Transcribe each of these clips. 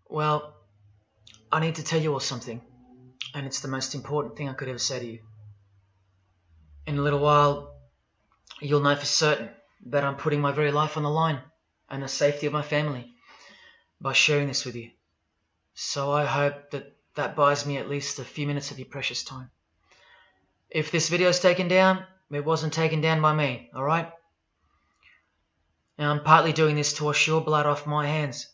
Well, I need to tell you all something, and it's the most important thing I could ever say to you. In a little while, you'll know for certain that I'm putting my very life on the line and the safety of my family by sharing this with you. So I hope that buys me at least a few minutes of your precious time. If this video is taken down, it wasn't taken down by me, alright? Now I'm partly doing this to wash your blood off my hands,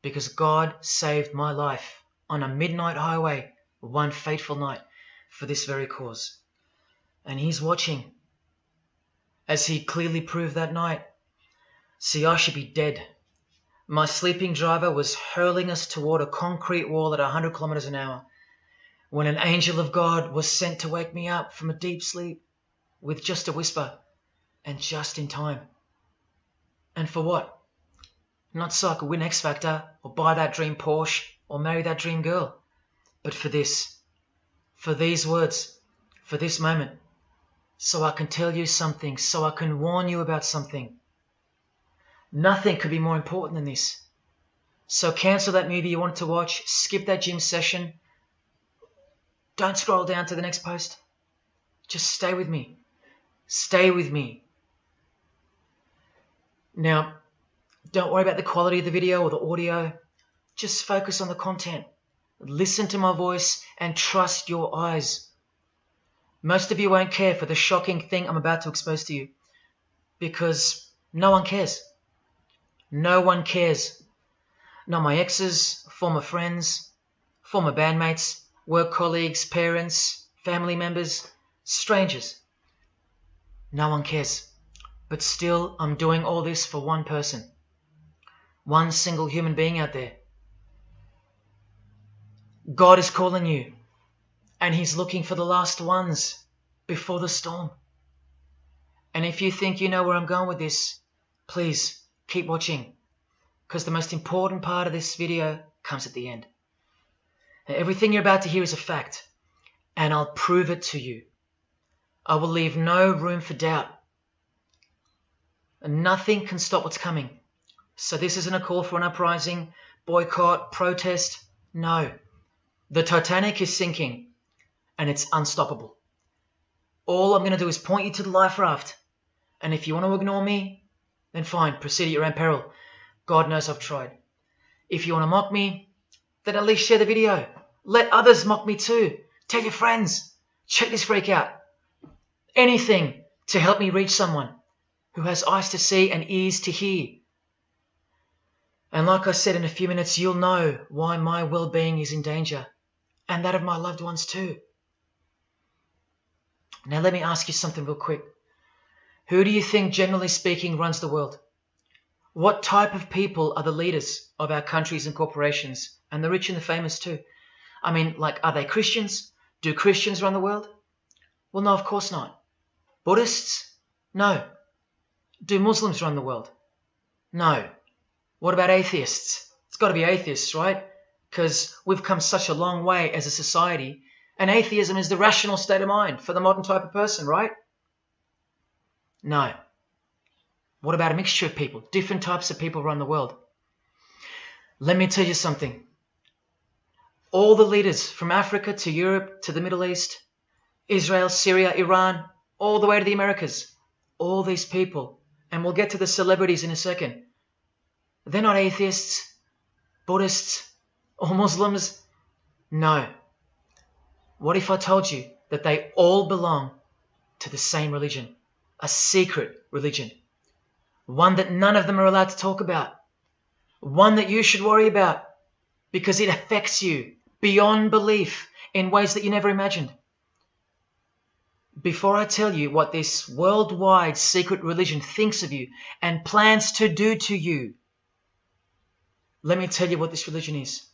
because God saved my life on a midnight highway one fateful night for this very cause. And He's watching, as He clearly proved that night. See, I should be dead. My sleeping driver was hurling us toward a concrete wall at 100 kilometers an hour when an angel of God was sent to wake me up from a deep sleep with just a whisper, and just in time. And for what? Not so I could win X Factor or buy that dream Porsche or marry that dream girl, but for this, for these words, for this moment, so I can tell you something, so I can warn you about something. Nothing could be more important than this. So cancel that movie you wanted to watch, skip that gym session. Don't scroll down to the next post. Just stay with me. Stay with me. Now, don't worry about the quality of the video or the audio. Just focus on the content. Listen to my voice and trust your eyes. Most of you won't care for the shocking thing I'm about to expose to you, because no one cares. No one cares. Not my exes, former friends, former bandmates, work colleagues, parents, family members, strangers. No one cares. But still, I'm doing all this for one person. One single human being out there. God is calling you, and He's looking for the last ones before the storm. And if you think you know where I'm going with this, please keep watching, because the most important part of this video comes at the end. Now, everything you're about to hear is a fact, and I'll prove it to you. I will leave no room for doubt. And nothing can stop what's coming. So this isn't a call for an uprising, boycott, protest. No. The Titanic is sinking, and it's unstoppable. All I'm going to do is point you to the life raft. And if you want to ignore me, then fine, proceed at your own peril. God knows I've tried. If you want to mock me, then at least share the video. Let others mock me too. Tell your friends. Check this freak out. Anything to help me reach someone who has eyes to see and ears to hear. And like I said, in a few minutes, you'll know why my well-being is in danger, and that of my loved ones too. Now let me ask you something real quick. Who do you think, generally speaking, runs the world? What type of people are the leaders of our countries and corporations, and the rich and the famous too? I mean, like, are they Christians? Do Christians run the world? Well, no, of course not. Buddhists? No. Do Muslims run the world? No. What about atheists? It's got to be atheists, right? Because we've come such a long way as a society, and atheism is the rational state of mind for the modern type of person, right? No. What about a mixture of people? Different types of people run the world. Let me tell you something. All the leaders from Africa to Europe to the Middle East, Israel, Syria, Iran, all the way to the Americas, all these people, and we'll get to the celebrities in a second, they're not atheists, Buddhists, or Muslims. No. What if I told you that they all belong to the same religion? A secret religion. One that none of them are allowed to talk about. One that you should worry about because it affects you beyond belief in ways that you never imagined. Before I tell you what this worldwide secret religion thinks of you and plans to do to you, let me tell you what this religion is.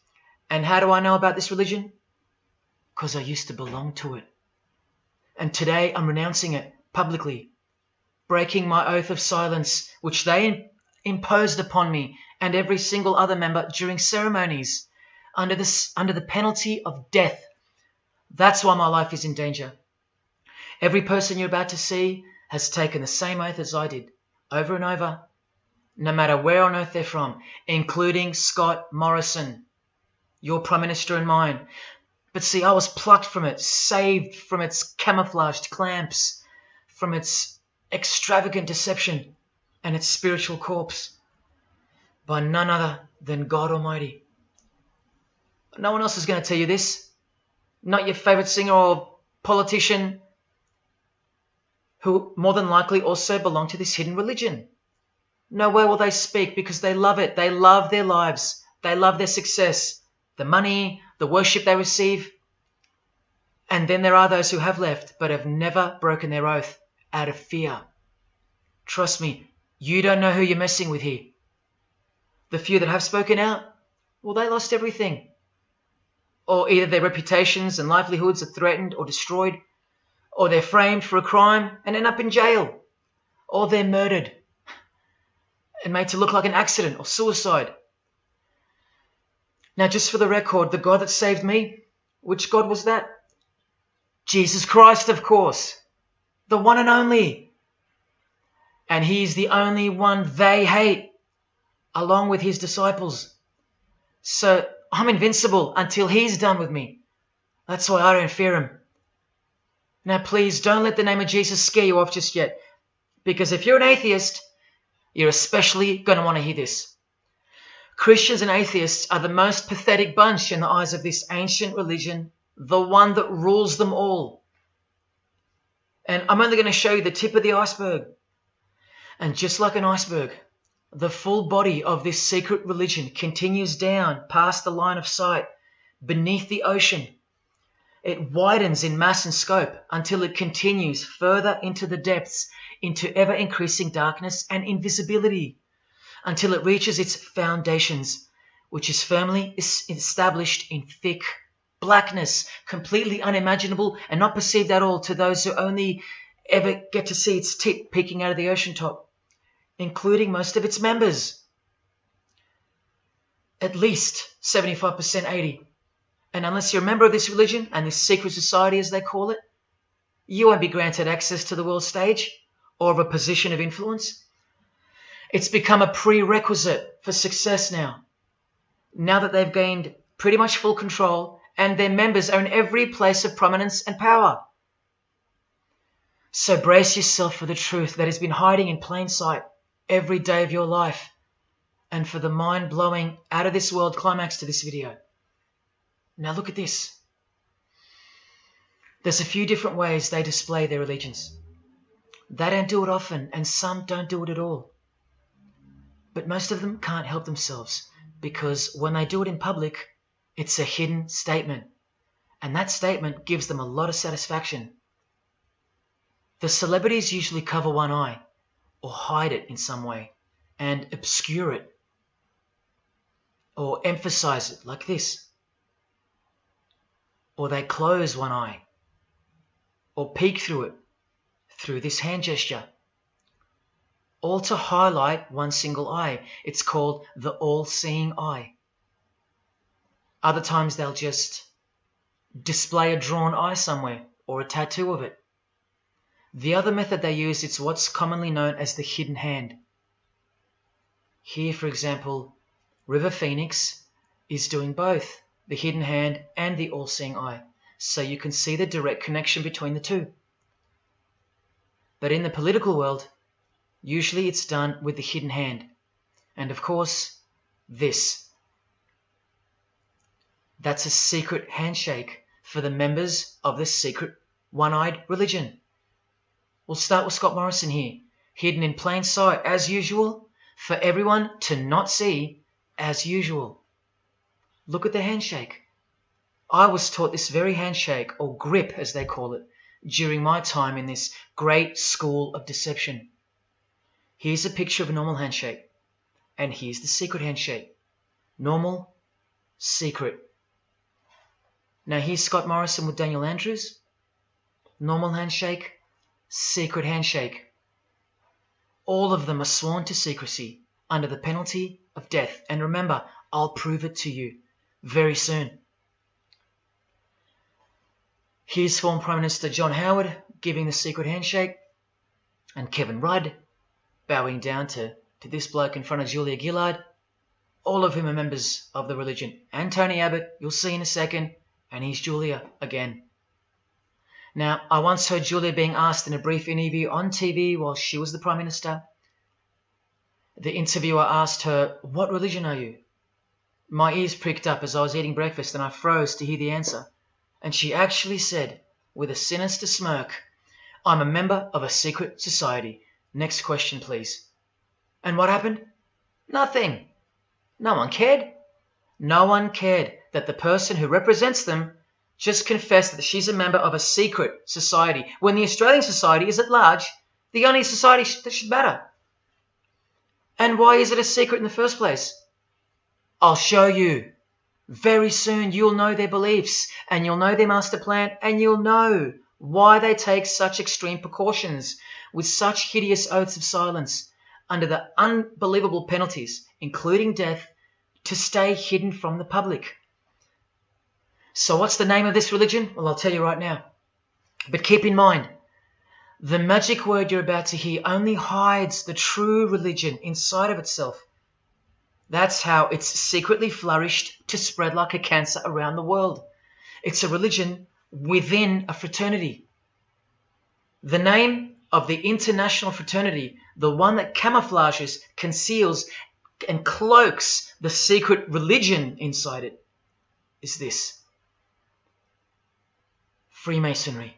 And how do I know about this religion? Because I used to belong to it. And today I'm renouncing it publicly, breaking my oath of silence, which they imposed upon me and every single other member during ceremonies under the penalty of death. That's why my life is in danger. Every person you're about to see has taken the same oath as I did, over and over, no matter where on earth they're from, including Scott Morrison, your Prime Minister and mine. But see, I was plucked from it, saved from its camouflaged clamps, from its extravagant deception and its spiritual corpse, by none other than God Almighty. No one else is going to tell you this. Not your favourite singer or politician, who more than likely also belong to this hidden religion. Nowhere will they speak because they love it. They love their lives. They love their success, the money, the worship they receive. And then there are those who have left but have never broken their oath out of fear. Trust me, you don't know who you're messing with here. The few that have spoken out, well, they lost everything. Or either their reputations and livelihoods are threatened or destroyed, or they're framed for a crime and end up in jail, or they're murdered and made to look like an accident or suicide. Now, just for the record, the God that saved me, which God was that? Jesus Christ, of course, the one and only. And he's the only one they hate, along with his disciples. So I'm invincible until he's done with me. That's why I don't fear him. Now please don't let the name of Jesus scare you off just yet, because if you're an atheist, you're especially going to want to hear this. Christians and atheists are the most pathetic bunch in the eyes of this ancient religion, the one that rules them all. And I'm only going to show you the tip of the iceberg. And just like an iceberg, the full body of this secret religion continues down past the line of sight, beneath the ocean. It widens in mass and scope until it continues further into the depths, into ever-increasing darkness and invisibility, until it reaches its foundations, which is firmly established in thick blackness, completely unimaginable and not perceived at all to those who only ever get to see its tip peeking out of the ocean top, including most of its members. At least 75%, 80%. And unless you're a member of this religion and this secret society, as they call it, you won't be granted access to the world stage or of a position of influence. It's become a prerequisite for success now that they've gained pretty much full control and their members are in every place of prominence and power. So brace yourself for the truth that has been hiding in plain sight every day of your life, and for the mind-blowing, out-of-this-world climax to this video. Now look at this. There's a few different ways they display their allegiance. They don't do it often, and some don't do it at all. But most of them can't help themselves, because when they do it in public, it's a hidden statement, and that statement gives them a lot of satisfaction. The celebrities usually cover one eye, or hide it in some way, and obscure it, or emphasize it like this. Or they close one eye, or peek through it, through this hand gesture, all to highlight one single eye. It's called the all-seeing eye. Other times they'll just display a drawn eye somewhere, or a tattoo of it. The other method they use is what's commonly known as the hidden hand. Here, for example, River Phoenix is doing both, the hidden hand and the all-seeing eye, so you can see the direct connection between the two. But in the political world, usually it's done with the hidden hand, and of course, this. That's a secret handshake for the members of the secret one-eyed religion. We'll start with Scott Morrison here, hidden in plain sight as usual, for everyone to not see as usual. Look at the handshake. I was taught this very handshake, or grip as they call it, during my time in this great school of deception. Here's a picture of a normal handshake, and here's the secret handshake. Normal, secret. Now here's Scott Morrison with Daniel Andrews. Normal handshake, secret handshake. All of them are sworn to secrecy under the penalty of death. And remember, I'll prove it to you very soon. Here's former Prime Minister John Howard giving the secret handshake, and Kevin Rudd bowing down to this bloke in front of Julia Gillard. all of whom are members of the religion. And Tony Abbott, you'll see in a second, and he's Julia again. Now, I once heard Julia being asked in a brief interview on TV while she was the Prime Minister. The interviewer asked her, "What religion are you?" My ears pricked up as I was eating breakfast and I froze to hear the answer. And she actually said, with a sinister smirk, "I'm a member of a secret society. Next question, please." And what happened? Nothing. No one cared. No one cared that the person who represents them just confessed that she's a member of a secret society, when the Australian society is at large the only society that should matter. And why is it a secret in the first place? I'll show you. Very soon you'll know their beliefs, and you'll know their master plan, and you'll know why they take such extreme precautions with such hideous oaths of silence under the unbelievable penalties, including death, to stay hidden from the public. So what's the name of this religion? Well, I'll tell you right now. But keep in mind, the magic word you're about to hear only hides the true religion inside of itself. That's how it's secretly flourished to spread like a cancer around the world. It's a religion within a fraternity. The name of the international fraternity, the one that camouflages, conceals, and cloaks the secret religion inside it, is this: Freemasonry.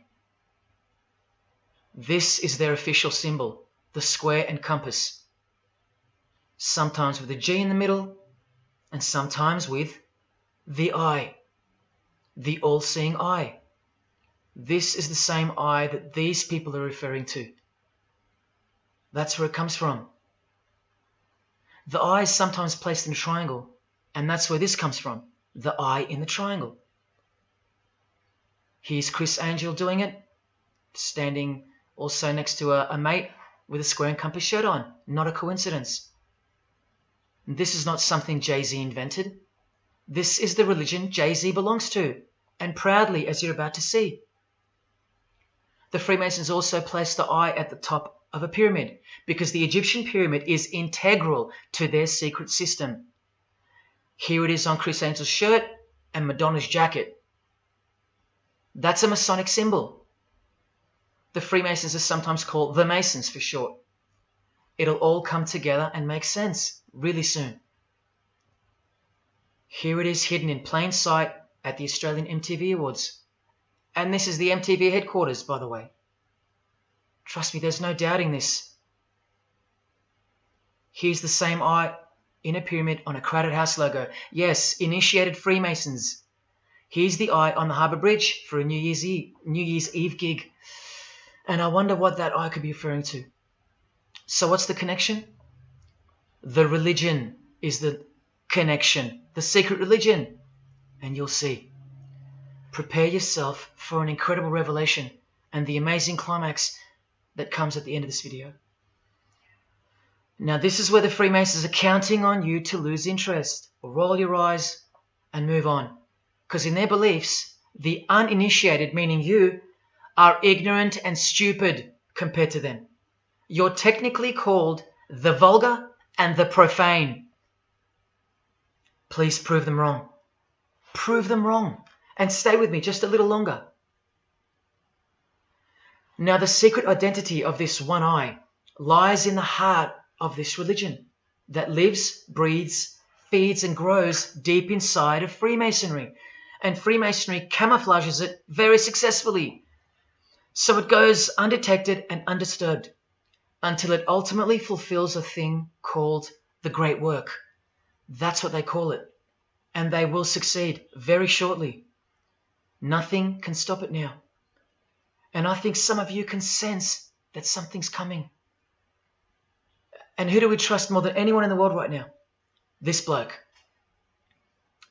This is their official symbol, the square and compass. Sometimes with a G in the middle, and sometimes with the eye, the all-seeing eye. This is the same eye that these people are referring to. That's where it comes from. The eye is sometimes placed in a triangle, and that's where this comes from, the eye in the triangle. Here's Chris Angel doing it, standing also next to a mate with a square and compass shirt on. Not a coincidence. This is not something Jay-Z invented. This is the religion Jay-Z belongs to, and proudly, as you're about to see. The Freemasons also place the eye at the top of a pyramid, because the Egyptian pyramid is integral to their secret system. Here it is on Chris Angel's shirt and Madonna's jacket. That's a Masonic symbol. The Freemasons are sometimes called the Masons for short. It'll all come together and make sense really soon. Here it is hidden in plain sight at the Australian MTV Awards. And this is the MTV headquarters, by the way. Trust me, there's no doubting this. Here's the same eye in a pyramid on a Crowded House logo. Yes, initiated Freemasons. Here's the eye on the Harbour Bridge for a New Year's Eve gig. And I wonder what that eye could be referring to. So what's the connection? The religion is the connection, the secret religion. And you'll see. Prepare yourself for an incredible revelation and the amazing climax that comes at the end of this video. Now this is where the Freemasons are counting on you to lose interest, or roll your eyes and move on. Because in their beliefs, the uninitiated, meaning you, are ignorant and stupid compared to them. You're technically called the vulgar and the profane. Please prove them wrong. Prove them wrong. And stay with me just a little longer. Now the secret identity of this one eye lies in the heart of this religion that lives, breathes, feeds and grows deep inside of Freemasonry. And Freemasonry camouflages it very successfully. So it goes undetected and undisturbed until it ultimately fulfills a thing called the Great Work. That's what they call it. And they will succeed very shortly. Nothing can stop it now. And I think some of you can sense that something's coming. And who do we trust more than anyone in the world right now? This bloke.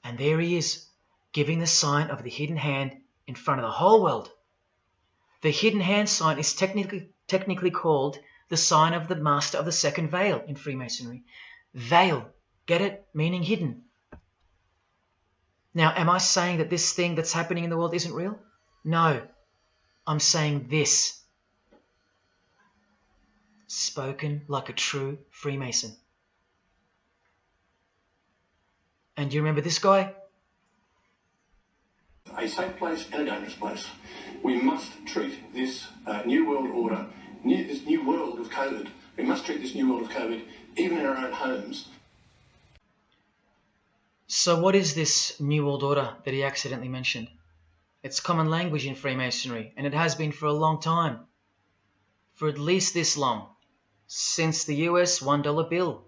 And there he is, giving the sign of the hidden hand in front of the whole world. The hidden hand sign is technically called the sign of the Master of the Second Veil in Freemasonry. Veil, get it? Meaning hidden. Now, am I saying that this thing that's happening in the world isn't real? No. I'm saying this. Spoken like a true Freemason. And you remember this guy? A safe place and a dangerous place. We must treat this new world order, this new world of COVID, we must treat this new world of COVID even in our own homes. So what is this New World Order that he accidentally mentioned? It's common language in Freemasonry, and it has been for a long time. For at least this long. Since the US $1 bill.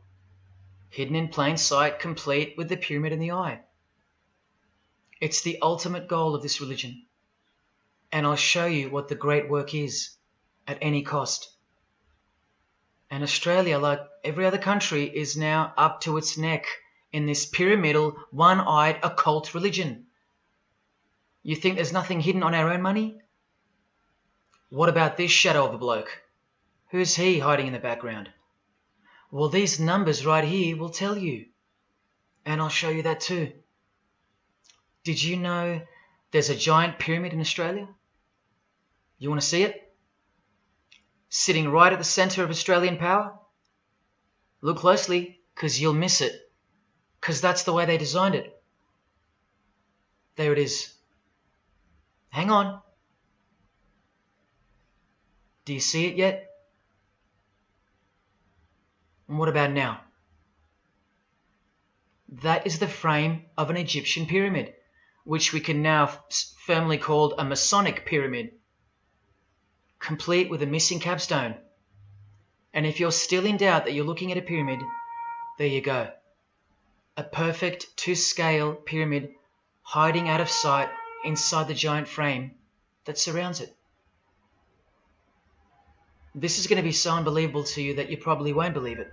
Hidden in plain sight, complete with the pyramid in the eye. It's the ultimate goal of this religion. And I'll show you what the great work is, at any cost. And Australia, like every other country, is now up to its neck in this pyramidal, one-eyed occult religion. You think there's nothing hidden on our own money? What about this shadow of a bloke? Who's he hiding in the background? Well, these numbers right here will tell you. And I'll show you that too. Did you know there's a giant pyramid in Australia? You want to see it? Sitting right at the centre of Australian power? Look closely, because you'll miss it. Because that's the way they designed it. There it is. Hang on. Do you see it yet? And what about now? That is the frame of an Egyptian pyramid, which we can now firmly call a Masonic pyramid, complete with a missing capstone. And if you're still in doubt that you're looking at a pyramid, there you go. A perfect to-scale pyramid hiding out of sight inside the giant frame that surrounds it. This is going to be so unbelievable to you that you probably won't believe it.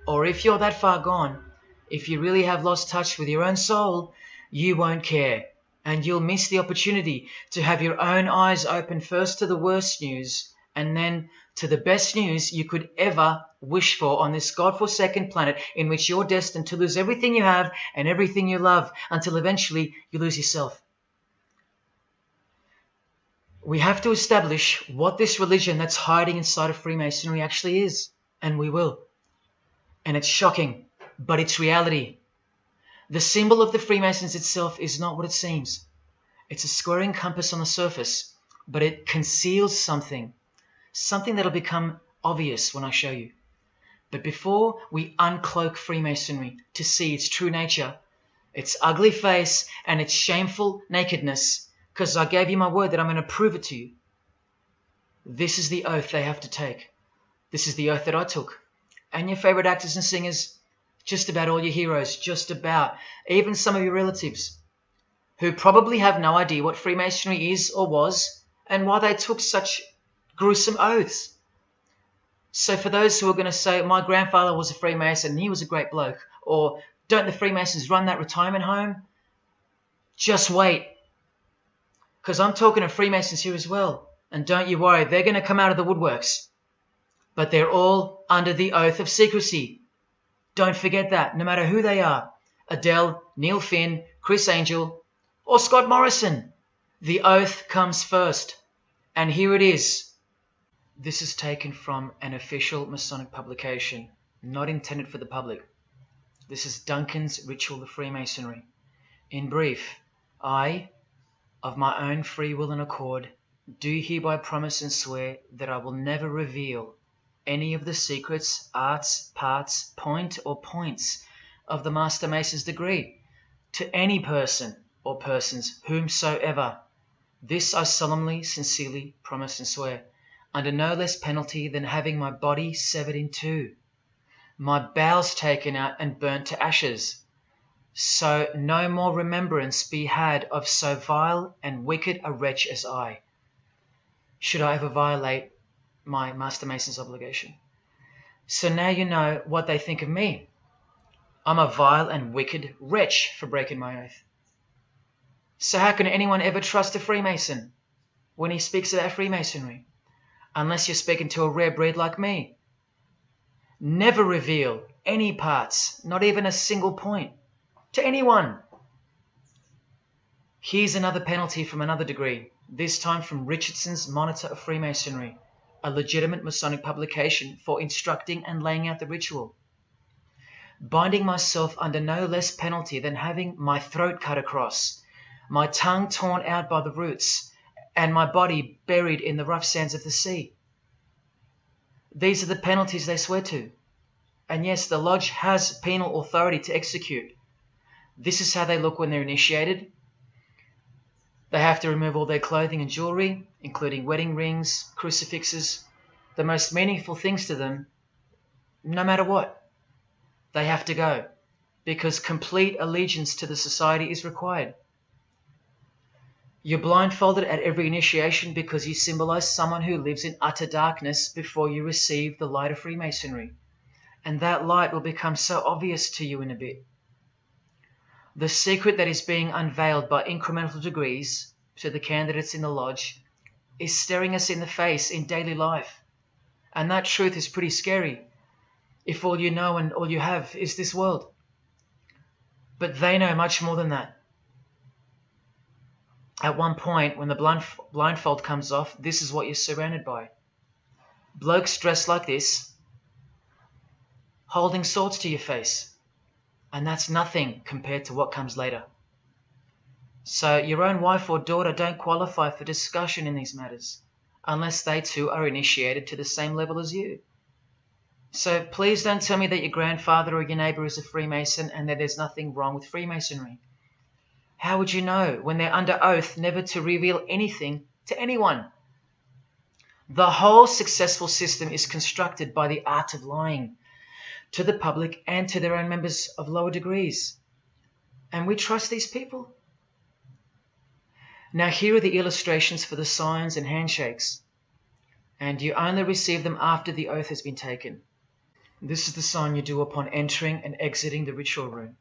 Or if you're that far gone, if you really have lost touch with your own soul, you won't care. And you'll miss the opportunity to have your own eyes open first to the worst news and then to the best news you could ever wish for on this God-forsaken planet in which you're destined to lose everything you have and everything you love until eventually you lose yourself. We have to establish what this religion that's hiding inside of Freemasonry actually is, and we will. And it's shocking, but it's reality. The symbol of the Freemasons itself is not what it seems. It's a squaring compass on the surface, but it conceals something that'll become obvious when I show you. But before we uncloak Freemasonry to see its true nature, its ugly face and its shameful nakedness, because I gave you my word that I'm going to prove it to you. This is the oath they have to take. This is the oath that I took. And your favorite actors and singers, just about all your heroes, just about, even some of your relatives, who probably have no idea what Freemasonry is or was, and why they took such gruesome oaths. So for those who are going to say, my grandfather was a Freemason and he was a great bloke, or don't the Freemasons run that retirement home? Just wait. Because I'm talking to Freemasons here as well. And don't you worry, they're going to come out of the woodworks. But they're all under the oath of secrecy. Don't forget that, no matter who they are. Adele, Neil Finn, Chris Angel, or Scott Morrison. The oath comes first. And here it is. This is taken from an official Masonic publication, not intended for the public. This is Duncan's Ritual of Freemasonry. In brief, I, of my own free will and accord, do hereby promise and swear that I will never reveal any of the secrets, arts, parts, point or points of the Master Mason's degree to any person or persons whomsoever. This I solemnly, sincerely promise and swear, under no less penalty than having my body severed in two, my bowels taken out and burnt to ashes, so no more remembrance be had of so vile and wicked a wretch as I, should I ever violate my Master Mason's obligation. So now you know what they think of me. I'm a vile and wicked wretch for breaking my oath. So how can anyone ever trust a Freemason when he speaks about Freemasonry? Unless you're speaking to a rare breed like me. Never reveal any parts, not even a single point, to anyone. Here's another penalty from another degree, this time from Richardson's Monitor of Freemasonry, a legitimate Masonic publication for instructing and laying out the ritual. binding myself under no less penalty than having my throat cut across, my tongue torn out by the roots, and my body buried in the rough sands of the sea. These are the penalties they swear to. And yes, the lodge has penal authority to execute. This is how they look when they're initiated. They have to remove all their clothing and jewelry, including wedding rings, crucifixes, the most meaningful things to them, no matter what. They have to go, because complete allegiance to the society is required. You're blindfolded at every initiation because you symbolize someone who lives in utter darkness before you receive the light of Freemasonry. And that light will become so obvious to you in a bit. The secret that is being unveiled by incremental degrees to the candidates in the lodge is staring us in the face in daily life. And that truth is pretty scary if all you know and all you have is this world. But they know much more than that. At one point, when the blindfold comes off, this is what you're surrounded by. Blokes dressed like this, holding swords to your face. And that's nothing compared to what comes later. So your own wife or daughter don't qualify for discussion in these matters, unless they too are initiated to the same level as you. So please don't tell me that your grandfather or your neighbour is a Freemason and that there's nothing wrong with Freemasonry. How would you know when they're under oath never to reveal anything to anyone? The whole successful system is constructed by the art of lying to the public and to their own members of lower degrees. And we trust these people? Now here are the illustrations for the signs and handshakes. And you only receive them after the oath has been taken. This is the sign you do upon entering and exiting the ritual room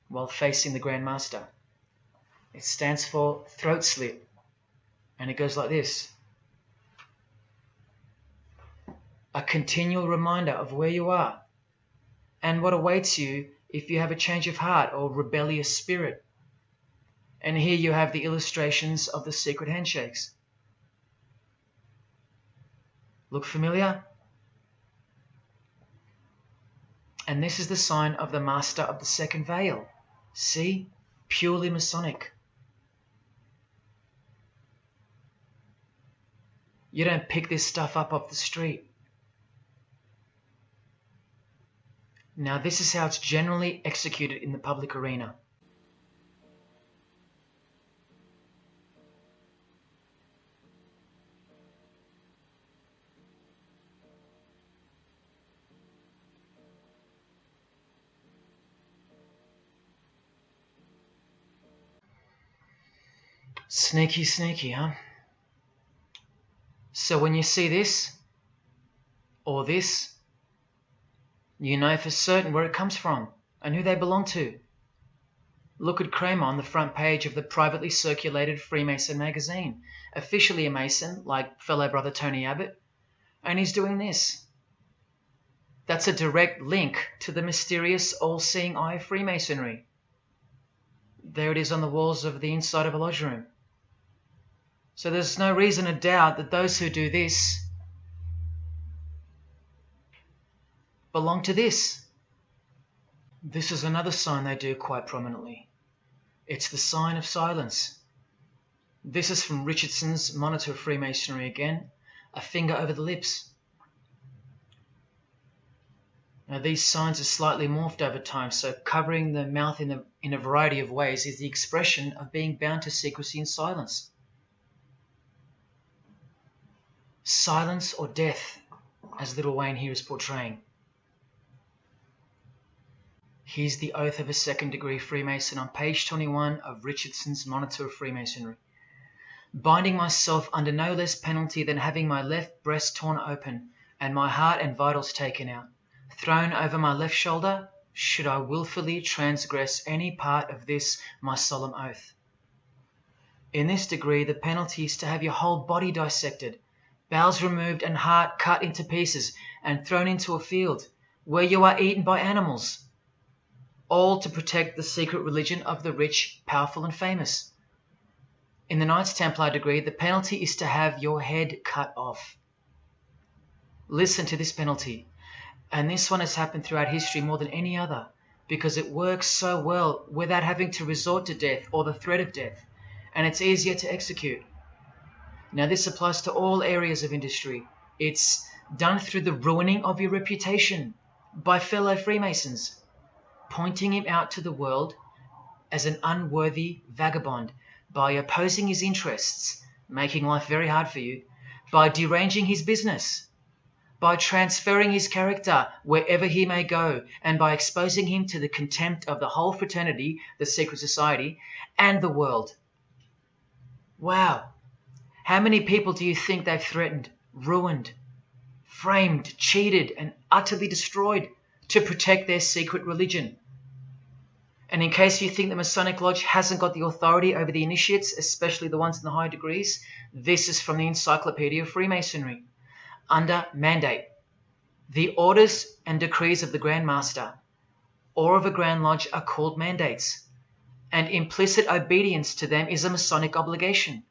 while facing the Grand Master. It stands for throat slit, and it goes like this. A continual reminder of where you are and what awaits you if you have a change of heart or rebellious spirit. And here you have the illustrations of the secret handshakes. Look familiar? And this is the sign of the Master of the Second Veil. See? Purely Masonic. You don't pick this stuff up off the street. Now this is how it's generally executed in the public arena. Sneaky, sneaky, huh? So when you see this, or this, you know for certain where it comes from and who they belong to. Look at Kramer on the front page of the privately circulated Freemason magazine, officially a Mason, like fellow brother Tony Abbott, and he's doing this. That's a direct link to the mysterious all-seeing eye of Freemasonry. There it is on the walls of the inside of a lodge room. So there's no reason to doubt that those who do this belong to this. This is another sign they do quite prominently. It's the sign of silence. This is from Richardson's Monitor of Freemasonry again, a finger over the lips. Now these signs are slightly morphed over time, so covering the mouth in a variety of ways is the expression of being bound to secrecy and silence. Silence or death, as Little Wayne here is portraying. Here's the oath of a second-degree Freemason on page 21 of Richardson's Monitor of Freemasonry. Binding myself under no less penalty than having my left breast torn open and my heart and vitals taken out, thrown over my left shoulder, should I wilfully transgress any part of this my solemn oath. In this degree, the penalty is to have your whole body dissected, bowels removed and heart cut into pieces and thrown into a field where you are eaten by animals, all to protect the secret religion of the rich, powerful and famous. In the Knights Templar degree, the penalty is to have your head cut off. Listen to this penalty, and this one has happened throughout history more than any other, because it works so well without having to resort to death or the threat of death, and it's easier to execute. Now, this applies to all areas of industry. It's done through the ruining of your reputation by fellow Freemasons, pointing him out to the world as an unworthy vagabond, by opposing his interests, making life very hard for you, by deranging his business, by transferring his character wherever he may go, and by exposing him to the contempt of the whole fraternity, the secret society, and the world. Wow. How many people do you think they've threatened, ruined, framed, cheated, and utterly destroyed to protect their secret religion? And in case you think the Masonic Lodge hasn't got the authority over the initiates, especially the ones in the higher degrees, this is from the Encyclopedia of Freemasonry. Under mandate, the orders and decrees of the Grand Master or of a Grand Lodge are called mandates, and implicit obedience to them is a Masonic obligation.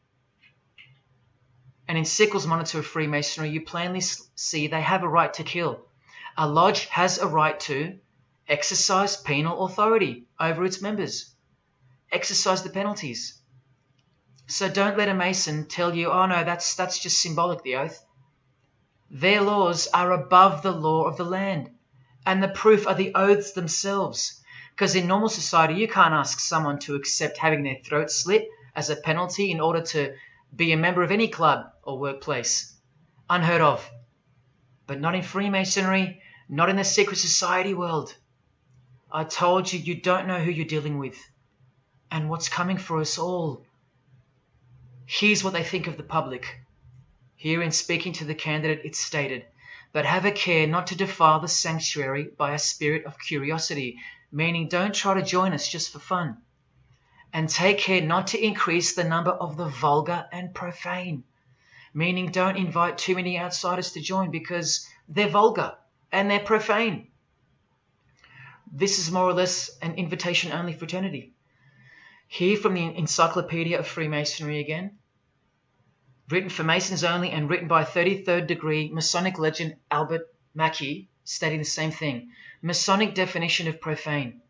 And in Sickles' Monitor of Freemasonry, you plainly see they have a right to kill. A lodge has a right to exercise penal authority over its members, exercise the penalties. So don't let a Mason tell you, oh no, that's just symbolic, the oath. Their laws are above the law of the land, and the proof are the oaths themselves. Because in normal society, you can't ask someone to accept having their throat slit as a penalty in order to be a member of any club or workplace. Unheard of. But not in Freemasonry, not in the secret society world. I told you, you don't know who you're dealing with and what's coming for us all. Here's what they think of the public. Here in speaking to the candidate, it's stated, but have a care not to defile the sanctuary by a spirit of curiosity, meaning don't try to join us just for fun. And take care not to increase the number of the vulgar and profane, meaning don't invite too many outsiders to join because they're vulgar and they're profane. This is more or less an invitation-only fraternity. Here from the Encyclopedia of Freemasonry again, written for Masons only and written by 33rd degree Masonic legend Albert Mackey, stating the same thing. Masonic definition of profane.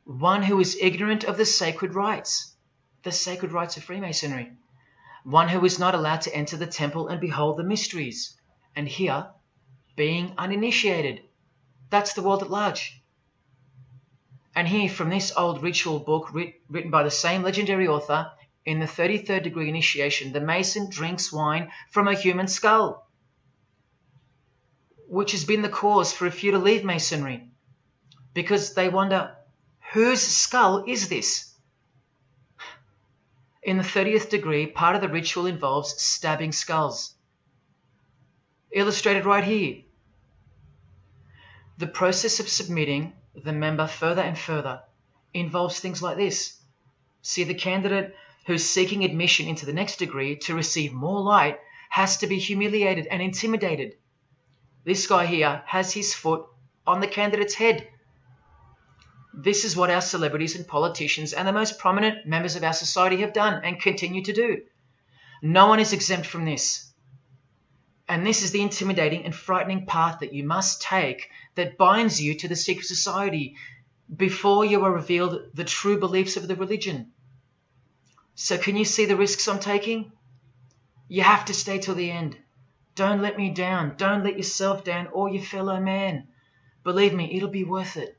One who is ignorant of the sacred rites of Freemasonry. One who is not allowed to enter the temple and behold the mysteries. And here, being uninitiated. That's the world at large. And here, from this old ritual book written by the same legendary author, in the 33rd degree initiation, the Mason drinks wine from a human skull, which has been the cause for a few to leave Masonry, because they wonder, whose skull is this? In the 30th degree, part of the ritual involves stabbing skulls. Illustrated right here. The process of submitting the member further and further involves things like this. See, the candidate who's seeking admission into the next degree to receive more light has to be humiliated and intimidated. This guy here has his foot on the candidate's head. This is what our celebrities and politicians and the most prominent members of our society have done and continue to do. No one is exempt from this. And this is the intimidating and frightening path that you must take that binds you to the secret society before you are revealed the true beliefs of the religion. So can you see the risks I'm taking? You have to stay till the end. Don't let me down. Don't let yourself down or your fellow man. Believe me, it'll be worth it.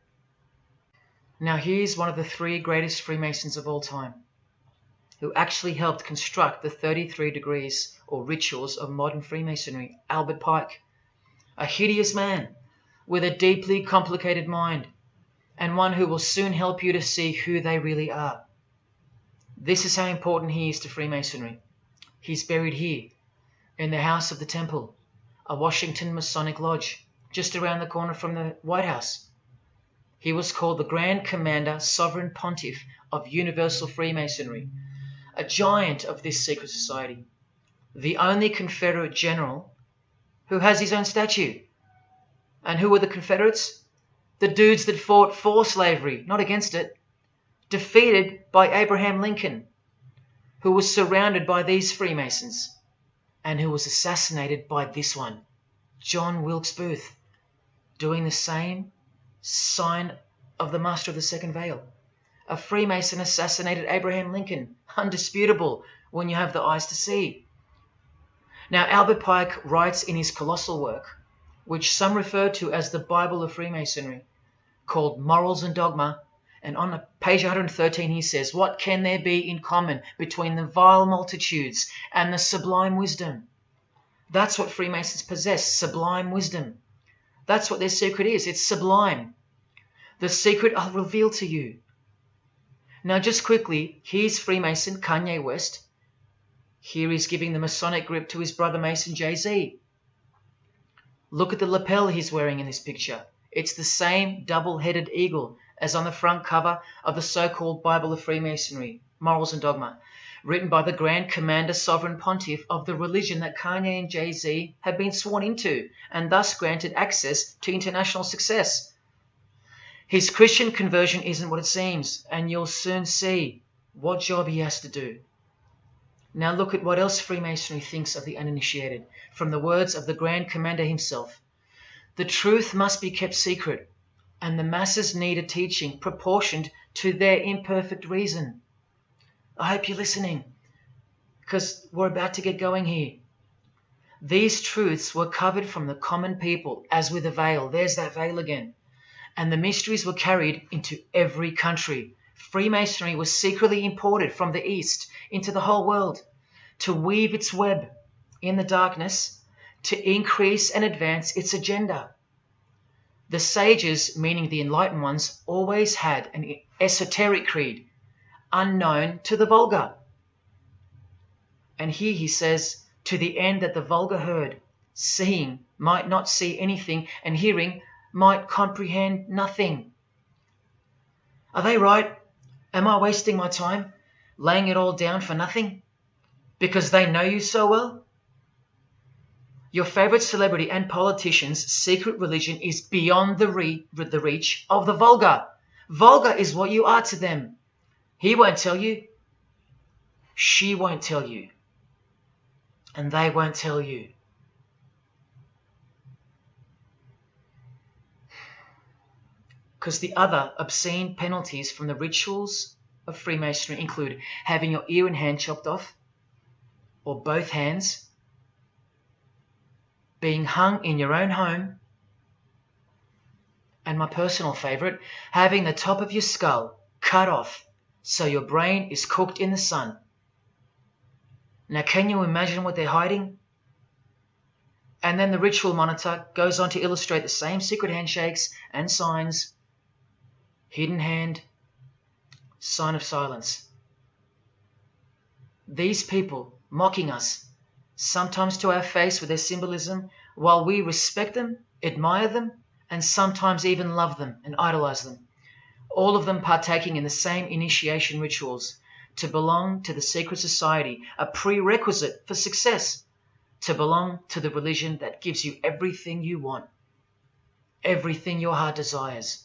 Now here's one of the 3 greatest Freemasons of all time, who actually helped construct the 33 degrees or rituals of modern Freemasonry, Albert Pike. A hideous man with a deeply complicated mind, and one who will soon help you to see who they really are. This is how important he is to Freemasonry. He's buried here, in the House of the Temple, a Washington Masonic Lodge, just around the corner from the White House. He was called the Grand Commander Sovereign Pontiff of Universal Freemasonry, a giant of this secret society, the only Confederate general who has his own statue. And who were the Confederates? The dudes that fought for slavery, not against it, defeated by Abraham Lincoln, who was surrounded by these Freemasons, and who was assassinated by this one, John Wilkes Booth, doing the same sign of the Master of the Second Veil. A Freemason assassinated Abraham Lincoln. Undisputable when you have the eyes to see. Now, Albert Pike writes in his colossal work, which some refer to as the Bible of Freemasonry, called Morals and Dogma, and on page 113 he says, "What can there be in common between the vile multitudes and the sublime wisdom?" That's what Freemasons possess, sublime wisdom. That's what their secret is. It's sublime. The secret I'll reveal to you. Now, just quickly, here's Freemason Kanye West. Here he's giving the Masonic grip to his brother Mason Jay-Z. Look at the lapel he's wearing in this picture. It's the same double-headed eagle as on the front cover of the so-called Bible of Freemasonry, Morals and Dogma, written by the Grand Commander Sovereign Pontiff of the religion that Kanye and Jay-Z have been sworn into and thus granted access to international success. His Christian conversion isn't what it seems, and you'll soon see what job he has to do. Now look at what else Freemasonry thinks of the uninitiated, from the words of the Grand Commander himself. The truth must be kept secret, and the masses need a teaching proportioned to their imperfect reason. I hope you're listening, because we're about to get going here. These truths were covered from the common people as with a veil. There's that veil again. And the mysteries were carried into every country. Freemasonry was secretly imported from the East into the whole world to weave its web in the darkness to increase and advance its agenda. The sages, meaning the enlightened ones, always had an esoteric creed, unknown to the vulgar. And here he says, to the end that the vulgar herd, seeing, might not see anything, and hearing, might comprehend nothing. Are they right? Am I wasting my time, laying it all down for nothing? Because they know you so well? Your favorite celebrity and politician's secret religion is beyond the reach of the vulgar. Vulgar is what you are to them. He won't tell you. She won't tell you. And they won't tell you. Because the other obscene penalties from the rituals of Freemasonry include having your ear and hand chopped off, or both hands, being hung in your own home, and my personal favourite, having the top of your skull cut off so your brain is cooked in the sun. Now, can you imagine what they're hiding? And then the ritual monitor goes on to illustrate the same secret handshakes and signs. Hidden hand, sign of silence. These people mocking us, sometimes to our face with their symbolism, while we respect them, admire them, and sometimes even love them and idolize them. All of them partaking in the same initiation rituals, to belong to the secret society, a prerequisite for success, to belong to the religion that gives you everything you want, everything your heart desires.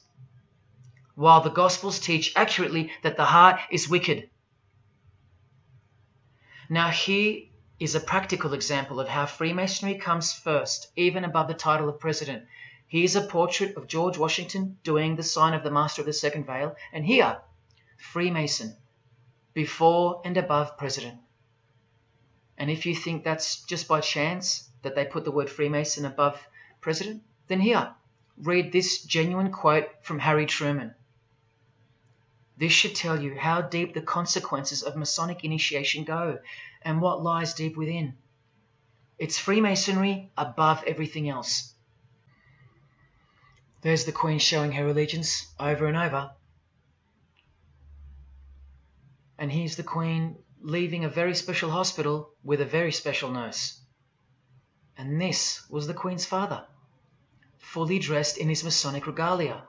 While the Gospels teach accurately that the heart is wicked. Now here is a practical example of how Freemasonry comes first, even above the title of president. Here's a portrait of George Washington doing the sign of the Master of the Second Veil, and here, Freemason, before and above president. And if you think that's just by chance that they put the word Freemason above president, then here, read this genuine quote from Harry Truman. This should tell you how deep the consequences of Masonic initiation go and what lies deep within. It's Freemasonry above everything else. There's the Queen showing her allegiance over and over. And here's the Queen leaving a very special hospital with a very special nurse. And this was the Queen's father, fully dressed in his Masonic regalia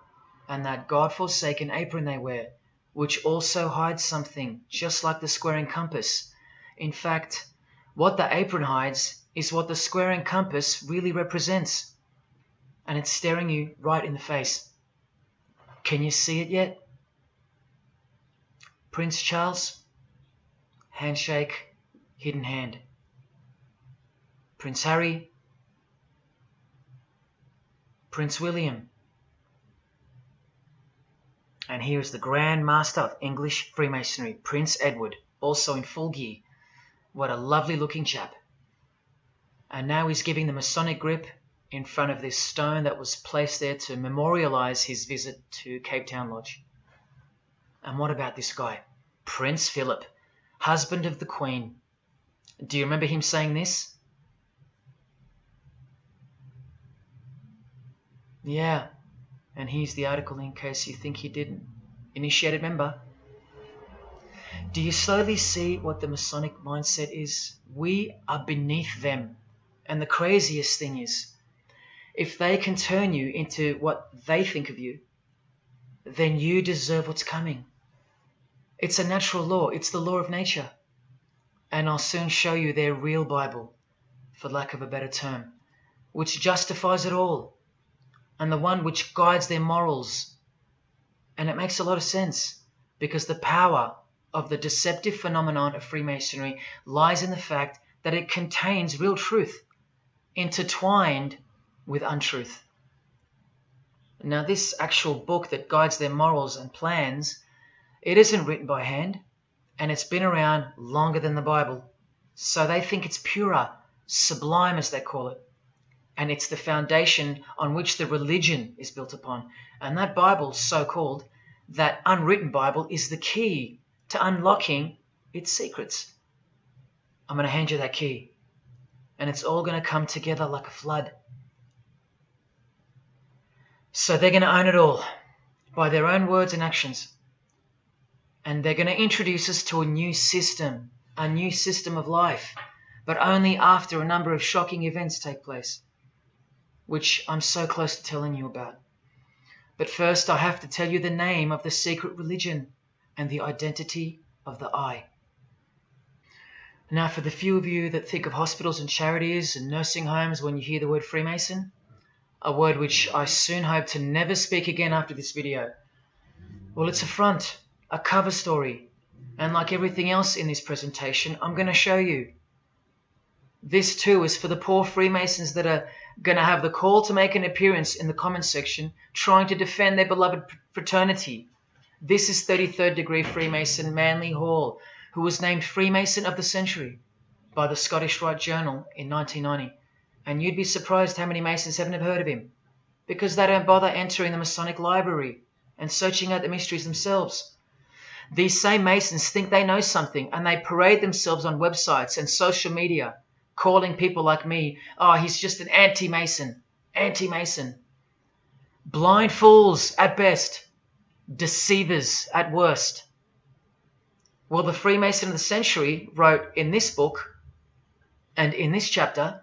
and that God-forsaken apron they wear, which also hides something, just like the square and compass. In fact, what the apron hides is what the square and compass really represents. And it's staring you right in the face. Can you see it yet? Prince Charles, handshake, hidden hand. Prince Harry, Prince William, And here is the Grand Master of English Freemasonry, Prince Edward, also in full gear. What a lovely looking chap. And now he's giving the Masonic grip in front of this stone that was placed there to memorialize his visit to Cape Town Lodge. And what about this guy? Prince Philip, husband of the Queen. Do you remember him saying this? Yeah, and here's the article in case you think he didn't. Initiated member. Do you slowly see what the Masonic mindset is? We are beneath them. And the craziest thing is, if they can turn you into what they think of you, then you deserve what's coming. It's a natural law. It's the law of nature. And I'll soon show you their real Bible, for lack of a better term, which justifies it all, and the one which guides their morals. And it makes a lot of sense, because the power of the deceptive phenomenon of Freemasonry lies in the fact that it contains real truth, intertwined with untruth. Now, this actual book that guides their morals and plans, it isn't written by hand, and it's been around longer than the Bible. So they think it's purer, sublime as they call it. And it's the foundation on which the religion is built upon. And that Bible, so-called, that unwritten Bible, is the key to unlocking its secrets. I'm going to hand you that key. And it's all going to come together like a flood. So they're going to own it all by their own words and actions. And they're going to introduce us to a new system of life, but only after a number of shocking events take place, which I'm so close to telling you about. But first, I have to tell you the name of the secret religion and the identity of the I. Now, for the few of you that think of hospitals and charities and nursing homes when you hear the word Freemason, a word which I soon hope to never speak again after this video, well, it's a front, a cover story, and like everything else in this presentation, I'm going to show you. This too is for the poor Freemasons that are going to have the call to make an appearance in the comments section trying to defend their beloved fraternity. This is 33rd degree Freemason Manly Hall, who was named Freemason of the Century by the Scottish Rite Journal in 1990. And you'd be surprised how many Masons haven't heard of him, because they don't bother entering the Masonic library and searching out the mysteries themselves. These same Masons think they know something, and they parade themselves on websites and social media, calling people like me, oh, he's just an anti-Mason, anti-Mason. Blind fools at best, deceivers at worst. Well, the Freemason of the Century wrote in this book, and in this chapter,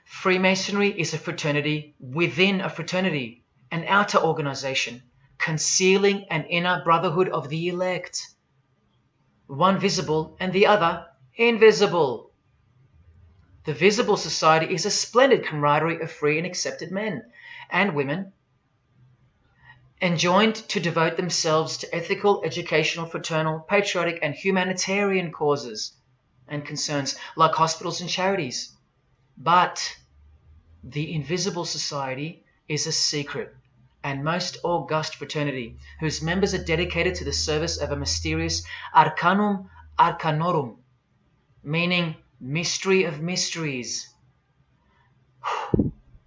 Freemasonry is a fraternity within a fraternity, an outer organization, concealing an inner brotherhood of the elect. One visible and the other invisible. The visible society is a splendid camaraderie of free and accepted men and women, enjoined to devote themselves to ethical, educational, fraternal, patriotic, and humanitarian causes and concerns like hospitals and charities. But the invisible society is a secret and most august fraternity whose members are dedicated to the service of a mysterious arcanum arcanorum, meaning mystery of mysteries.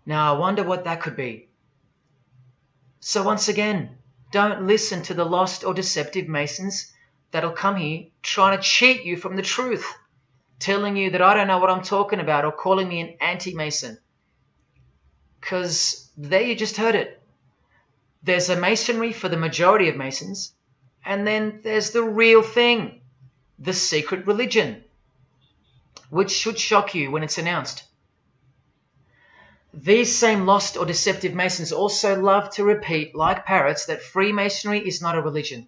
Now I wonder what that could be. So once again, don't listen to the lost or deceptive Masons that'll come here trying to cheat you from the truth, telling you that I don't know what I'm talking about or calling me an anti-Mason. Because there you just heard it. There's a Masonry for the majority of Masons, and then there's the real thing, the secret religion, which should shock you when it's announced. These same lost or deceptive Masons also love to repeat, like parrots, that Freemasonry is not a religion.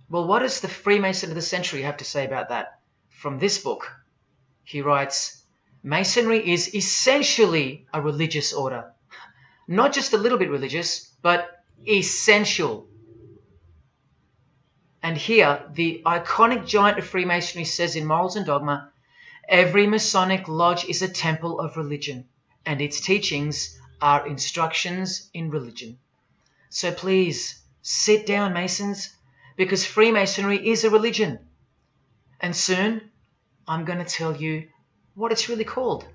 Well, what does the Freemason of the Century have to say about that? From this book, he writes, Masonry is essentially a religious order. Not just a little bit religious, but essential. And here, the iconic giant of Freemasonry says in Morals and Dogma, every Masonic lodge is a temple of religion, and its teachings are instructions in religion. So please, Sit down, Masons, because Freemasonry is a religion. And soon, I'm going to tell you what it's really called.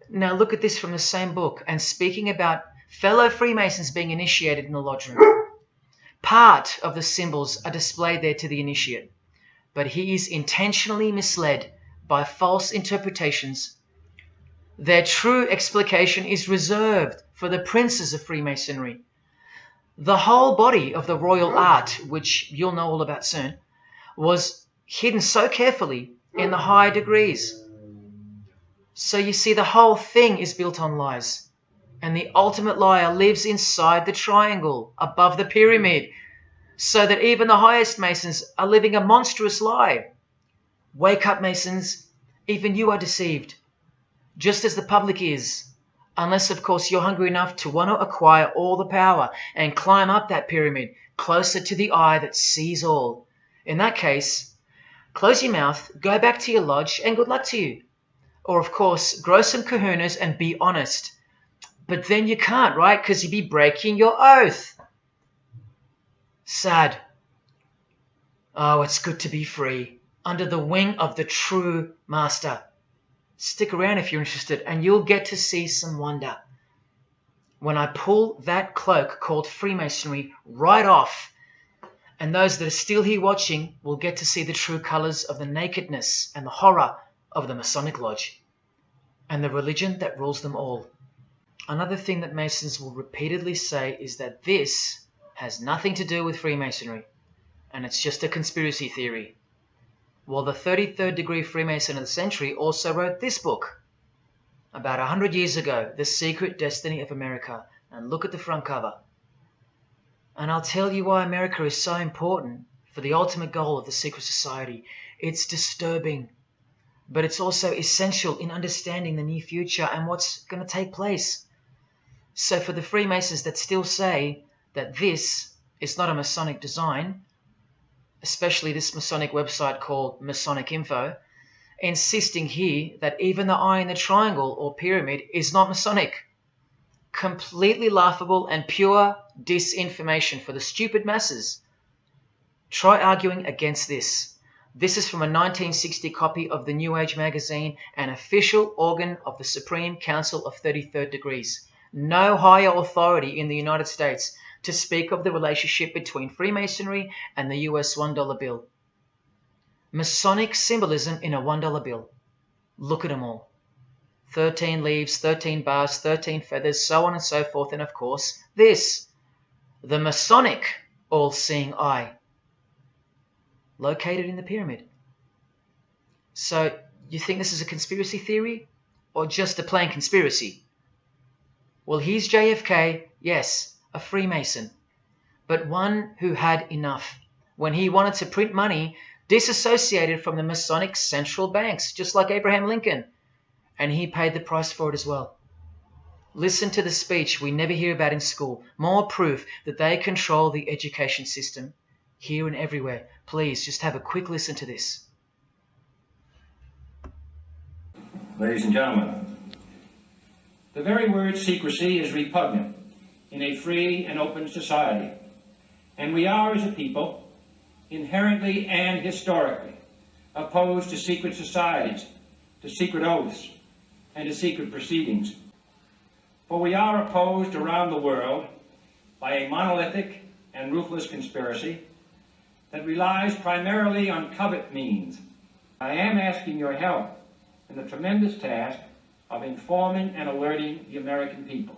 Now look at this from the same book, and speaking about fellow Freemasons being initiated in the lodge room. Part of the symbols are displayed there to the initiate, but he is intentionally misled by false interpretations. Their true explication is reserved for the princes of Freemasonry. The whole body of the royal art, which you'll know all about soon, was hidden so carefully in the higher degrees. So you see, the whole thing is built on lies. And the ultimate liar lives inside the triangle, above the pyramid, so that even the highest Masons are living a monstrous lie. Wake up, Masons. Even you are deceived, just as the public is. Unless, of course, you're hungry enough to want to acquire all the power and climb up that pyramid closer to the eye that sees all. In that case, close your mouth, go back to your lodge, and good luck to you. Or, of course, grow some kahunas and be honest. But then you can't, right? Because you'd be breaking your oath. Sad. Oh, it's good to be free, under the wing of the true master. Stick around if you're interested, and you'll get to see some wonder. When I pull that cloak called Freemasonry right off, and those that are still here watching will get to see the true colours of the nakedness and the horror of the Masonic Lodge, and the religion that rules them all. Another thing that Masons will repeatedly say is that this has nothing to do with Freemasonry, and it's just a conspiracy theory. Well, the 33rd degree Freemason of the century also wrote this book about 100 years ago, The Secret Destiny of America, and look at the front cover. And I'll tell you why America is so important for the ultimate goal of the secret society. It's disturbing, but it's also essential in understanding the near future and what's going to take place. So for the Freemasons that still say that this is not a Masonic design, especially this Masonic website called Masonic Info, insisting here that even the eye in the triangle or pyramid is not Masonic. Completely laughable and pure disinformation for the stupid masses. Try arguing against this. This is from a 1960 copy of the New Age magazine, an official organ of the Supreme Council of 33rd Degrees. No higher authority in the United States to speak of the relationship between Freemasonry and the US $1 bill. Masonic symbolism in a $1 bill. Look at them all. 13 leaves, 13 bars, 13 feathers, so on and so forth, and of course this, the Masonic all-seeing eye, located in the pyramid. So you think this is a conspiracy theory or just a plain conspiracy? Well, here's JFK, yes, a Freemason, but one who had enough when he wanted to print money disassociated from the Masonic central banks, just like Abraham Lincoln, and he paid the price for it as well. Listen to the speech we never hear about in school. More proof that they control the education system here and everywhere. Please, just have a quick listen to this. Ladies and gentlemen, the very word secrecy is repugnant in a free and open society, and we are, as a people, inherently and historically opposed to secret societies, to secret oaths, and to secret proceedings. For we are opposed around the world by a monolithic and ruthless conspiracy that relies primarily on covert means. I am asking your help in the tremendous task of informing and alerting the American people.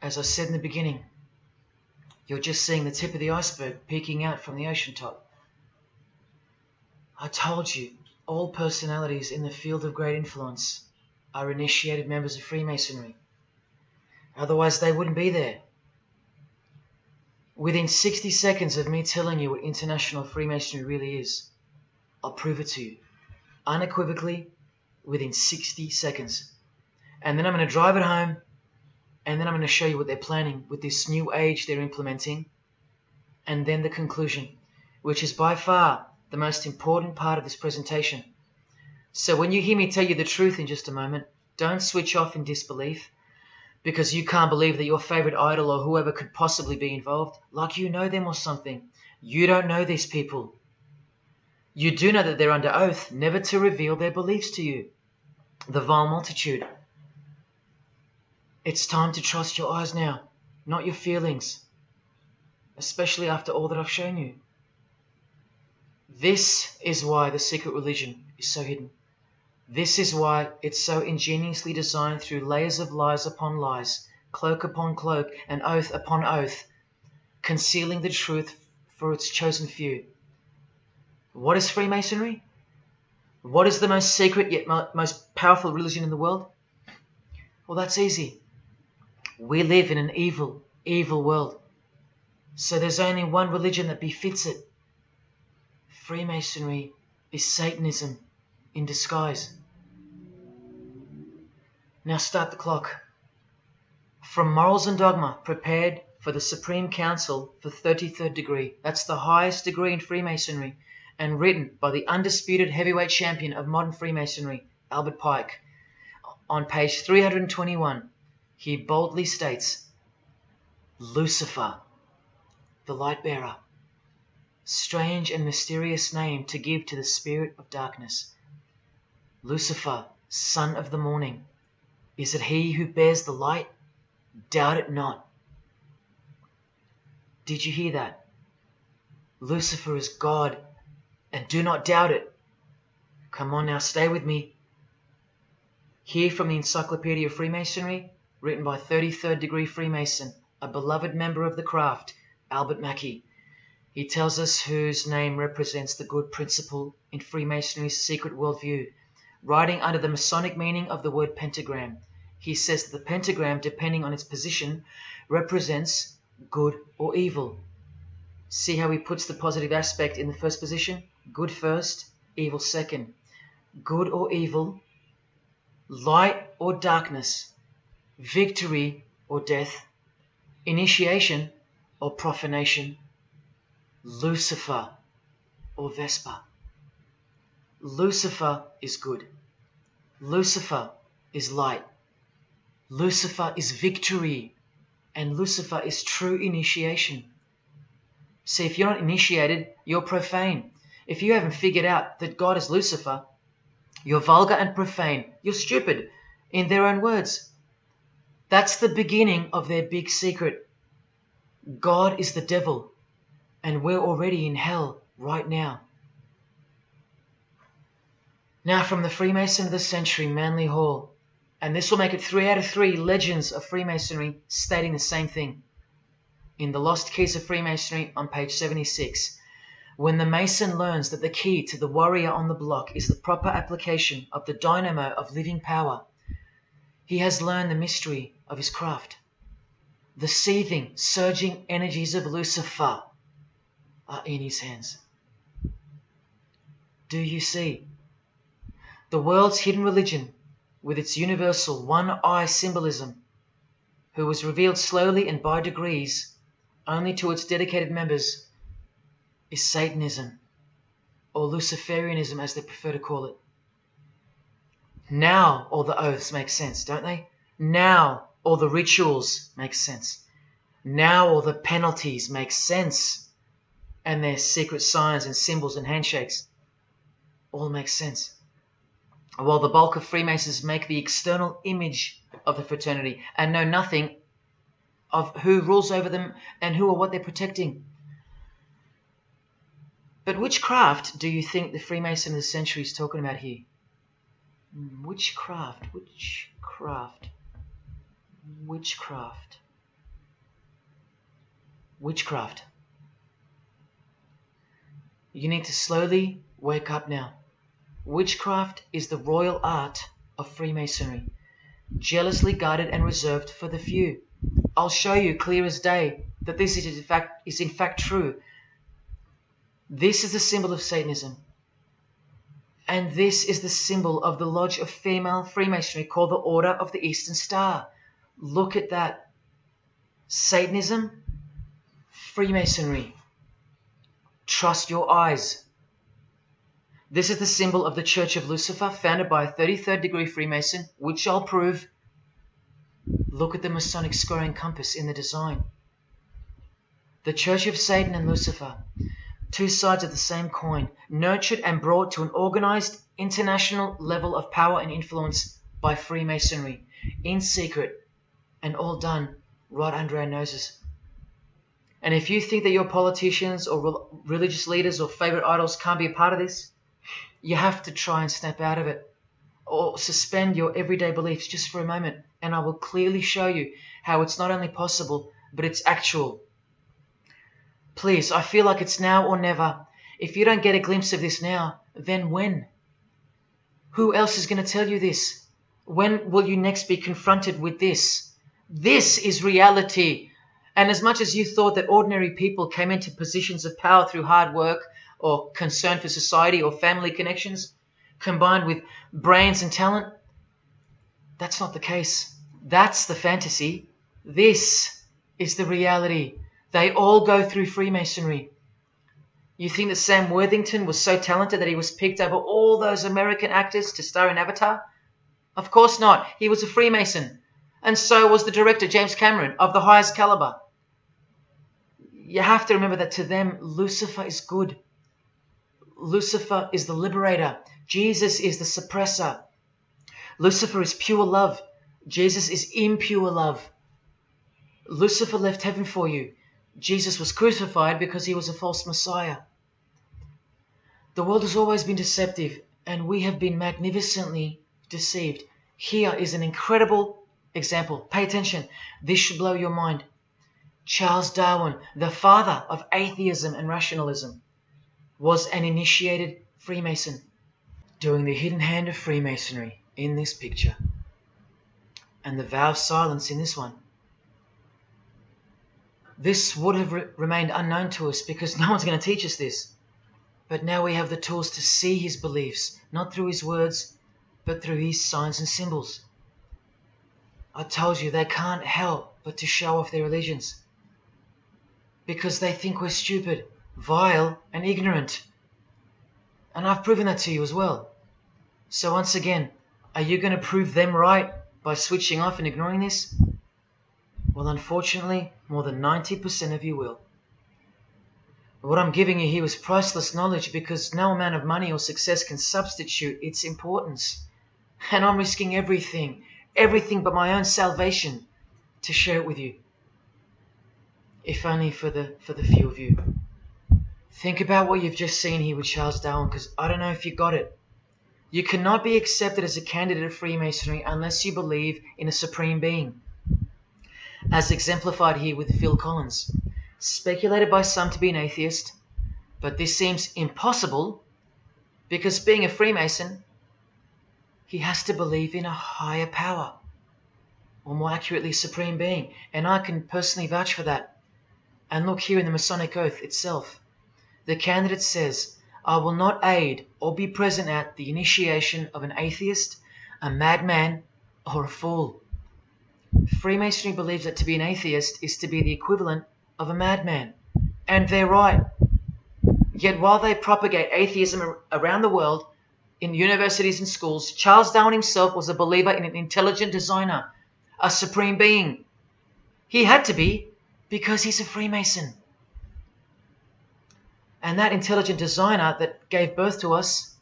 As I said in the beginning, you're just seeing the tip of the iceberg peeking out from the ocean top. I told you, all personalities in the field of great influence are initiated members of Freemasonry. Otherwise they wouldn't be there. Within 60 seconds of me telling you what international Freemasonry really is, I'll prove it to you. Unequivocally, within 60 seconds. And then I'm going to drive it home, and then I'm going to show you what they're planning with this new age they're implementing, and then the conclusion, which is by far the most important part of this presentation. So when you hear me tell you the truth in just a moment, don't switch off in disbelief because you can't believe that your favorite idol or whoever could possibly be involved, like you know them or something. You don't know these people. You do know that they're under oath never to reveal their beliefs to you. The vile multitude. It's time to trust your eyes now, not your feelings, especially after all that I've shown you. This is why the secret religion is so hidden. This is why it's so ingeniously designed through layers of lies upon lies, cloak upon cloak, and oath upon oath, concealing the truth for its chosen few. What is Freemasonry? What is the most secret yet most powerful religion in the world? Well, that's easy. We live in an evil, evil world. So there's only one religion that befits it. Freemasonry is Satanism in disguise. Now start the clock. From Morals and Dogma, prepared for the Supreme Council for 33rd degree. That's the highest degree in Freemasonry, and written by the undisputed heavyweight champion of modern Freemasonry, Albert Pike. On page 321, he boldly states, Lucifer, the light bearer. Strange and mysterious name to give to the spirit of darkness. Lucifer, son of the morning. Is it he who bears the light? Doubt it not. Did you hear that? Lucifer is God, and do not doubt it. Come on now, stay with me. Here from the Encyclopedia of Freemasonry, written by 33rd degree Freemason, a beloved member of the craft, Albert Mackey. He tells us whose name represents the good principle in Freemasonry's secret worldview. Writing under the Masonic meaning of the word pentagram, he says that the pentagram, depending on its position, represents good or evil. See how he puts the positive aspect in the first position? Good first, evil second. Good or evil, light or darkness, victory or death, initiation or profanation, Lucifer or Vesper. Lucifer is good. Lucifer is light. Lucifer is victory. And Lucifer is true initiation. See, if you're not initiated, you're profane. If you haven't figured out that God is Lucifer, you're vulgar and profane. You're stupid, in their own words. That's the beginning of their big secret. God is the devil, and we're already in hell right now. Now from the Freemason of the Century, Manly Hall, and this will make it 3 out of 3 legends of Freemasonry stating the same thing. In The Lost Keys of Freemasonry on page 76, when the Mason learns that the key to the warrior on the block is the proper application of the dynamo of living power, he has learned the mystery of his craft. The seething, surging energies of Lucifer are in his hands. Do you see? The world's hidden religion, with its universal one-eye symbolism, who was revealed slowly and by degrees only to its dedicated members, is Satanism, or Luciferianism as they prefer to call it. Now all the oaths make sense, don't they? Now all the rituals make sense. Now all the penalties make sense. And their secret signs and symbols and handshakes all make sense. While the bulk of Freemasons make the external image of the fraternity and know nothing of who rules over them and who or what they're protecting. But which craft do you think the Freemason of the Century is talking about here? Which craft? Which craft? Which craft? witchcraft. You need to slowly wake up now. Witchcraft is the royal art of Freemasonry, jealously guarded and reserved for the few. I'll show you clear as day that this is in fact true. This is the symbol of Satanism. And this is the symbol of the lodge of female Freemasonry called the Order of the Eastern Star. Look at that. Satanism, Freemasonry. Trust your eyes. This is the symbol of the Church of Lucifer, founded by a 33rd degree Freemason, which I'll prove. Look at the Masonic squaring compass in the design. The Church of Satan and Lucifer, two sides of the same coin, nurtured and brought to an organized international level of power and influence by Freemasonry, in secret, and all done right under our noses. And if you think that your politicians or religious leaders or favorite idols can't be a part of this, you have to try and snap out of it, or suspend your everyday beliefs just for a moment, and I will clearly show you how it's not only possible, but it's actual. Please, I feel like it's now or never. If you don't get a glimpse of this now, then when? Who else is going to tell you this? When will you next be confronted with this? This is reality. And as much as you thought that ordinary people came into positions of power through hard work or concern for society or family connections, combined with brains and talent, that's not the case. That's the fantasy. This is the reality. They all go through Freemasonry. You think that Sam Worthington was so talented that he was picked over all those American actors to star in Avatar? Of course not. He was a Freemason. And so was the director, James Cameron, of the highest caliber. You have to remember that to them, Lucifer is good. Lucifer is the liberator. Jesus is the suppressor. Lucifer is pure love. Jesus is impure love. Lucifer left heaven for you. Jesus was crucified because he was a false Messiah. The world has always been deceptive, and we have been magnificently deceived. Here is an incredible example. Pay attention. This should blow your mind. Charles Darwin, the father of atheism and rationalism, was an initiated Freemason, doing the hidden hand of Freemasonry in this picture, and the vow of silence in this one. This would have remained unknown to us because no one's going to teach us this. But now we have the tools to see his beliefs, not through his words, but through his signs and symbols. I told you they can't help but to show off their religions, because they think we're stupid, vile, and ignorant. And I've proven that to you as well. So once again, are you going to prove them right by switching off and ignoring this? Well, unfortunately, more than 90% of you will. What I'm giving you here is priceless knowledge, because no amount of money or success can substitute its importance. And I'm risking everything but my own salvation to share it with you. If only for the few of you. Think about what you've just seen here with Charles Darwin, because I don't know if you got it. You cannot be accepted as a candidate of Freemasonry unless you believe in a supreme being, as exemplified here with Phil Collins, speculated by some to be an atheist, but this seems impossible because, being a Freemason, he has to believe in a higher power, or more accurately, supreme being, and I can personally vouch for that. And look here in the Masonic Oath itself. The candidate says, "I will not aid or be present at the initiation of an atheist, a madman, or a fool." Freemasonry believes that to be an atheist is to be the equivalent of a madman. And they're right. Yet while they propagate atheism around the world, in universities and schools, Charles Darwin himself was a believer in an intelligent designer, a supreme being. He had to be, because he's a Freemason. And that intelligent designer that gave birth to us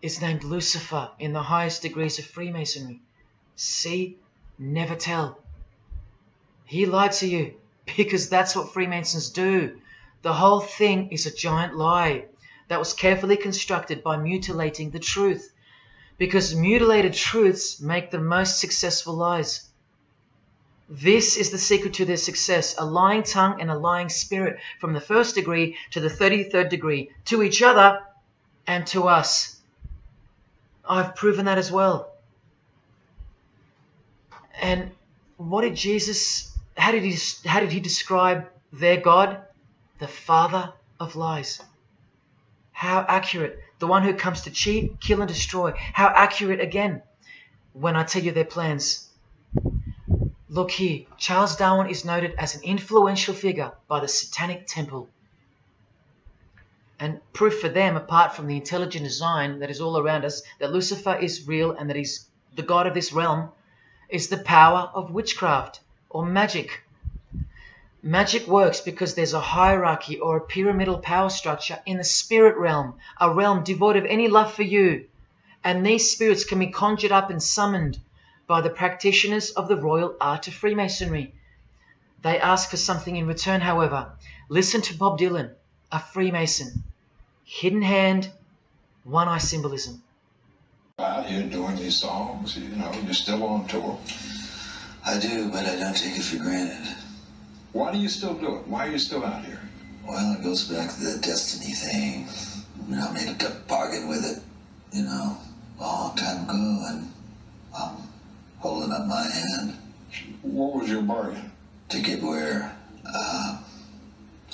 is named Lucifer in the highest degrees of Freemasonry. See? Never tell. He lied to you, because that's what Freemasons do. The whole thing is a giant lie that was carefully constructed by mutilating the truth, because mutilated truths make the most successful lies. This is the secret to their success, a lying tongue and a lying spirit, from the 1st degree to the 33rd degree, to each other and to us. I've proven that as well. And what did Jesus, how did he describe their God? The father of lies. How accurate. The one who comes to cheat, kill and destroy. How accurate again when I tell you their plans. Look here, Charles Darwin is noted as an influential figure by the Satanic Temple. And proof for them, apart from the intelligent design that is all around us, that Lucifer is real and that he's the god of this realm, is the power of witchcraft or magic. Magic works because there's a hierarchy or a pyramidal power structure in the spirit realm, a realm devoid of any love for you. And these spirits can be conjured up and summoned by the practitioners of the royal art of Freemasonry. They ask for something in return, however. Listen to Bob Dylan, a Freemason. Hidden hand, one-eye symbolism. Out here doing these songs, you're still on tour. I do, but I don't take it for granted. Why do you still do it? Why are you still out here? Well, it goes back to the destiny thing. I made a bargain with it, a long time ago, and I'm holding up my hand. What was your bargain? To get where I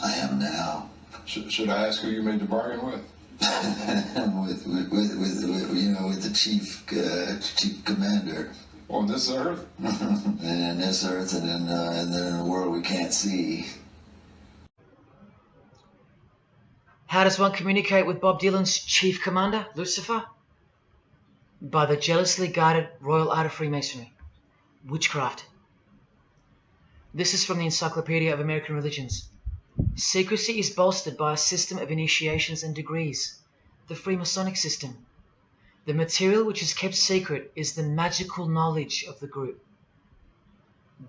am now. Should I ask who you made the bargain with? with the chief commander. On this earth? And in this earth, and then in a world we can't see. How does one communicate with Bob Dylan's chief commander, Lucifer? By the jealously guarded royal art of Freemasonry, witchcraft. This is from the Encyclopedia of American Religions. Secrecy is bolstered by a system of initiations and degrees, the Freemasonic system. The material which is kept secret is the magical knowledge of the group.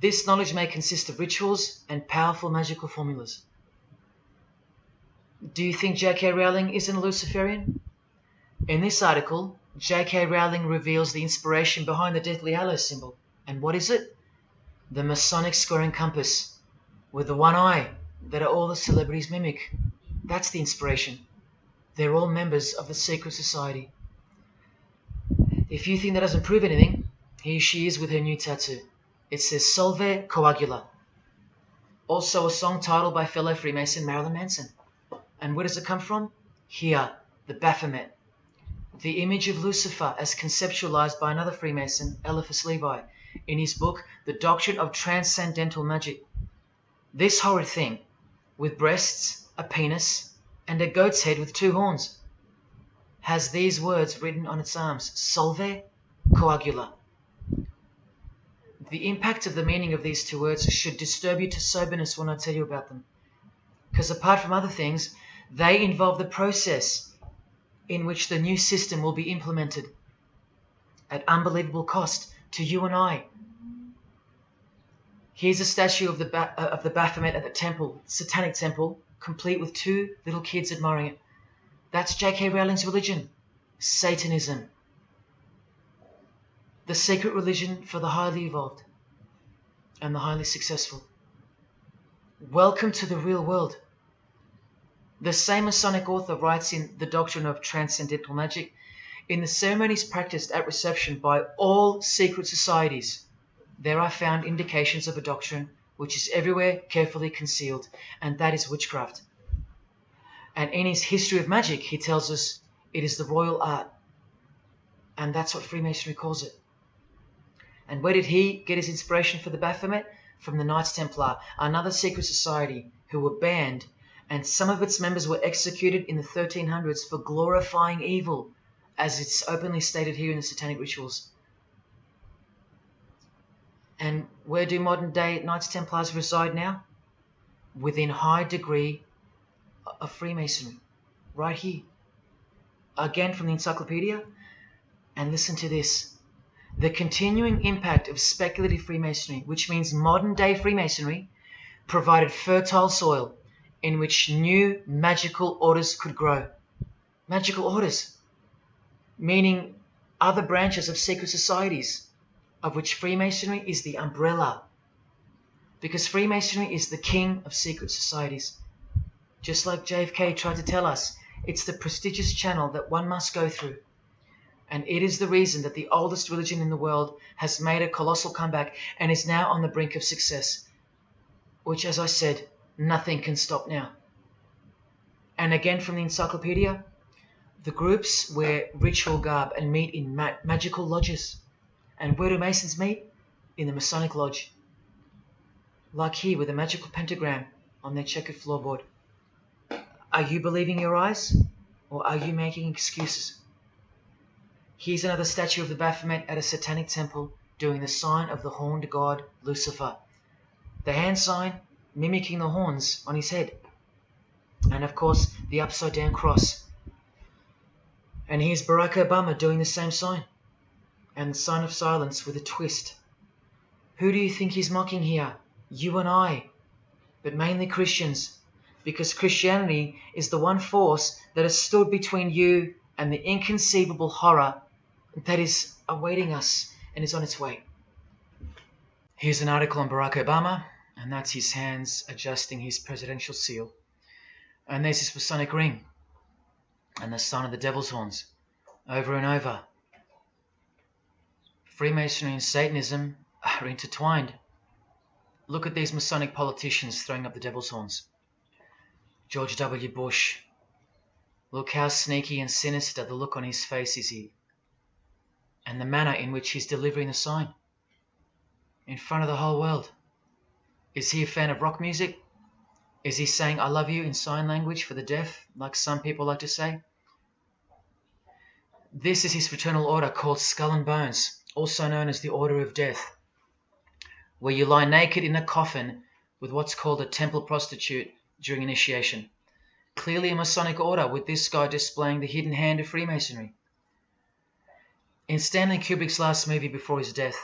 This knowledge may consist of rituals and powerful magical formulas. Do you think J.K. Rowling isn't a Luciferian? In this article, J.K. Rowling reveals the inspiration behind the Deathly Hallows symbol. And what is it? The Masonic squaring compass, with the one eye that all the celebrities mimic. That's the inspiration. They're all members of the secret society. If you think that doesn't prove anything, here she is with her new tattoo. It says Solve Coagula. Also a song title by fellow Freemason Marilyn Manson. And where does it come from? Here, the Baphomet. The image of Lucifer as conceptualized by another Freemason, Eliphas Levi, in his book, The Doctrine of Transcendental Magic. This horrid thing, with breasts, a penis, and a goat's head with 2 horns, has these words written on its arms, Solve Coagula. The impact of the meaning of these 2 words should disturb you to soberness when I tell you about them. Because apart from other things, they involve the process in which the new system will be implemented at unbelievable cost to you and I. Here's a statue of the Baphomet at the temple, Satanic Temple, complete with 2 little kids admiring it. That's J.K. Rowling's religion, Satanism. The secret religion for the highly evolved and the highly successful. Welcome to the real world. The same Masonic author writes in The Doctrine of Transcendental Magic, in the ceremonies practiced at reception by all secret societies, there are found indications of a doctrine which is everywhere carefully concealed, and that is witchcraft. And in his History of Magic, he tells us it is the royal art. And that's what Freemasonry calls it. And where did he get his inspiration for the Baphomet? From the Knights Templar, another secret society who were banned, and some of its members were executed in the 1300s for glorifying evil, as it's openly stated here in the Satanic Rituals. And where do modern day Knights Templars reside now? Within high degree of Freemasonry, right here. Again from the encyclopedia, and listen to this. The continuing impact of speculative Freemasonry, which means modern day Freemasonry, provided fertile soil in which new magical orders could grow. Magical orders, meaning other branches of secret societies, of which Freemasonry is the umbrella. Because Freemasonry is the king of secret societies. Just like JFK tried to tell us, it's the prestigious channel that one must go through. And it is the reason that the oldest religion in the world has made a colossal comeback and is now on the brink of success. Which, as I said, nothing can stop now. And again from the encyclopedia, the groups wear ritual garb and meet in magical lodges. And where do Masons meet? In the Masonic Lodge. Like here with a magical pentagram on their checkered floorboard. Are you believing your eyes? Or are you making excuses? Here's another statue of the Baphomet at a satanic temple doing the sign of the horned god Lucifer. The hand sign mimicking the horns on his head. And of course the upside down cross. And here's Barack Obama doing the same sign. And the sign of silence with a twist. Who do you think he's mocking here? You and I. But mainly Christians. Because Christianity is the one force that has stood between you and the inconceivable horror that is awaiting us and is on its way. Here's an article on Barack Obama, and that's his hands adjusting his presidential seal. And there's his Masonic ring, and the sign of the devil's horns, over and over. Freemasonry and Satanism are intertwined. Look at these Masonic politicians throwing up the devil's horns. George W. Bush. Look how sneaky and sinister the look on his face is here. And the manner in which he's delivering the sign. In front of the whole world. Is he a fan of rock music? Is he saying I love you in sign language for the deaf, like some people like to say? This is his fraternal order called Skull and Bones, also known as the Order of Death, where you lie naked in a coffin with what's called a temple prostitute during initiation. Clearly a Masonic order, with this guy displaying the hidden hand of Freemasonry. In Stanley Kubrick's last movie before his death,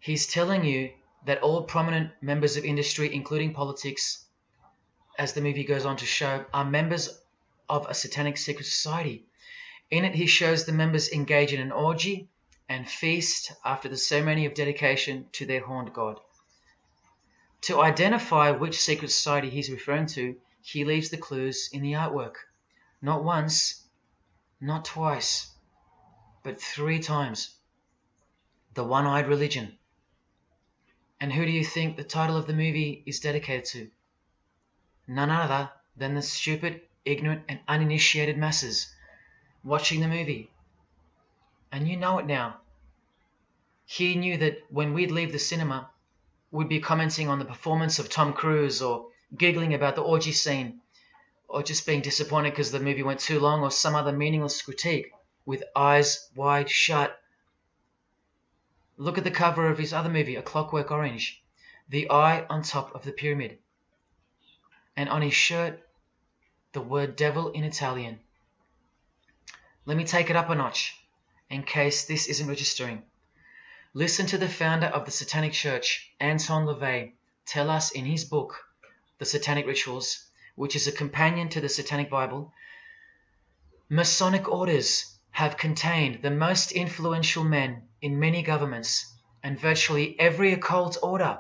he's telling you that all prominent members of industry, including politics, as the movie goes on to show, are members of a satanic secret society. In it, he shows the members engage in an orgy and feast after the ceremony of dedication to their horned god. To identify which secret society he's referring to, he leaves the clues in the artwork. Not once, not twice, but 3 times. The One-Eyed Religion. And who do you think the title of the movie is dedicated to? None other than the stupid, ignorant, and uninitiated masses watching the movie. And you know it now. He knew that when we'd leave the cinema, we'd be commenting on the performance of Tom Cruise, or giggling about the orgy scene, or just being disappointed because the movie went too long, or some other meaningless critique, with eyes wide shut. Look at the cover of his other movie, A Clockwork Orange. The eye on top of the pyramid. And on his shirt, the word devil in Italian. Let me take it up a notch, in case this isn't registering. Listen to the founder of the Satanic Church, Anton LaVey, tell us in his book, The Satanic Rituals, which is a companion to the Satanic Bible, Masonic orders have contained the most influential men in many governments, and virtually every occult order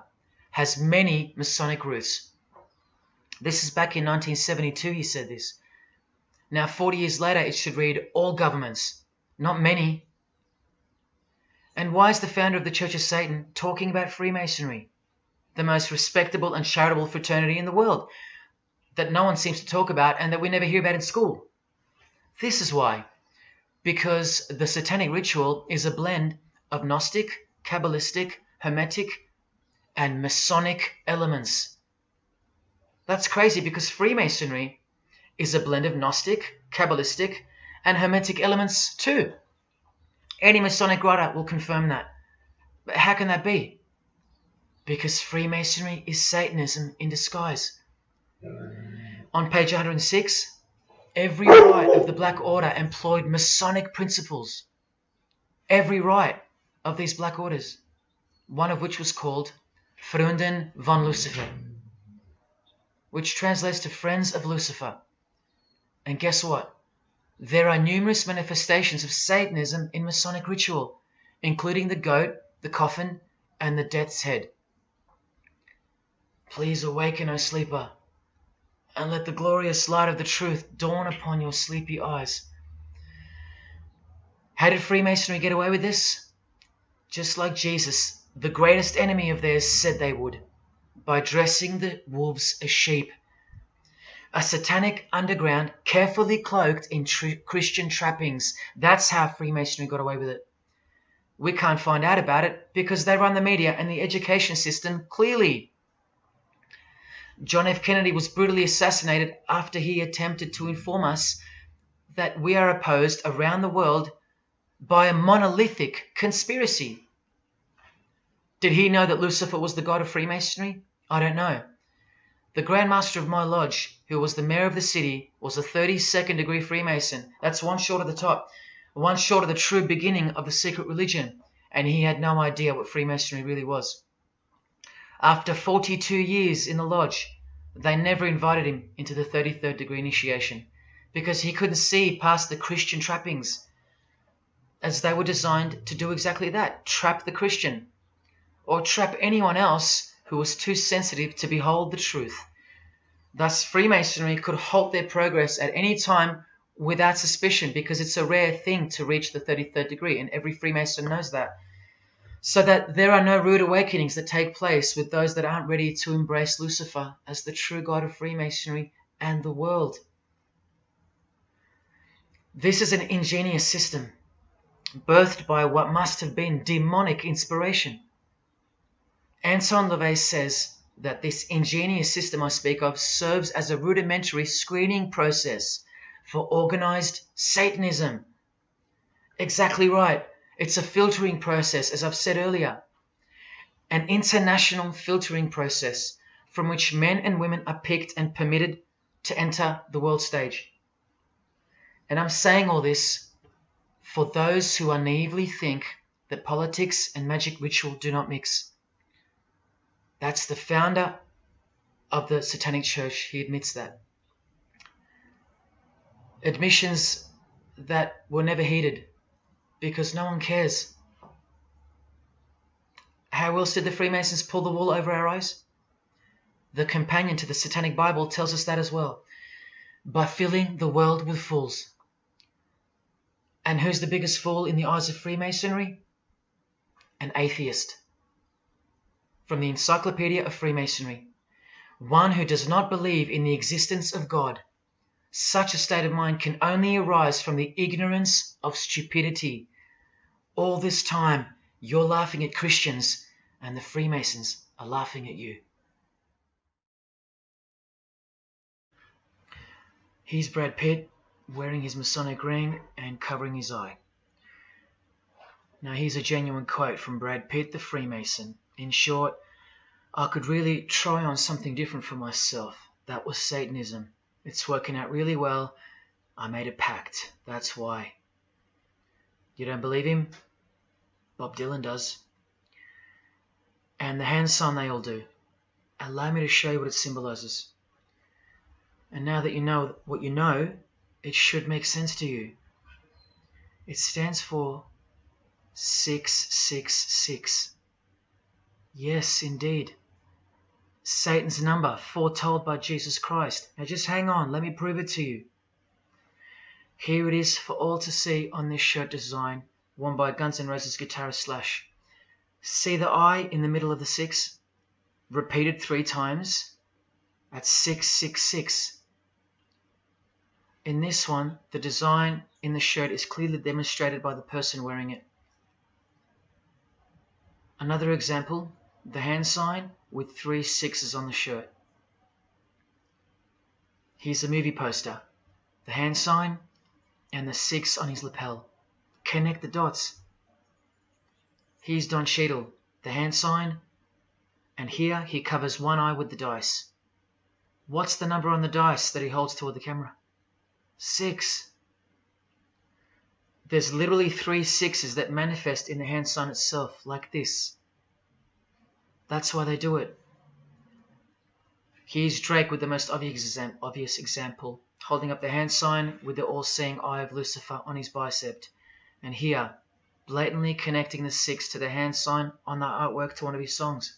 has many Masonic roots. This is back in 1972 he said this. Now 40 years later it should read all governments, not many. And why is the founder of the Church of Satan talking about Freemasonry, the most respectable and charitable fraternity in the world, that no one seems to talk about and that we never hear about in school? This is why. Because the Satanic Ritual is a blend of Gnostic, Kabbalistic, Hermetic, and Masonic elements. That's crazy because Freemasonry is a blend of Gnostic, Kabbalistic, and Hermetic elements too. Any Masonic writer will confirm that. But how can that be? Because Freemasonry is Satanism in disguise. On page 106, every rite of the Black Order employed Masonic principles. Every rite of these Black Orders, one of which was called Freunden von Lucifer, which translates to Friends of Lucifer. And guess what? There are numerous manifestations of Satanism in Masonic ritual, including the goat, the coffin, and the death's head. Please awaken, O sleeper, and let the glorious light of the truth dawn upon your sleepy eyes. How did Freemasonry get away with this? Just like Jesus, the greatest enemy of theirs, said they would, by dressing the wolves as sheep. A satanic underground carefully cloaked in Christian trappings. That's how Freemasonry got away with it. We can't find out about it because they run the media and the education system clearly. John F. Kennedy was brutally assassinated after he attempted to inform us that we are opposed around the world by a monolithic conspiracy. Did he know that Lucifer was the god of Freemasonry? I don't know. The Grand Master of my lodge, who was the mayor of the city, was a 32nd degree Freemason. That's one short of the top, one short of the true beginning of the secret religion, and he had no idea what Freemasonry really was. After 42 years in the lodge, they never invited him into the 33rd degree initiation because he couldn't see past the Christian trappings, as they were designed to do exactly that, trap the Christian, or trap anyone else who was too sensitive to behold the truth. Thus, Freemasonry could halt their progress at any time without suspicion because it's a rare thing to reach the 33rd degree, and every Freemason knows that. So that there are no rude awakenings that take place with those that aren't ready to embrace Lucifer as the true god of Freemasonry and the world. This is an ingenious system, birthed by what must have been demonic inspiration. Anton LaVey says that this ingenious system I speak of serves as a rudimentary screening process for organized Satanism. Exactly right. It's a filtering process, as I've said earlier. An international filtering process from which men and women are picked and permitted to enter the world stage. And I'm saying all this for those who naively think that politics and magic ritual do not mix. That's the founder of the Satanic Church. He admits that. Admissions that were never heeded because no one cares. How else did the Freemasons pull the wool over our eyes? The companion to the Satanic Bible tells us that as well. By filling the world with fools. And who's the biggest fool in the eyes of Freemasonry? An atheist. From the Encyclopedia of Freemasonry. One who does not believe in the existence of God. Such a state of mind can only arise from the ignorance of stupidity. All this time, you're laughing at Christians, and the Freemasons are laughing at you. Here's Brad Pitt, wearing his Masonic ring and covering his eye. Now here's a genuine quote from Brad Pitt, the Freemason. In short, I could really try on something different for myself. That was Satanism. It's working out really well. I made a pact. That's why. You don't believe him? Bob Dylan does. And the hand sign they all do. Allow me to show you what it symbolizes. And now that you know what you know, it should make sense to you. It stands for 666. Yes, indeed. Satan's number, foretold by Jesus Christ. Now just hang on, let me prove it to you. Here it is for all to see on this shirt design, worn by Guns N' Roses guitarist Slash. See the I in the middle of the 6? Repeated 3 times. That's 666. In this one, the design in the shirt is clearly demonstrated by the person wearing it. Another example, the hand sign with 3 6s on the shirt. Here's a movie poster, the hand sign and the 6 on his lapel. Connect the dots. Here's Don Cheadle, the hand sign, and here he covers one eye with the dice. What's the number on the dice that he holds toward the camera? 6. There's literally 3 6s that manifest in the hand sign itself, like this. That's why they do it. Here's Drake with the most obvious example, holding up the hand sign with the all-seeing eye of Lucifer on his bicep. And here, blatantly connecting the 6 to the hand sign on the artwork to one of his songs.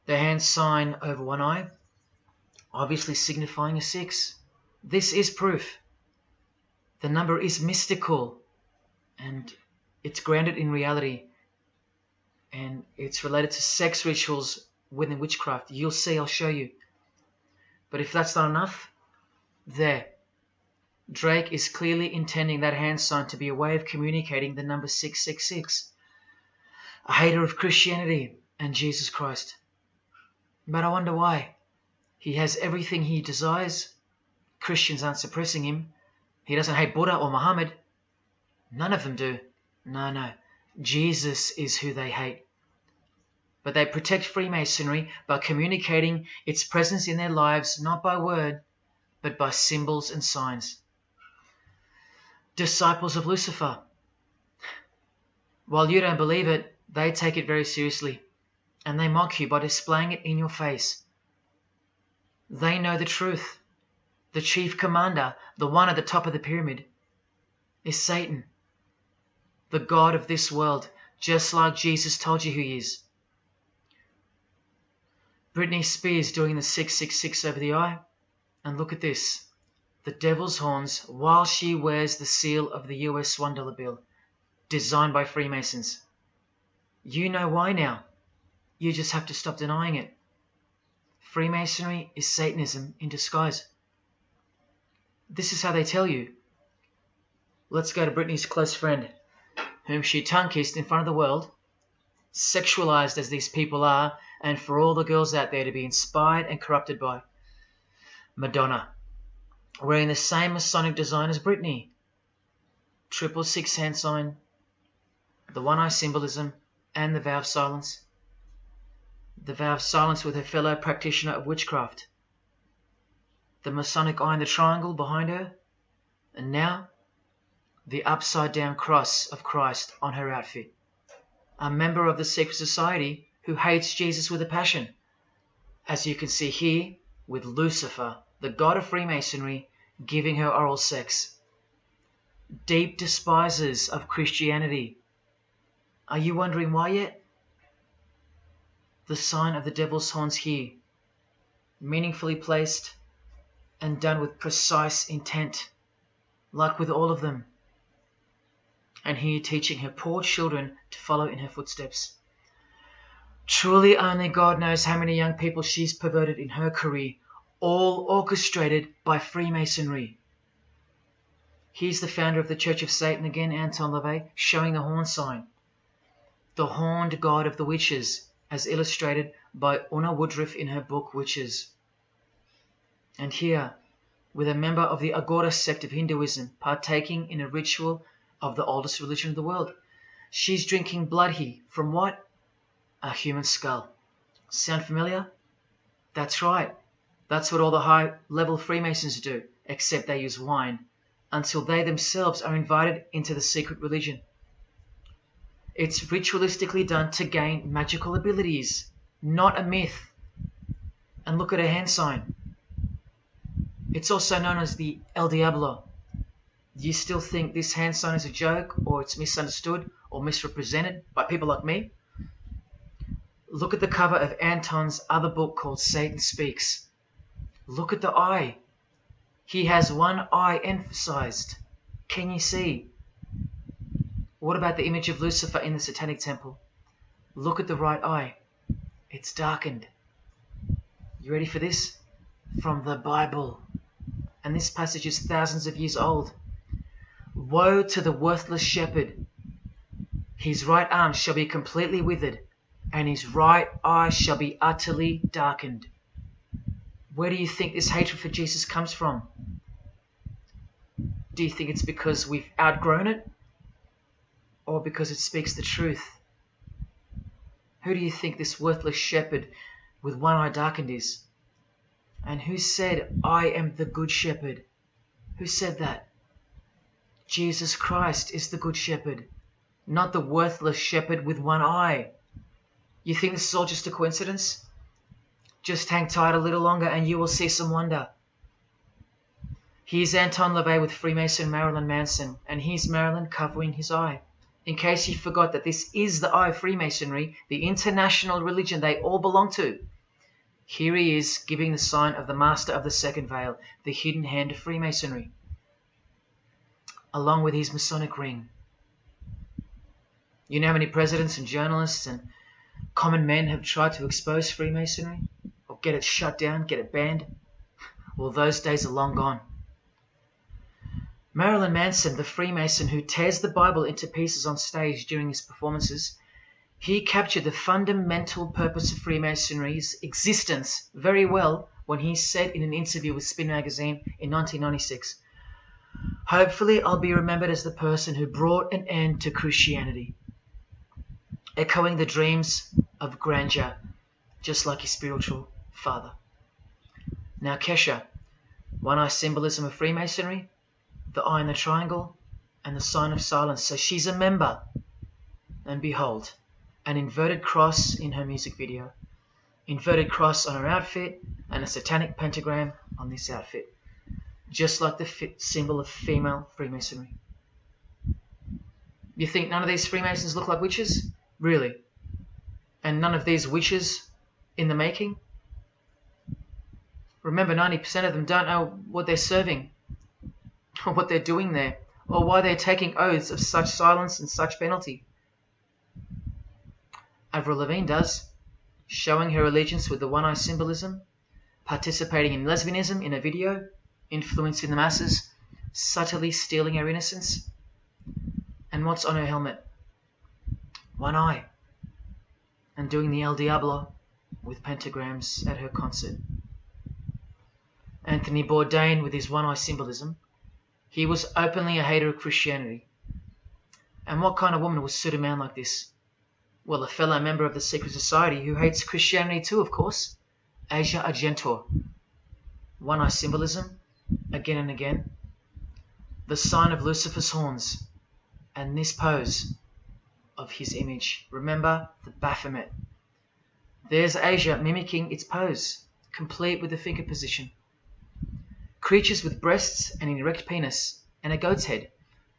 The hand sign over one eye, obviously signifying a 6. This is proof. The number is mystical and it's grounded in reality, and it's related to sex rituals within witchcraft. You'll see, I'll show you. But if that's not enough, there. Drake is clearly intending that hand sign to be a way of communicating the number 666. A hater of Christianity and Jesus Christ. But I wonder why. He has everything he desires. Christians aren't suppressing him. He doesn't hate Buddha or Muhammad. None of them do. No. Jesus is who they hate. But they protect Freemasonry by communicating its presence in their lives, not by word, but by symbols and signs. Disciples of Lucifer. While you don't believe it, they take it very seriously, and they mock you by displaying it in your face. They know the truth. The chief commander, the one at the top of the pyramid, is Satan, the god of this world, just like Jesus told you who he is. Britney Spears doing the 666 over the eye, and look at this. The devil's horns while she wears the seal of the US $1 bill, designed by Freemasons. You know why now. You just have to stop denying it. Freemasonry is Satanism in disguise. This is how they tell you. Let's go to Britney's close friend, whom she tongue-kissed in front of the world, sexualized as these people are, and for all the girls out there to be inspired and corrupted by. Madonna, wearing the same Masonic design as Britney. 666 hand sign, the one eye symbolism, and the vow of silence. The vow of silence with her fellow practitioner of witchcraft. The Masonic eye in the triangle behind her, and now the upside down cross of Christ on her outfit. A member of the secret society who hates Jesus with a passion, as you can see here with Lucifer, the god of Freemasonry, giving her oral sex. Deep despisers of Christianity. Are you wondering why yet? The sign of the devil's horns here, meaningfully placed and done with precise intent, like with all of them. And here teaching her poor children to follow in her footsteps. Truly only God knows how many young people she's perverted in her career, all orchestrated by Freemasonry. Here's the founder of the Church of Satan again, Anton LaVey, showing the horn sign. The horned god of the witches, as illustrated by Una Woodruff in her book Witches. And here, with a member of the Agora sect of Hinduism partaking in a ritual of the oldest religion of the world. She's drinking blood here from what? A human skull. Sound familiar? That's right. That's what all the high-level Freemasons do, except they use wine, until they themselves are invited into the secret religion. It's ritualistically done to gain magical abilities, not a myth. And look at her hand sign. It's also known as the El Diablo. Do you still think this hand sign is a joke, or it's misunderstood or misrepresented by people like me? Look at the cover of Anton's other book called Satan Speaks. Look at the eye. He has one eye emphasized. Can you see? What about the image of Lucifer in the Satanic Temple? Look at the right eye. It's darkened. You ready for this? From the Bible. And this passage is thousands of years old. Woe to the worthless shepherd. His right arm shall be completely withered, and his right eye shall be utterly darkened. Where do you think this hatred for Jesus comes from? Do you think it's because we've outgrown it? Or because it speaks the truth? Who do you think this worthless shepherd with one eye darkened is? And who said, I am the good shepherd? Who said that? Jesus Christ is the good shepherd, not the worthless shepherd with one eye. You think this is all just a coincidence? Just hang tight a little longer and you will see some wonder. Here's Anton LaVey with Freemason Marilyn Manson, and here's Marilyn covering his eye. In case you forgot that this is the eye of Freemasonry, the international religion they all belong to. Here he is giving the sign of the master of the second veil, the hidden hand of Freemasonry, along with his Masonic ring. You know how many presidents and journalists and common men have tried to expose Freemasonry? Or get it shut down, get it banned? Well, those days are long gone. Marilyn Manson, the Freemason who tears the Bible into pieces on stage during his performances, he captured the fundamental purpose of Freemasonry's existence very well when he said in an interview with Spin magazine in 1996, "Hopefully I'll be remembered as the person who brought an end to Christianity," echoing the dreams of grandeur, just like his spiritual father. Now Kesha, one-eye symbolism of Freemasonry, the eye in the triangle, and the sign of silence. So she's a member. And behold, an inverted cross in her music video, inverted cross on her outfit, and a satanic pentagram on this outfit, just like the symbol of female Freemasonry. You think none of these Freemasons look like witches? Really? And none of these witches in the making? Remember, 90% of them don't know what they're serving, or what they're doing there, or why they're taking oaths of such silence and such penalty. Avril Lavigne does, showing her allegiance with the one-eye symbolism, participating in lesbianism in a video, influencing the masses, subtly stealing her innocence. And what's on her helmet? One eye. And doing the El Diablo with pentagrams at her concert. Anthony Bourdain, with his one-eye symbolism, he was openly a hater of Christianity. And what kind of woman would suit a man like this? Well, a fellow member of the secret society who hates Christianity too, of course, Asia Argento. One-eye symbolism, again and again. The sign of Lucifer's horns, and this pose of his image. Remember the Baphomet. There's Asia mimicking its pose, complete with the finger position. Creatures with breasts and an erect penis and a goat's head.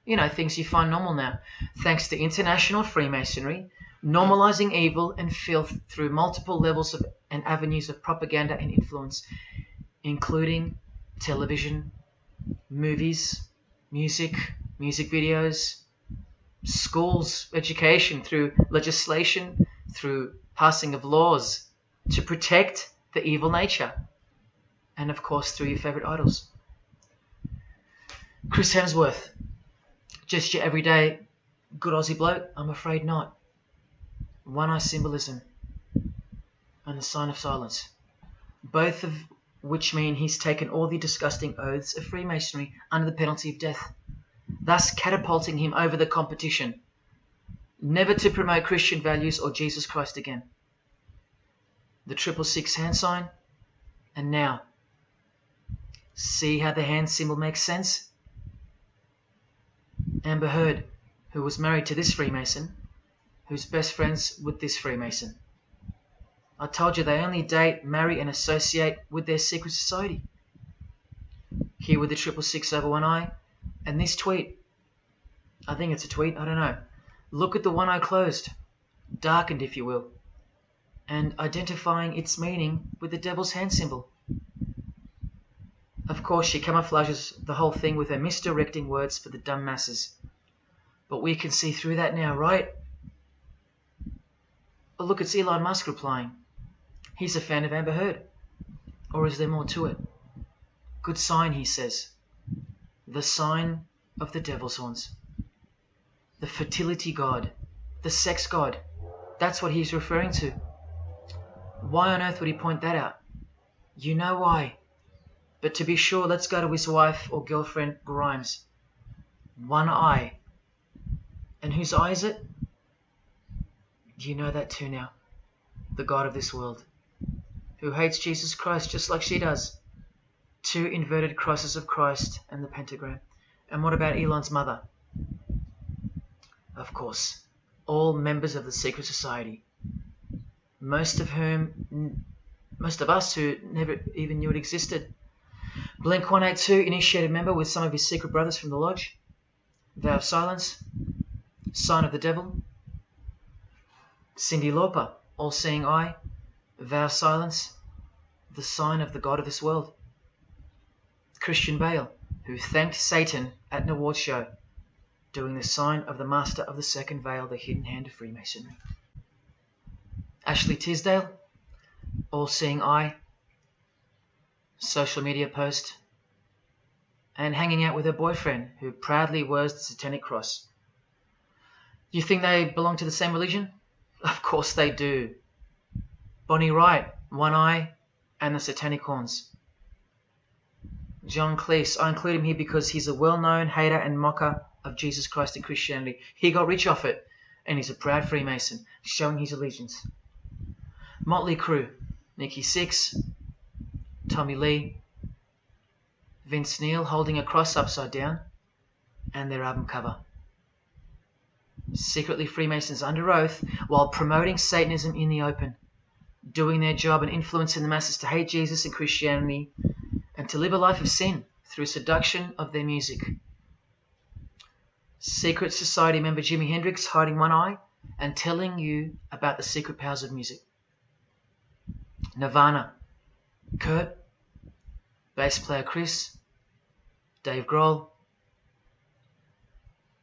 You know, things you find normal now, thanks to international Freemasonry, normalizing evil and filth through multiple levels of and avenues of propaganda and influence, including television, movies, music videos, schools, education, through legislation, through passing of laws to protect the evil nature, and of course through your favorite idols. Chris Hemsworth, just your everyday good Aussie bloke? I'm afraid not. One-eye symbolism and the sign of silence, both of which mean he's taken all the disgusting oaths of Freemasonry under the penalty of death, thus catapulting him over the competition, never to promote Christian values or Jesus Christ again. The 666 hand sign, and now, see how the hand symbol makes sense? Amber Heard, who was married to this Freemason, who's best friends with this Freemason. I told you they only date, marry and associate with their secret society. Here with the 666 over one eye, and this tweet. I think it's a tweet, I don't know. Look at the one eye closed, darkened if you will, and identifying its meaning with the devil's hand symbol. Of course, she camouflages the whole thing with her misdirecting words for the dumb masses. But we can see through that now, right? Oh, look, it's Elon Musk replying. He's a fan of Amber Heard. Or is there more to it? Good sign, he says. The sign of the devil's horns. The fertility god. The sex god. That's what he's referring to. Why on earth would he point that out? You know why. But to be sure, let's go to his wife or girlfriend, Grimes. One eye. And whose eye is it? You know that too now. The God of this world, who hates Jesus Christ just like she does. 2 inverted crosses of Christ and the pentagram. And what about Elon's mother? Of course, all members of the secret society. Most of us who never even knew it existed. Blink-182, initiated member with some of his secret brothers from the lodge. Vow of silence. Sign of the devil. Cyndi Lauper, all-seeing eye. Vow of silence. the sign of the god of this world. Christian Bale, who thanked Satan at an award show, doing the sign of the master of the second veil, the hidden hand of Freemasonry. Ashley Tisdale, all-seeing eye, social media post, and hanging out with her boyfriend, who proudly wears the satanic cross. You think they belong to the same religion? Of course they do. Bonnie Wright, one eye and the satanic horns. John Cleese, I include him here because he's a well-known hater and mocker of Jesus Christ and Christianity. He got rich off it, and he's a proud Freemason, showing his allegiance. Motley Crue, Nikki Sixx, Tommy Lee, Vince Neil holding a cross upside down, and their album cover. Secretly Freemasons under oath while promoting Satanism in the open, doing their job and influencing the masses to hate Jesus and Christianity and to live a life of sin through seduction of their music. Secret Society member Jimi Hendrix hiding one eye and telling you about the secret powers of music. Nirvana, Kurt, bass player Chris, Dave Grohl,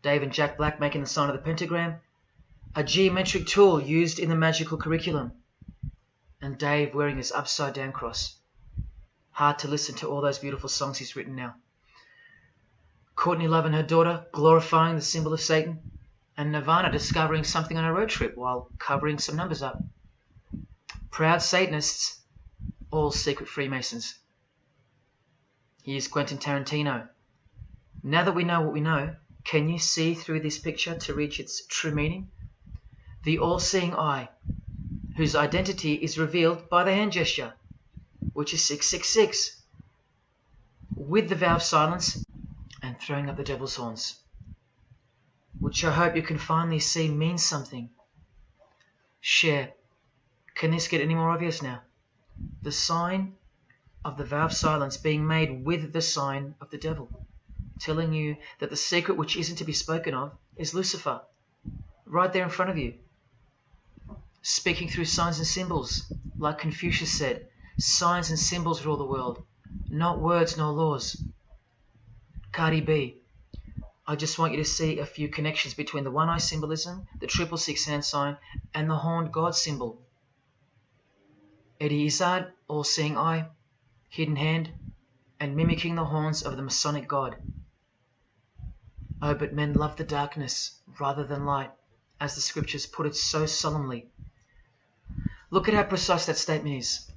Dave and Jack Black making the sign of the pentagram, a geometric tool used in the magical curriculum, and Dave wearing his upside down cross. Hard to listen to all those beautiful songs he's written now. Courtney Love and her daughter glorifying the symbol of Satan, and Nirvana discovering something on a road trip while covering some numbers up. Proud Satanists, all secret Freemasons. Here's Quentin Tarantino. Now that we know what we know, can you see through this picture to reach its true meaning? The all-seeing eye, whose identity is revealed by the hand gesture, which is 666, with the vow of silence and throwing up the devil's horns, which I hope you can finally see means something. Share. Can this get any more obvious now? The sign of the vow of silence being made with the sign of the devil, telling you that the secret which isn't to be spoken of is Lucifer, right there in front of you. Speaking through signs and symbols, like Confucius said, signs and symbols rule the world, not words nor laws. Cardi B, I just want you to see a few connections between the one-eye symbolism, the 666 hand sign, and the horned God symbol. Eddie Izzard, all-seeing eye, hidden hand, and mimicking the horns of the Masonic God. Oh, but men love the darkness rather than light, as the scriptures put it so solemnly. Look at how precise that statement is.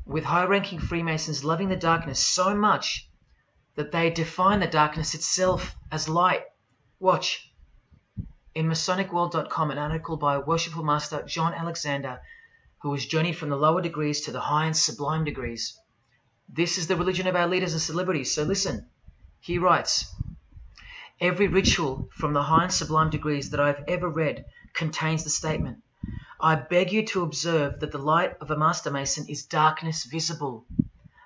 With high-ranking Freemasons loving the darkness so much that they define the darkness itself as light. Watch. In MasonicWorld.com, an article by Worshipful Master John Alexander, who has journeyed from the lower degrees to the high and sublime degrees. This is the religion of our leaders and celebrities, so listen. He writes, every ritual from the high and sublime degrees that I have ever read contains the statement, I beg you to observe that the light of a Master Mason is darkness visible.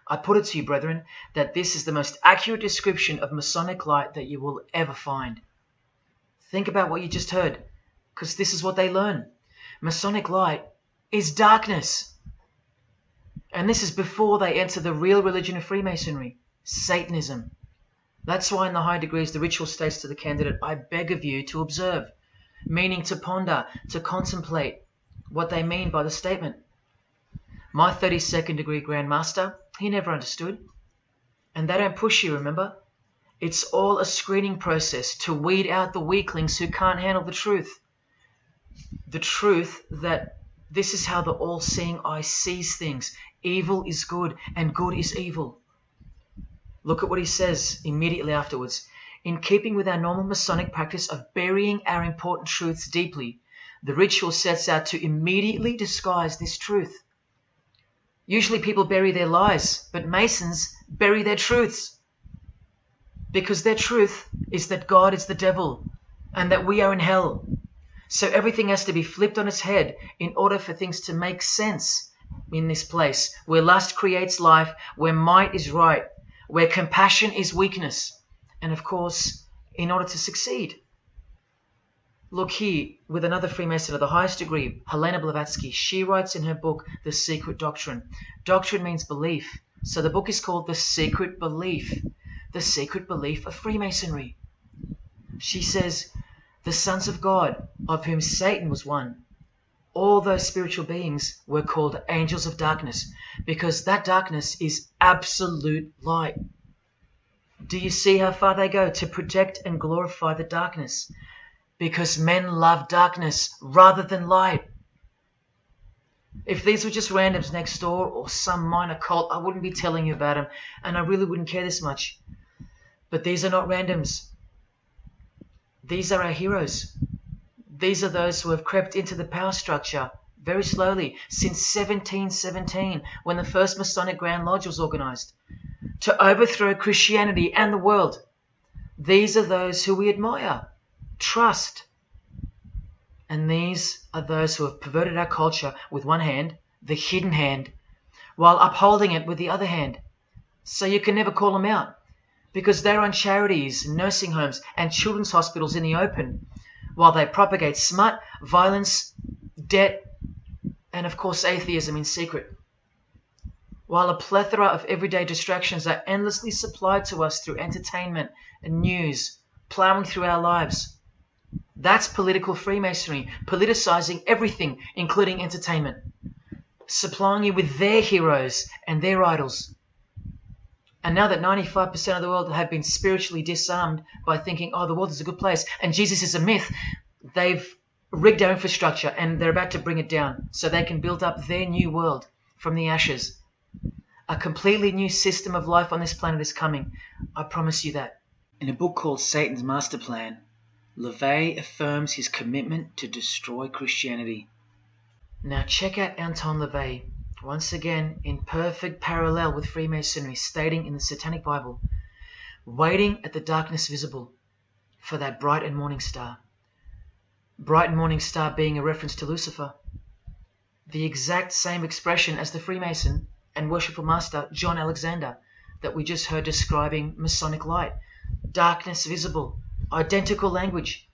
I put it to you, brethren, that this is the most accurate description of Masonic light that you will ever find. Think about what you just heard, because this is what they learn. Masonic light is darkness. And this is before they enter the real religion of Freemasonry, Satanism. That's why in the high degrees the ritual states to the candidate, I beg of you to observe, meaning to ponder, to contemplate what they mean by the statement. My 32nd degree Grand Master, he never understood. And they don't push you, remember? It's all a screening process to weed out the weaklings who can't handle the truth. The truth that this is how the all-seeing eye sees things. Evil is good and good is evil. Look at what he says immediately afterwards. In keeping with our normal Masonic practice of burying our important truths deeply, the ritual sets out to immediately disguise this truth. Usually people bury their lies, but Masons bury their truths. Because their truth is that God is the devil and that we are in hell. So everything has to be flipped on its head in order for things to make sense in this place where lust creates life, where might is right, where compassion is weakness, and of course, in order to succeed. Look here, with another Freemason of the highest degree, Helena Blavatsky. She writes in her book, The Secret Doctrine. Doctrine means belief. So the book is called The Secret Belief. The Secret Belief of Freemasonry. She says, the sons of God, of whom Satan was one, all those spiritual beings were called angels of darkness, because that darkness is absolute light. Do you see how far they go to protect and glorify the darkness? Because men love darkness rather than light. If these were just randoms next door or some minor cult, I wouldn't be telling you about them, and I really wouldn't care this much. But these are not randoms. These are our heroes. These are those who have crept into the power structure very slowly since 1717, when the first Masonic Grand Lodge was organized, to overthrow Christianity and the world. These are those who we admire, trust. And these are those who have perverted our culture with one hand, the hidden hand, while upholding it with the other hand. So you can never call them out, because they run charities, nursing homes, and children's hospitals in the open, while they propagate smut, violence, debt, and of course atheism in secret. While a plethora of everyday distractions are endlessly supplied to us through entertainment and news, plowing through our lives. That's political Freemasonry, politicizing everything, including entertainment, supplying you with their heroes and their idols. And now that 95% of the world have been spiritually disarmed by thinking, oh, the world is a good place and Jesus is a myth, they've rigged our infrastructure and they're about to bring it down so they can build up their new world from the ashes. A completely new system of life on this planet is coming. I promise you that. In a book called Satan's Master Plan, LaVey affirms his commitment to destroy Christianity. Now check out Anton LaVey, once again in perfect parallel with Freemasonry, stating in the Satanic Bible, waiting at the darkness visible for that bright and morning star. Bright and morning star being a reference to Lucifer. The exact same expression as the Freemason and worshipful master John Alexander that we just heard describing Masonic light. Darkness visible. Identical language.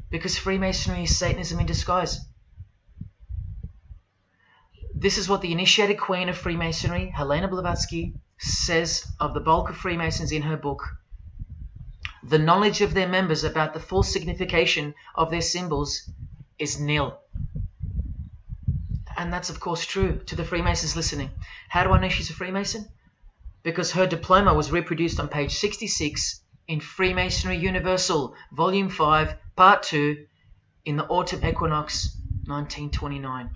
Because Freemasonry is Satanism in disguise. This is what the initiated queen of Freemasonry, Helena Blavatsky, says of the bulk of Freemasons in her book. The knowledge of their members about the full signification of their symbols is nil. And that's of course true to the Freemasons listening. How do I know she's a Freemason? Because her diploma was reproduced on page 66 in Freemasonry Universal, Volume 5, Part 2, in the Autumn Equinox, 1929.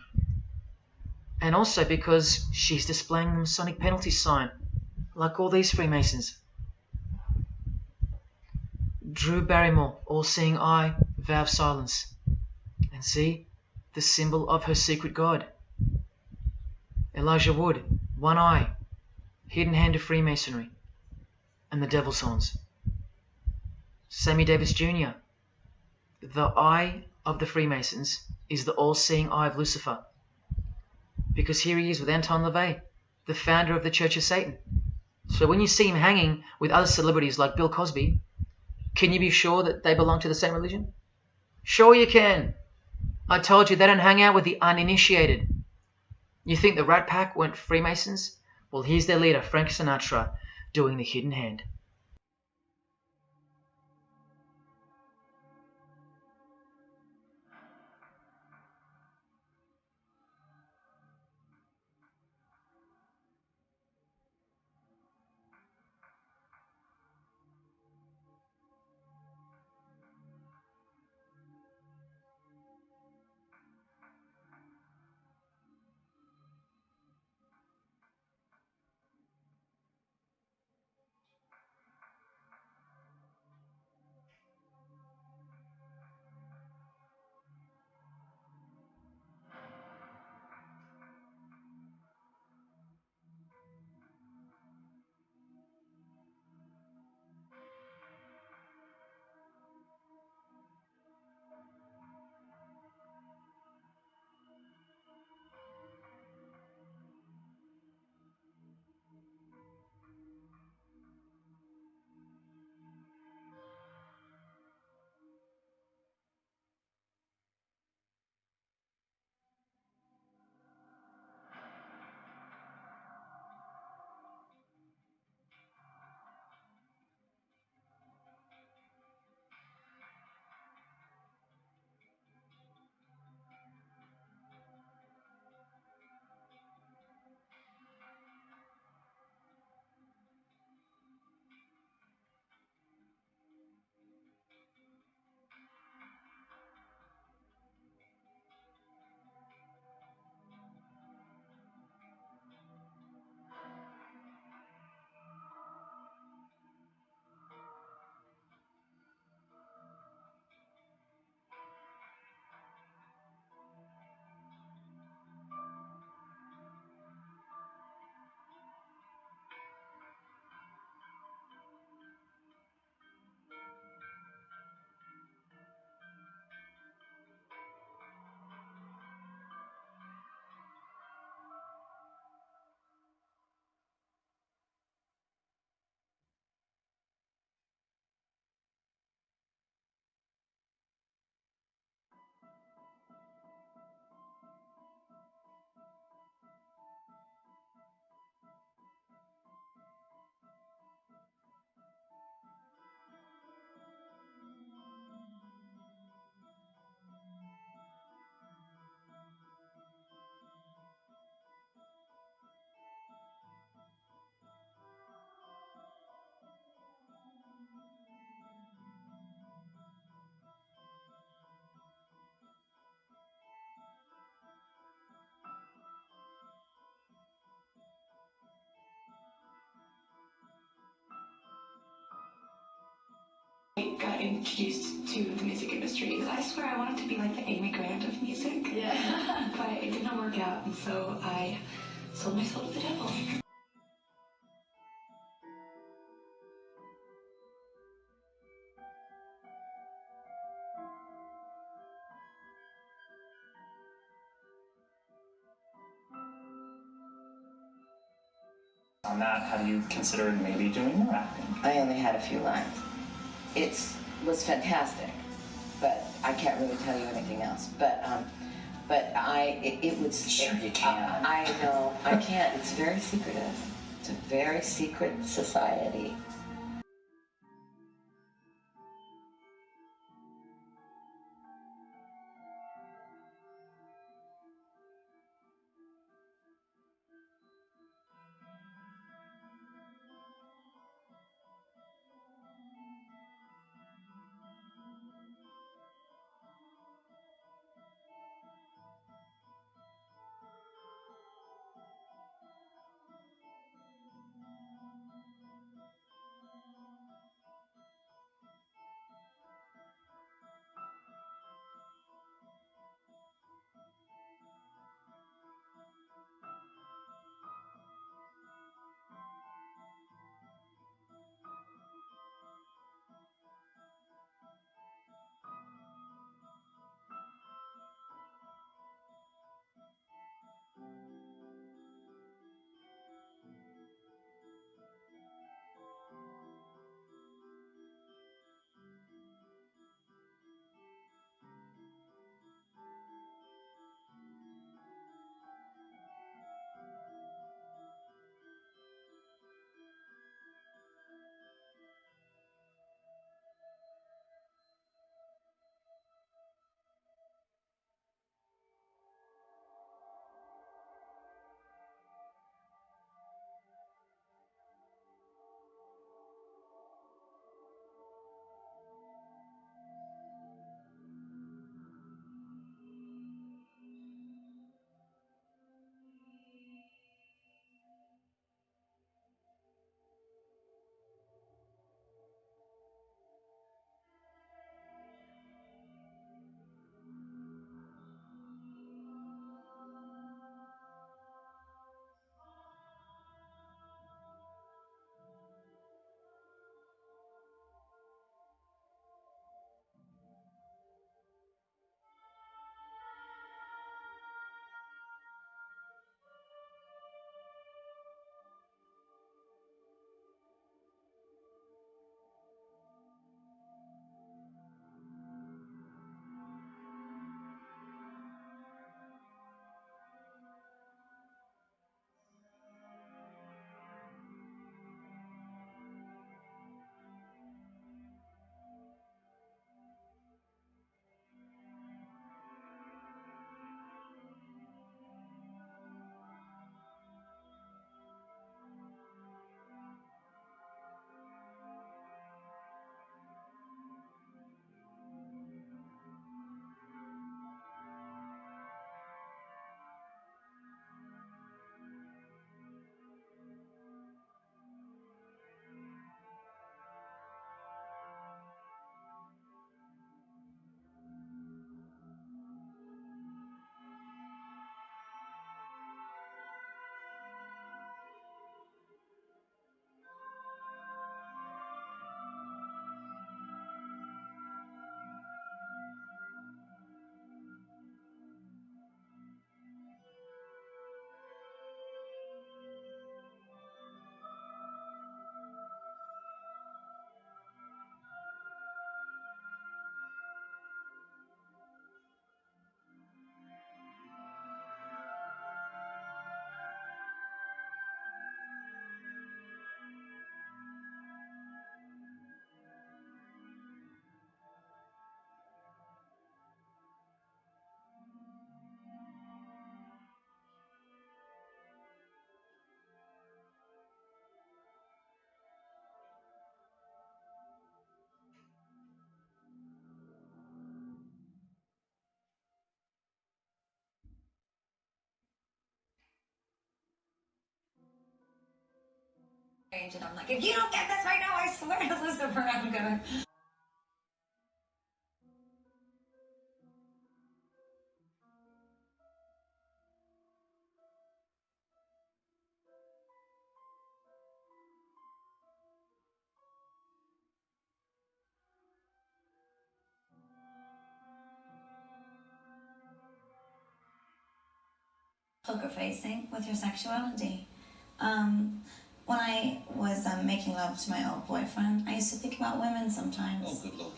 And also because she's displaying the Masonic penalty sign, like all these Freemasons. Drew Barrymore, all-seeing eye, vow of silence. And see, the symbol of her secret god. Elijah Wood, one eye, hidden hand of Freemasonry, and the devil's horns. Sammy Davis Jr., the eye of the Freemasons is the all-seeing eye of Lucifer. Because here he is with Anton LaVey, the founder of the Church of Satan. So when you see him hanging with other celebrities like Bill Cosby, can you be sure that they belong to the same religion? Sure you can. I told you they don't hang out with the uninitiated. You think the Rat Pack weren't Freemasons? Well, here's their leader, Frank Sinatra, doing the hidden hand. got introduced to the music industry. I swear I wanted to be like the Amy Grant of music. Yeah. But it did not work out, and so I sold my soul to the devil. On that, how do you consider maybe doing more acting? I only had a few lines. It was fantastic, but I can't really tell you anything else. It was. Sure you can. I know, I can't. It's very secretive. It's a very secret society. And I'm like, if you don't get this right now, I swear to Lucifer, I'm gonna. poker facing with your sexuality. When I was making love to my old boyfriend, I used to think about women sometimes. Oh, good Lord.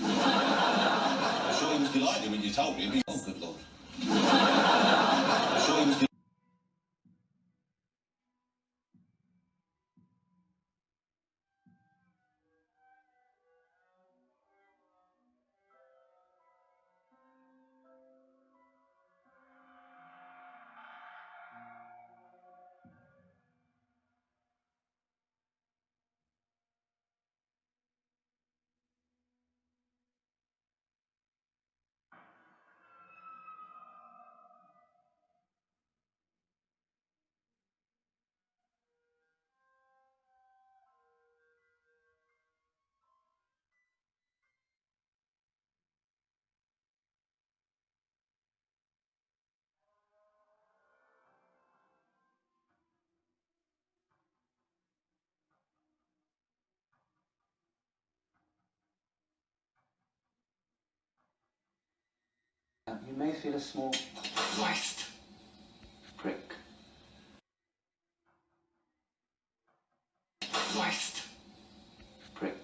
I'm sure he was delighted when you told him. Oh, good Lord. I'm sure he was delighted. You may feel a small Christ. prick. Christ. Prick.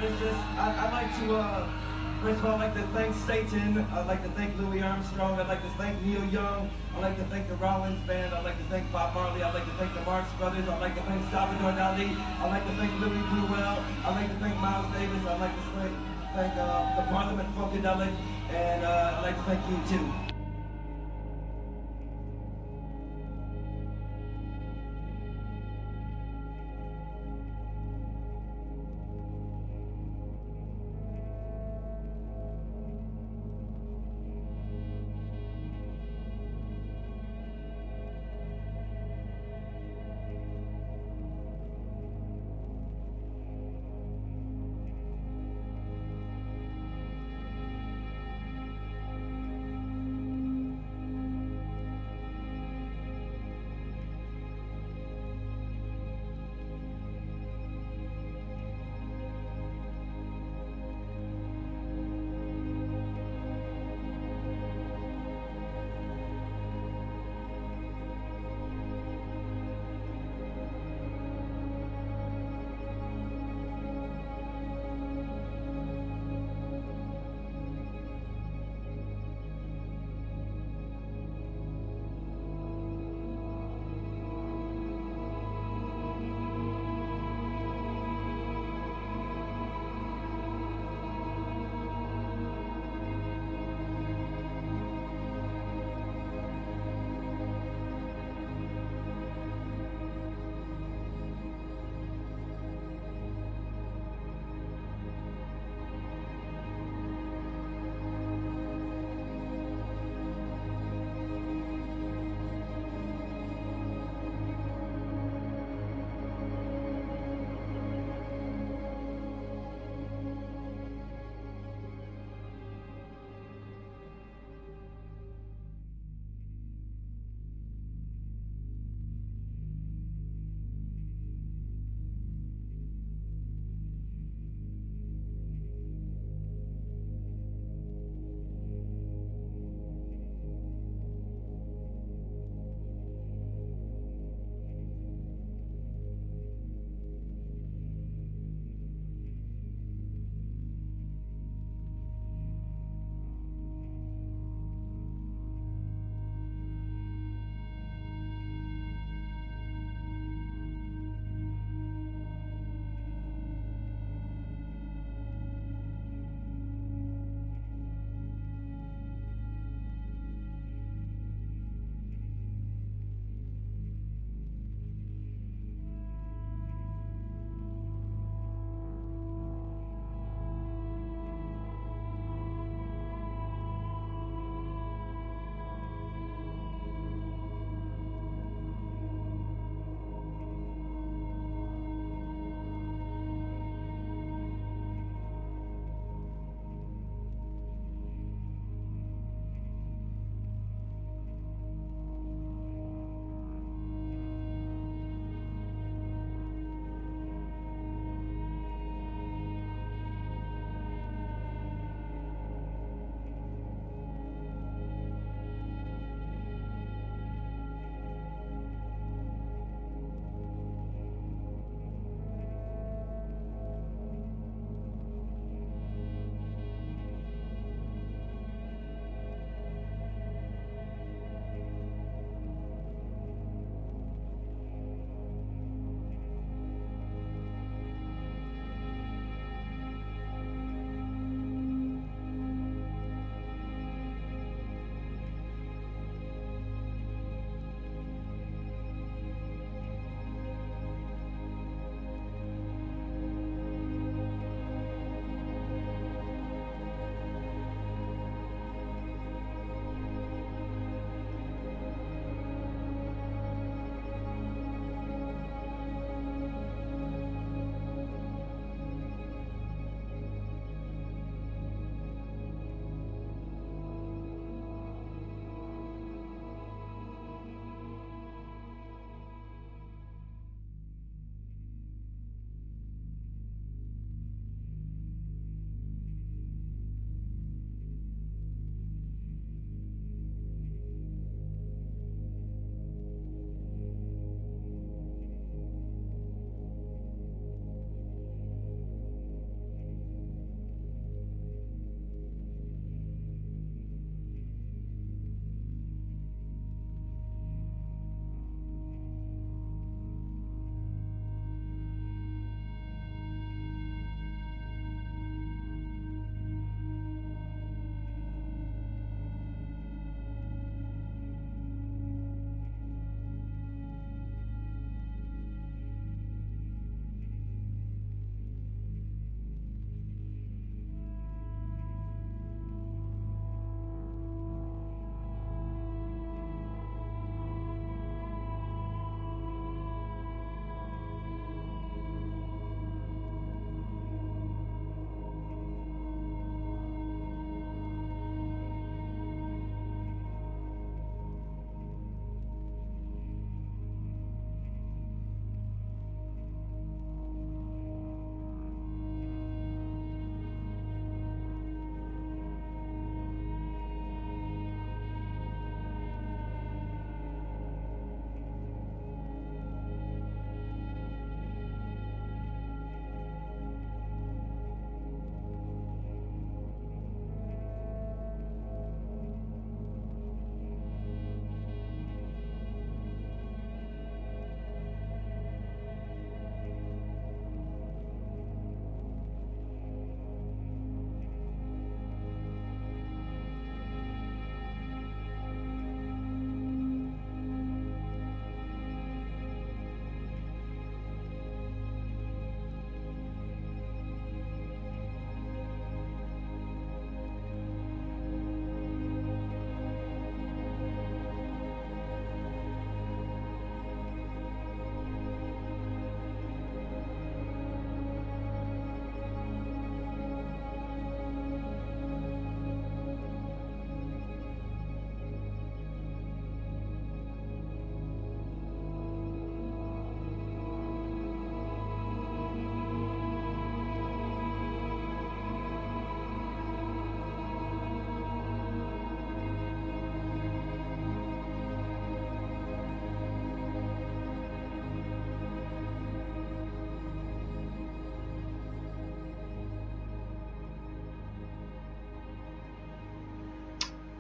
It's just, I'd like to, first of all, I'd like to thank Satan. I'd like to thank Louis Armstrong. I'd like to thank Neil Young. I'd like to thank the Rollins Band. I'd like to thank Bob Marley. I'd like to thank the Marx Brothers. I'd like to thank Salvador Dali. I'd like to thank Louis Bruel. I'd like to thank Miles Davis. I'd like to thank the Parliament Funkadelic. And I'd like to thank you, too.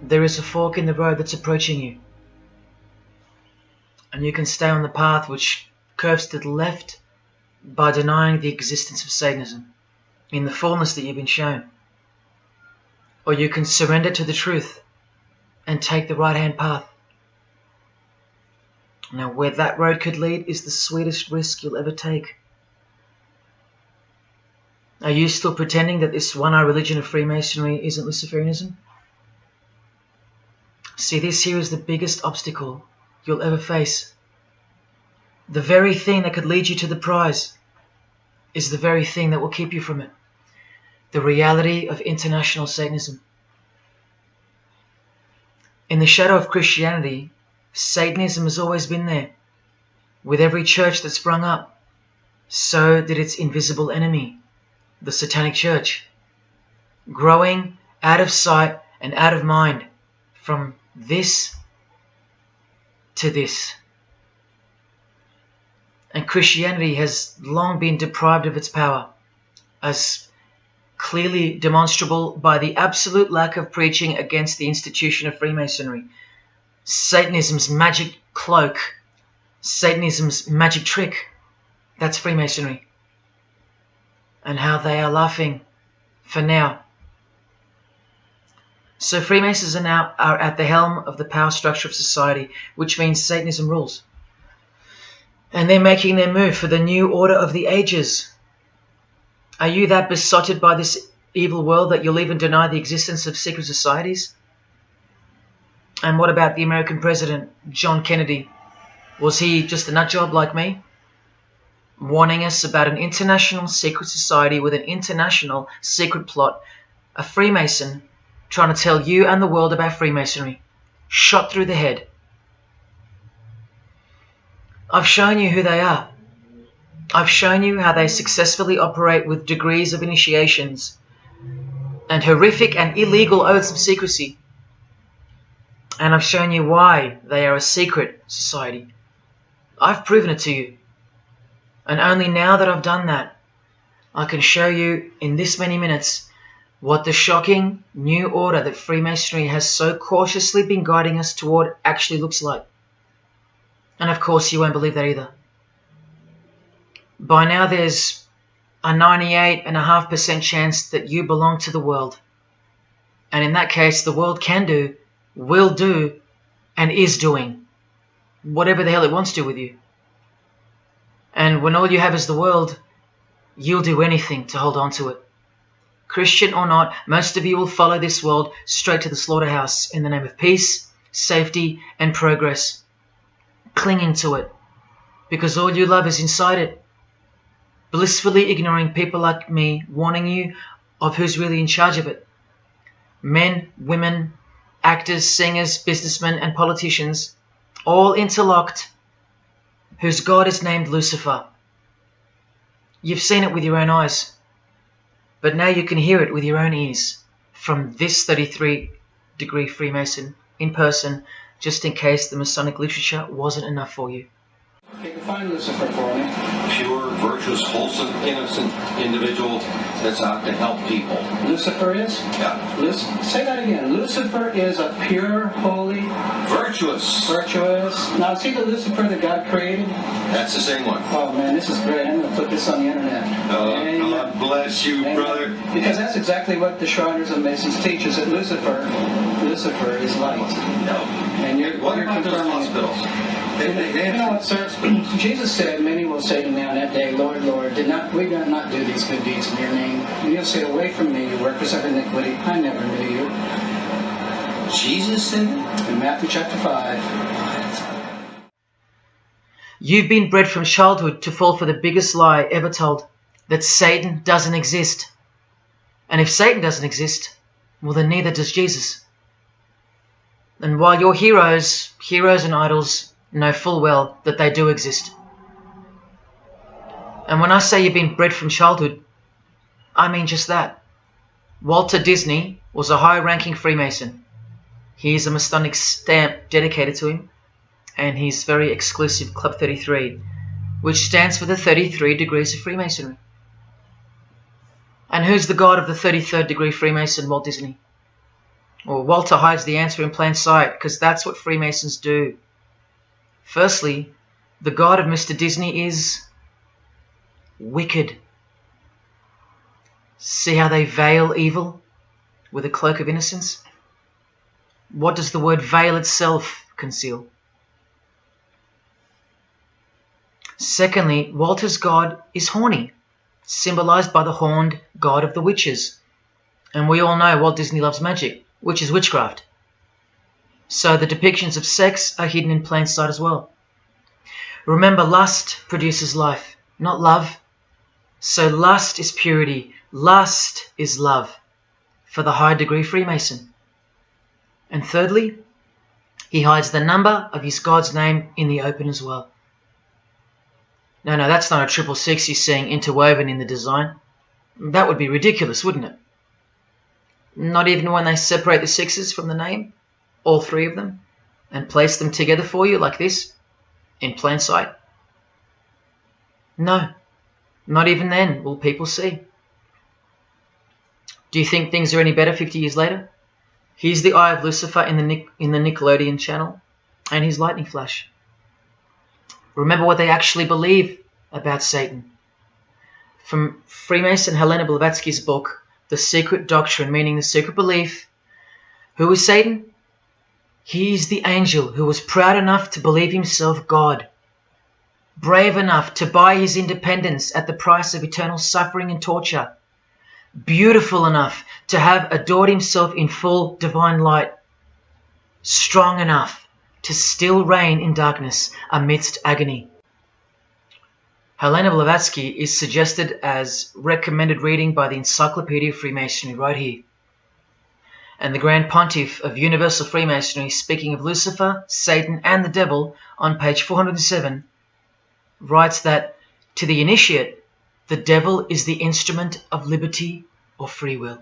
there is a fork in the road that's approaching you. And you can stay on the path which curves to the left by denying the existence of Satanism in the fullness that you've been shown. Or you can surrender to the truth and take the right-hand path. Now, where that road could lead is the sweetest risk you'll ever take. Are you still pretending that this one-eye religion of Freemasonry isn't Luciferianism? See, this here is the biggest obstacle you'll ever face. The very thing that could lead you to the prize is the very thing that will keep you from it. The reality of international Satanism. In the shadow of Christianity, Satanism has always been there. With every church that sprung up, so did its invisible enemy, the Satanic Church, growing out of sight and out of mind from this to this. And Christianity has long been deprived of its power, as clearly demonstrable by the absolute lack of preaching against the institution of Freemasonry. Satanism's magic cloak, Satanism's magic trick, that's Freemasonry. And how they are laughing for now. So Freemasons are now at the helm of the power structure of society, which means Satanism rules. And they're making their move for the new order of the ages. Are you that besotted by this evil world that you'll even deny the existence of secret societies? And what about the American president, John Kennedy? Was he just a nutjob like me? Warning us about an international secret society with an international secret plot. A Freemason trying to tell you and the world about Freemasonry. Shot through the head. I've shown you who they are. I've shown you how they successfully operate with degrees of initiations and horrific and illegal oaths of secrecy. And I've shown you why they are a secret society. I've proven it to you. And only now that I've done that, I can show you in this many minutes what the shocking new order that Freemasonry has so cautiously been guiding us toward actually looks like. And of course you won't believe that either. By now there's a 98.5% chance that you belong to the world. And in that case, the world can do, will do, and is doing whatever the hell it wants to with you. And when all you have is the world, you'll do anything to hold on to it. Christian or not, most of you will follow this world straight to the slaughterhouse in the name of peace, safety, and progress. Clinging to it, because all you love is inside it. Blissfully ignoring people like me warning you of who's really in charge of it. Men, women, actors, singers, businessmen, and politicians, all interlocked, whose God is named Lucifer. You've seen it with your own eyes, but now you can hear it with your own ears from this 33-degree Freemason in person, just in case the Masonic literature wasn't enough for you. Okay, define Lucifer for me. Pure, virtuous, wholesome, innocent individual that's out to help people. Lucifer is? Yeah. Say that again. Lucifer is a pure, holy... Virtuous. Virtuous. Now, see the Lucifer that God created? That's the same one. Oh, man, this is great. I'm going to put this on the internet. Oh, God bless you, brother. Because that's exactly what the Shriners and Masons teach, is that Lucifer is light. No. And what about those hospitals? You know what, sir? Jesus said, many will say to me on that day, Lord, Lord, we did not do these good deeds in your name. And you'll say, away from me, you workers of iniquity. I never knew you. Jesus said it? In Matthew chapter 5. You've been bred from childhood to fall for the biggest lie ever told, that Satan doesn't exist. And if Satan doesn't exist, well then neither does Jesus. And while your heroes and idols know full well that they do exist. And when I say you've been bred from childhood, I mean just that. Walter Disney was a high-ranking Freemason. He is a Masonic stamp dedicated to him, and his very exclusive Club 33, which stands for the 33 degrees of Freemasonry. And who's the god of the 33rd degree Freemason, Walt Disney? Or Walter hides the answer in plain sight, because that's what Freemasons do. Firstly, the God of Mr. Disney is wicked. See how they veil evil with a cloak of innocence? What does the word veil itself conceal? Secondly, Walter's God is horny, symbolized by the horned god of the witches. And we all know Walt Disney loves magic, which is witchcraft. So the depictions of sex are hidden in plain sight as well. Remember, lust produces life, not love. So lust is purity, lust is love for the high degree Freemason. And thirdly, he hides the number of his God's name in the open as well. No, that's not a 666 he's seeing interwoven in the design. That would be ridiculous, wouldn't it? Not even when they separate the sixes from the name, all three of them, and place them together for you like this, in plain sight. No, not even then will people see. Do you think things are any better 50 years later? Here's the Eye of Lucifer in the Nickelodeon channel, and his lightning flash. Remember what they actually believe about Satan. From Freemason Helena Blavatsky's book, The Secret Doctrine, meaning the secret belief. Who is Satan? He is the angel who was proud enough to believe himself God, brave enough to buy his independence at the price of eternal suffering and torture, beautiful enough to have adored himself in full divine light, strong enough to still reign in darkness amidst agony. Helena Blavatsky is suggested as recommended reading by the Encyclopedia of Freemasonry right here. And the Grand Pontiff of Universal Freemasonry, speaking of Lucifer, Satan and the Devil on page 407, writes that to the initiate, the devil is the instrument of liberty or free will.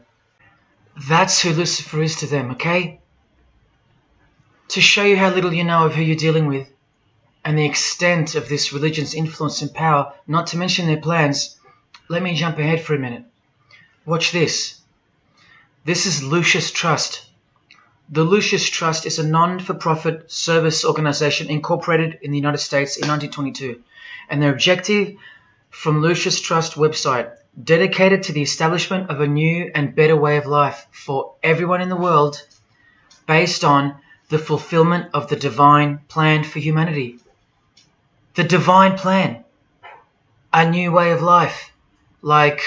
That's who Lucifer is to them, okay? To show you how little you know of who you're dealing with and the extent of this religion's influence and power, not to mention their plans, let me jump ahead for a minute. Watch this. This is Lucius Trust. The Lucius Trust is a non-for-profit service organization incorporated in the United States in 1922, and their objective from Lucius Trust website, dedicated to the establishment of a new and better way of life for everyone in the world based on the fulfillment of the divine plan for humanity. The divine plan. A new way of life. Like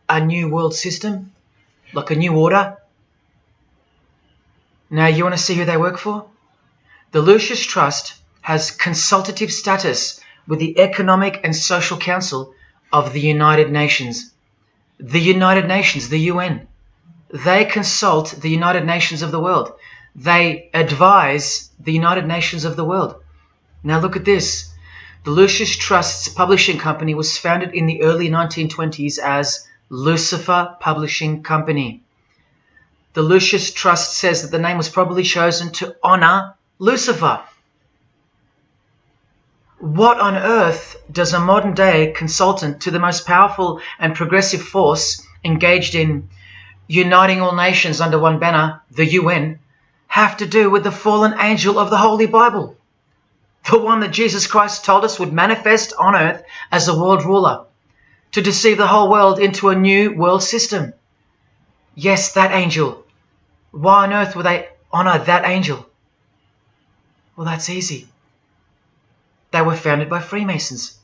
a new world system. Like a new order. Now, you want to see who they work for? The Lucius Trust has consultative status with the Economic and Social Council of the United Nations. The United Nations, the UN. They consult the United Nations of the world. They advise the United Nations of the world. Now look at this. The Lucius Trust's publishing company was founded in the early 1920s as Lucifer Publishing Company. The Lucius Trust says that the name was probably chosen to honor Lucifer. What on earth does a modern day consultant to the most powerful and progressive force engaged in uniting all nations under one banner, the UN, have to do with the fallen angel of the Holy Bible? The one that Jesus Christ told us would manifest on earth as a world ruler, to deceive the whole world into a new world system. Yes, that angel. Why on earth would they honor that angel? Well, that's easy. They were founded by Freemasons.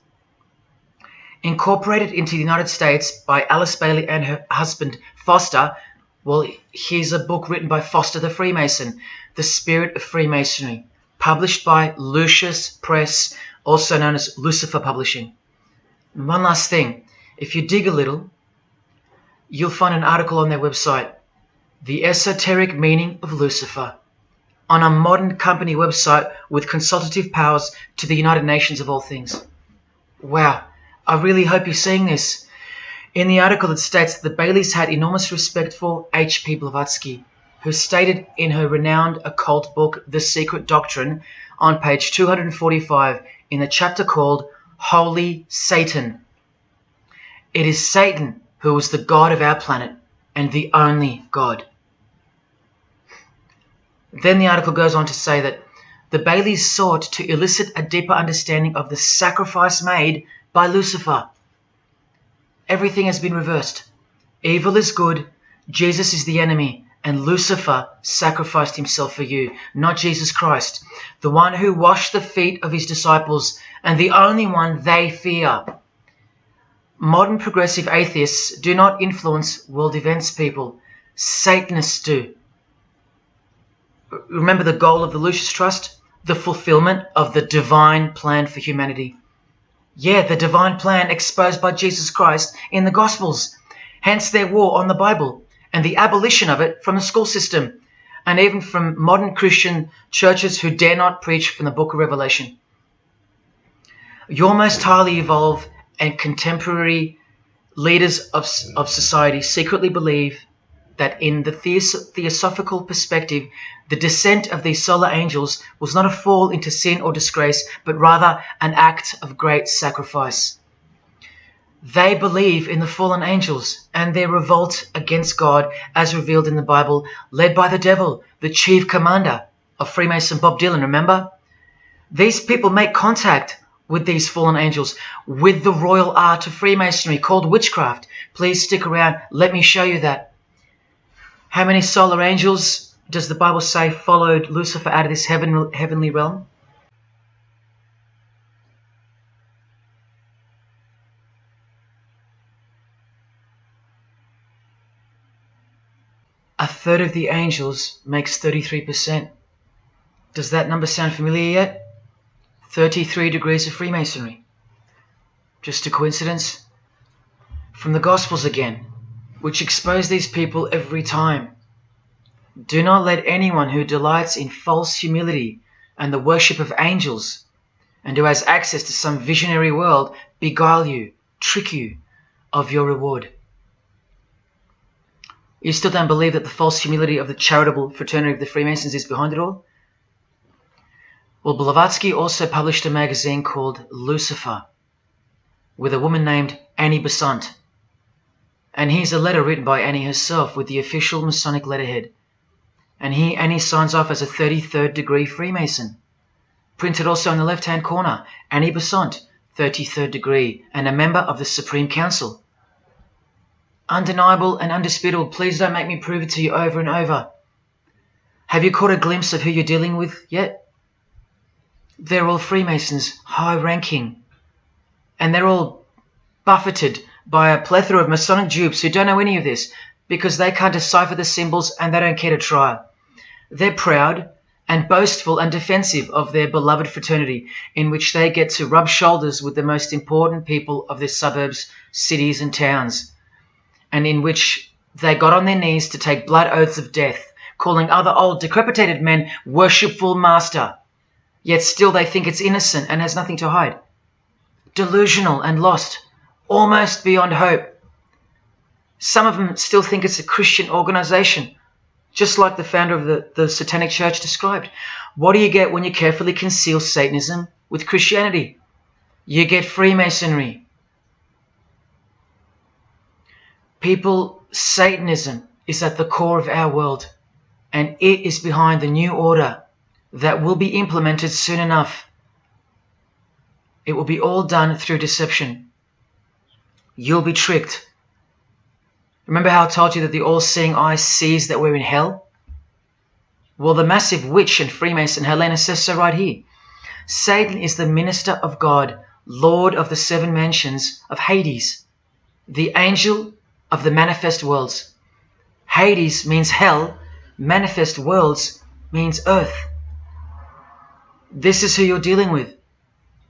Incorporated into the United States by Alice Bailey and her husband Foster. Well, here's a book written by Foster the Freemason, The Spirit of Freemasonry, published by Lucius Press, also known as Lucifer Publishing. And one last thing, if you dig a little, you'll find an article on their website, The Esoteric Meaning of Lucifer, on a modern company website with consultative powers to the United Nations of all things. Wow, I really hope you're seeing this. In the article it states that the Baileys had enormous respect for H.P. Blavatsky, who stated in her renowned occult book, The Secret Doctrine, on page 245 in the chapter called Holy Satan. It is Satan who is the God of our planet and the only God. Then the article goes on to say that the Baileys sought to elicit a deeper understanding of the sacrifice made by Lucifer. Everything has been reversed. Evil is good, Jesus is the enemy, and Lucifer sacrificed himself for you, not Jesus Christ, the one who washed the feet of his disciples and the only one they fear. Modern progressive atheists do not influence world events, people. Satanists do. Remember the goal of the Lucis Trust? The fulfillment of the divine plan for humanity. Yeah, the divine plan exposed by Jesus Christ in the Gospels. Hence their war on the Bible and the abolition of it from the school system and even from modern Christian churches who dare not preach from the book of Revelation. Your most highly evolved and contemporary leaders of society secretly believe that in the theosophical perspective, the descent of these solar angels was not a fall into sin or disgrace, but rather an act of great sacrifice. They believe in the fallen angels and their revolt against God as revealed in the Bible, led by the devil, the chief commander of Freemason Bob Dylan, remember? These people make contact with these fallen angels, with the royal art of Freemasonry called witchcraft. Please stick around, let me show you that. How many solar angels does the Bible say followed Lucifer out of this heavenly realm? A third of the angels makes 33%. Does that number sound familiar yet? 33 degrees of Freemasonry. Just a coincidence? From the Gospels again, which expose these people every time. Do not let anyone who delights in false humility and the worship of angels, and who has access to some visionary world, beguile you, trick you of your reward. You still don't believe that the false humility of the charitable fraternity of the Freemasons is behind it all? Well, Blavatsky also published a magazine called Lucifer with a woman named Annie Besant. And here's a letter written by Annie herself with the official Masonic letterhead. And here Annie signs off as a 33rd degree Freemason. Printed also in the left-hand corner, Annie Besant, 33rd degree, and a member of the Supreme Council. Undeniable and undisputable. Please don't make me prove it to you over and over. Have you caught a glimpse of who you're dealing with yet? They're all Freemasons, high-ranking. And they're all buffeted by a plethora of Masonic dupes who don't know any of this because they can't decipher the symbols and they don't care to try. They're proud and boastful and defensive of their beloved fraternity, in which they get to rub shoulders with the most important people of their suburbs, cities and towns, and in which they got on their knees to take blood oaths of death, calling other old decrepitated men worshipful master, yet still they think it's innocent and has nothing to hide. Delusional and lost, almost beyond hope. Some of them still think it's a Christian organization, just like the founder of the Satanic Church described. What do you get when you carefully conceal Satanism with Christianity? You get Freemasonry. People, Satanism is at the core of our world, and it is behind the new order that will be implemented soon enough. It will be all done through deception. You'll be tricked. Remember how I told you that the all-seeing eye sees that we're in hell? Well, the massive witch and Freemason Helena says so right here. Satan is the minister of God, Lord of the seven mansions of Hades, the angel of the manifest worlds. Hades means hell, manifest worlds means earth. This is who you're dealing with.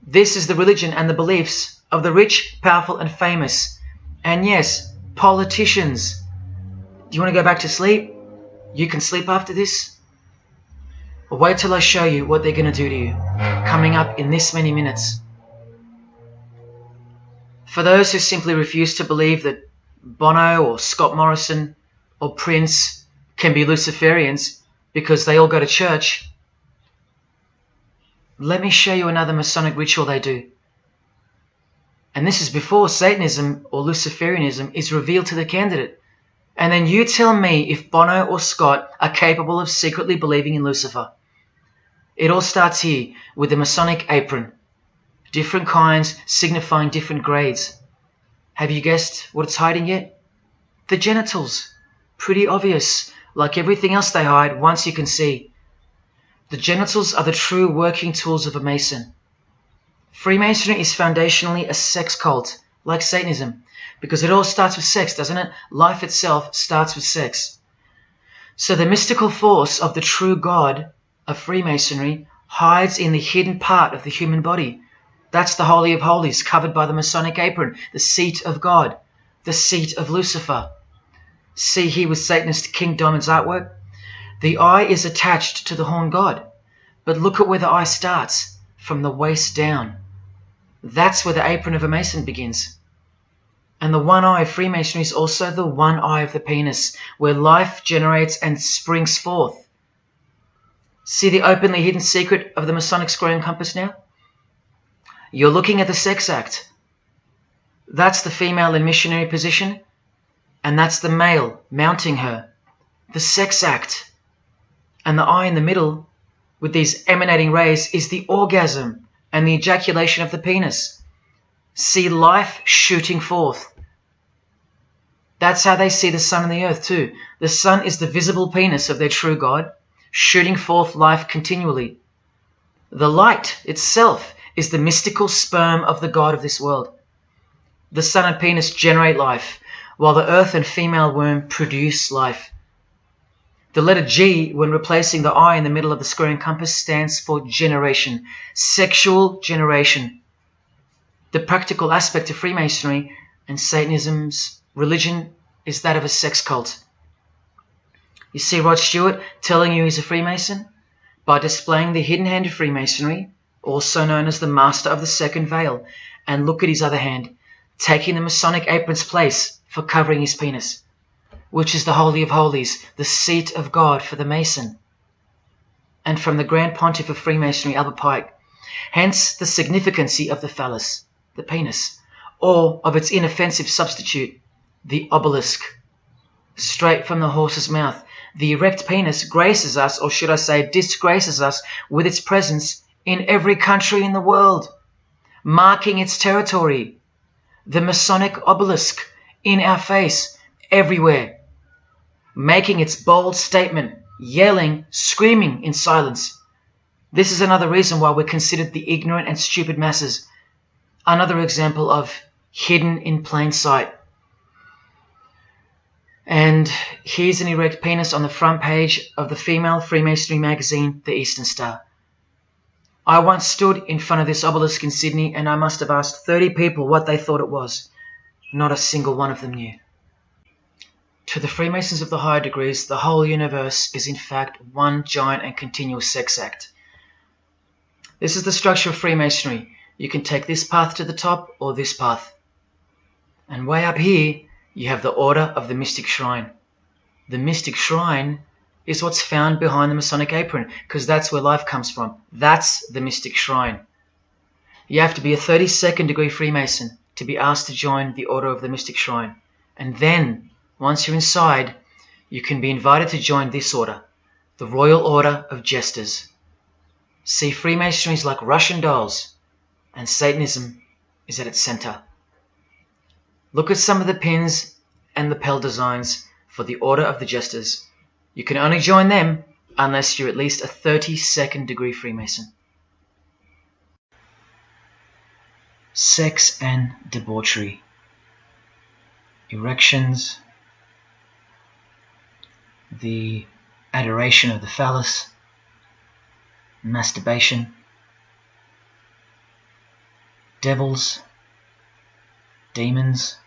This is the religion and the beliefs of the rich, powerful and famous. And yes, politicians. Do you want to go back to sleep? You can sleep after this. Or wait till I show you what they're going to do to you, coming up in this many minutes. For those who simply refuse to believe that Bono or Scott Morrison or Prince can be Luciferians because they all go to church, let me show you another Masonic ritual they do. And this is before Satanism or Luciferianism is revealed to the candidate. And then you tell me if Bono or Scott are capable of secretly believing in Lucifer. It all starts here with the Masonic apron. Different kinds signifying different grades. Have you guessed what it's hiding yet? The genitals. Pretty obvious. Like everything else they hide, once you can see. The genitals are the true working tools of a Mason. Freemasonry is foundationally a sex cult, like Satanism, because it all starts with sex, doesn't it? Life itself starts with sex. So the mystical force of the true God of Freemasonry hides in the hidden part of the human body. That's the Holy of Holies, covered by the Masonic apron, the seat of God, the seat of Lucifer. See here with Satanist King Diamond's artwork? The eye is attached to the horn god, but look at where the eye starts, from the waist down. That's where the apron of a Mason begins. And the one eye of Freemasonry is also the one eye of the penis, where life generates and springs forth. See the openly hidden secret of the Masonic square and compass now? You're looking at the sex act. That's the female in missionary position, and that's the male mounting her. The sex act. And the eye in the middle, with these emanating rays, is the orgasm and the ejaculation of the penis. See life shooting forth. That's how they see the sun and the earth too. The sun is the visible penis of their true God, shooting forth life continually. The light itself is the mystical sperm of the God of this world. The sun and penis generate life, while the earth and female womb produce life. The letter G, when replacing the I in the middle of the square and compass, stands for generation, sexual generation. The practical aspect of Freemasonry and Satanism's religion is that of a sex cult. You see Rod Stewart telling you he's a Freemason? By displaying the hidden hand of Freemasonry, also known as the Master of the Second Veil, and look at his other hand, taking the Masonic apron's place for covering his penis, which is the Holy of Holies, the seat of God for the Mason. And from the Grand Pontiff of Freemasonry, Albert Pike, hence the significancy of the phallus, the penis, or of its inoffensive substitute, the obelisk. Straight from the horse's mouth, the erect penis graces us, or should I say disgraces us, with its presence in every country in the world, marking its territory. The Masonic obelisk in our face, everywhere, making its bold statement, yelling, screaming in silence. This is another reason why we're considered the ignorant and stupid masses. Another example of hidden in plain sight. And here's an erect penis on the front page of the female Freemasonry magazine, The Eastern Star. I once stood in front of this obelisk in Sydney, and I must have asked 30 people what they thought it was. Not a single one of them knew. To the Freemasons of the higher degrees, the whole universe is in fact one giant and continuous sex act. This is the structure of Freemasonry. You can take this path to the top or this path. And way up here, you have the Order of the Mystic Shrine. The Mystic Shrine is what's found behind the Masonic apron, because that's where life comes from. That's the Mystic Shrine. You have to be a 32nd degree Freemason to be asked to join the Order of the Mystic Shrine. And then, once you're inside, you can be invited to join this order, the Royal Order of Jesters. See, Freemasonry is like Russian dolls, and Satanism is at its center. Look at some of the pins and lapel designs for the Order of the Jesters. You can only join them unless you're at least a 32nd degree Freemason. Sex and debauchery. Erections. The adoration of the phallus. Masturbation. Devils. Demons.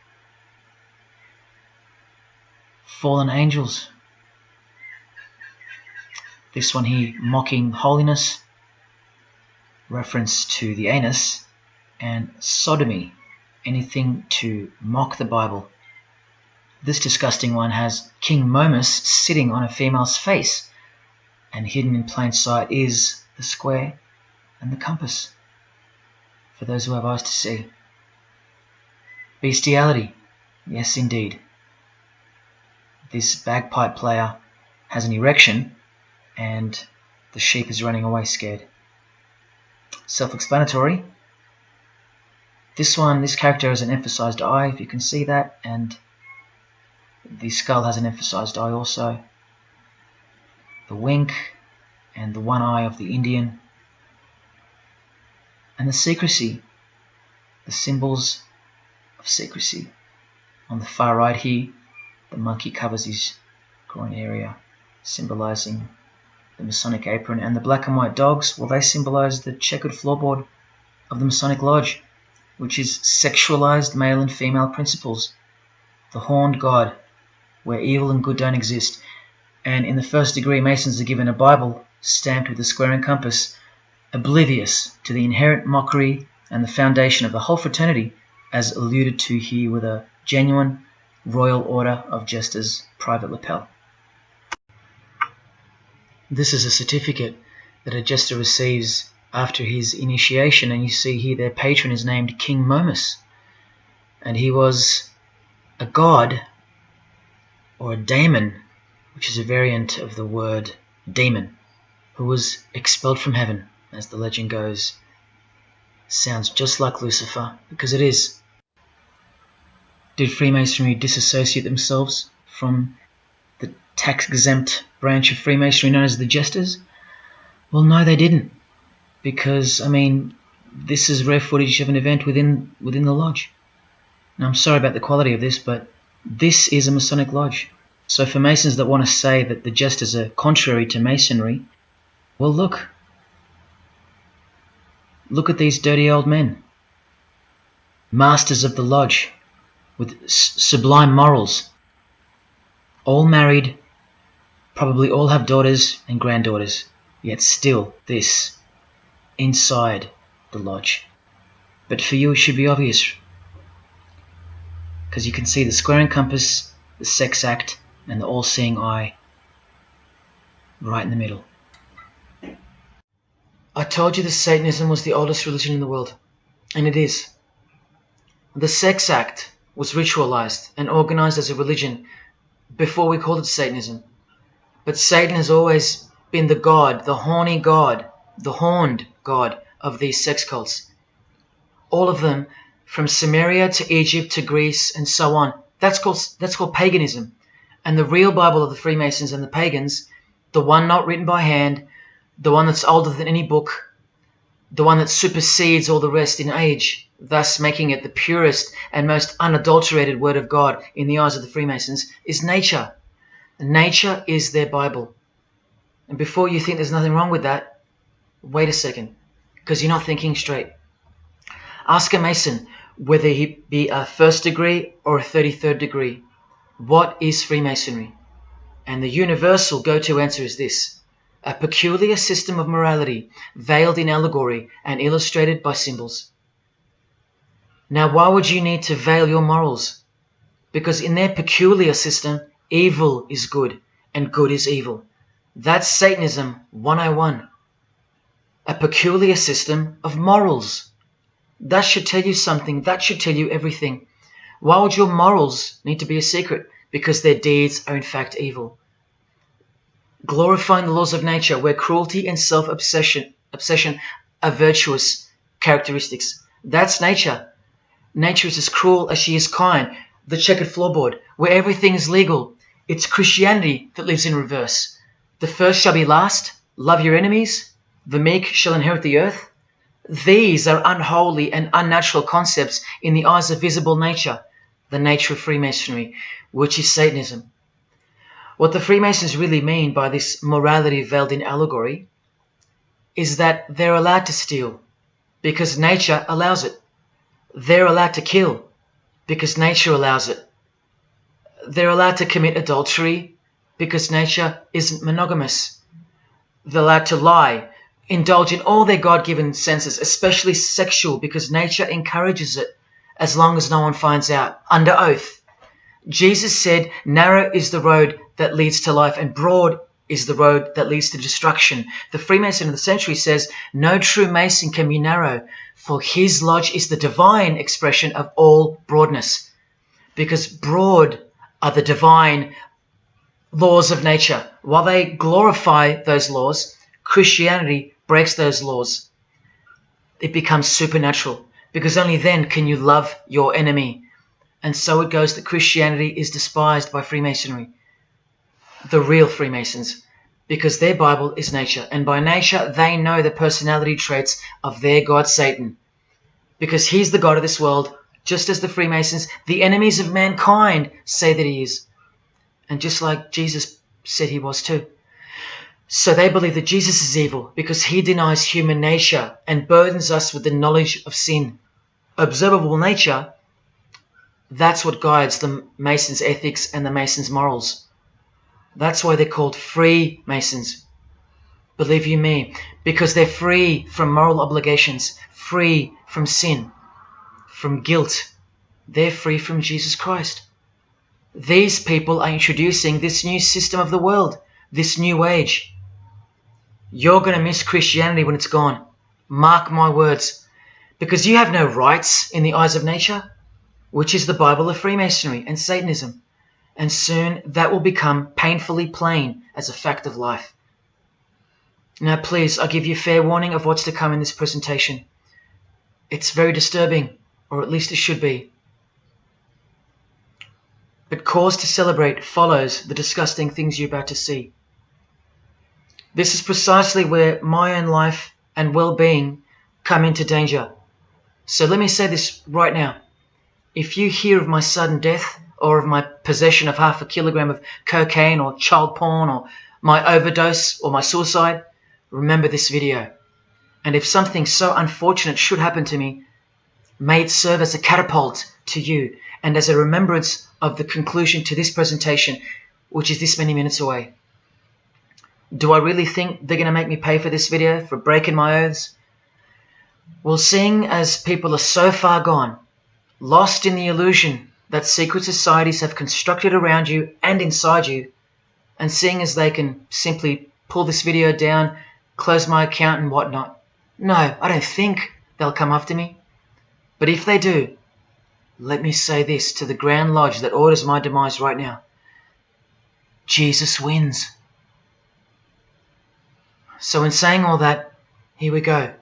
Fallen angels. This one here, mocking holiness, reference to the anus, and sodomy, anything to mock the Bible. This disgusting one has King Momus sitting on a female's face, and hidden in plain sight is the square and the compass, for those who have eyes to see. Bestiality, yes indeed. this bagpipe player has an erection and the sheep is running away scared. Self-explanatory. This character has an emphasized eye, if you can see that, and the skull has an emphasized eye also. The wink and the one eye of the Indian. And the secrecy, the symbols of secrecy. On the far right here, the monkey covers his groin area, symbolizing the Masonic apron, and the black and white dogs, well, they symbolize the checkered floorboard of the Masonic Lodge, which is sexualized male and female principles. The horned god, where evil and good don't exist. And in the first degree, Masons are given a Bible stamped with a square and compass, oblivious to the inherent mockery and the foundation of the whole fraternity, as alluded to here with a genuine Royal Order of Jesters private lapel. This is a certificate that a jester receives after his initiation, and you see here their patron is named King Momus, and he was a god, or a daemon, which is a variant of the word demon, who was expelled from heaven, as the legend goes. Sounds just like Lucifer, because it is. Did Freemasonry disassociate themselves from the tax-exempt branch of Freemasonry known as the Jesters? Well, no, they didn't, because, this is rare footage of an event within the lodge. Now, I'm sorry about the quality of this, but this is a Masonic lodge. So for Masons that want to say that the Jesters are contrary to Masonry, well, look at these dirty old men, masters of the lodge, with sublime morals, all married, probably all have daughters and granddaughters, yet still this, inside the lodge. But for you it should be obvious, because you can see the square and compass, the sex act, and the all-seeing eye right in the middle. I told you that Satanism was the oldest religion in the world, and it is. The sex act was ritualized and organized as a religion before we called it Satanism. But Satan has always been the god, the horny god, the horned god of these sex cults. All of them, from Sumeria to Egypt to Greece and so on, that's called paganism. And the real Bible of the Freemasons and the pagans, the one not written by hand, the one that's older than any book, the one that supersedes all the rest in age, thus making it the purest and most unadulterated word of God in the eyes of the Freemasons, is nature. Nature is their Bible. And before you think there's nothing wrong with that, wait a second, because you're not thinking straight. Ask a Mason, whether he be a first degree or a 33rd degree, what is Freemasonry? And the universal go-to answer is this: a peculiar system of morality, veiled in allegory and illustrated by symbols. Now, why would you need to veil your morals? Because in their peculiar system, evil is good and good is evil. That's Satanism 101. A peculiar system of morals. That should tell you something. That should tell you everything. Why would your morals need to be a secret? Because their deeds are in fact evil. Glorifying the laws of nature, where cruelty and self-obsession are virtuous characteristics. That's nature. Nature is as cruel as she is kind. The checkered floorboard, where everything is legal. It's Christianity that lives in reverse. The first shall be last. Love your enemies. The meek shall inherit the earth. These are unholy and unnatural concepts in the eyes of visible nature, the nature of Freemasonry, which is Satanism. What the Freemasons really mean by this morality veiled in allegory is that they're allowed to steal because nature allows it. They're allowed to kill because nature allows it. They're allowed to commit adultery because nature isn't monogamous. They're allowed to lie, indulge in all their God-given senses, especially sexual, because nature encourages it, as long as no one finds out, under oath. Jesus said, narrow is the road that leads to life, and broad is the road that leads to destruction. The Freemason of the century says, no true Mason can be narrow, for his lodge is the divine expression of all broadness. Because broad are the divine laws of nature. While they glorify those laws, Christianity breaks those laws. It becomes supernatural, because only then can you love your enemy. And so it goes that Christianity is despised by Freemasonry, the real Freemasons, because their Bible is nature. And by nature, they know the personality traits of their God, Satan, because he's the God of this world, just as the Freemasons, the enemies of mankind, say that he is. And just like Jesus said he was too. So they believe that Jesus is evil because he denies human nature and burdens us with the knowledge of sin. Observable nature, that's what guides the Masons' ethics and the Masons' morals. That's why they're called Freemasons. Believe you me, because they're free from moral obligations, free from sin, from guilt. They're free from Jesus Christ. These people are introducing this new system of the world, this new age. You're going to miss Christianity when it's gone. Mark my words. Because you have no rights in the eyes of nature, which is the Bible of Freemasonry and Satanism. And soon that will become painfully plain as a fact of life. Now please, I give you fair warning of what's to come in this presentation. It's very disturbing, or at least it should be. But cause to celebrate follows the disgusting things you're about to see. This is precisely where my own life and well-being come into danger. So let me say this right now. If you hear of my sudden death, or of my possession of 0.5 kilogram of cocaine or child porn, or my overdose or my suicide, remember this video. And if something so unfortunate should happen to me, may it serve as a catapult to you and as a remembrance of the conclusion to this presentation, which is this many minutes away. Do I really think they're going to make me pay for this video, for breaking my oaths? Well, seeing as people are so far gone, lost in the illusion that secret societies have constructed around you and inside you, and seeing as they can simply pull this video down, close my account and whatnot, no, I don't think they'll come after me. But if they do, let me say this to the Grand Lodge that orders my demise right now. Jesus wins. So in saying all that, here we go.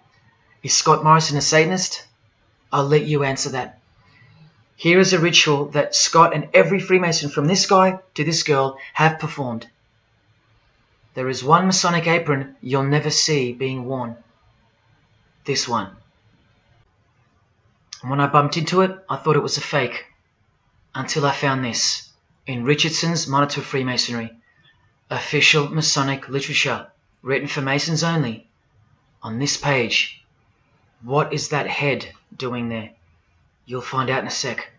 Is Scott Morrison a Satanist? I'll let you answer that. Here is a ritual that Scott and every Freemason from this guy to this girl have performed. There is one Masonic apron you'll never see being worn. This one. And when I bumped into it, I thought it was a fake. Until I found this in Richardson's Monitor of Freemasonry, official Masonic literature, written for Masons only. On this page, what is that head doing there? You'll find out in a sec.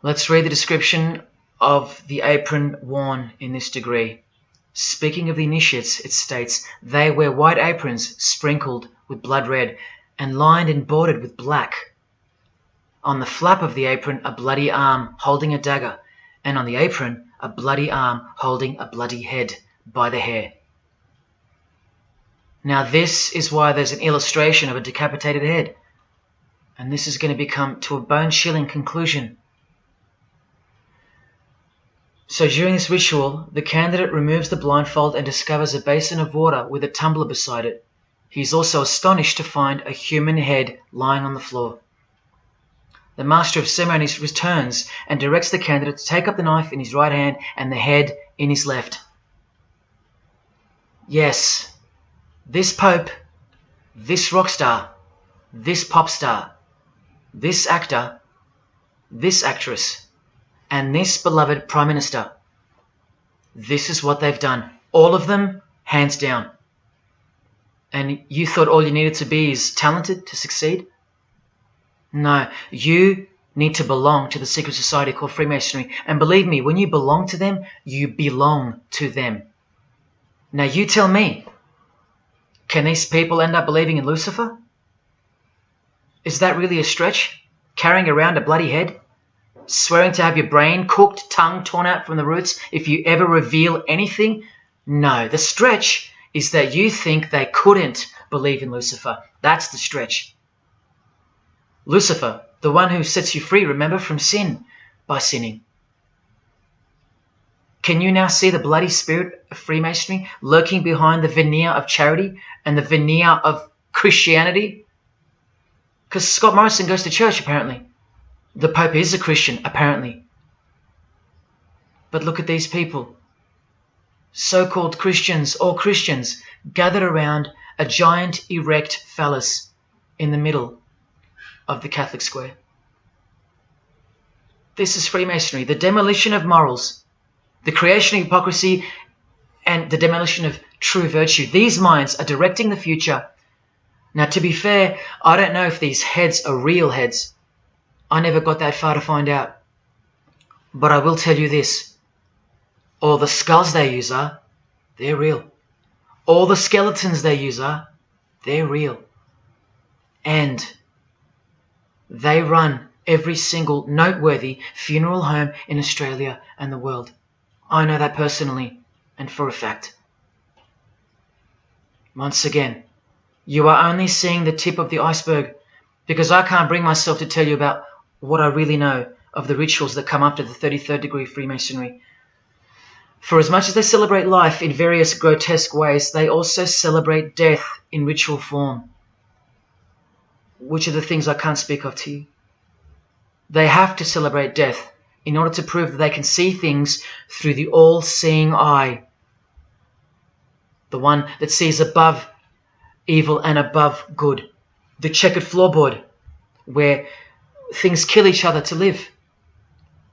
Let's read the description of the apron worn in this degree. Speaking of the initiates, it states, they wear white aprons sprinkled with blood red and lined and bordered with black. On the flap of the apron, a bloody arm holding a dagger, and on the apron, a bloody arm holding a bloody head by the hair. Now this is why there's an illustration of a decapitated head. And this is going to become to a bone-chilling conclusion. So during this ritual, the candidate removes the blindfold and discovers a basin of water with a tumbler beside it. He is also astonished to find a human head lying on the floor. The master of ceremonies returns and directs the candidate to take up the knife in his right hand and the head in his left. Yes, this pope, this rock star, this pop star, this actor, this actress, and this beloved Prime Minister. This is what they've done. All of them, hands down. And you thought all you needed to be is talented to succeed? No, you need to belong to the secret society called Freemasonry. And believe me, when you belong to them, you belong to them. Now you tell me, can these people end up believing in Lucifer? Is that really a stretch? Carrying around a bloody head? Swearing to have your brain cooked, tongue torn out from the roots if you ever reveal anything? No, the stretch is that you think they couldn't believe in Lucifer. That's the stretch. Lucifer, the one who sets you free, remember, from sin by sinning. Can you now see the bloody spirit of Freemasonry lurking behind the veneer of charity and the veneer of Christianity? Because Scott Morrison goes to church, apparently. The Pope is a Christian, apparently. But look at these people, so-called Christians or Christians, gathered around a giant erect phallus in the middle of the Catholic square. This is Freemasonry, the demolition of morals, the creation of hypocrisy, and the demolition of true virtue. These minds are directing the future. Now, to be fair, I don't know if these heads are real heads. I never got that far to find out. But I will tell you this. All the skulls they use they're real. All the skeletons they use they're real. And they run every single noteworthy funeral home in Australia and the world. I know that personally and for a fact. Once again, you are only seeing the tip of the iceberg, because I can't bring myself to tell you about what I really know of the rituals that come after the 33rd degree Freemasonry. For as much as they celebrate life in various grotesque ways, they also celebrate death in ritual form, which are the things I can't speak of to you. They have to celebrate death in order to prove that they can see things through the all-seeing eye, the one that sees above evil and above good, the checkered floorboard where things kill each other to live,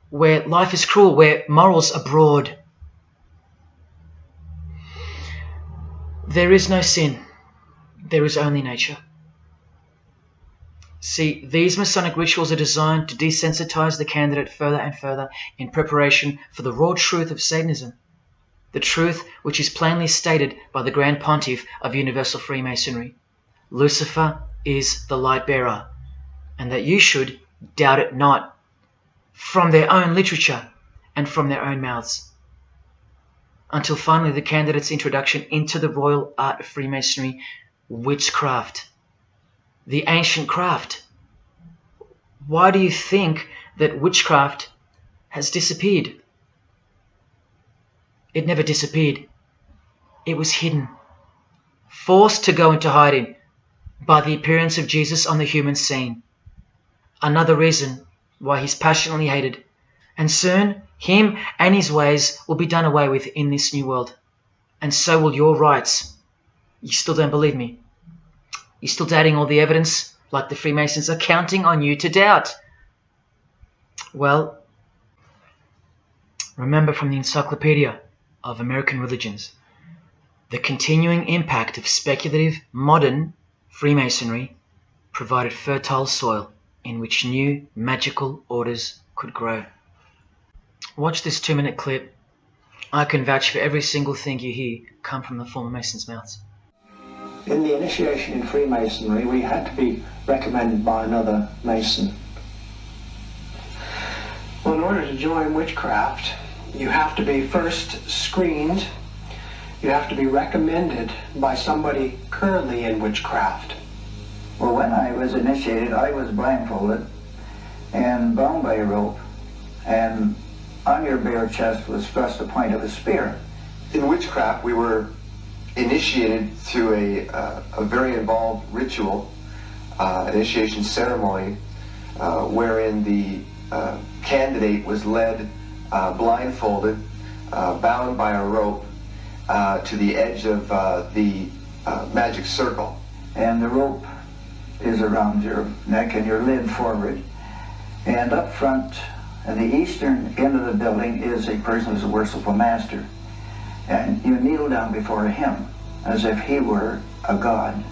where life is cruel, where morals are broad. There is no sin, there is only nature. See, these Masonic rituals are designed to desensitize the candidate further and further in preparation for the raw truth of Satanism, the truth which is plainly stated by the Grand Pontiff of Universal Freemasonry. Lucifer is the light bearer, and that you should doubt it not, from their own literature and from their own mouths. Until finally the candidate's introduction into the royal art of Freemasonry, witchcraft. The ancient craft. Why do you think that witchcraft has disappeared? It never disappeared. It was hidden, forced to go into hiding by the appearance of Jesus on the human scene. Another reason why he's passionately hated, and soon him and his ways will be done away with in this new world, and so will your rights. You still don't believe me? You're still doubting all the evidence, like the Freemasons are counting on you to doubt. Well, remember from the Encyclopedia of American Religions, the continuing impact of speculative modern Freemasonry provided fertile soil in which new magical orders could grow. Watch this 2-minute clip. I can vouch for every single thing you hear come from the former Masons' mouths. In the initiation in Freemasonry, we had to be recommended by another Mason. Well, in order to join witchcraft, you have to be first screened. You have to be recommended by somebody currently in witchcraft. Well, when I was initiated, I was blindfolded and bound by a rope, and on your bare chest was thrust the point of a spear. In witchcraft, we were initiated through a very involved ritual, initiation ceremony, wherein the candidate was led blindfolded, bound by a rope to the edge of the magic circle. And the rope is around your neck and you're leaned forward. And up front, at the eastern end of the building, is a person who's a worshipful master. And you kneel down before him as if he were a god.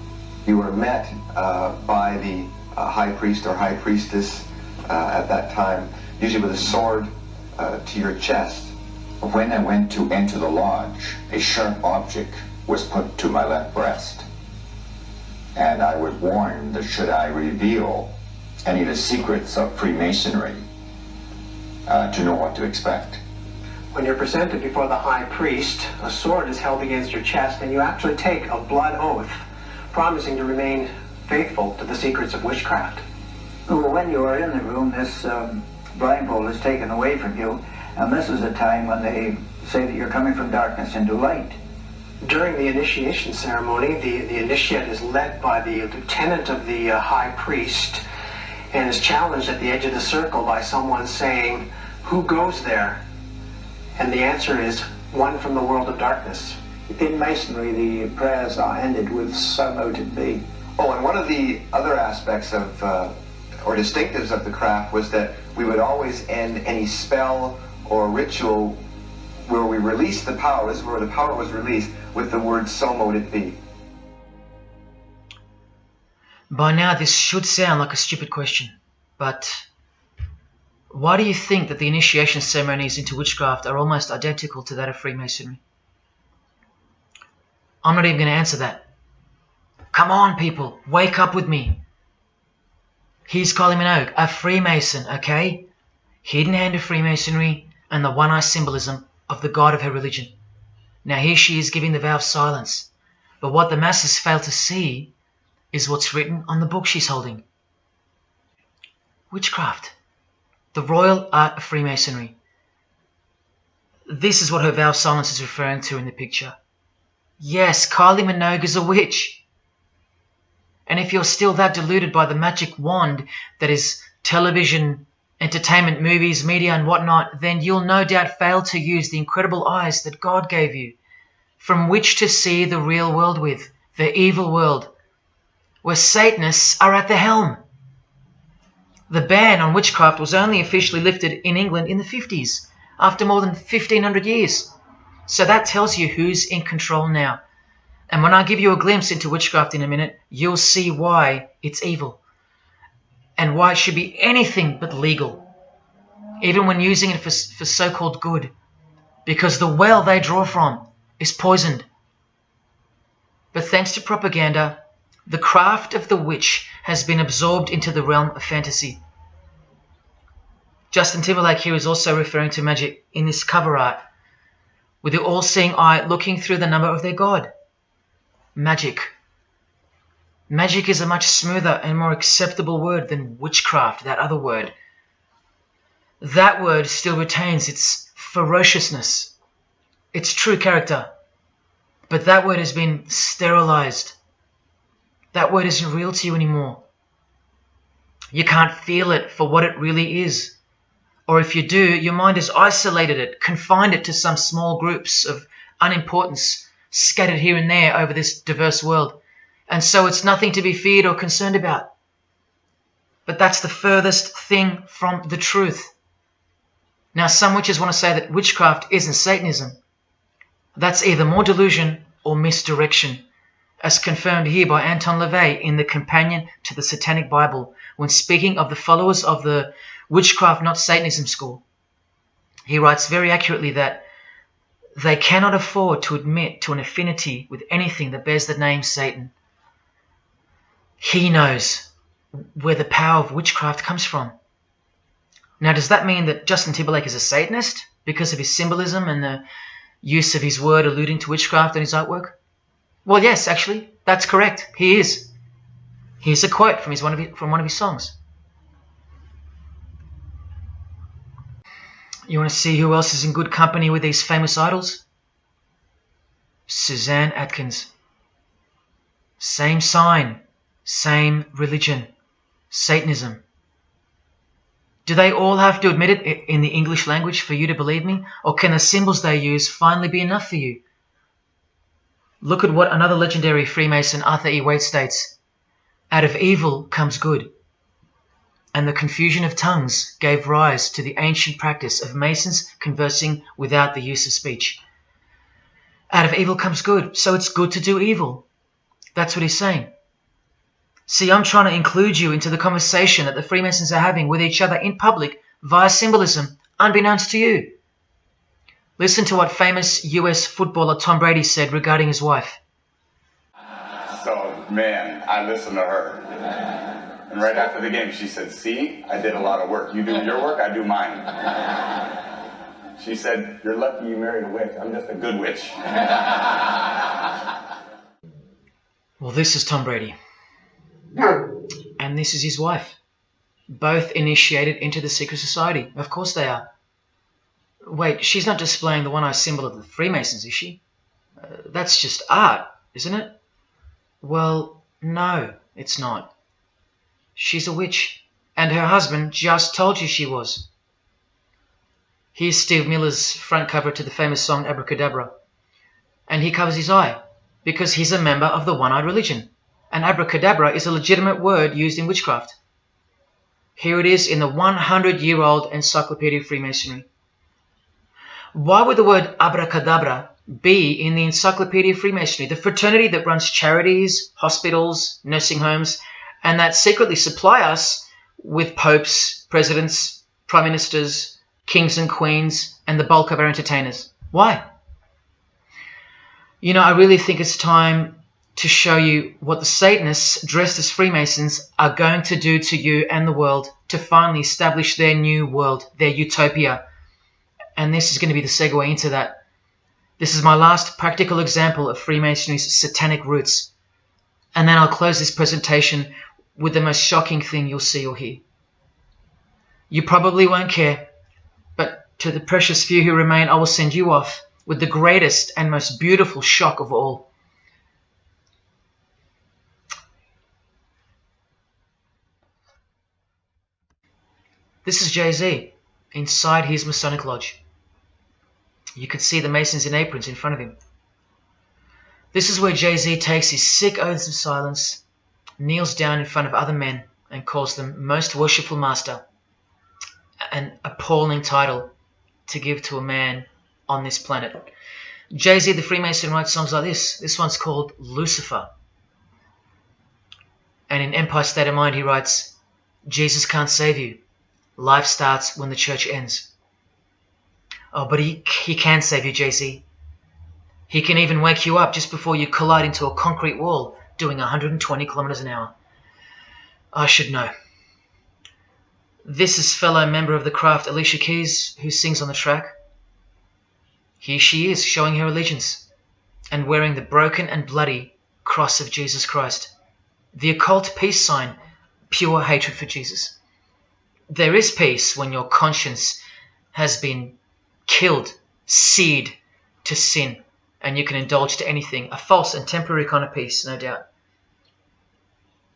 You were met by the high priest or high priestess at that time, usually with a sword to your chest. When I went to enter the lodge, a sharp object was put to my left breast. And I was warned that should I reveal any of the secrets of Freemasonry, to know what to expect. When you're presented before the high priest, a sword is held against your chest, and you actually take a blood oath, promising to remain faithful to the secrets of witchcraft. Well, when you are in the room, this blindfold is taken away from you, and this is a time when they say that you're coming from darkness into light. During the initiation ceremony, the initiate is led by the lieutenant of the high priest and is challenged at the edge of the circle by someone saying, "Who goes there?" And the answer is, "One from the world of darkness." In Masonry, the prayers are ended with "So mote it be." Oh, and one of the other aspects of, or distinctives of the craft was that we would always end any spell or ritual where we released the power, this is where the power was released, with the word "So mote it be." By now this should sound like a stupid question, but why do you think that the initiation ceremonies into witchcraft are almost identical to that of Freemasonry? I'm not even going to answer that. Come on, people, wake up with me. Here's Kylie Minogue, a Freemason, okay? Hidden hand of Freemasonry and the one-eye symbolism of the god of her religion. Now here she is giving the vow of silence, but what the masses fail to see is what's written on the book she's holding. Witchcraft, the royal art of Freemasonry. This is what her vow of silence is referring to in the picture. Yes, Kylie Minogue is a witch. And if you're still that deluded by the magic wand that is television, entertainment, movies, media and whatnot, then you'll no doubt fail to use the incredible eyes that God gave you, from which to see the real world with, the evil world, where Satanists are at the helm. The ban on witchcraft was only officially lifted in England in the 50s, after more than 1500 years. So that tells you who's in control now. And when I give you a glimpse into witchcraft in a minute, you'll see why it's evil. And why it should be anything but legal, even when using it for so-called good, because the well they draw from is poisoned. But thanks to propaganda, the craft of the witch has been absorbed into the realm of fantasy. Justin Timberlake here is also referring to magic in this cover art, with the all-seeing eye looking through the number of their god. Magic. Magic is a much smoother and more acceptable word than witchcraft, that other word. That word still retains its ferociousness, its true character, but that word has been sterilized. That word isn't real to you anymore. You can't feel it for what it really is. Or if you do, your mind has isolated it, confined it to some small groups of unimportance scattered here and there over this diverse world. And so it's nothing to be feared or concerned about. But that's the furthest thing from the truth. Now, some witches want to say that witchcraft isn't Satanism. That's either more delusion or misdirection, as confirmed here by Anton LaVey in the Companion to the Satanic Bible, when speaking of the followers of the Witchcraft Not Satanism school. He writes very accurately that they cannot afford to admit to an affinity with anything that bears the name Satan. He knows where the power of witchcraft comes from. Now, does that mean that Justin Timberlake is a Satanist because of his symbolism and the use of his word alluding to witchcraft in his artwork? Well, yes, actually, that's correct. He is. Here's a quote from one of his songs. You want to see who else is in good company with these famous idols? Suzanne Atkins. Same sign, same religion, Satanism. Do they all have to admit it in the English language for you to believe me? Or can the symbols they use finally be enough for you? Look at what another legendary Freemason, Arthur E. Waite, states. Out of evil comes good. And the confusion of tongues gave rise to the ancient practice of Masons conversing without the use of speech. Out of evil comes good, so it's good to do evil. That's what he's saying. See, I'm trying to include you into the conversation that the Freemasons are having with each other in public via symbolism, unbeknownst to you. Listen to what famous US footballer Tom Brady said regarding his wife. So, man, I listened to her. And right after the game, she said, "See, I did a lot of work. You do your work, I do mine." She said, "You're lucky you married a witch. I'm just a good witch." Well, this is Tom Brady. And this is his wife. Both initiated into the secret society. Of course they are. Wait, she's not displaying the one-eye symbol of the Freemasons, is she? That's just art, isn't it? Well, no, it's not. She's a witch, and her husband just told you she was. Here's Steve Miller's front cover to the famous song Abracadabra, and he covers his eye because he's a member of the one-eyed religion, and abracadabra is a legitimate word used in witchcraft. Here it is in the 100-year-old Encyclopedia of Freemasonry. Why would the word abracadabra be in the Encyclopedia of Freemasonry, the fraternity that runs charities, hospitals, nursing homes, and that secretly supply us with popes, presidents, prime ministers, kings and queens, and the bulk of our entertainers? Why? You know, I really think it's time to show you what the Satanists dressed as Freemasons are going to do to you and the world to finally establish their new world, their utopia. And this is going to be the segue into that. This is my last practical example of Freemasonry's satanic roots. And then I'll close this presentation with the most shocking thing you'll see or hear. You probably won't care, but to the precious few who remain, I will send you off with the greatest and most beautiful shock of all. This is Jay-Z inside his Masonic Lodge. You can see the Masons in aprons in front of him. This is where Jay-Z takes his sick oaths of silence, kneels down in front of other men, and calls them Most Worshipful Master, an appalling title to give to a man on this planet. Jay-Z the Freemason writes songs like this. This one's called Lucifer. And in Empire State of Mind he writes, Jesus can't save you. Life starts when the church ends. Oh, but he can save you, Jay-Z. He can even wake you up just before you collide into a concrete wall doing 120 kilometers an hour. I should know. This is fellow member of the craft Alicia Keys, who sings on the track. Here she is, showing her allegiance and wearing the broken and bloody cross of Jesus Christ, the occult peace sign, pure hatred for Jesus. There is peace when your conscience has been killed, seared to sin, and you can indulge to anything. A false and temporary kind of peace, no doubt.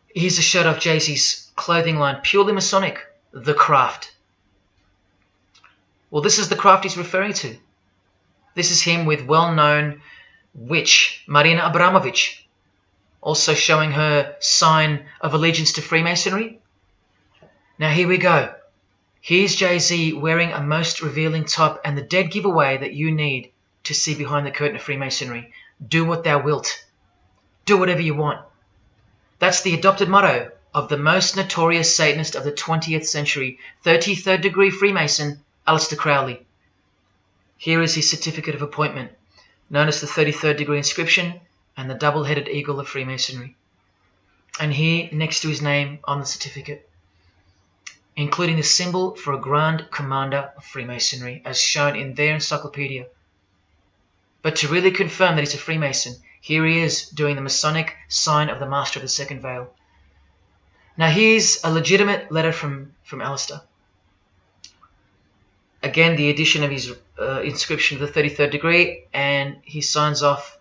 Here's a shot of Jay-Z's clothing line, purely Masonic, The Craft. Well, this is the craft he's referring to. This is him with well-known witch Marina Abramovich, also showing her sign of allegiance to Freemasonry. Now here we go. Here's Jay-Z wearing a most revealing top and the dead giveaway that you need to see behind the curtain of Freemasonry. Do what thou wilt. Do whatever you want. That's the adopted motto of the most notorious Satanist of the 20th century, 33rd degree Freemason, Aleister Crowley. Here is his certificate of appointment, known as the 33rd degree inscription and the double-headed eagle of Freemasonry. And here, next to his name on the certificate, including the symbol for a Grand Commander of Freemasonry, as shown in their encyclopedia. But to really confirm that he's a Freemason, here he is doing the Masonic sign of the Master of the Second Veil. Now here's a legitimate letter from Aleister. Again, the addition of his inscription of the 33rd degree, and he signs off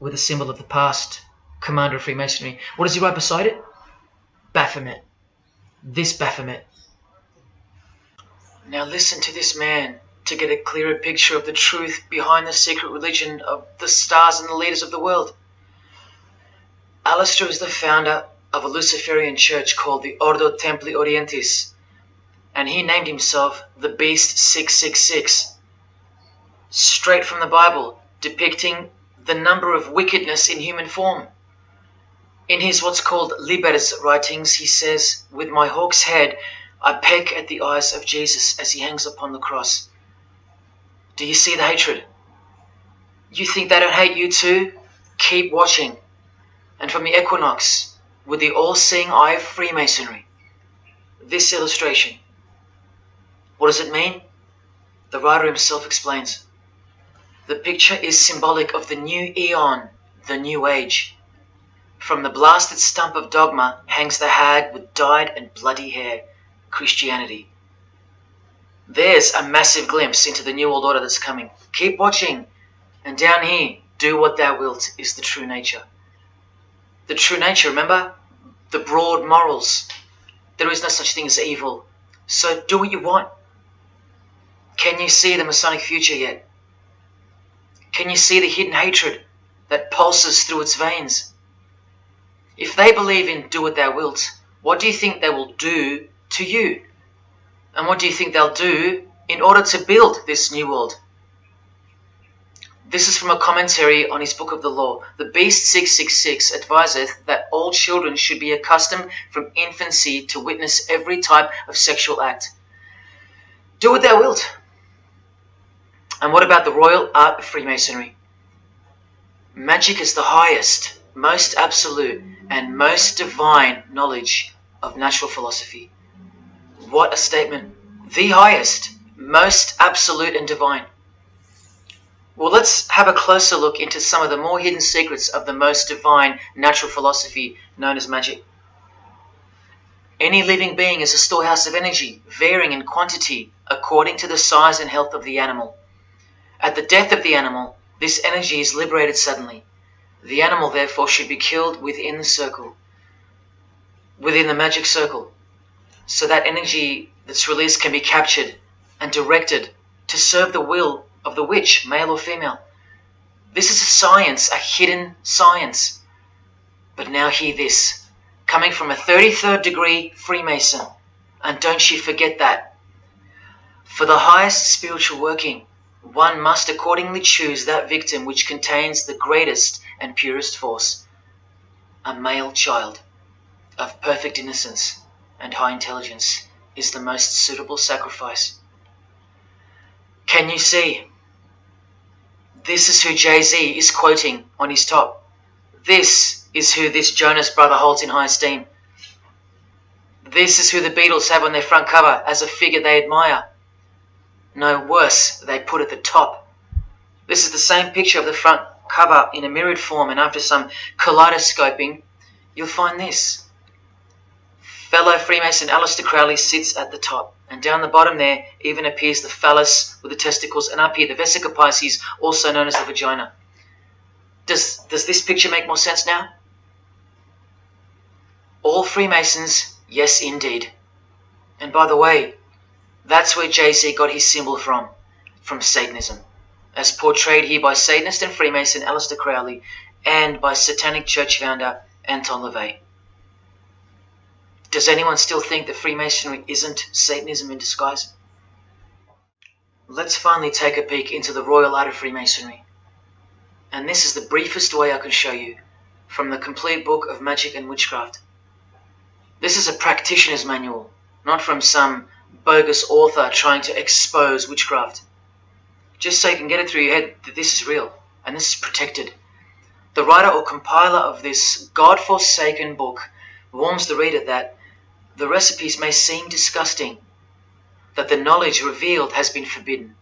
with a symbol of the past Commander of Freemasonry. What does he write beside it? Baphomet. This Baphomet. Now listen to this man to get a clearer picture of the truth behind the secret religion of the stars and the leaders of the world. Aleister is the founder of a Luciferian church called the Ordo Templi Orientis, and he named himself the Beast 666, straight from the Bible, depicting the number of wickedness in human form. In his what's called Liber's writings, he says, "With my hawk's head, I peck at the eyes of Jesus as he hangs upon the cross." Do you see the hatred? You think they don't hate you too? Keep watching. And from the equinox, with the all-seeing eye of Freemasonry, this illustration. What does it mean? The writer himself explains. The picture is symbolic of the new eon, the new age. From the blasted stump of dogma hangs the hag with dyed and bloody hair, Christianity. There's a massive glimpse into the New World Order that's coming. Keep watching. And down here, do what thou wilt is the true nature. The true nature, remember? The broad morals. There is no such thing as evil. So do what you want. Can you see the Masonic future yet? Can you see the hidden hatred that pulses through its veins? If they believe in do what thou wilt, what do you think they will do to you? And what do you think they'll do in order to build this new world? This is from a commentary on his book of the law. The Beast 666 adviseth that all children should be accustomed from infancy to witness every type of sexual act. Do what thou wilt. And what about the royal art of Freemasonry? Magic is the highest, most absolute, and most divine knowledge of natural philosophy. What a statement. The highest, most absolute and divine. Well, let's have a closer look into some of the more hidden secrets of the most divine natural philosophy known as magic. Any living being is a storehouse of energy, varying in quantity according to the size and health of the animal. At the death of the animal, this energy is liberated suddenly. The animal, therefore, should be killed within the circle, within the magic circle, so that energy that's released can be captured and directed to serve the will of the witch, male or female. This is a science, a hidden science. But now hear this, coming from a 33rd degree Freemason, and don't you forget that. For the highest spiritual working, one must accordingly choose that victim which contains the greatest and purest force, a male child of perfect innocence and high intelligence is the most suitable sacrifice. Can you see? This is who Jay-Z is quoting on his top. This is who this Jonas brother holds in high esteem. This is who the Beatles have on their front cover as a figure they admire. No worse, they put at the top. This is the same picture of the front cover in a mirrored form, and after some kaleidoscoping, you'll find this. Fellow Freemason Aleister Crowley sits at the top, and down the bottom there even appears the phallus with the testicles, and up here the vesica Pisces, also known as the vagina. Does this picture make more sense now? All Freemasons, yes indeed. And by the way, that's where Jay-Z got his symbol from Satanism, as portrayed here by Satanist and Freemason Aleister Crowley and by Satanic Church founder Anton LaVey. Does anyone still think that Freemasonry isn't Satanism in disguise? Let's finally take a peek into the royal art of Freemasonry. And this is the briefest way I can show you from the complete book of Magic and Witchcraft. This is a practitioner's manual, not from some bogus author trying to expose witchcraft. Just so you can get it through your head that this is real and this is protected. The writer or compiler of this God-forsaken book warns the reader that the recipes may seem disgusting, that the knowledge revealed has been forbidden,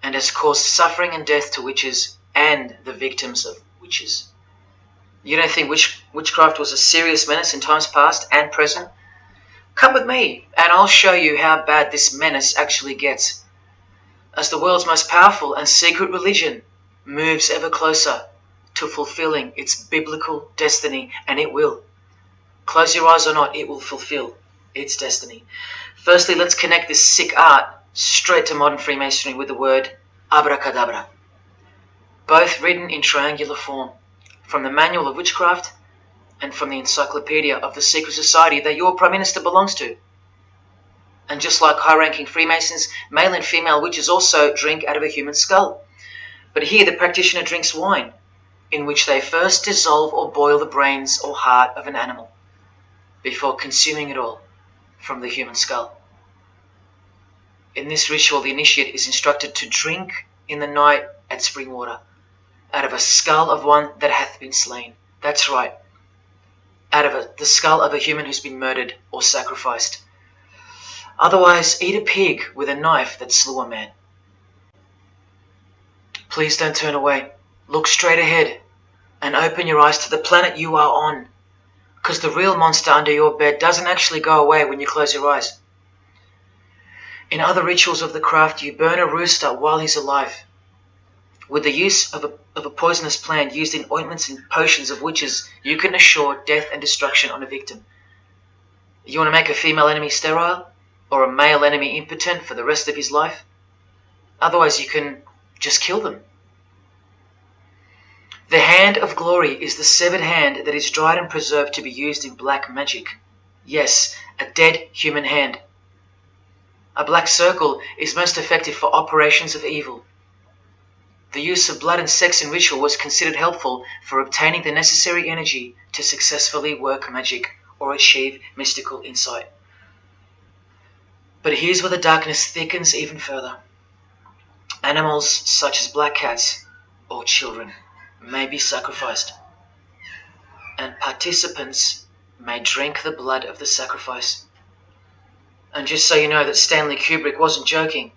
and has caused suffering and death to witches and the victims of witches. You don't think witchcraft was a serious menace in times past and present? Come with me, and I'll show you how bad this menace actually gets, as the world's most powerful and secret religion moves ever closer to fulfilling its biblical destiny, and it will. Close your eyes or not, it will fulfill its destiny. Firstly, let's connect this sick art straight to modern Freemasonry with the word abracadabra, both written in triangular form, from the Manual of Witchcraft and from the Encyclopedia of the Secret Society that your Prime Minister belongs to. And just like high-ranking Freemasons, male and female witches also drink out of a human skull. But here the practitioner drinks wine, in which they first dissolve or boil the brains or heart of an animal, before consuming it all from the human skull. In this ritual, the initiate is instructed to drink in the night at spring water, out of a skull of one that hath been slain. That's right, out of the skull of a human who's been murdered or sacrificed. Otherwise, eat a pig with a knife that slew a man. Please don't turn away. Look straight ahead and open your eyes to the planet you are on, because the real monster under your bed doesn't actually go away when you close your eyes. In other rituals of the craft, you burn a rooster while he's alive, with the use of a poisonous plant used in ointments and potions of witches. You can assure death and destruction on a victim. You want to make a female enemy sterile, or a male enemy impotent for the rest of his life? Otherwise, you can just kill them. The hand of glory is the severed hand that is dried and preserved to be used in black magic. Yes, a dead human hand. A black circle is most effective for operations of evil. The use of blood and sex in ritual was considered helpful for obtaining the necessary energy to successfully work magic or achieve mystical insight. But here's where the darkness thickens even further. Animals such as black cats or children may be sacrificed, and participants may drink the blood of the sacrifice. And just so you know that Stanley Kubrick wasn't joking,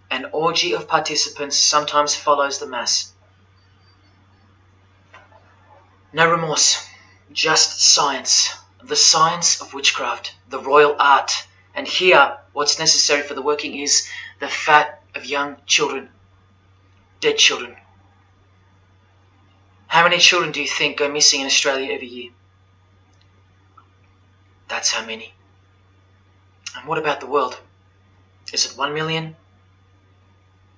an orgy of participants sometimes follows the mass. No remorse, just science, the science of witchcraft, the royal art. And here, what's necessary for the working is the fat of young children, dead children. How many children do you think go missing in Australia every year? That's how many. And what about the world? Is it 1 million?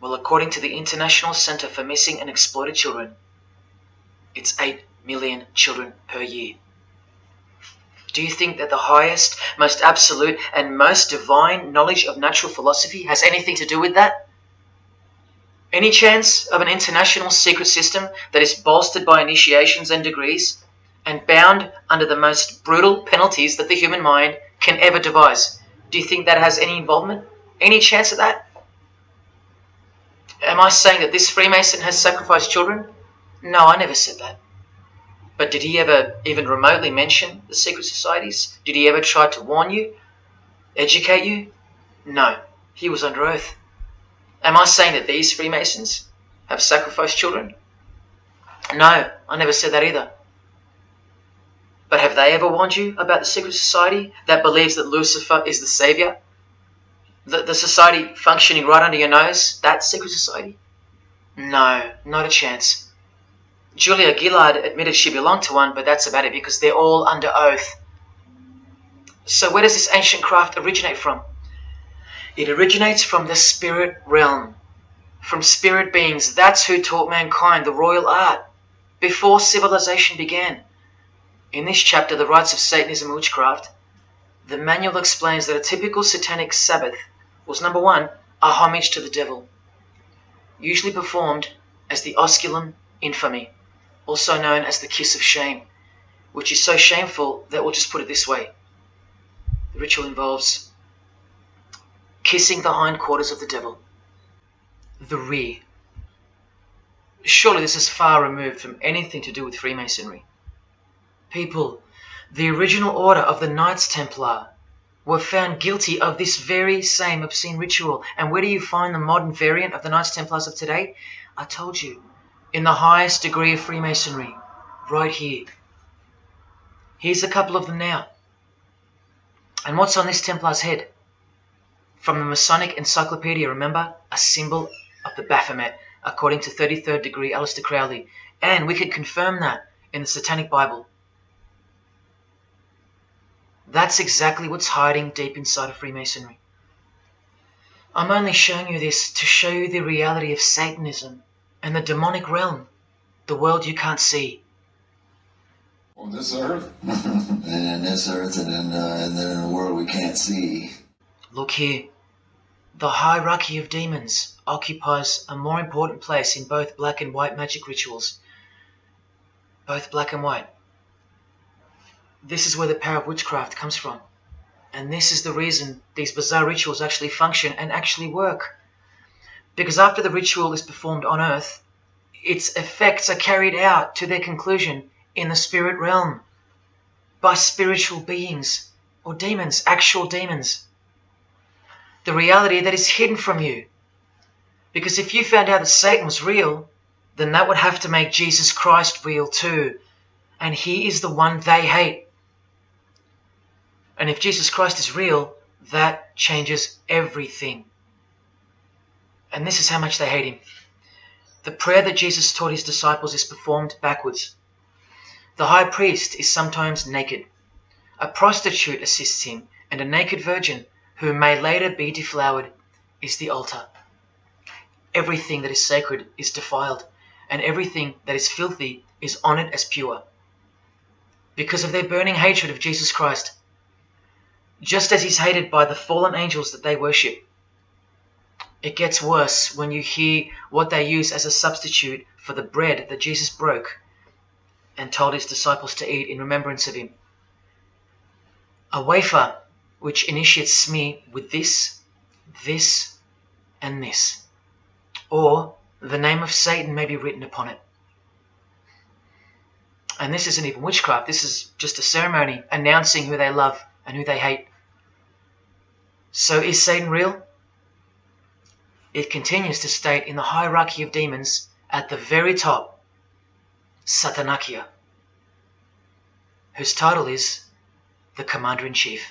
Well, according to the International Centre for Missing and Exploited Children, it's 8 million children per year. Do you think that the highest, most absolute, and most divine knowledge of natural philosophy has anything to do with that? Any chance of an international secret system that is bolstered by initiations and degrees, and bound under the most brutal penalties that the human mind can ever devise? Do you think that has any involvement? Any chance of that? Am I saying that this Freemason has sacrificed children? No, I never said that. But did he ever even remotely mention the secret societies? Did he ever try to warn you? Educate you? No, he was under oath. Am I saying that these Freemasons have sacrificed children? No, I never said that either. But have they ever warned you about the secret society that believes that Lucifer is the savior? The society functioning right under your nose, that secret society? No, not a chance. Julia Gillard admitted she belonged to one, but that's about it because they're all under oath. So where does this ancient craft originate from? It originates from the spirit realm, from spirit beings. That's who taught mankind the royal art before civilization began. In this chapter, The Rites of Satanism and Witchcraft, the manual explains that a typical satanic Sabbath was, number one, a homage to the devil, usually performed as the osculum infami, also known as the kiss of shame, which is so shameful that we'll just put it this way. The ritual involves kissing the hindquarters of the devil, the rear. Surely this is far removed from anything to do with Freemasonry. People, the original order of the Knights Templar were found guilty of this very same obscene ritual. And where do you find the modern variant of the Knights Templars of today? I told you, in the highest degree of Freemasonry, right here. Here's a couple of them now. And what's on this Templar's head? From the Masonic Encyclopedia, remember? A symbol of the Baphomet, according to 33rd degree Aleister Crowley. And we can confirm that in the Satanic Bible. That's exactly what's hiding deep inside of Freemasonry. I'm only showing you this to show you the reality of Satanism and the demonic realm, the world you can't see. On this earth? And in this earth and then in the world we can't see. Look here. The hierarchy of demons occupies a more important place in both black and white magic rituals. Both black and white. This is where the power of witchcraft comes from. And this is the reason these bizarre rituals actually function and actually work. Because after the ritual is performed on earth, its effects are carried out to their conclusion in the spirit realm by spiritual beings or demons, actual demons. The reality that is hidden from you. Because if you found out that Satan was real, then that would have to make Jesus Christ real too. And he is the one they hate. And if Jesus Christ is real, that changes everything. And this is how much they hate him. The prayer that Jesus taught his disciples is performed backwards. The high priest is sometimes naked. A prostitute assists him, and a naked virgin, who may later be deflowered, is the altar. Everything that is sacred is defiled, and everything that is filthy is honored as pure. Because of their burning hatred of Jesus Christ, just as he's hated by the fallen angels that they worship. It gets worse when you hear what they use as a substitute for the bread that Jesus broke and told his disciples to eat in remembrance of him. A wafer which initiates me with this, this, and this. Or the name of Satan may be written upon it. And this isn't even witchcraft. This is just a ceremony announcing who they love and who they hate. So is Satan real? It continues to state in the hierarchy of demons at the very top, Satanakia, whose title is the Commander-in-Chief.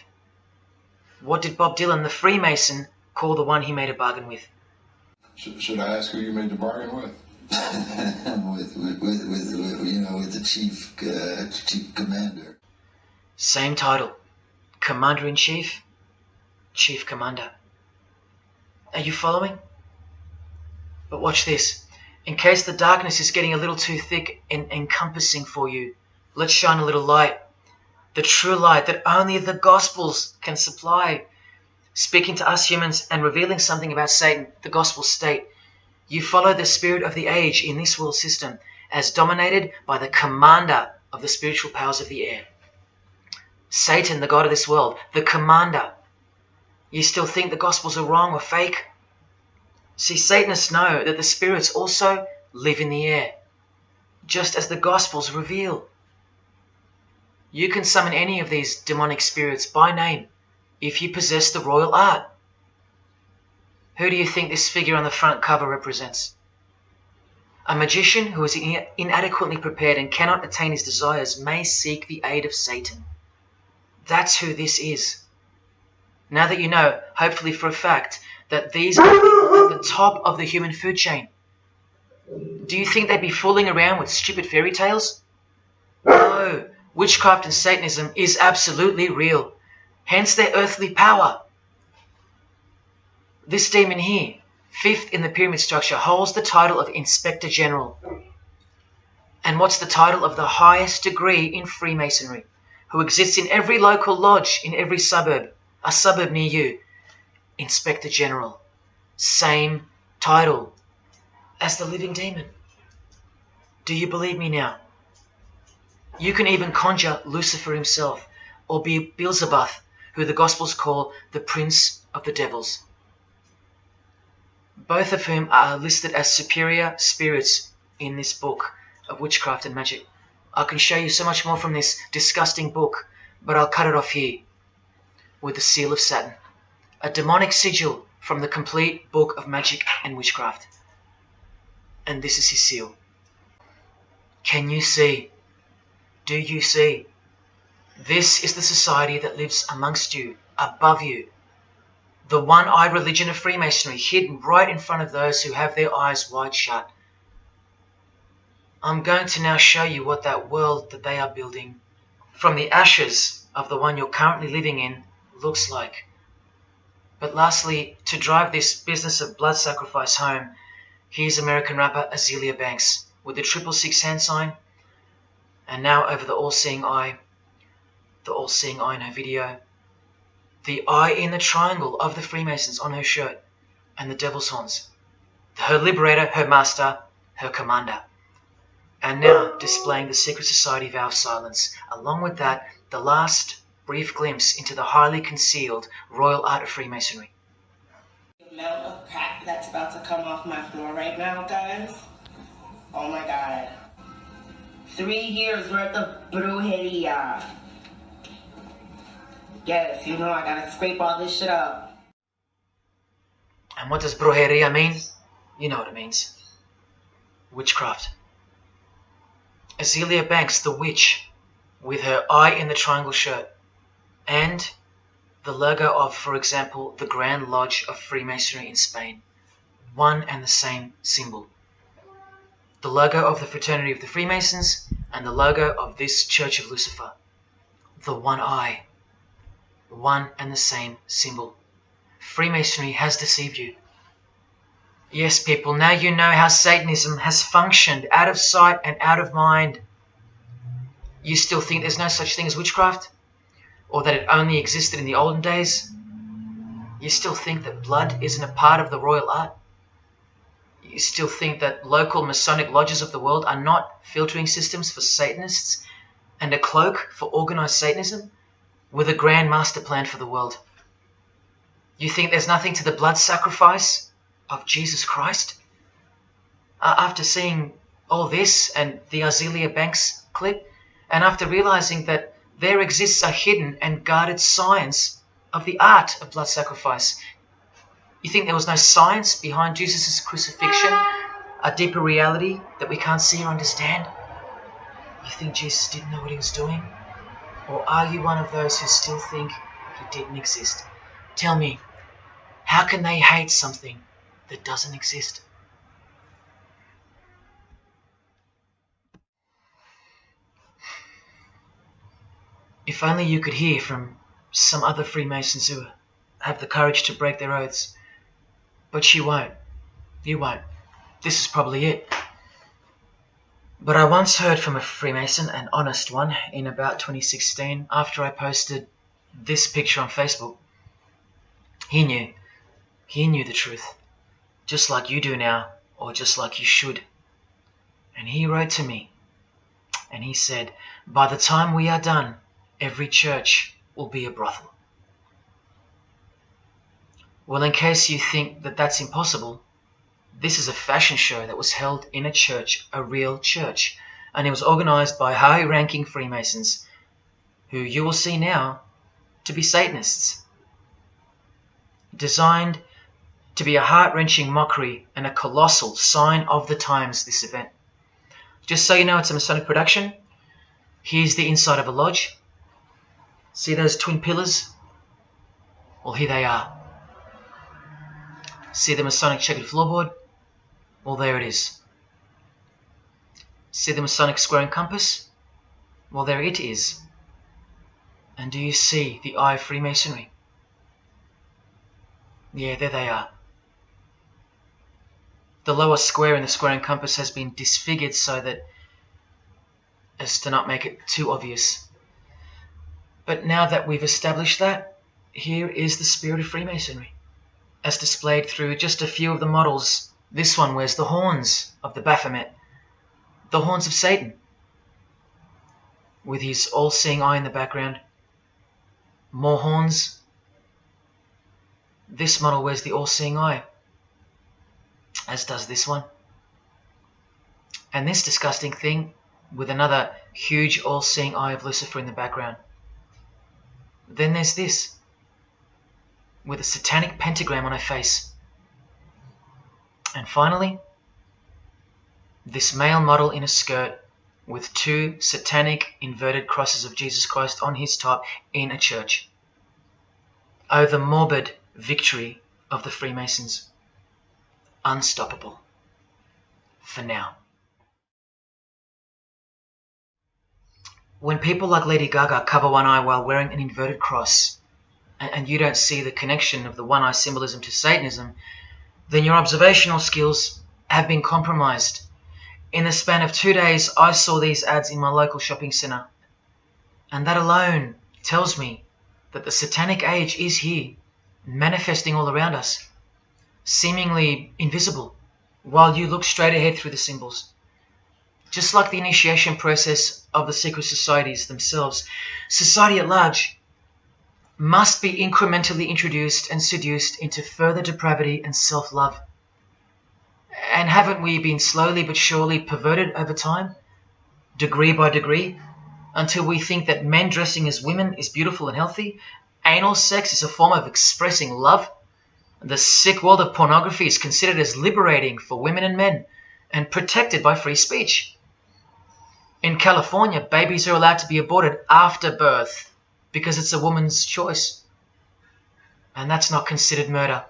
What did Bob Dylan, the Freemason, call the one he made a bargain with? Should I ask who you made the bargain with? with the chief commander. Same title, Commander-in-Chief, Chief Commander. Are you following? But watch this. In case the darkness is getting a little too thick and encompassing for you, let's shine a little light. The true light that only the Gospels can supply. Speaking to us humans and revealing something about Satan, the Gospels state, you follow the spirit of the age in this world system as dominated by the commander of the spiritual powers of the air. Satan, the god of this world, the commander. You still think the Gospels are wrong or fake? See, Satanists know that the spirits also live in the air, just as the Gospels reveal. You can summon any of these demonic spirits by name if you possess the royal art. Who do you think this figure on the front cover represents? A magician who is inadequately prepared and cannot attain his desires may seek the aid of Satan. That's who this is. Now that you know, hopefully for a fact, that these are people at the top of the human food chain, do you think they'd be fooling around with stupid fairy tales? No, witchcraft and Satanism is absolutely real, hence their earthly power. This demon here, fifth in the pyramid structure, holds the title of Inspector General. And what's the title of the highest degree in Freemasonry, who exists in every local lodge in every suburb, a suburb near you? Inspector General. Same title as the living demon. Do you believe me now? You can even conjure Lucifer himself, or be Beelzebub, who the Gospels call the Prince of the Devils. Both of whom are listed as superior spirits in this book of witchcraft and magic. I can show you so much more from this disgusting book, but I'll cut it off here with the seal of Saturn, a demonic sigil from the complete book of magic and witchcraft. And this is his seal. Can you see? Do you see? This is the society that lives amongst you, above you. The one-eyed religion of Freemasonry, hidden right in front of those who have their eyes wide shut. I'm going to now show you what that world that they are building, from the ashes of the one you're currently living in, looks like. But lastly, to drive this business of blood sacrifice home, here's American rapper Azealia Banks with the 666 hand sign, and now over the all-seeing eye in her video, the eye in the triangle of the Freemasons on her shirt, and the devil's horns, her liberator, her master, her commander. And now displaying the secret society vow of silence. Along with that, the last brief glimpse into the highly concealed royal art of Freemasonry. The amount of crap that's about to come off my floor right now, guys. Oh my god. 3 years worth of brujeria. Yes, you know I gotta scrape all this shit up. And what does brujeria mean? You know what it means. Witchcraft. Azealia Banks, the witch, with her eye in the triangle shirt, and the logo of, for example, the Grand Lodge of Freemasonry in Spain. one and the same symbol. The logo of the Fraternity of the Freemasons and the logo of this Church of Lucifer. The one eye. One and the same symbol. Freemasonry has deceived you. Yes, people, now you know how Satanism has functioned out of sight and out of mind. You still think there's no such thing as witchcraft? Or that it only existed in the olden days? You still think that blood isn't a part of the royal art? You still think that local Masonic lodges of the world are not filtering systems for Satanists and a cloak for organized Satanism with a grand master plan for the world? You think there's nothing to the blood sacrifice of Jesus Christ? After seeing all this and the Azealia Banks clip, and after realizing that there exists a hidden and guarded science of the art of blood sacrifice, you think there was no science behind Jesus' crucifixion, a deeper reality that we can't see or understand? You think Jesus didn't know what he was doing? Or are you one of those who still think he didn't exist? Tell me, how can they hate something that doesn't exist? If only you could hear from some other Freemasons who have the courage to break their oaths. But you won't. You won't. This is probably it. But I once heard from a Freemason, an honest one, in about 2016, after I posted this picture on Facebook. He knew. He knew the truth. Just like you do now, or just like you should. And he wrote to me. And he said, by the time we are done, every church will be a brothel. Well, in case you think that that's impossible, this is a fashion show that was held in a church, a real church, and it was organized by high-ranking Freemasons, who you will see now to be Satanists. Designed to be a heart-wrenching mockery and a colossal sign of the times, this event. Just so you know, it's a Masonic production. Here's the inside of a lodge. See those twin pillars? Well, here they are. See the Masonic checkered floorboard? Well, there it is. See the Masonic square and compass? Well, there it is. And do you see the eye of Freemasonry? Yeah, there they are. The lower square in the square and compass has been disfigured so that as to not make it too obvious. But now that we've established that, here is the spirit of Freemasonry, as displayed through just a few of the models. This one wears the horns of the Baphomet, the horns of Satan, with his all-seeing eye in the background. More horns. This model wears the all-seeing eye, as does this one. And this disgusting thing with another huge all-seeing eye of Lucifer in the background. Then there's this, with a satanic pentagram on her face. And finally, this male model in a skirt with two satanic inverted crosses of Jesus Christ on his top in a church. Oh, the morbid victory of the Freemasons. Unstoppable. For now. When people like Lady Gaga cover one eye while wearing an inverted cross, and you don't see the connection of the one eye symbolism to Satanism, then your observational skills have been compromised. In the span of 2 days, I saw these ads in my local shopping centre. And that alone tells me that the satanic age is here, manifesting all around us, seemingly invisible, while you look straight ahead through the symbols. Just like the initiation process of the secret societies themselves, society at large must be incrementally introduced and seduced into further depravity and self-love. And haven't we been slowly but surely perverted over time, degree by degree, until we think that men dressing as women is beautiful and healthy, anal sex is a form of expressing love, the sick world of pornography is considered as liberating for women and men, and protected by free speech. In California, babies are allowed to be aborted after birth because it's a woman's choice. And that's not considered murder.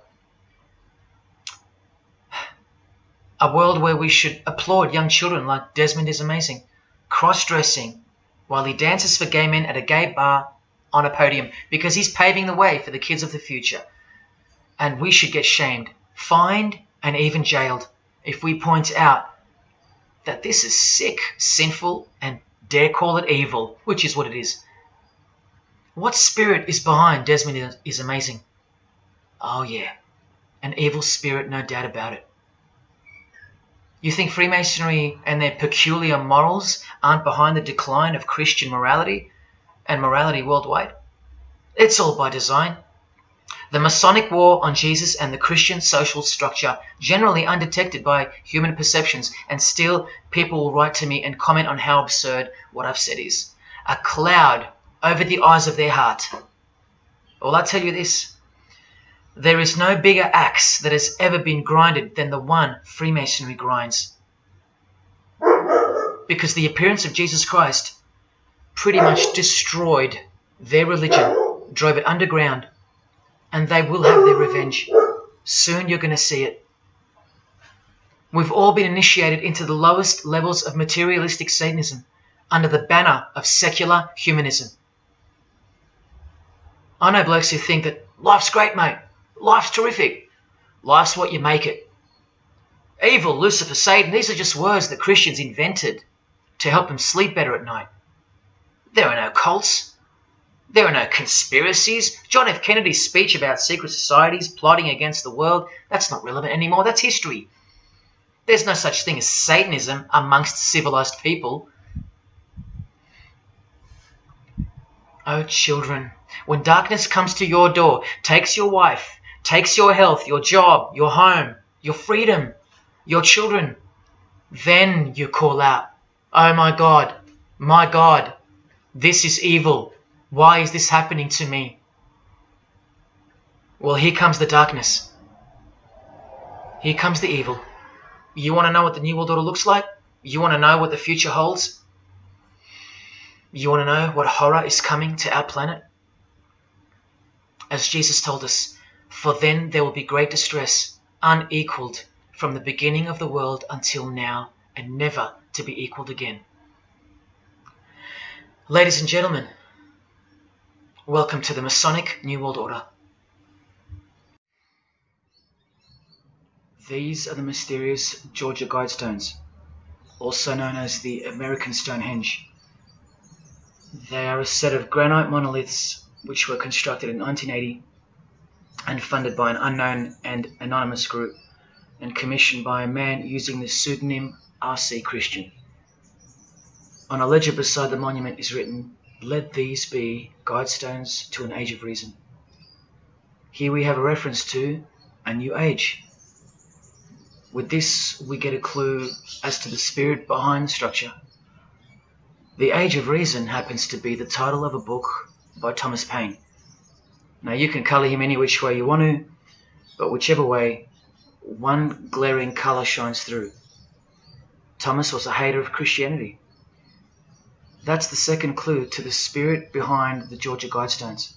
A world where we should applaud young children like Desmond is amazing, cross-dressing while he dances for gay men at a gay bar on a podium because he's paving the way for the kids of the future. And we should get shamed, fined, and even jailed if we point out that this is sick, sinful, and dare call it evil, which is what it is. What spirit is behind Desmond is amazing? Oh yeah, an evil spirit, no doubt about it. You think Freemasonry and their peculiar morals aren't behind the decline of Christian morality and morality worldwide? It's all by design. The Masonic war on Jesus and the Christian social structure, generally undetected by human perceptions, and still people will write to me and comment on how absurd what I've said is. A cloud over the eyes of their heart. Well, I tell you this, there is no bigger axe that has ever been grinded than the one Freemasonry grinds. Because the appearance of Jesus Christ pretty much destroyed their religion, drove it underground, and they will have their revenge. Soon you're going to see it. We've all been initiated into the lowest levels of materialistic Satanism under the banner of secular humanism. I know blokes who think that life's great, mate. Life's terrific. Life's what you make it. Evil, Lucifer, Satan, these are just words that Christians invented to help them sleep better at night. There are no cults. There are no conspiracies. John F. Kennedy's speech about secret societies plotting against the world, that's not relevant anymore. That's history. There's no such thing as Satanism amongst civilized people. Oh, children, when darkness comes to your door, takes your wife, takes your health, your job, your home, your freedom, your children, then you call out, oh my God, this is evil. Why is this happening to me? Well, here comes the darkness. Here comes the evil. You want to know what the New World Order looks like? You want to know what the future holds? You want to know what horror is coming to our planet? As Jesus told us, for then there will be great distress, unequaled from the beginning of the world until now, and never to be equaled again. Ladies and gentlemen, welcome to the Masonic New World Order. These are the mysterious Georgia Guidestones, also known as the American Stonehenge. They are a set of granite monoliths which were constructed in 1980 and funded by an unknown and anonymous group and commissioned by a man using the pseudonym R.C. Christian. On a ledger beside the monument is written, "Let these be guidestones to an age of reason." Here we have a reference to a new age. With this, we get a clue as to the spirit behind the structure. The Age of Reason happens to be the title of a book by Thomas Paine. Now, you can colour him any which way you want to, but whichever way, one glaring colour shines through. Thomas was a hater of Christianity. That's the second clue to the spirit behind the Georgia Guidestones.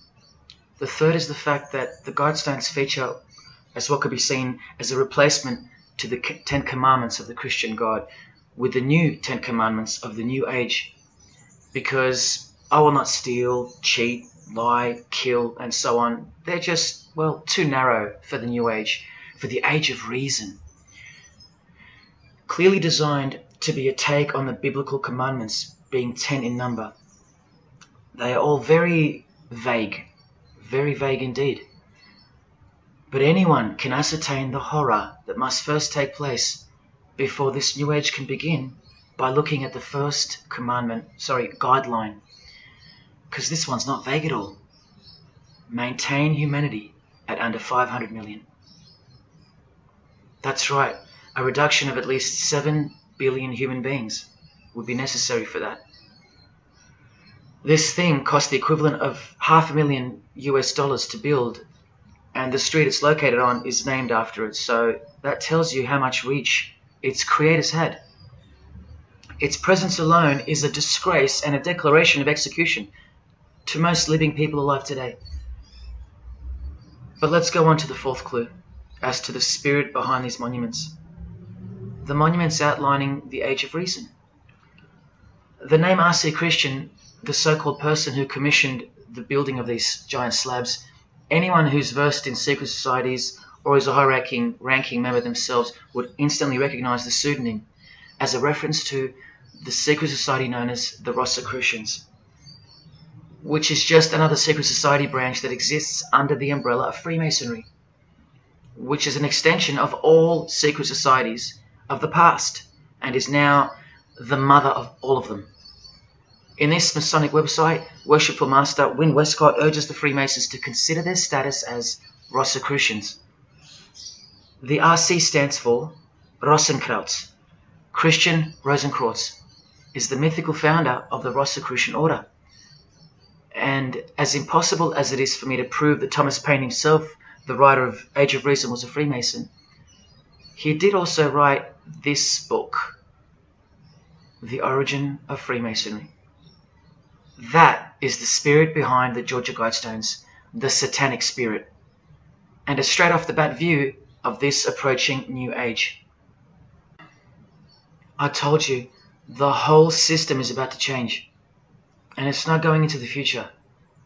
The third is the fact that the Guidestones feature as what could be seen as a replacement to the Ten Commandments of the Christian God with the new Ten Commandments of the New Age. Because I will not steal, cheat, lie, kill, and so on. They're just, well, too narrow for the New Age, for the Age of Reason. Clearly designed to be a take on the biblical commandments, being 10 in number. They are all very vague indeed. But anyone can ascertain the horror that must first take place before this New Age can begin by looking at the first guideline. Because this one's not vague at all. Maintain humanity at under 500 million. That's right, a reduction of at least 7 billion human beings would be necessary for that. This thing cost the equivalent of $500,000 US to build, and the street it's located on is named after it, so that tells you how much reach its creators had. Its presence alone is a disgrace and a declaration of execution to most living people alive today. But let's go on to the fourth clue as to the spirit behind these monuments. the monuments outlining the Age of Reason. The name R.C. Christian, the so-called person who commissioned the building of these giant slabs, anyone who's versed in secret societies or is a high-ranking member themselves would instantly recognize the pseudonym as a reference to the secret society known as the Rosicrucians, which is just another secret society branch that exists under the umbrella of Freemasonry, which is an extension of all secret societies of the past and is now the mother of all of them. In this Masonic website, Worshipful Master Wynne Westcott urges the Freemasons to consider their status as Rosicrucians. The RC stands for Rosenkreuz. Christian Rosenkreuz is the mythical founder of the Rosicrucian order. And as impossible as it is for me to prove that Thomas Paine himself, the writer of Age of Reason, was a Freemason, he did also write this book, The Origin of Freemasonry. That is the spirit behind the Georgia Guidestones, the satanic spirit, and a straight off the bat view of this approaching new age. I told you, the whole system is about to change, and it's not going into the future,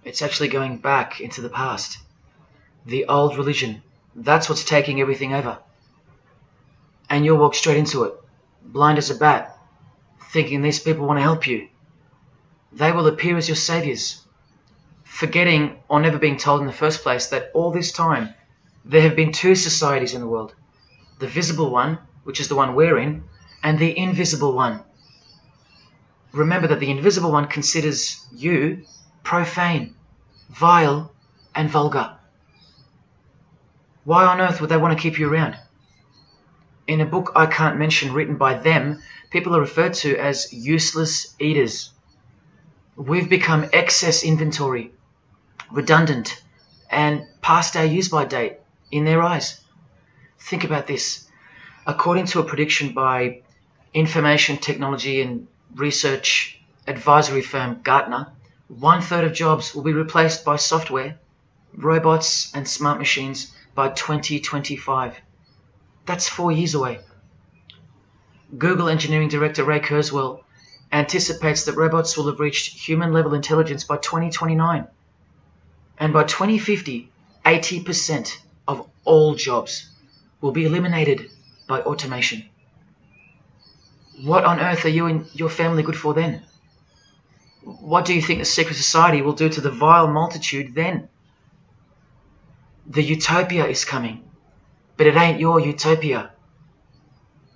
it's actually going back into the past. The old religion, that's what's taking everything over. And you'll walk straight into it, blind as a bat, thinking these people want to help you. They will appear as your saviors, forgetting or never being told in the first place that all this time there have been two societies in the world. The visible one, which is the one we're in, and the invisible one. Remember that the invisible one considers you profane, vile, and vulgar. Why on earth would they want to keep you around? In a book I can't mention written by them, people are referred to as useless eaters. We've become excess inventory, redundant, and past our use-by date in their eyes. Think about this. According to a prediction by information technology and research advisory firm Gartner, 1/3 of jobs will be replaced by software, robots, and smart machines by 2025. That's 4 years away. Google engineering director Ray Kurzweil anticipates that robots will have reached human-level intelligence by 2029. And by 2050, 80% of all jobs will be eliminated by automation. What on earth are you and your family good for then? What do you think the secret society will do to the vile multitude then? The utopia is coming, but it ain't your utopia.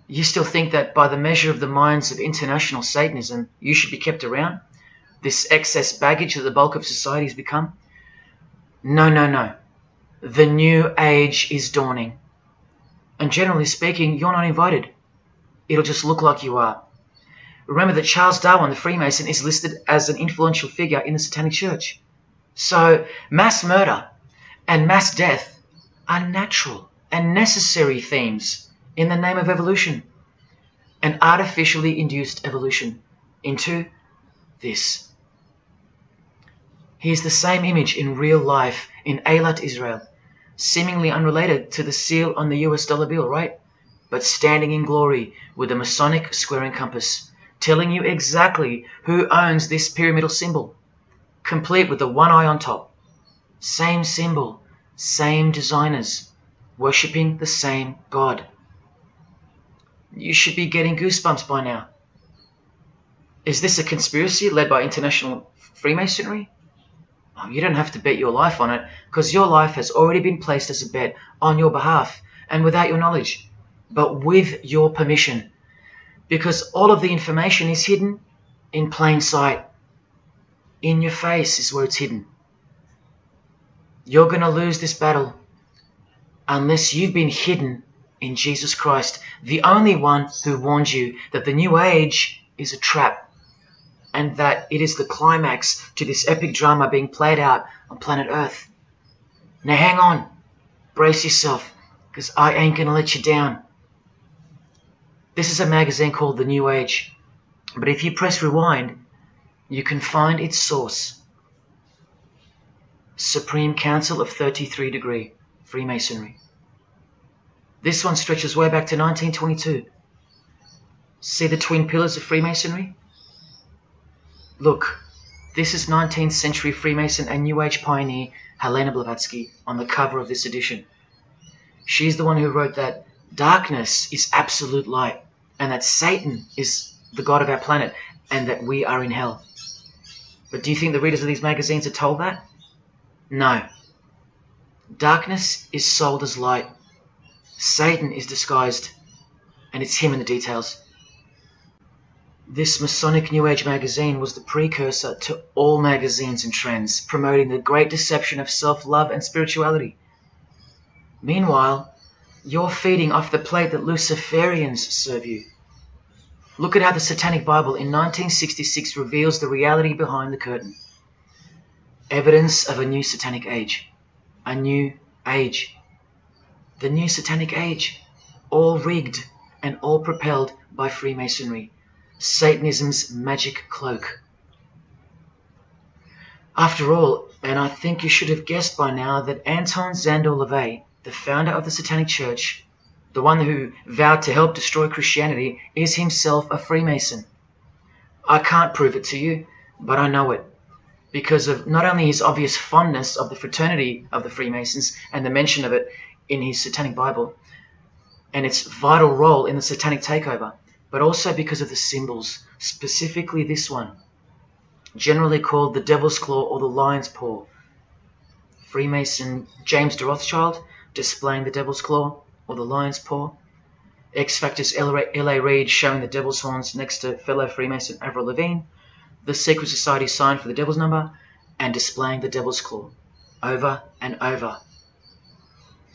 You still think that by the measure of the minds of international Satanism, you should be kept around? This excess baggage that the bulk of society has become? No, no, no. The new age is dawning. And generally speaking, you're not invited. It'll just look like you are. Remember that Charles Darwin, the Freemason, is listed as an influential figure in the Satanic Church. So mass murder and mass death are natural and necessary themes in the name of evolution, an artificially induced evolution into this. Here's the same image in real life in Eilat, Israel, seemingly unrelated to the seal on the US dollar bill, right? But standing in glory with a Masonic square and compass, telling you exactly who owns this pyramidal symbol, complete with the one eye on top. Same symbol, same designers, worshipping the same God. You should be getting goosebumps by now. Is this a conspiracy led by international Freemasonry? Oh, you don't have to bet your life on it, because your life has already been placed as a bet on your behalf and without your knowledge, but with your permission, because all of the information is hidden in plain sight. In your face is where it's hidden. You're going to lose this battle unless you've been hidden in Jesus Christ, the only one who warned you that the new age is a trap and that it is the climax to this epic drama being played out on planet Earth. Now hang on, brace yourself, because I ain't going to let you down. This is a magazine called The New Age, but if you press rewind, you can find its source. Supreme Council of 33 Degree, Freemasonry. This one stretches way back to 1922. See the twin pillars of Freemasonry? Look, this is 19th century Freemason and New Age pioneer Helena Blavatsky on the cover of this edition. She's the one who wrote that darkness is absolute light, and that Satan is the god of our planet, and that we are in hell. But do you think the readers of these magazines are told that? No. Darkness is sold as light. Satan is disguised, and it's him in the details. This Masonic New Age magazine was the precursor to all magazines and trends, promoting the great deception of self-love and spirituality. Meanwhile, you're feeding off the plate that Luciferians serve you. Look at how the Satanic Bible in 1966 reveals the reality behind the curtain. Evidence of a new Satanic age. A new age. The new Satanic age. All rigged and all propelled by Freemasonry. Satanism's magic cloak. After all, and I think you should have guessed by now that Anton Szandor LaVey, the founder of the Satanic Church, the one who vowed to help destroy Christianity, is himself a Freemason. I can't prove it to you, but I know it, because of not only his obvious fondness of the fraternity of the Freemasons and the mention of it in his Satanic Bible, and its vital role in the Satanic takeover, but also because of the symbols, specifically this one, generally called the Devil's Claw or the Lion's Paw. Freemason James de Rothschild displaying the Devil's Claw or the Lion's Paw. X-Factor's L.A. Reid showing the Devil's Horns next to fellow Freemason Avril Lavigne. The Secret Society sign for the Devil's Number, and displaying the Devil's Claw over and over.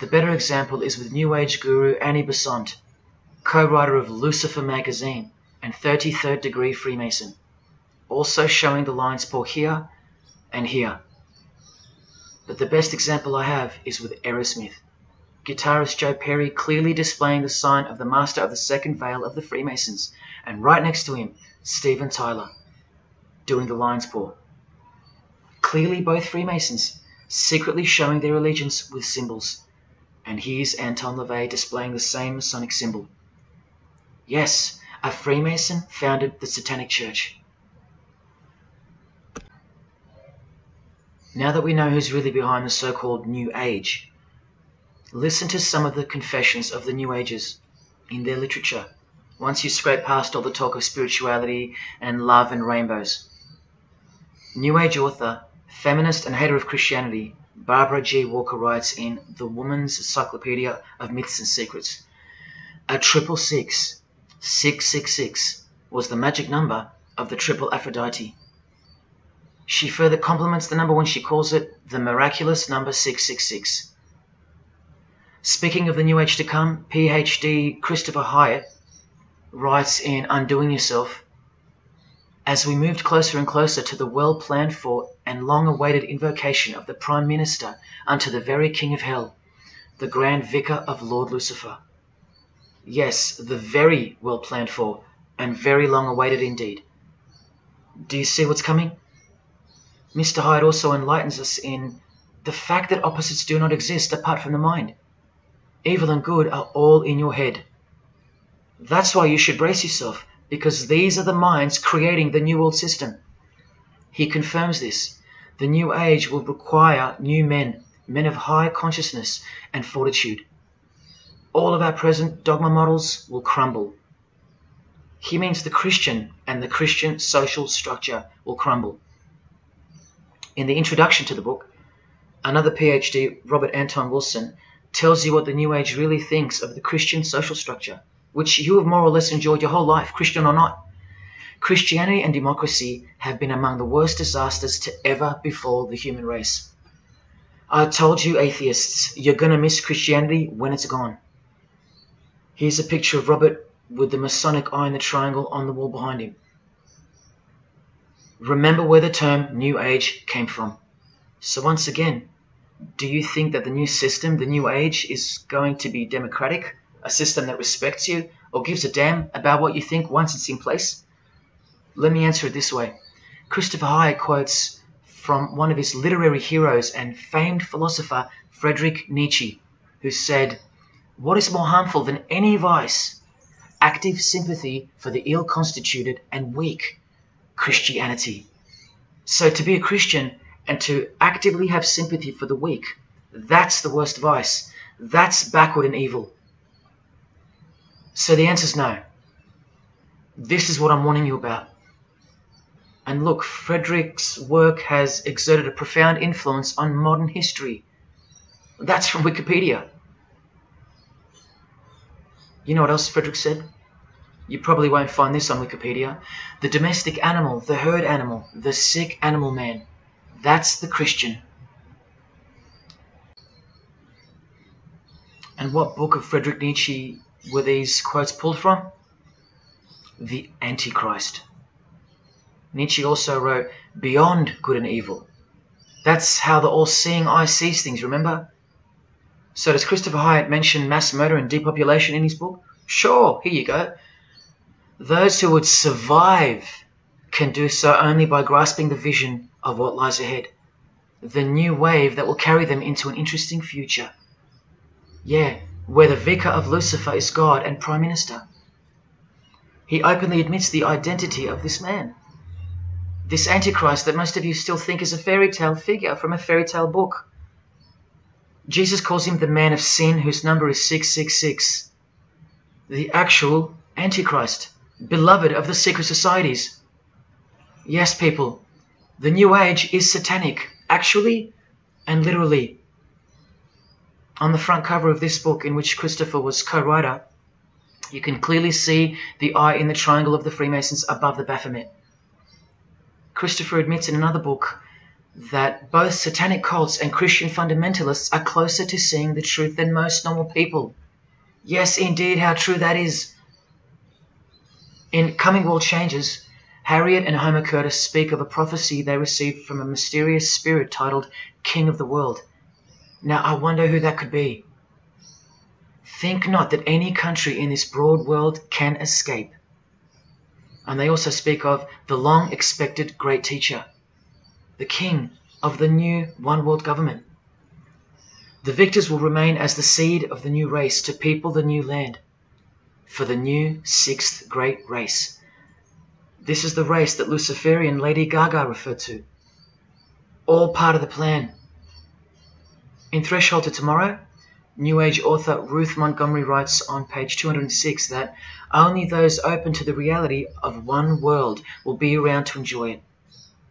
The better example is with New Age guru Annie Besant, co-writer of Lucifer magazine and 33rd degree Freemason, also showing the Lion's Paw here and here. But the best example I have is with Aerosmith, guitarist Joe Perry clearly displaying the sign of the Master of the Second Veil of the Freemasons, and right next to him, Steven Tyler, doing the Lion's Paw. Clearly both Freemasons, secretly showing their allegiance with symbols. And here's Anton LaVey displaying the same Masonic symbol. Yes, a Freemason founded the Satanic Church. Now that we know who's really behind the so-called New Age, listen to some of the confessions of the New Agers in their literature, once you scrape past all the talk of spirituality and love and rainbows. New Age author, feminist and hater of Christianity, Barbara G. Walker writes in The Woman's Encyclopedia of Myths and Secrets, a 666, 666, was the magic number of the triple Aphrodite. She further compliments the number when she calls it the miraculous number 666. Speaking of the New Age to come, PhD Christopher Hyatt writes in Undoing Yourself, as we moved closer and closer to the well-planned for and long-awaited invocation of the Prime Minister unto the very King of Hell, the Grand Vicar of Lord Lucifer. Yes, the very well-planned for and very long-awaited indeed. Do you see what's coming? Mr. Hyde also enlightens us in the fact that opposites do not exist apart from the mind. Evil and good are all in your head. That's why you should brace yourself, because these are the minds creating the New World System. He confirms this. The New Age will require new men, men of high consciousness and fortitude. All of our present dogma models will crumble. He means the Christian and the Christian social structure will crumble. In the introduction to the book, another PhD, Robert Anton Wilson, tells you what the New Age really thinks of the Christian social structure, which you have more or less enjoyed your whole life, Christian or not. Christianity and democracy have been among the worst disasters to ever befall the human race. I told you, atheists, you're going to miss Christianity when it's gone. Here's a picture of Robert with the Masonic eye in the triangle on the wall behind him. Remember where the term New Age came from. So once again, do you think that the new system, the New Age, is going to be democratic, a system that respects you or gives a damn about what you think once it's in place? Let me answer it this way. Christopher Hyatt quotes from one of his literary heroes and famed philosopher Friedrich Nietzsche, who said, "What is more harmful than any vice? active sympathy for the ill-constituted and weak Christianity. So to be a Christian and to actively have sympathy for the weak, that's the worst vice. That's backward and evil. So the answer is no. This is what I'm warning you about. And look, Frederick's work has exerted a profound influence on modern history. That's from Wikipedia. You know what else Frederick said? You probably won't find this on Wikipedia. The domestic animal, the herd animal, the sick animal man. That's the Christian. And what book of Friedrich Nietzsche were these quotes pulled from? The Antichrist. Nietzsche also wrote Beyond Good and Evil. That's how the all-seeing eye sees things, remember? So does Christopher Hyatt mention mass murder and depopulation in his book? Sure, here you go. Those who would survive can do so only by grasping the vision of what lies ahead. The new wave that will carry them into an interesting future. Yeah, where the vicar of Lucifer is God and Prime Minister. He openly admits the identity of this man. This Antichrist that most of you still think is a fairy tale figure from a fairy tale book. Jesus calls him the man of sin whose number is 666. The actual Antichrist, beloved of the secret societies. Yes, people, the New Age is satanic, actually and literally. On the front cover of this book, in which Christopher was co-writer, you can clearly see the eye in the triangle of the Freemasons above the Baphomet. Christopher admits in another book that both satanic cults and Christian fundamentalists are closer to seeing the truth than most normal people. Yes, indeed, how true that is. In Coming World Changes, Harriet and Homer Curtis speak of a prophecy they received from a mysterious spirit titled King of the World. Now, I wonder who that could be. Think not that any country in this broad world can escape. And they also speak of the long-expected great teacher, the king of the new one-world government. The victors will remain as the seed of the new race to people the new land, for the new sixth great race. This is the race that Luciferian Lady Gaga referred to. All part of the plan. In Threshold to Tomorrow, New Age author Ruth Montgomery writes on page 206 that only those open to the reality of one world will be around to enjoy it.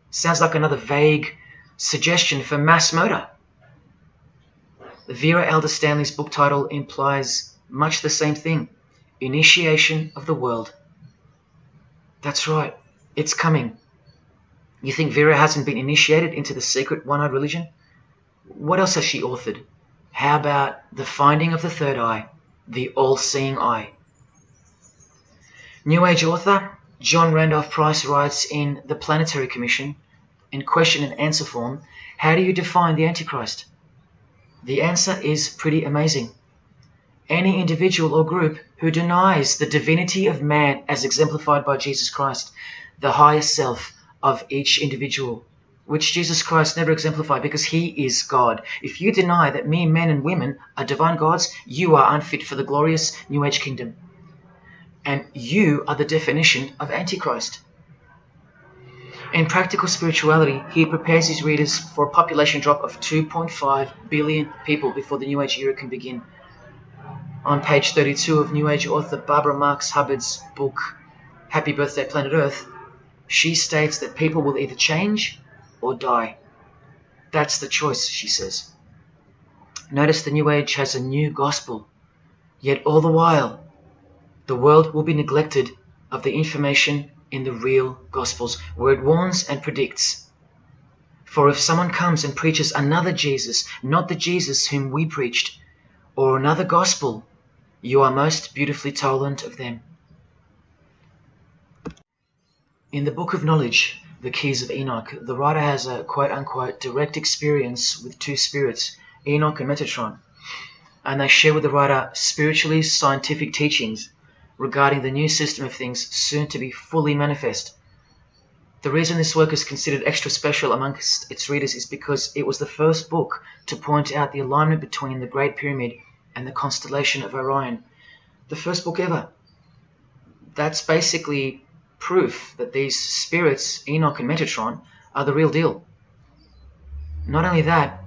Sounds like another vague suggestion for mass murder. Vera Elder Stanley's book title implies much the same thing. Initiation of the world. That's right, it's coming. You think Vera hasn't been initiated into the secret one-eyed religion? What else has she authored? How about the finding of the third eye, the all-seeing eye? New Age author John Randolph Price writes in The Planetary Commission, in question and answer form, how do you define the Antichrist? The answer is pretty amazing. Any individual or group who denies the divinity of man as exemplified by Jesus Christ, the higher self of each individual, which Jesus Christ never exemplified because he is God. If you deny that mere men and women are divine gods, you are unfit for the glorious New Age kingdom. And you are the definition of Antichrist. In Practical Spirituality, he prepares his readers for a population drop of 2.5 billion people before the New Age era can begin. On page 32 of New Age author Barbara Marx Hubbard's book, Happy Birthday Planet Earth, she states that people will either change or die. That's the choice, she says. Notice the New Age has a new gospel, yet all the while, the world will be neglected of the information in the real Gospels, where it warns and predicts. For if someone comes and preaches another Jesus, not the Jesus whom we preached, or another gospel, you are most beautifully tolerant of them. In the Book of Knowledge, The Keys of Enoch, the writer has a quote-unquote direct experience with two spirits, Enoch and Metatron, and they share with the writer spiritually scientific teachings regarding the new system of things soon to be fully manifest. The reason this work is considered extra special amongst its readers is because it was the first book to point out the alignment between the Great Pyramid and the constellation of Orion. The first book ever. That's basically proof that these spirits, Enoch and Metatron, are the real deal. Not only that,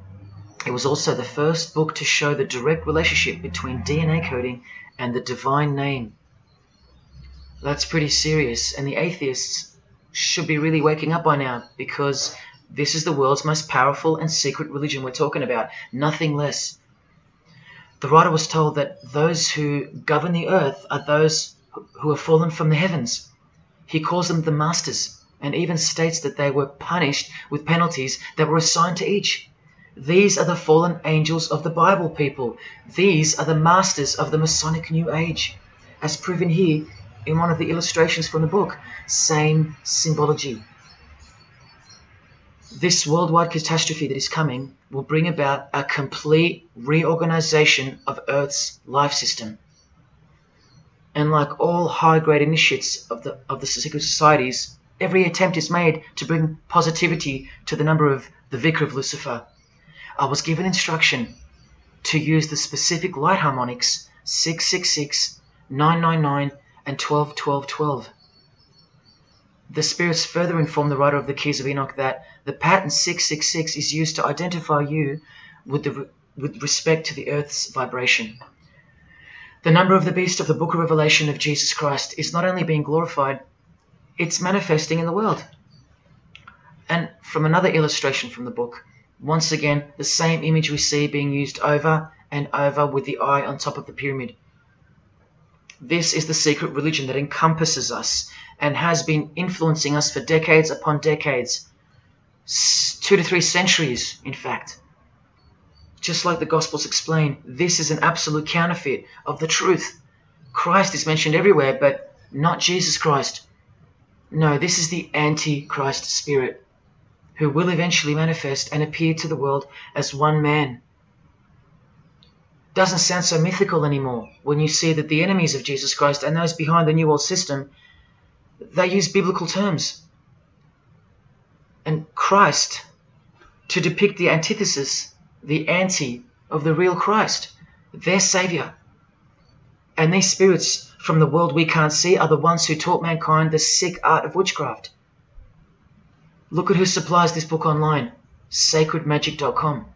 it was also the first book to show the direct relationship between DNA coding and the divine name. That's pretty serious, and the atheists should be really waking up by now, because this is the world's most powerful and secret religion we're talking about, nothing less. The writer was told that those who govern the earth are those who have fallen from the heavens. He calls them the masters, and even states that they were punished with penalties that were assigned to each. These are the fallen angels of the Bible, people. These are the masters of the Masonic New Age, as proven here in one of the illustrations from the book. Same symbology. This worldwide catastrophe that is coming will bring about a complete reorganization of Earth's life system. And like all high-grade initiates of the secret societies, every attempt is made to bring positivity to the number of the Vicar of Lucifer. I was given instruction to use the specific light harmonics 666, 999, and 12, 12, 12. The spirits further inform the writer of the Keys of Enoch that the pattern 666 is used to identify you with respect to the Earth's vibration. The number of the beast of the Book of Revelation of Jesus Christ is not only being glorified, it's manifesting in the world. And from another illustration from the book, once again, the same image we see being used over and over with the eye on top of the pyramid. This is the secret religion that encompasses us and has been influencing us for decades upon decades, 2 to 3 centuries, in fact. Just like the Gospels explain, this is an absolute counterfeit of the truth. Christ is mentioned everywhere, but not Jesus Christ. No, this is the Antichrist spirit, who will eventually manifest and appear to the world as one man. Doesn't sound so mythical anymore when you see that the enemies of Jesus Christ and those behind the New World System, they use biblical terms. And Christ, to depict the antithesis, the anti of the real Christ, their Saviour. And these spirits from the world we can't see are the ones who taught mankind the sick art of witchcraft. Look at who supplies this book online, sacredmagic.com.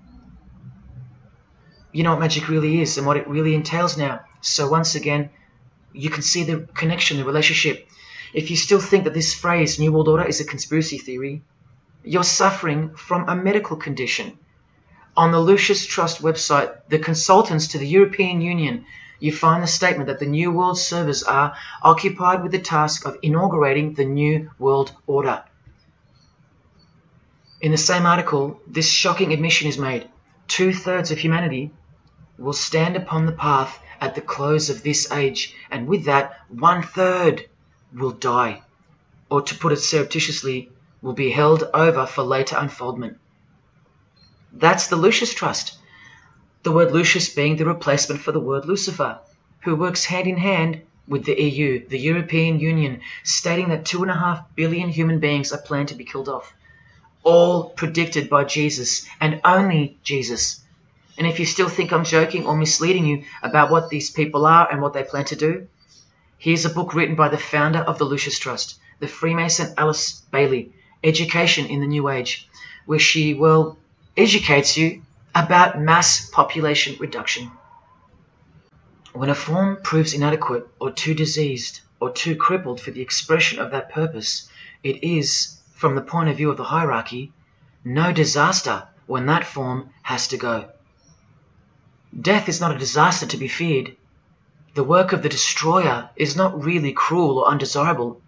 You know what magic really is and what it really entails now. So once again, you can see the connection, the relationship. If you still think that this phrase, New World Order, is a conspiracy theory, you're suffering from a medical condition. On the Lucius Trust website, the consultants to the European Union, you find the statement that the New World servers are occupied with the task of inaugurating the New World Order. In the same article, this shocking admission is made. 2/3 of humanity will stand upon the path at the close of this age, and with that, 1/3 will die, or to put it surreptitiously, will be held over for later unfoldment. That's the Lucius Trust, the word Lucius being the replacement for the word Lucifer, who works hand in hand with the EU, the European Union, stating that 2.5 billion human beings are planned to be killed off, all predicted by Jesus and only Jesus. And if you still think I'm joking or misleading you about what these people are and what they plan to do, here's a book written by the founder of the Lucius Trust, the Freemason Alice Bailey, Education in the New Age, where she, well, educates you about mass population reduction. When a form proves inadequate or too diseased or too crippled for the expression of that purpose, it is, from the point of view of the hierarchy, no disaster when that form has to go. Death is not a disaster to be feared. The work of the destroyer is not really cruel or undesirable.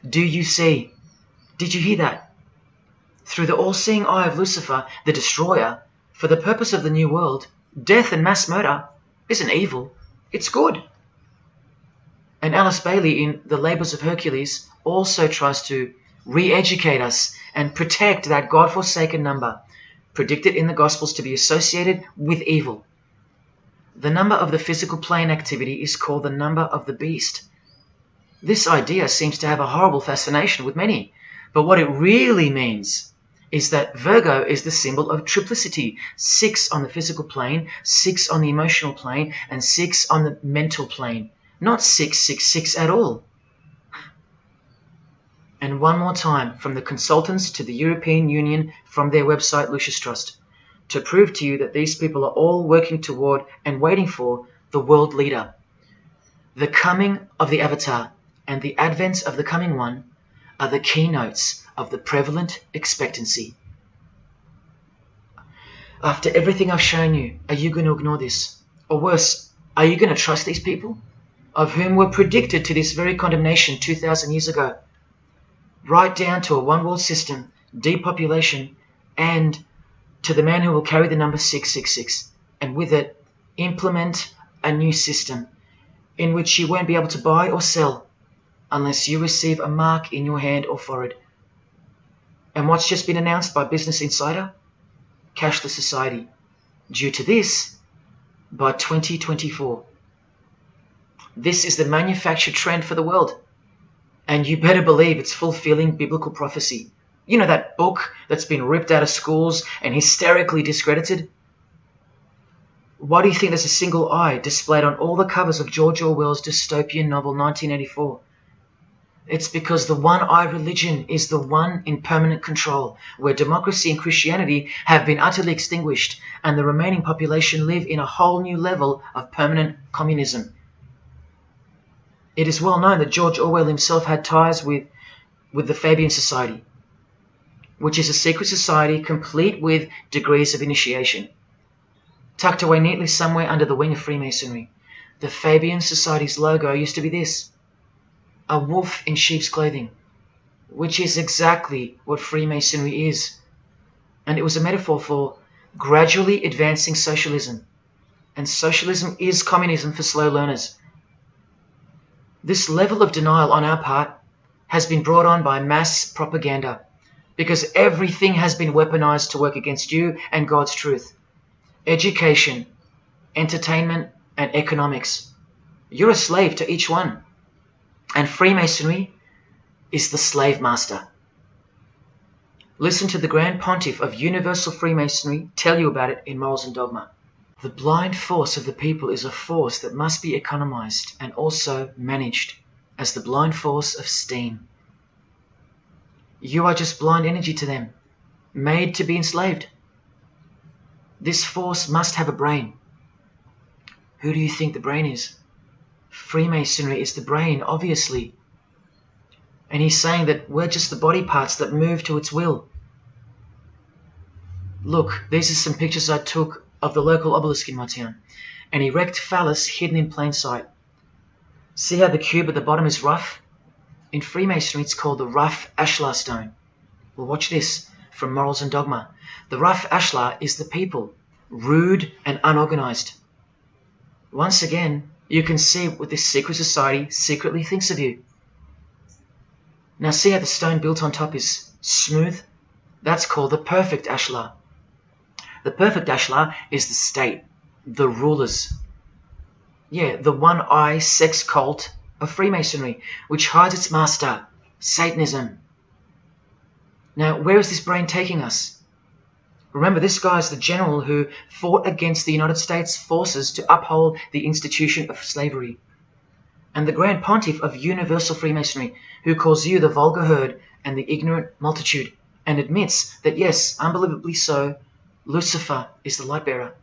Do you see? Did you hear that? Through the all-seeing eye of Lucifer, the destroyer, for the purpose of the new world, death and mass murder isn't evil, it's good. And Alice Bailey in The Labours of Hercules also tries to re-educate us and protect that God-forsaken number, predicted in the Gospels to be associated with evil. The number of the physical plane activity is called the number of the beast. This idea seems to have a horrible fascination with many, but what it really means is that Virgo is the symbol of triplicity, 6 on the physical plane, 6 on the emotional plane, and 6 on the mental plane. not 666 at all. And one more time, from the consultants to the European Union, from their website Lucius Trust, to prove to you that these people are all working toward and waiting for the world leader. The coming of the Avatar and the advent of the coming one are the keynotes of the prevalent expectancy. After everything I've shown you, are you going to ignore this? Or worse, are you going to trust these people, of whom were predicted to this very condemnation 2,000 years ago? Right down to a one-world system, depopulation, and to the man who will carry the number 666, and with it implement a new system in which you won't be able to buy or sell unless you receive a mark in your hand or forehead. And what's just been announced by Business Insider? Cashless society. Due to this, by 2024. This is the manufactured trend for the world. And you better believe it's fulfilling biblical prophecy. You know that book that's been ripped out of schools and hysterically discredited? Why do you think there's a single eye displayed on all the covers of George Orwell's dystopian novel 1984? It's because the one-eye religion is the one in permanent control, where democracy and Christianity have been utterly extinguished, and the remaining population live in a whole new level of permanent communism. It is well known that George Orwell himself had ties with the Fabian Society, which is a secret society complete with degrees of initiation. Tucked away neatly somewhere under the wing of Freemasonry, the Fabian Society's logo used to be this: a wolf in sheep's clothing, which is exactly what Freemasonry is. And it was a metaphor for gradually advancing socialism. And socialism is communism for slow learners. This level of denial on our part has been brought on by mass propaganda, because everything has been weaponized to work against you and God's truth. Education, entertainment, and economics. You're a slave to each one. And Freemasonry is the slave master. Listen to the Grand Pontiff of Universal Freemasonry tell you about it in Morals and Dogma. The blind force of the people is a force that must be economized and also managed as the blind force of steam. You are just blind energy to them, made to be enslaved. This force must have a brain. Who do you think the brain is? Freemasonry is the brain, obviously. And he's saying that we're just the body parts that move to its will. Look, these are some pictures I took of the local obelisk in my town. An erect phallus hidden in plain sight. See how the cube at the bottom is rough? In Freemasonry it's called the rough ashlar stone. Well, watch this from Morals and Dogma. The rough ashlar is the people, rude and unorganized. Once again, you can see what this secret society secretly thinks of you. Now see how the stone built on top is smooth? That's called the perfect ashlar. The perfect ashlar is the state, the rulers. Yeah, the one-eye sex cult of Freemasonry, which hides its master, Satanism. Now, where is this brain taking us? Remember, this guy is the general who fought against the United States forces to uphold the institution of slavery. And the Grand Pontiff of Universal Freemasonry, who calls you the vulgar herd and the ignorant multitude, and admits that, yes, unbelievably so, Lucifer is the light bearer.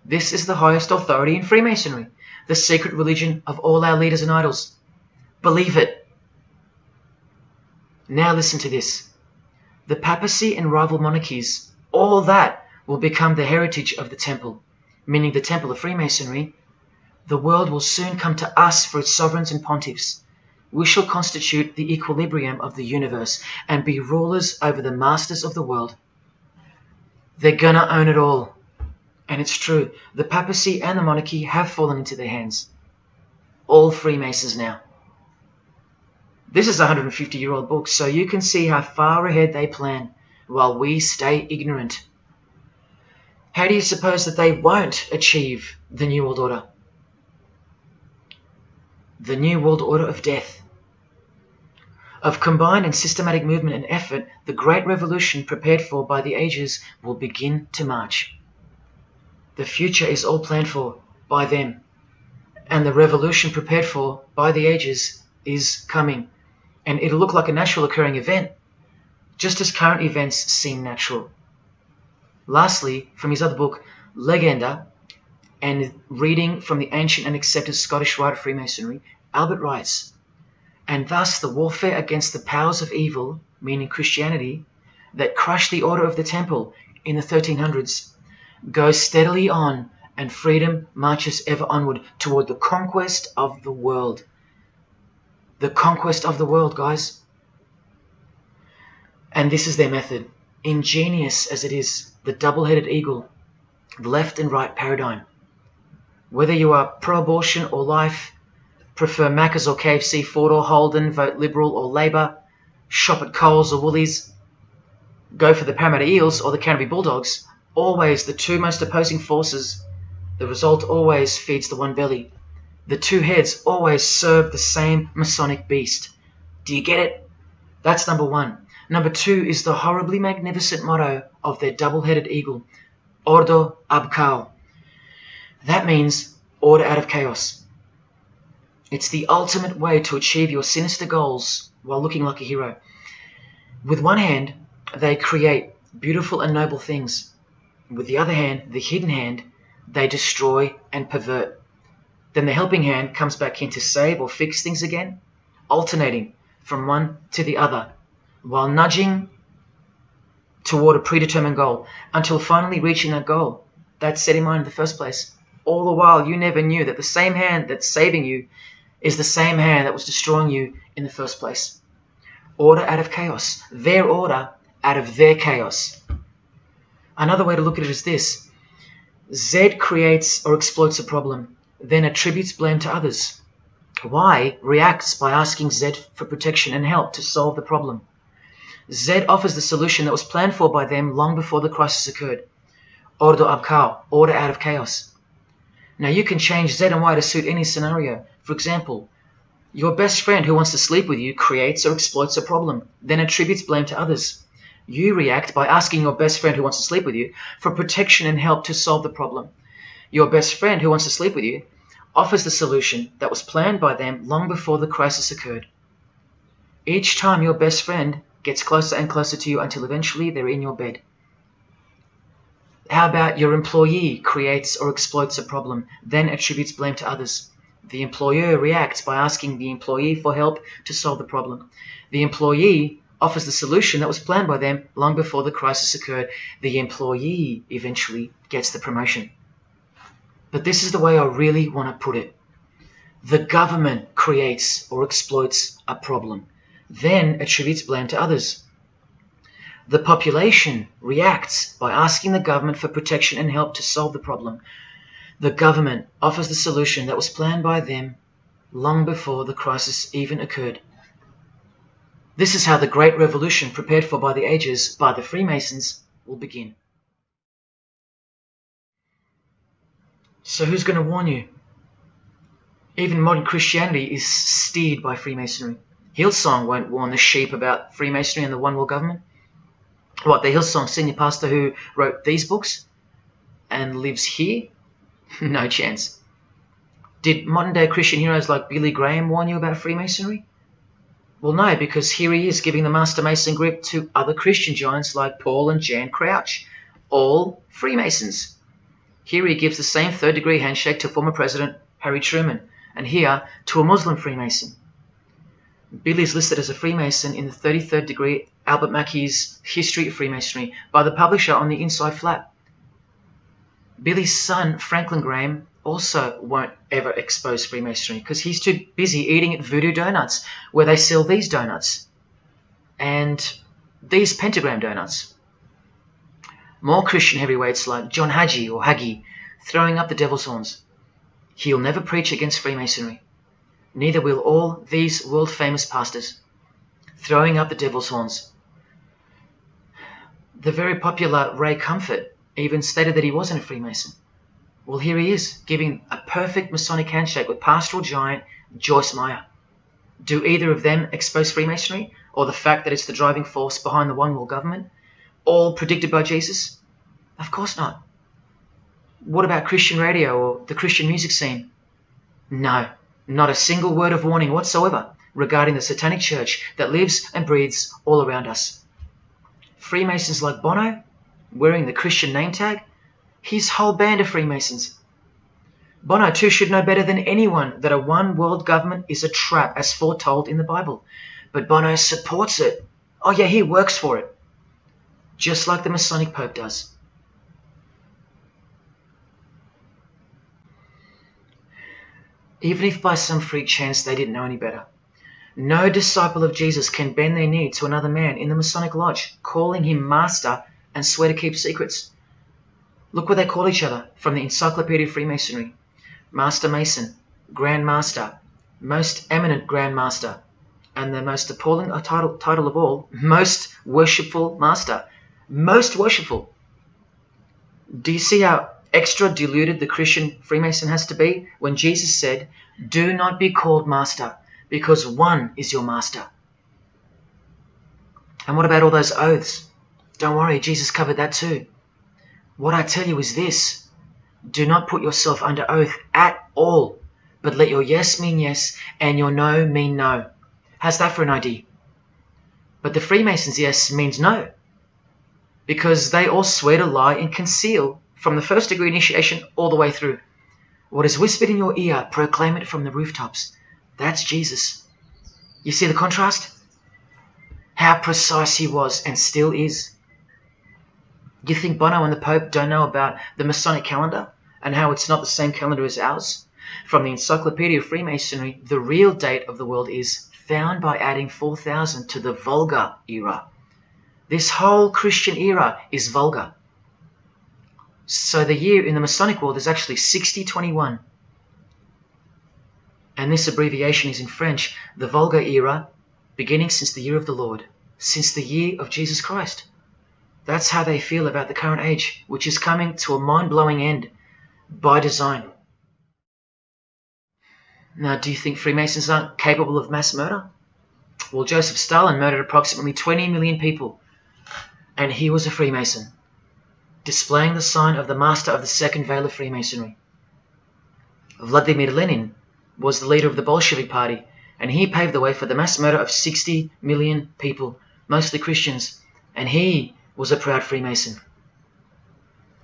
This is the highest authority in Freemasonry, the secret religion of all our leaders and idols. Believe it. Now listen to this. The papacy and rival monarchies, all that will become the heritage of the temple, meaning the temple of Freemasonry. The world will soon come to us for its sovereigns and pontiffs. We shall constitute the equilibrium of the universe and be rulers over the masters of the world. They're gonna own it all. And it's true, the papacy and the monarchy have fallen into their hands. All Freemasons now. This is a 150-year-old book, so you can see how far ahead they plan, while we stay ignorant. How do you suppose that they won't achieve the New World Order? The New World Order of death. Of combined and systematic movement and effort, the great revolution prepared for by the ages will begin to march. The future is all planned for by them, And the revolution prepared for by the ages is coming. And it'll look like a natural occurring event, just as current events seem natural. Lastly, from his other book, Legenda, and reading from the ancient and accepted Scottish rite of Freemasonry, Albert writes, "And thus the warfare against the powers of evil, meaning Christianity, that crushed the order of the Temple in the 1300s, goes steadily on, and freedom marches ever onward toward the conquest of the world." The conquest of the world, guys. And this is their method. Ingenious as it is, the double-headed eagle, the left and right paradigm. Whether you are pro-abortion or life, prefer Macca's or KFC, Ford or Holden, vote Liberal or Labour, shop at Coles or Woolies, go for the Parramatta Eels or the Canterbury Bulldogs, always the two most opposing forces, the result always feeds the one belly. The two heads always serve the same Masonic beast. Do you get it? That's number one. Number two is the horribly magnificent motto of their double-headed eagle, Ordo ab Chaos. That means order out of chaos. It's the ultimate way to achieve your sinister goals while looking like a hero. With one hand, they create beautiful and noble things. With the other hand, the hidden hand, they destroy and pervert. Then the helping hand comes back in to save or fix things again, alternating from one to the other, while nudging toward a predetermined goal, until finally reaching that goal that's set in mind in the first place. All the while, you never knew that the same hand that's saving you is the same hand that was destroying you in the first place. Order out of chaos. Their order out of their chaos. Another way to look at it is this. Z creates or exploits a problem, then attributes blame to others. Y reacts by asking Z for protection and help to solve the problem. Z offers the solution that was planned for by them long before the crisis occurred. Ordo ab Chaos, order out of chaos. Now you can change Z and Y to suit any scenario. For example, your best friend who wants to sleep with you creates or exploits a problem, then attributes blame to others. You react by asking your best friend who wants to sleep with you for protection and help to solve the problem. Your best friend who wants to sleep with you offers the solution that was planned by them long before the crisis occurred. Each time your best friend gets closer and closer to you until eventually they're in your bed. How about your employee creates or exploits a problem, then attributes blame to others? The employer reacts by asking the employee for help to solve the problem. The employee offers the solution that was planned by them long before the crisis occurred. The employee eventually gets the promotion. But this is the way I really want to put it. The government creates or exploits a problem, then attributes blame to others. The population reacts by asking the government for protection and help to solve the problem. The government offers the solution that was planned by them long before the crisis even occurred. This is how the Great Revolution, prepared for by the ages by the Freemasons, will begin. So who's going to warn you? Even modern Christianity is steered by Freemasonry. Hillsong won't warn the sheep about Freemasonry and the One World Government. What, the Hillsong senior pastor who wrote these books and lives here? No chance. Did modern day Christian heroes like Billy Graham warn you about Freemasonry? Well, no, because here he is giving the Master Mason grip to other Christian giants like Paul and Jan Crouch, all Freemasons. Here he gives the same third-degree handshake to former President Harry Truman, and here to a Muslim Freemason. Billy is listed as a Freemason in the 33rd degree Albert Mackey's History of Freemasonry by the publisher on the inside flap. Billy's son, Franklin Graham, also won't ever expose Freemasonry because he's too busy eating at Voodoo Donuts, where they sell these donuts and these pentagram donuts. More Christian heavyweights like John Hagee or Hagee throwing up the devil's horns. He'll never preach against Freemasonry. Neither will all these world-famous pastors throwing up the devil's horns. The very popular Ray Comfort even stated that he wasn't a Freemason. Well, here he is, giving a perfect Masonic handshake with pastoral giant Joyce Meyer. Do either of them expose Freemasonry, or the fact that it's the driving force behind the One World Government, all predicted by Jesus? Of course not. What about Christian radio or the Christian music scene? No, not a single word of warning whatsoever regarding the satanic church that lives and breathes all around us. Freemasons like Bono, wearing the Christian name tag, his whole band of Freemasons. Bono too should know better than anyone that a one world government is a trap as foretold in the Bible. But Bono supports it. Oh yeah, he works for it. Just like the Masonic Pope does. Even if by some freak chance they didn't know any better. No disciple of Jesus can bend their knee to another man in the Masonic Lodge, calling him master and swear to keep secrets. Look what they call each other from the Encyclopedia of Freemasonry. Master Mason, Grand Master, Most Eminent Grand Master, and the most appalling title of all, Most Worshipful Master. Most worshipful. Do you see how extra diluted the Christian Freemason has to be when Jesus said, "Do not be called master, because one is your master"? And what about all those oaths? Don't worry, Jesus covered that too. What I tell you is this: do not put yourself under oath at all, but let your yes mean yes and your no mean no. How's that for an idea? But the Freemasons' yes means no, because they all swear to lie and conceal from the first degree initiation all the way through. What is whispered in your ear, proclaim it from the rooftops. That's Jesus. You see the contrast? How precise he was and still is. You think Bono and the Pope don't know about the Masonic calendar and how it's not the same calendar as ours? From the Encyclopedia of Freemasonry, the real date of the world is found by adding 4000 to the Vulgar era. This whole Christian era is vulgar. So the year in the Masonic world is actually 6021. And this abbreviation is in French, the Vulgar era, beginning since the year of the Lord, since the year of Jesus Christ. That's how they feel about the current age, which is coming to a mind-blowing end by design. Now, do you think Freemasons aren't capable of mass murder? Well, Joseph Stalin murdered approximately 20 million people, and he was a Freemason, displaying the sign of the master of the second veil of Freemasonry. Vladimir Lenin was the leader of the Bolshevik Party, and he paved the way for the mass murder of 60 million people, mostly Christians, and he was a proud Freemason.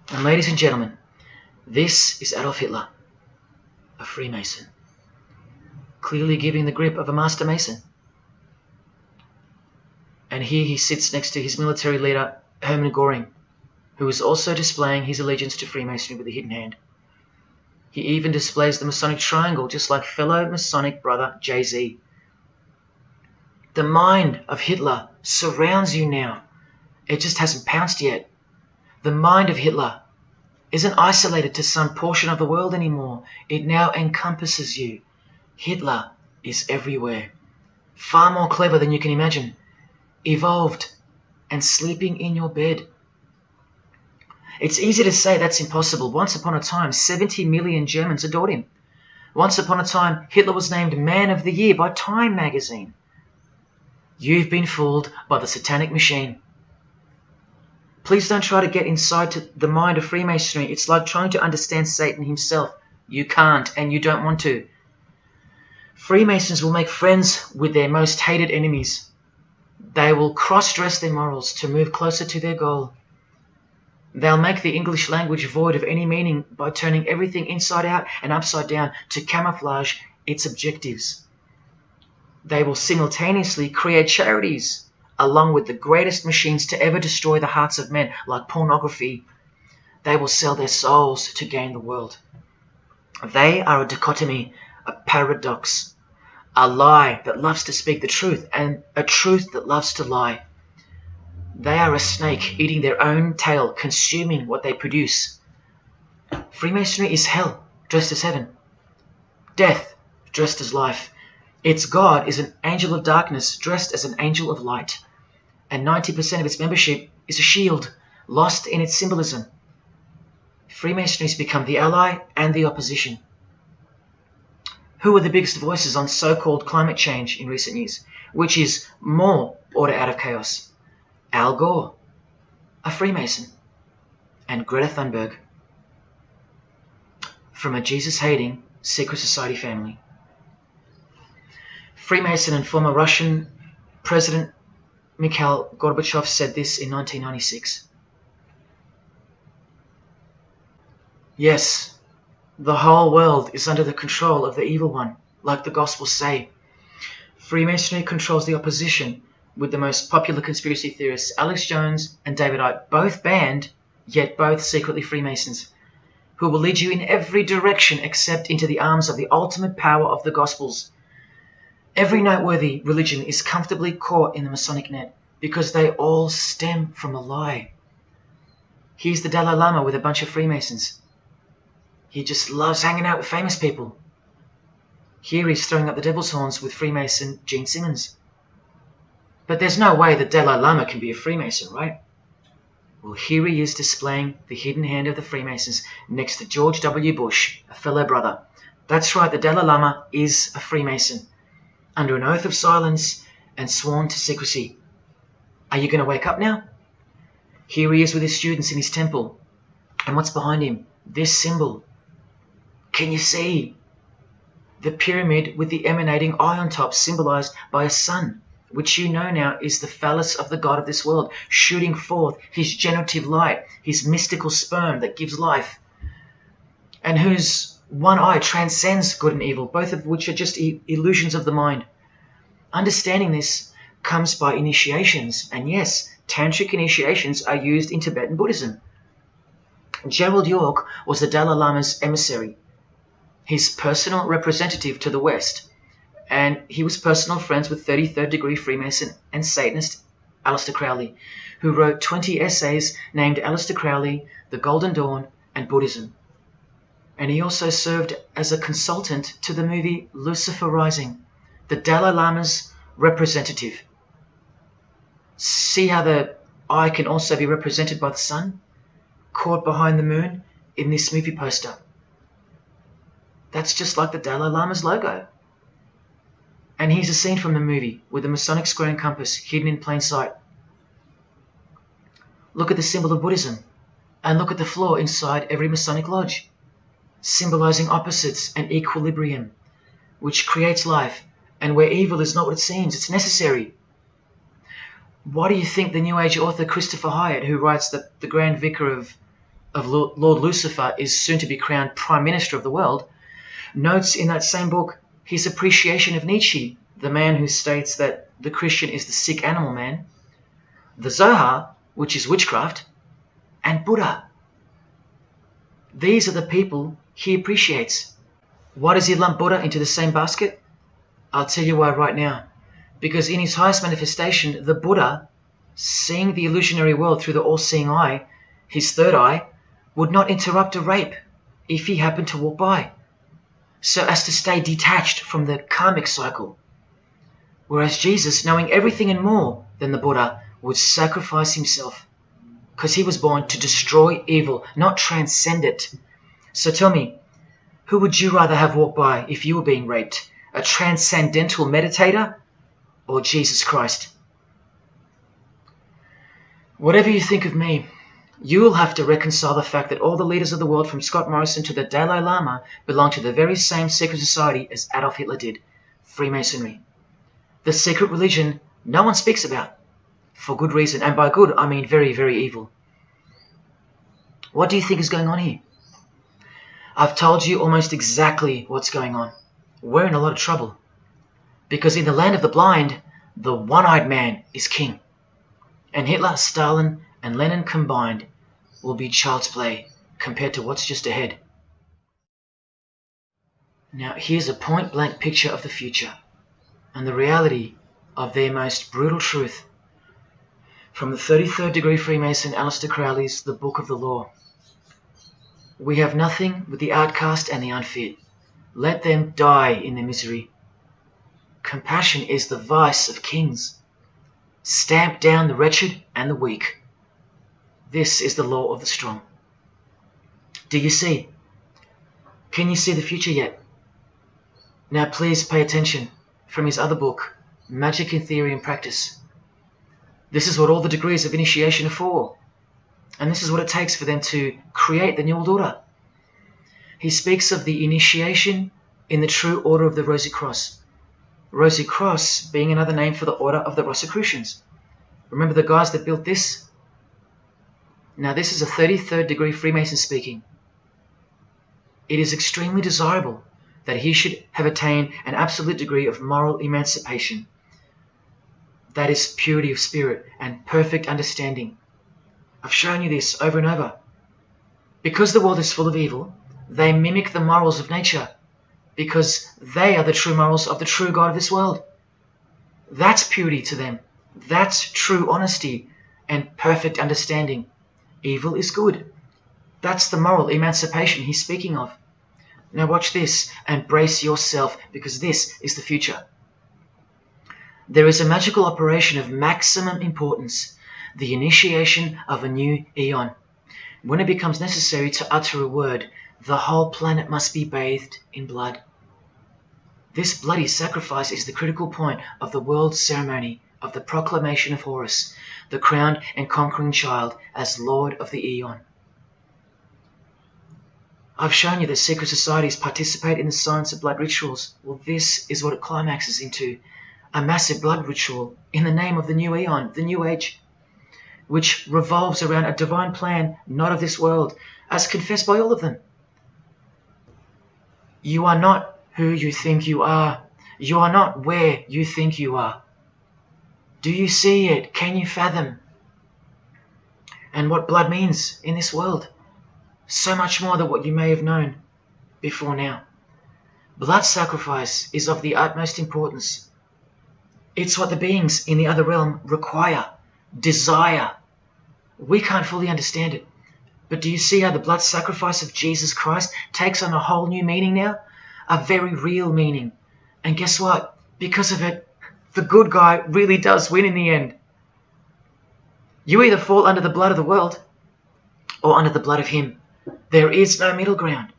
And ladies and gentlemen, this is Adolf Hitler, a Freemason, clearly giving the grip of a Master Mason. And here he sits next to his military leader, Hermann Göring, who is also displaying his allegiance to Freemasonry with a hidden hand. He even displays the Masonic triangle, just like fellow Masonic brother Jay-Z. The mind of Hitler surrounds you now. It just hasn't pounced yet. The mind of Hitler isn't isolated to some portion of the world anymore. It now encompasses you. Hitler is everywhere. Far more clever than you can imagine. Evolved and sleeping in your bed. It's easy to say that's impossible. Once upon a time, 70 million Germans adored him. Once upon a time, Hitler was named Man of the Year by Time magazine. You've been fooled by the satanic machine. Please don't try to get inside to the mind of Freemasonry. It's like trying to understand Satan himself. You can't, and you don't want to. Freemasons will make friends with their most hated enemies. They will cross-dress their morals to move closer to their goal. They'll make the English language void of any meaning by turning everything inside out and upside down to camouflage its objectives. They will simultaneously create charities along with the greatest machines to ever destroy the hearts of men, like pornography. They will sell their souls to gain the world. They are a dichotomy, a paradox, a lie that loves to speak the truth and a truth that loves to lie. They are a snake eating their own tail, consuming what they produce. Freemasonry is hell dressed as heaven, death dressed as life. Its God is an angel of darkness dressed as an angel of light, and 90% of its membership is a shield, lost in its symbolism. Freemasonry has become the ally and the opposition. Who are the biggest voices on so-called climate change in recent years? Which is more order out of chaos? Al Gore, a Freemason, and Greta Thunberg. From a Jesus-hating, secret society family. Freemason and former Russian President Mikhail Gorbachev said this in 1996. Yes, the whole world is under the control of the evil one, like the Gospels say. Freemasonry controls the opposition, with the most popular conspiracy theorists Alex Jones and David Icke both banned, yet both secretly Freemasons, who will lead you in every direction except into the arms of the ultimate power of the Gospels. Every noteworthy religion is comfortably caught in the Masonic net because they all stem from a lie. Here's the Dalai Lama with a bunch of Freemasons. He just loves hanging out with famous people. Here he's throwing up the devil's horns with Freemason Gene Simmons. But there's no way the Dalai Lama can be a Freemason, right? Well, here he is displaying the hidden hand of the Freemasons next to George W. Bush, a fellow brother. That's right, the Dalai Lama is a Freemason, under an oath of silence and sworn to secrecy. Are you going to wake up now? Here he is with his students in his temple. And what's behind him? This symbol. Can you see? The pyramid with the emanating eye on top, symbolized by a sun, which you know now is the phallus of the god of this world, shooting forth his generative light, his mystical sperm that gives life, and whose one eye transcends good and evil, both of which are just illusions of the mind. Understanding this comes by initiations, and yes, tantric initiations are used in Tibetan Buddhism. Gerald York was the Dalai Lama's emissary, his personal representative to the West, and he was personal friends with 33rd degree Freemason and Satanist Aleister Crowley, who wrote 20 essays named Aleister Crowley, The Golden Dawn, and Buddhism. And he also served as a consultant to the movie Lucifer Rising, the Dalai Lama's representative. See how the eye can also be represented by the sun, caught behind the moon in this movie poster. That's just like the Dalai Lama's logo. And here's a scene from the movie with the Masonic square and compass hidden in plain sight. Look at the symbol of Buddhism, and look at the floor inside every Masonic lodge, symbolizing opposites and equilibrium, which creates life, and where evil is not what it seems, it's necessary. Why do you think the New Age author Christopher Hyatt, who writes that the Grand Vicar of Lord Lucifer is soon to be crowned Prime Minister of the world, notes in that same book his appreciation of Nietzsche, the man who states that the Christian is the sick animal man, the Zohar, which is witchcraft, and Buddha. These are the people he appreciates. Why does he lump Buddha into the same basket? I'll tell you why right now. Because in his highest manifestation, the Buddha, seeing the illusionary world through the all-seeing eye, his third eye, would not interrupt a rape if he happened to walk by, so as to stay detached from the karmic cycle. Whereas Jesus, knowing everything and more than the Buddha, would sacrifice himself, because he was born to destroy evil, not transcend it. So tell me, who would you rather have walk by if you were being raped? A transcendental meditator or Jesus Christ? Whatever you think of me, you will have to reconcile the fact that all the leaders of the world, from Scott Morrison to the Dalai Lama, belong to the very same secret society as Adolf Hitler did, Freemasonry. The secret religion no one speaks about, for good reason, and by good I mean very, very evil. What do you think is going on here? I've told you almost exactly what's going on. We're in a lot of trouble, because in the land of the blind, the one-eyed man is king, and Hitler, Stalin, and Lenin combined will be child's play compared to what's just ahead. Now here's a point-blank picture of the future and the reality of their most brutal truth from the 33rd degree Freemason Aleister Crowley's The Book of the Law. We have nothing but the outcast and the unfit. Let them die in their misery. Compassion is the vice of kings. Stamp down the wretched and the weak. This is the law of the strong. Do you see? Can you see the future yet? Now please pay attention from his other book, Magic in Theory and Practice. This is what all the degrees of initiation are for. And this is what it takes for them to create the New World Order. he speaks of the initiation in the true order of the Rosy Cross. Rosy Cross being another name for the order of the Rosicrucians. Remember the guys that built this? Now this is a 33rd degree Freemason speaking. It is extremely desirable that he should have attained an absolute degree of moral emancipation. That is purity of spirit and perfect understanding. I've shown you this over and over. Because the world is full of evil, they mimic the morals of nature, because they are the true morals of the true God of this world. That's purity to them. That's true honesty and perfect understanding. Evil is good. That's the moral emancipation he's speaking of. Now watch this and brace yourself, because this is the future. There is a magical operation of maximum importance, the initiation of a new eon. When it becomes necessary to utter a word, the whole planet must be bathed in blood. This bloody sacrifice is the critical point of the world ceremony of the proclamation of Horus, the crowned and conquering child, as Lord of the Eon. I've shown you that secret societies participate in the science of blood rituals. Well, this is what it climaxes into, a massive blood ritual in the name of the new Eon, the new age, which revolves around a divine plan not of this world, as confessed by all of them. You are not who you think you are. You are not where you think you are. Do you see it? Can you fathom? And what blood means in this world? So much more than what you may have known before now. Blood sacrifice is of the utmost importance. It's what the beings in the other realm require, desire. We can't fully understand it. But do you see how the blood sacrifice of Jesus Christ takes on a whole new meaning now? A very real meaning. And guess what? Because of it, the good guy really does win in the end. You either fall under the blood of the world or under the blood of him. There is no middle ground.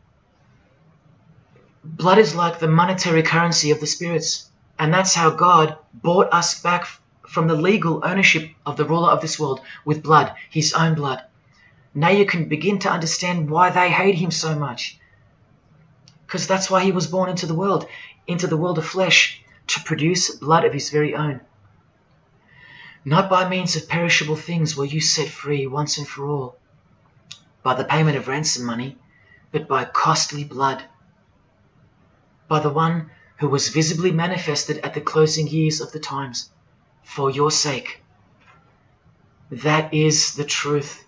Blood is like the monetary currency of the spirits. And that's how God bought us back from the legal ownership of the ruler of this world with blood, his own blood. Now you can begin to understand why they hate him so much. Because that's why he was born into the world of flesh, to produce blood of his very own. Not by means of perishable things were you set free once and for all, by the payment of ransom money, but by costly blood, by the one who was visibly manifested at the closing years of the times, for your sake. That is the truth.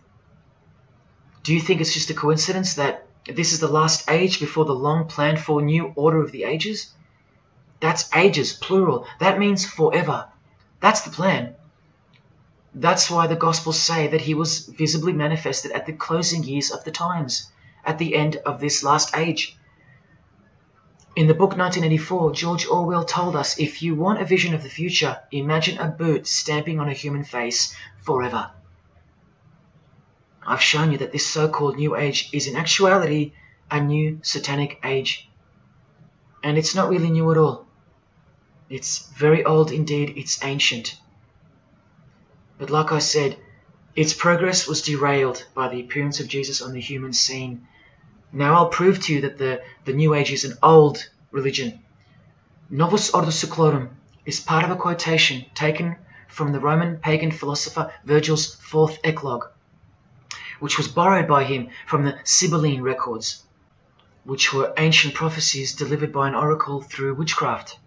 Do you think it's just a coincidence that this is the last age before the long planned for new order of the ages? That's ages, plural. That means forever. That's the plan. That's why the Gospels say that he was visibly manifested at the closing years of the times, at the end of this last age. In the book 1984, George Orwell told us, if you want a vision of the future, imagine a boot stamping on a human face forever. I've shown you that this so-called New Age is in actuality a new satanic age. And it's not really new at all. It's very old indeed, it's ancient. But like I said, its progress was derailed by the appearance of Jesus on the human scene. Now I'll prove to you that the New Age is an old religion. Novus Ordo Seclorum is part of a quotation taken from the Roman pagan philosopher Virgil's fourth eclogue, which was borrowed by him from the Sibylline records, which were ancient prophecies delivered by an oracle through witchcraft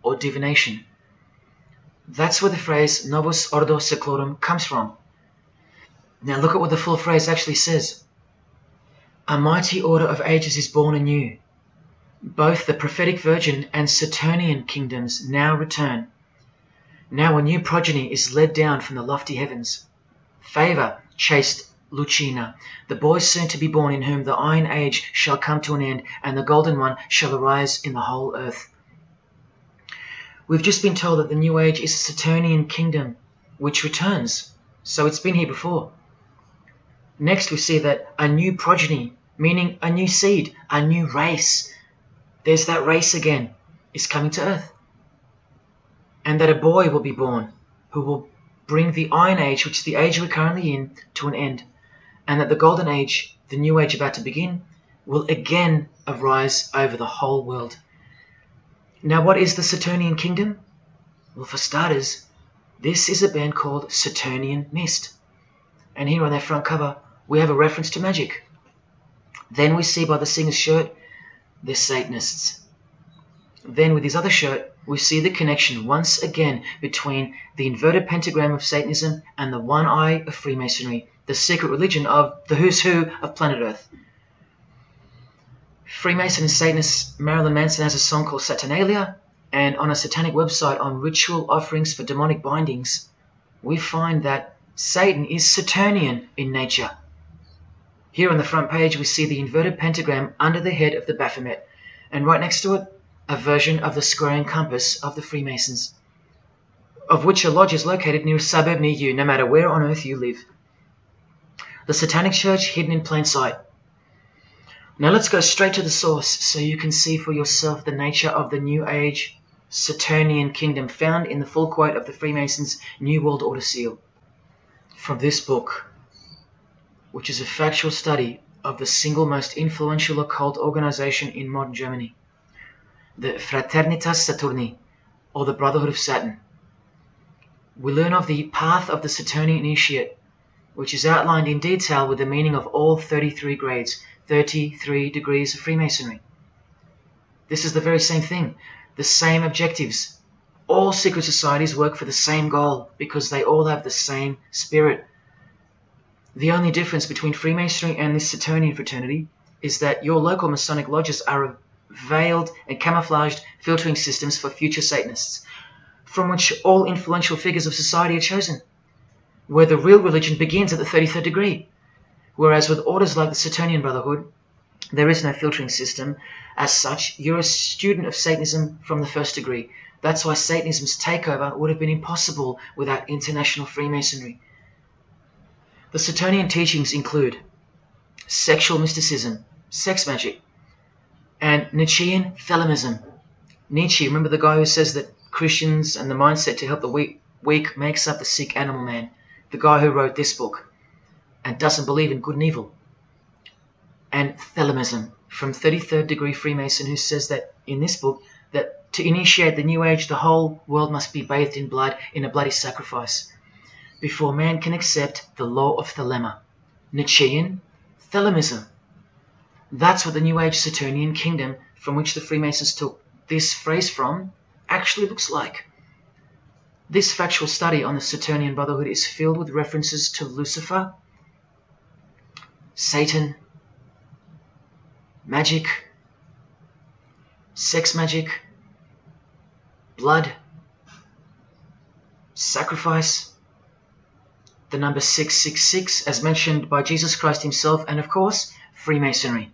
or divination. That's where the phrase Novus Ordo Seclorum comes from. Now look at what the full phrase actually says. A mighty order of ages is born anew. Both the prophetic virgin and Saturnian kingdoms now return. Now a new progeny is led down from the lofty heavens. Favour, chaste Lucina, the boy soon to be born, in whom the Iron Age shall come to an end, and the Golden One shall arise in the whole earth. We've just been told that the New Age is a Saturnian kingdom, which returns, so it's been here before. Next we see that a new progeny, meaning a new seed, a new race, there's that race again, is coming to earth. And that a boy will be born, who will bring the Iron Age, which is the age we're currently in, to an end. And that the Golden Age, the New Age about to begin, will again arise over the whole world. Now, what is the Saturnian kingdom? Well, for starters, this is a band called Saturnian Mist. And here on their front cover, we have a reference to magic. Then we see by the singer's shirt, they're Satanists. Then with his other shirt, we see the connection once again between the inverted pentagram of Satanism and the one eye of Freemasonry, the secret religion of the who's who of planet Earth. Freemason and Satanist Marilyn Manson has a song called Saturnalia, and on a satanic website on ritual offerings for demonic bindings, we find that Satan is Saturnian in nature. Here on the front page, we see the inverted pentagram under the head of the Baphomet, and right next to it, a version of the square and compass of the Freemasons, of which a lodge is located near a suburb near you, no matter where on earth you live. The Satanic Church hidden in plain sight. Now let's go straight to the source so you can see for yourself the nature of the New Age Saturnian kingdom found in the full quote of the Freemasons' New World Order seal. From this book, which is a factual study of the single most influential occult organization in modern Germany, the Fraternitas Saturni, or the Brotherhood of Saturn. We learn of the path of the Saturnian initiate, which is outlined in detail with the meaning of all 33 grades, 33 degrees of Freemasonry. This is the very same thing, the same objectives. All secret societies work for the same goal because they all have the same spirit. The only difference between Freemasonry and this Saturnian fraternity is that your local Masonic lodges are veiled and camouflaged filtering systems for future Satanists, from which all influential figures of society are chosen, where the real religion begins at the 33rd degree. Whereas with orders like the Saturnian Brotherhood, there is no filtering system. As such, you're a student of Satanism from the first degree. That's why Satanism's takeover would have been impossible without international Freemasonry. The Saturnian teachings include sexual mysticism, sex magic, and Nietzschean Thelemism. Nietzsche, remember the guy who says that Christians and the mindset to help the weak makes up the sick animal man? The guy who wrote this book and doesn't believe in good and evil. And Thelemism from 33rd degree Freemason, who says that in this book that to initiate the New Age, the whole world must be bathed in blood in a bloody sacrifice before man can accept the law of Thelema. Nietzschean Thelemism. That's what the New Age Saturnian kingdom, from which the Freemasons took this phrase from, actually looks like. This factual study on the Saturnian Brotherhood is filled with references to Lucifer, Satan, magic, sex magic, blood, sacrifice, the number 666 as mentioned by Jesus Christ himself, and of course, Freemasonry.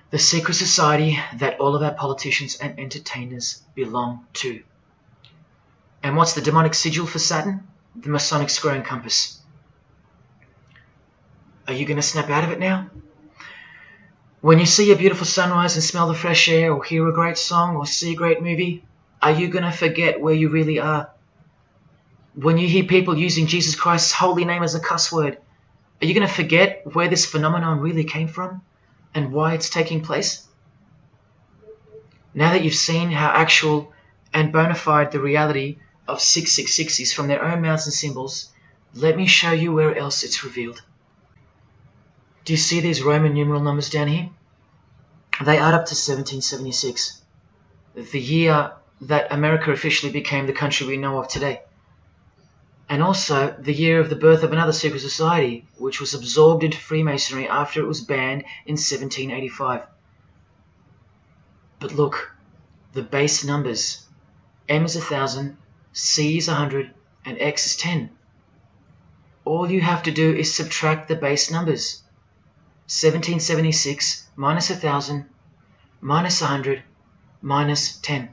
The secret society that all of our politicians and entertainers belong to. And what's the demonic sigil for Saturn? The Masonic square and compass. Are you going to snap out of it now? When you see a beautiful sunrise and smell the fresh air, or hear a great song, or see a great movie, are you going to forget where you really are? When you hear people using Jesus Christ's holy name as a cuss word, are you going to forget where this phenomenon really came from and why it's taking place? Now that you've seen how actual and bona fide the reality of 666 is from their own mouths and symbols, let me show you where else it's revealed. Do you see these Roman numeral numbers down here? They add up to 1776, the year that America officially became the country we know of today. And also the year of the birth of another secret society, which was absorbed into Freemasonry after it was banned in 1785. But look, the base numbers. M is 1,000, C is 100, and X is 10. All you have to do is subtract the base numbers. 1776 minus 1,000 minus 100 minus 10.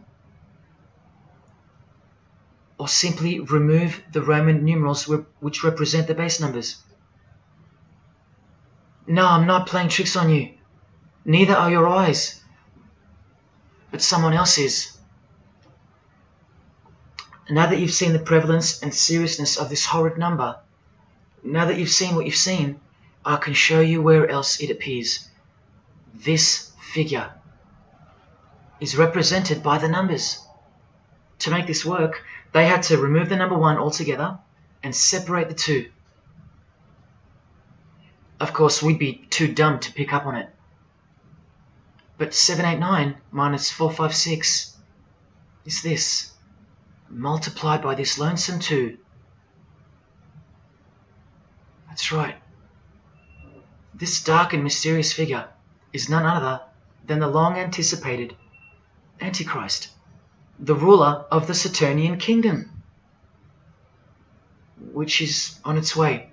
Or simply remove the Roman numerals which represent the base numbers. No, I'm not playing tricks on you. Neither are your eyes. But someone else is. Now that you've seen the prevalence and seriousness of this horrid number, now that you've seen what you've seen, I can show you where else it appears. this figure is represented by the numbers. To make this work, they had to remove the number 1 altogether and separate the 2. Of course, we'd be too dumb to pick up on it. But 789 minus 456 is this, multiplied by this lonesome 2. That's right. This dark and mysterious figure is none other than the long-anticipated Antichrist, the ruler of the Saturnian kingdom, which is on its way.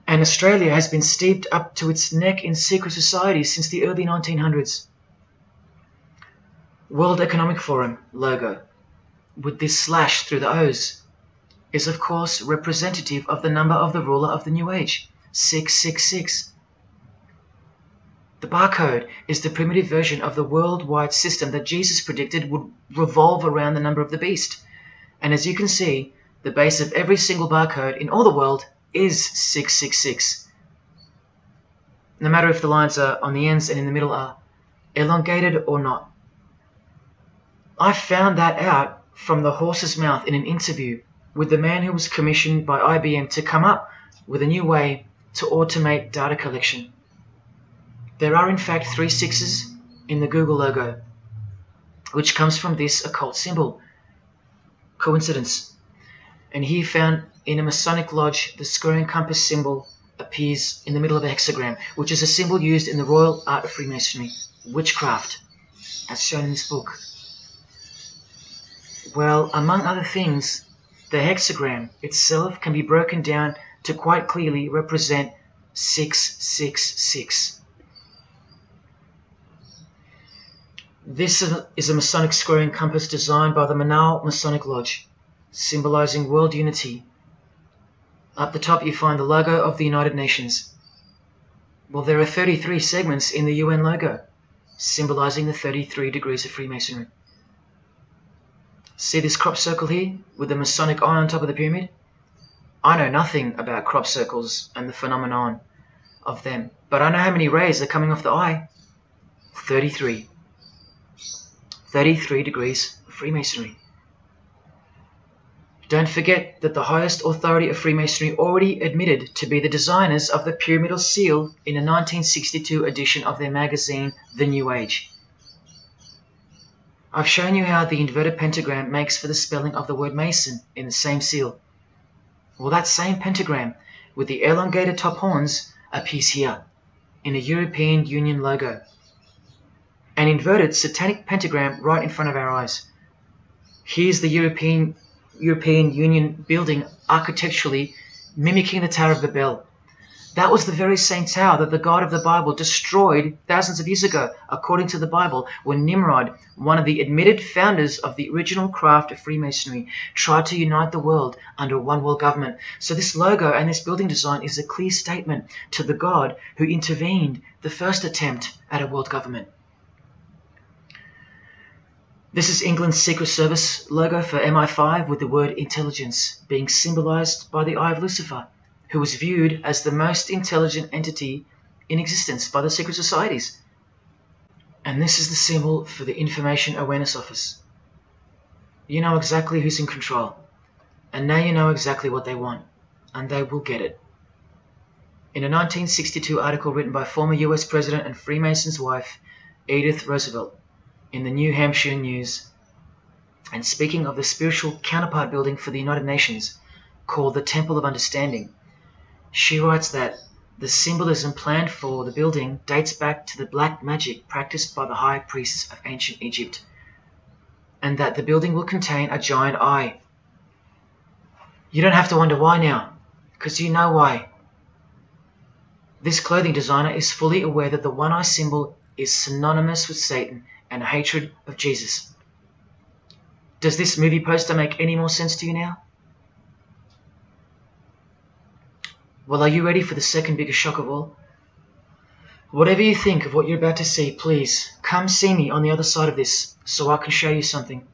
And Australia has been steeped up to its neck in secret societies since the early 1900s. World Economic Forum logo, with this slash through the O's, is of course representative of the number of the ruler of the New Age, 666. The barcode is the primitive version of the worldwide system that Jesus predicted would revolve around the number of the beast. And as you can see, the base of every single barcode in all the world is 666. No matter if the lines are on the ends and in the middle are elongated or not. I found that out from the horse's mouth in an interview with the man who was commissioned by IBM to come up with a new way to automate data collection. There are in fact 3 6s in the Google logo, which comes from this occult symbol. Coincidence? And he found in a Masonic lodge the square and compass symbol appears in the middle of a hexagram, which is a symbol used in the royal art of Freemasonry, witchcraft, as shown in this book. Well, among other things, the hexagram itself can be broken down to quite clearly represent 666. This is a Masonic square and compass designed by the Manal Masonic Lodge, symbolizing world unity. Up the top you find the logo of the United Nations. Well, there are 33 segments in the UN logo, symbolizing the 33 degrees of Freemasonry. See this crop circle here with the Masonic eye on top of the pyramid? I know nothing about crop circles and the phenomenon of them, but I know how many rays are coming off the eye. 33. 33 degrees of Freemasonry. Don't forget that the highest authority of Freemasonry already admitted to be the designers of the pyramidal seal in a 1962 edition of their magazine, The New Age. I've shown you how the inverted pentagram makes for the spelling of the word Mason in the same seal. Well, that same pentagram with the elongated top horns appears here in a European Union logo. An inverted satanic pentagram right in front of our eyes. Here's the European Union building architecturally mimicking the Tower of Babel. That was the very same tower that the God of the Bible destroyed thousands of years ago, according to the Bible, when Nimrod, one of the admitted founders of the original craft of Freemasonry, tried to unite the world under one world government. So this logo and this building design is a clear statement to the God who intervened the first attempt at a world government. This is England's Secret Service logo for MI5 with the word intelligence being symbolized by the eye of Lucifer, who was viewed as the most intelligent entity in existence by the secret societies. And this is the symbol for the Information Awareness Office. You know exactly who's in control, and now you know exactly what they want, and they will get it. In a 1962 article written by former US President and Freemason's wife, Edith Roosevelt, in the New Hampshire News, and speaking of the spiritual counterpart building for the United Nations, called the Temple of Understanding, she writes that the symbolism planned for the building dates back to the black magic practiced by the high priests of ancient Egypt, and that the building will contain a giant eye. You don't have to wonder why now, because you know why. This clothing designer is fully aware that the one-eye symbol is synonymous with Satan and a hatred of Jesus. Does this movie poster make any more sense to you now? Well, are you ready for the second biggest shock of all? Whatever you think of what you're about to see, please come see me on the other side of this so I can show you something.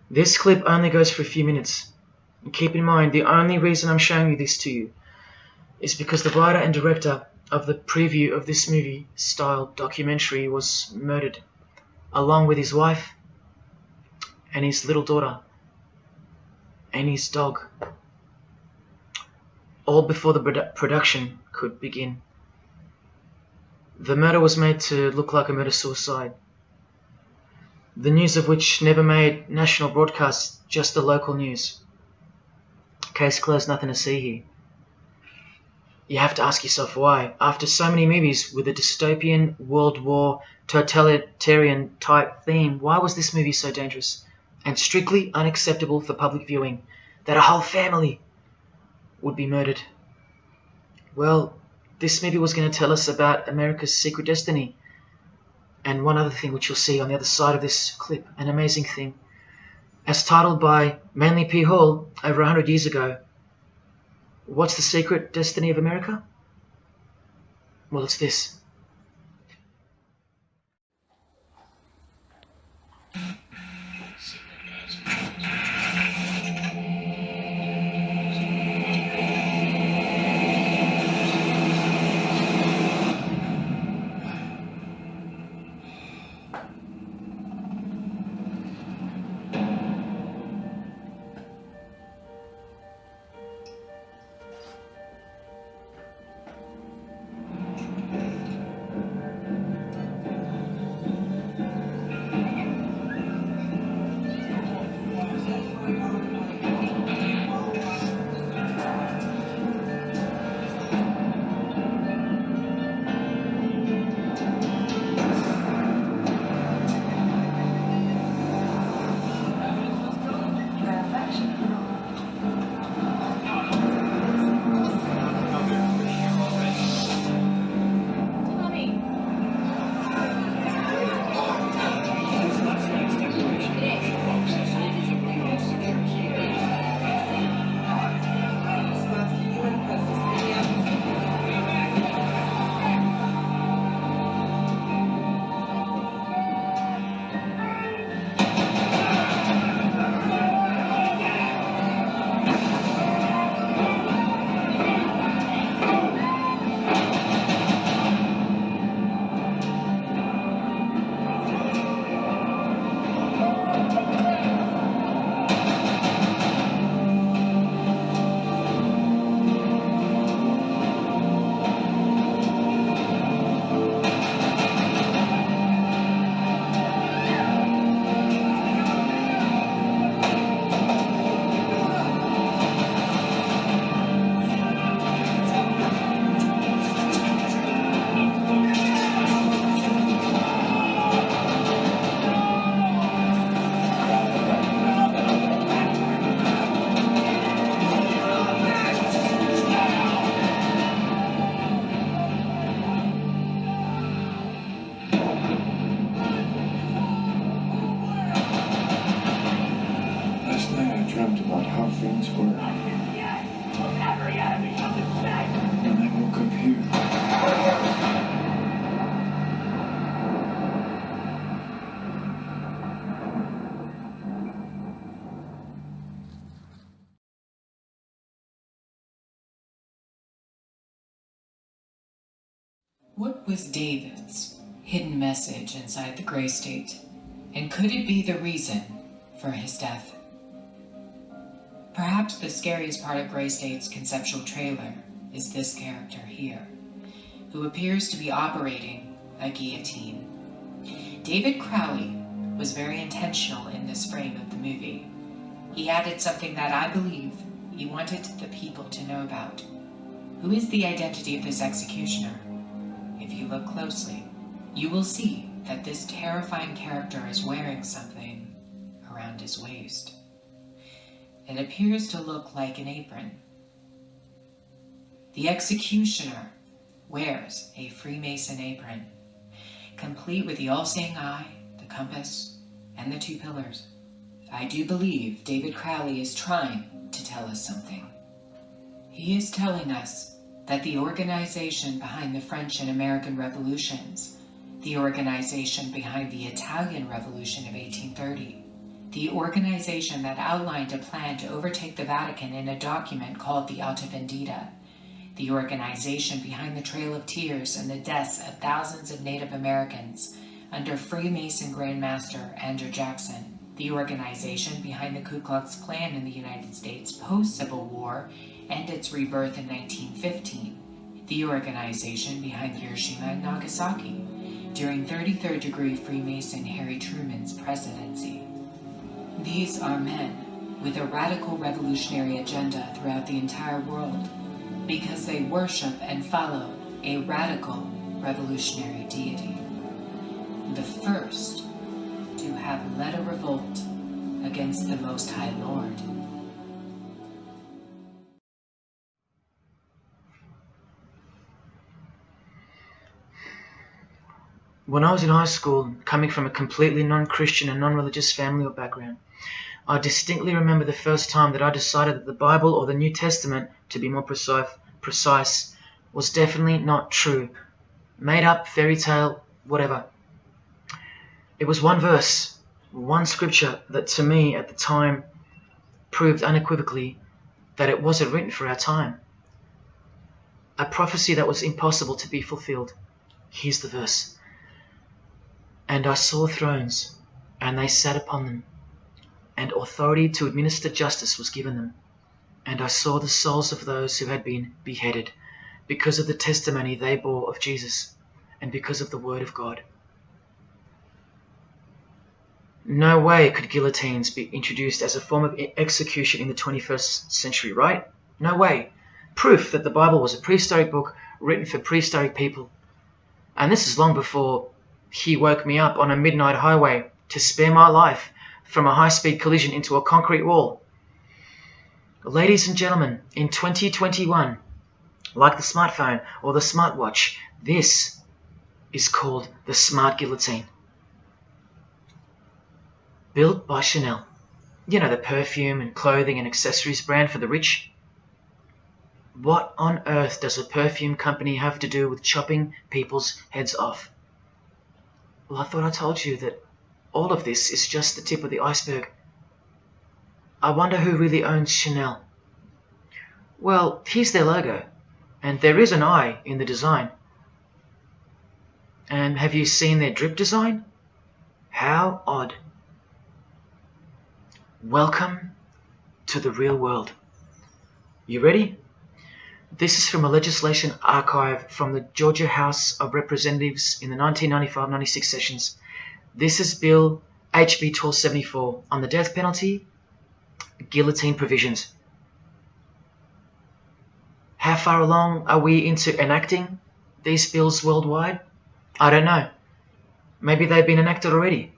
This clip only goes for a few minutes. And keep in mind, the only reason I'm showing you this to you is because the writer and director of the preview of this movie-style documentary was murdered, along with his wife and his little daughter and his dog, all before the production could begin. The murder was made to look like a murder-suicide, the news of which never made national broadcasts, just the local news. Case closed, nothing to see here. You have to ask yourself why. After so many movies with a dystopian, World War, totalitarian type theme, why was this movie so dangerous and strictly unacceptable for public viewing that a whole family would be murdered? Well, this movie was going to tell us about America's secret destiny. And one other thing which you'll see on the other side of this clip, an amazing thing. As titled by Manly P. Hall over 100 years ago, what's the secret destiny of America? Well, it's this. dreamt about how things were. And I woke up here. What was David's hidden message inside the Gray State? And could it be the reason for his death? Perhaps the scariest part of Gray State's conceptual trailer is this character here, who appears to be operating a guillotine. David Crowley was very intentional in this frame of the movie. He added something that I believe he wanted the people to know about. Who is the identity of this executioner? If you look closely, you will see that this terrifying character is wearing something around his waist. It appears to look like an apron. The executioner wears a Freemason apron, complete with the all-seeing eye, the compass, and the two pillars. I do believe David Crowley is trying to tell us something. He is telling us that the organization behind the French and American revolutions, the organization behind the Italian Revolution of 1830, the organization that outlined a plan to overtake the Vatican in a document called the Alta Vendita, the organization behind the Trail of Tears and the deaths of thousands of Native Americans under Freemason Grandmaster Andrew Jackson, the organization behind the Ku Klux Klan in the United States post-Civil War and its rebirth in 1915, the organization behind Hiroshima and Nagasaki during 33rd degree Freemason Harry Truman's presidency. These are men with a radical revolutionary agenda throughout the entire world because they worship and follow a radical revolutionary deity, the first to have led a revolt against the Most High Lord. When I was in high school, coming from a completely non-Christian and non-religious family or background, I distinctly remember the first time that I decided that the Bible, or the New Testament, to be more precise, was definitely not true. Made up, fairy tale, whatever. It was one verse, one scripture that to me at the time proved unequivocally that it wasn't written for our time. A prophecy that was impossible to be fulfilled. Here's the verse. And I saw thrones, and they sat upon them, and authority to administer justice was given them. And I saw the souls of those who had been beheaded, because of the testimony they bore of Jesus, and because of the word of God. No way could guillotines be introduced as a form of execution in the 21st century, right? No way. Proof that the Bible was a prehistoric book written for prehistoric people. And this is long before he woke me up on a midnight highway to spare my life from a high-speed collision into a concrete wall. Ladies and gentlemen, in 2021, like the smartphone or the smartwatch, this is called the smart guillotine. Built by Chanel. You know, the perfume and clothing and accessories brand for the rich. What on earth does a perfume company have to do with chopping people's heads off? Well, I thought I told you that all of this is just the tip of the iceberg. I wonder who really owns Chanel. Well, here's their logo, and there is an eye in the design. And have you seen their drip design? How odd. Welcome to the real world. You ready? This is from a legislation archive from the Georgia House of Representatives in the 1995-96 sessions. This is Bill HB 1274 on the death penalty, guillotine provisions. How far along are we into enacting these bills worldwide? I don't know. Maybe they've been enacted already.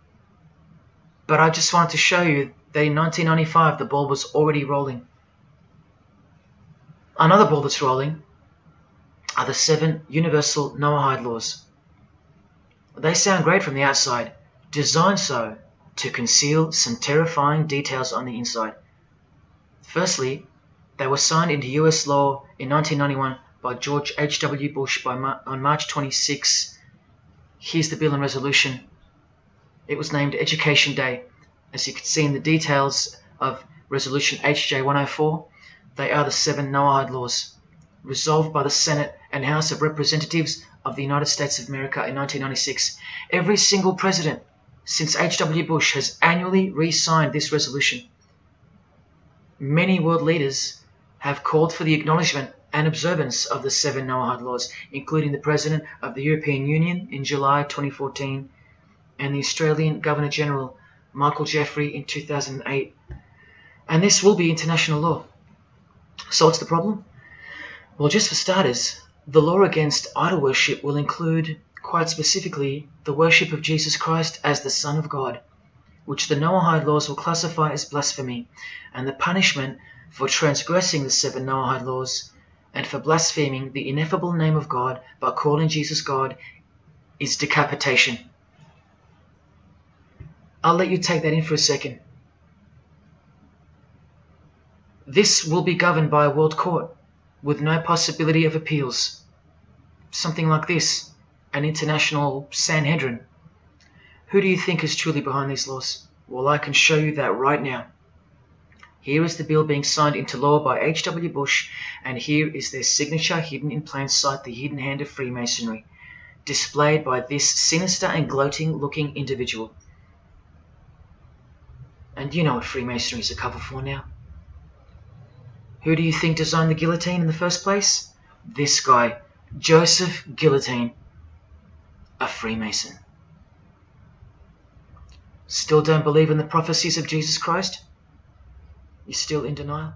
But I just wanted to show you that in 1995 the ball was already rolling. Another ball that's rolling are the 7 universal Noahide laws. They sound great from the outside, designed so to conceal some terrifying details on the inside. Firstly, they were signed into US law in 1991 by George H.W. Bush on March 26. Here's the bill and resolution. It was named Education Day. As you can see in the details of Resolution HJ 104, they are the 7 Noahide laws, resolved by the Senate and House of Representatives of the United States of America in 1996. Every single president since H.W. Bush has annually re-signed this resolution. Many world leaders have called for the acknowledgement and observance of the 7 Noahide laws, including the President of the European Union in July 2014 and the Australian Governor-General Michael Jeffrey in 2008. And this will be international law. So what's the problem? Well, just for starters, the law against idol worship will include, quite specifically, the worship of Jesus Christ as the Son of God, which the Noahide laws will classify as blasphemy, and the punishment for transgressing the 7 Noahide laws and for blaspheming the ineffable name of God by calling Jesus God is decapitation. I'll let you take that in for a second. This will be governed by a world court with no possibility of appeals. Something like this, an international Sanhedrin. Who do you think is truly behind these laws? Well, I can show you that right now. Here is the bill being signed into law by H.W. Bush, and here is their signature hidden in plain sight, the hidden hand of Freemasonry, displayed by this sinister and gloating-looking individual. And you know what Freemasonry is a cover for now. Who do you think designed the guillotine in the first place? This guy, Joseph Guillotine, a Freemason. Still don't believe in the prophecies of Jesus Christ? You're still in denial?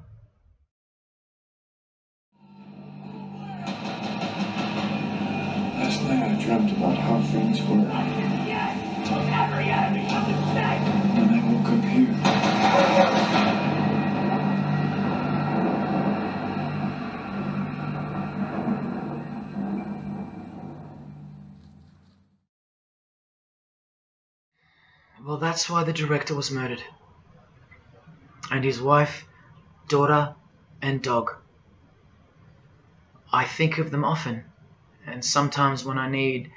Last night I dreamt about how things were. And I woke up here. Well, that's why the director was murdered. And his wife, daughter, and dog. I think of them often, and sometimes when I need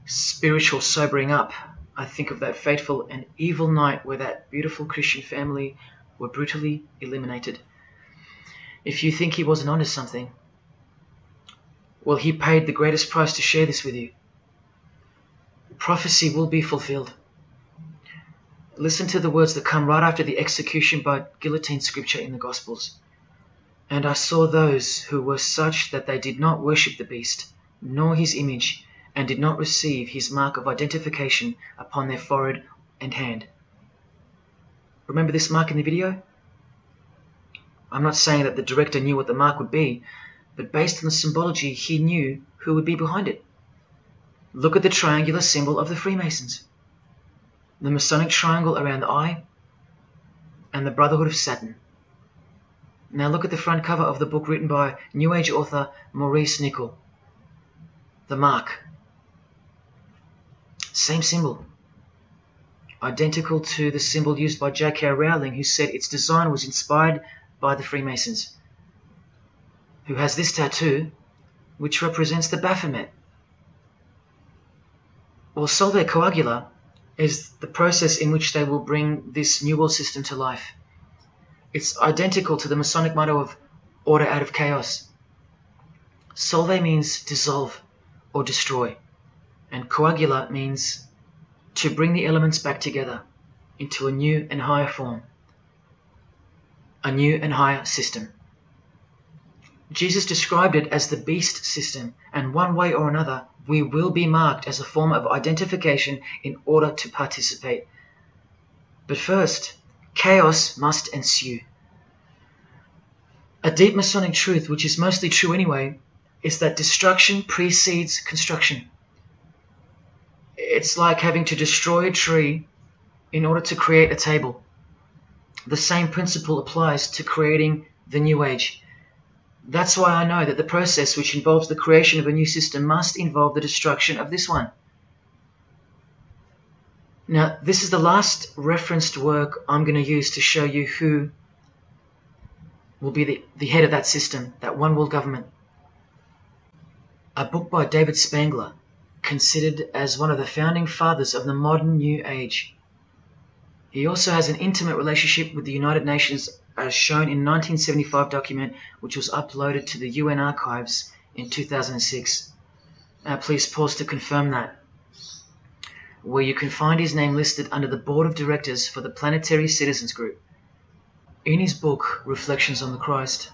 spiritual sobering up, I think of that fateful and evil night where that beautiful Christian family were brutally eliminated. If you think he wasn't onto something, well, he paid the greatest price to share this with you. Prophecy will be fulfilled. Listen to the words that come right after the execution by guillotine scripture in the Gospels. And I saw those who were such that they did not worship the beast, nor his image, and did not receive his mark of identification upon their forehead and hand. Remember this mark in the video? I'm not saying that the director knew what the mark would be, but based on the symbology, he knew who would be behind it. Look at the triangular symbol of the Freemasons. The Masonic triangle around the eye, and the Brotherhood of Saturn. Now look at the front cover of the book written by New Age author Maurice Nicoll. The mark. Same symbol. Identical to the symbol used by J.K. Rowling, who said its design was inspired by the Freemasons. Who has this tattoo, which represents the Baphomet. Well, Solve Coagula is the process in which they will bring this New World system to life. It's identical to the Masonic motto of order out of chaos. Solve means dissolve or destroy, and coagula means to bring the elements back together into a new and higher form, a new and higher system. Jesus described it as the beast system, and one way or another, we will be marked as a form of identification in order to participate. But first, chaos must ensue. A deep Masonic truth, which is mostly true anyway, is that destruction precedes construction. It's like having to destroy a tree in order to create a table. The same principle applies to creating the New Age. That's why I know that the process which involves the creation of a new system must involve the destruction of this one. Now, this is the last referenced work I'm going to use to show you who will be the head of that system, that one world government. A book by David Spangler, considered as one of the founding fathers of the modern New Age. He also has an intimate relationship with the United Nations, as shown in a 1975 document which was uploaded to the UN archives in 2006. Please pause to confirm that, where you can find his name listed under the Board of Directors for the Planetary Citizens Group. In his book, Reflections on the Christ,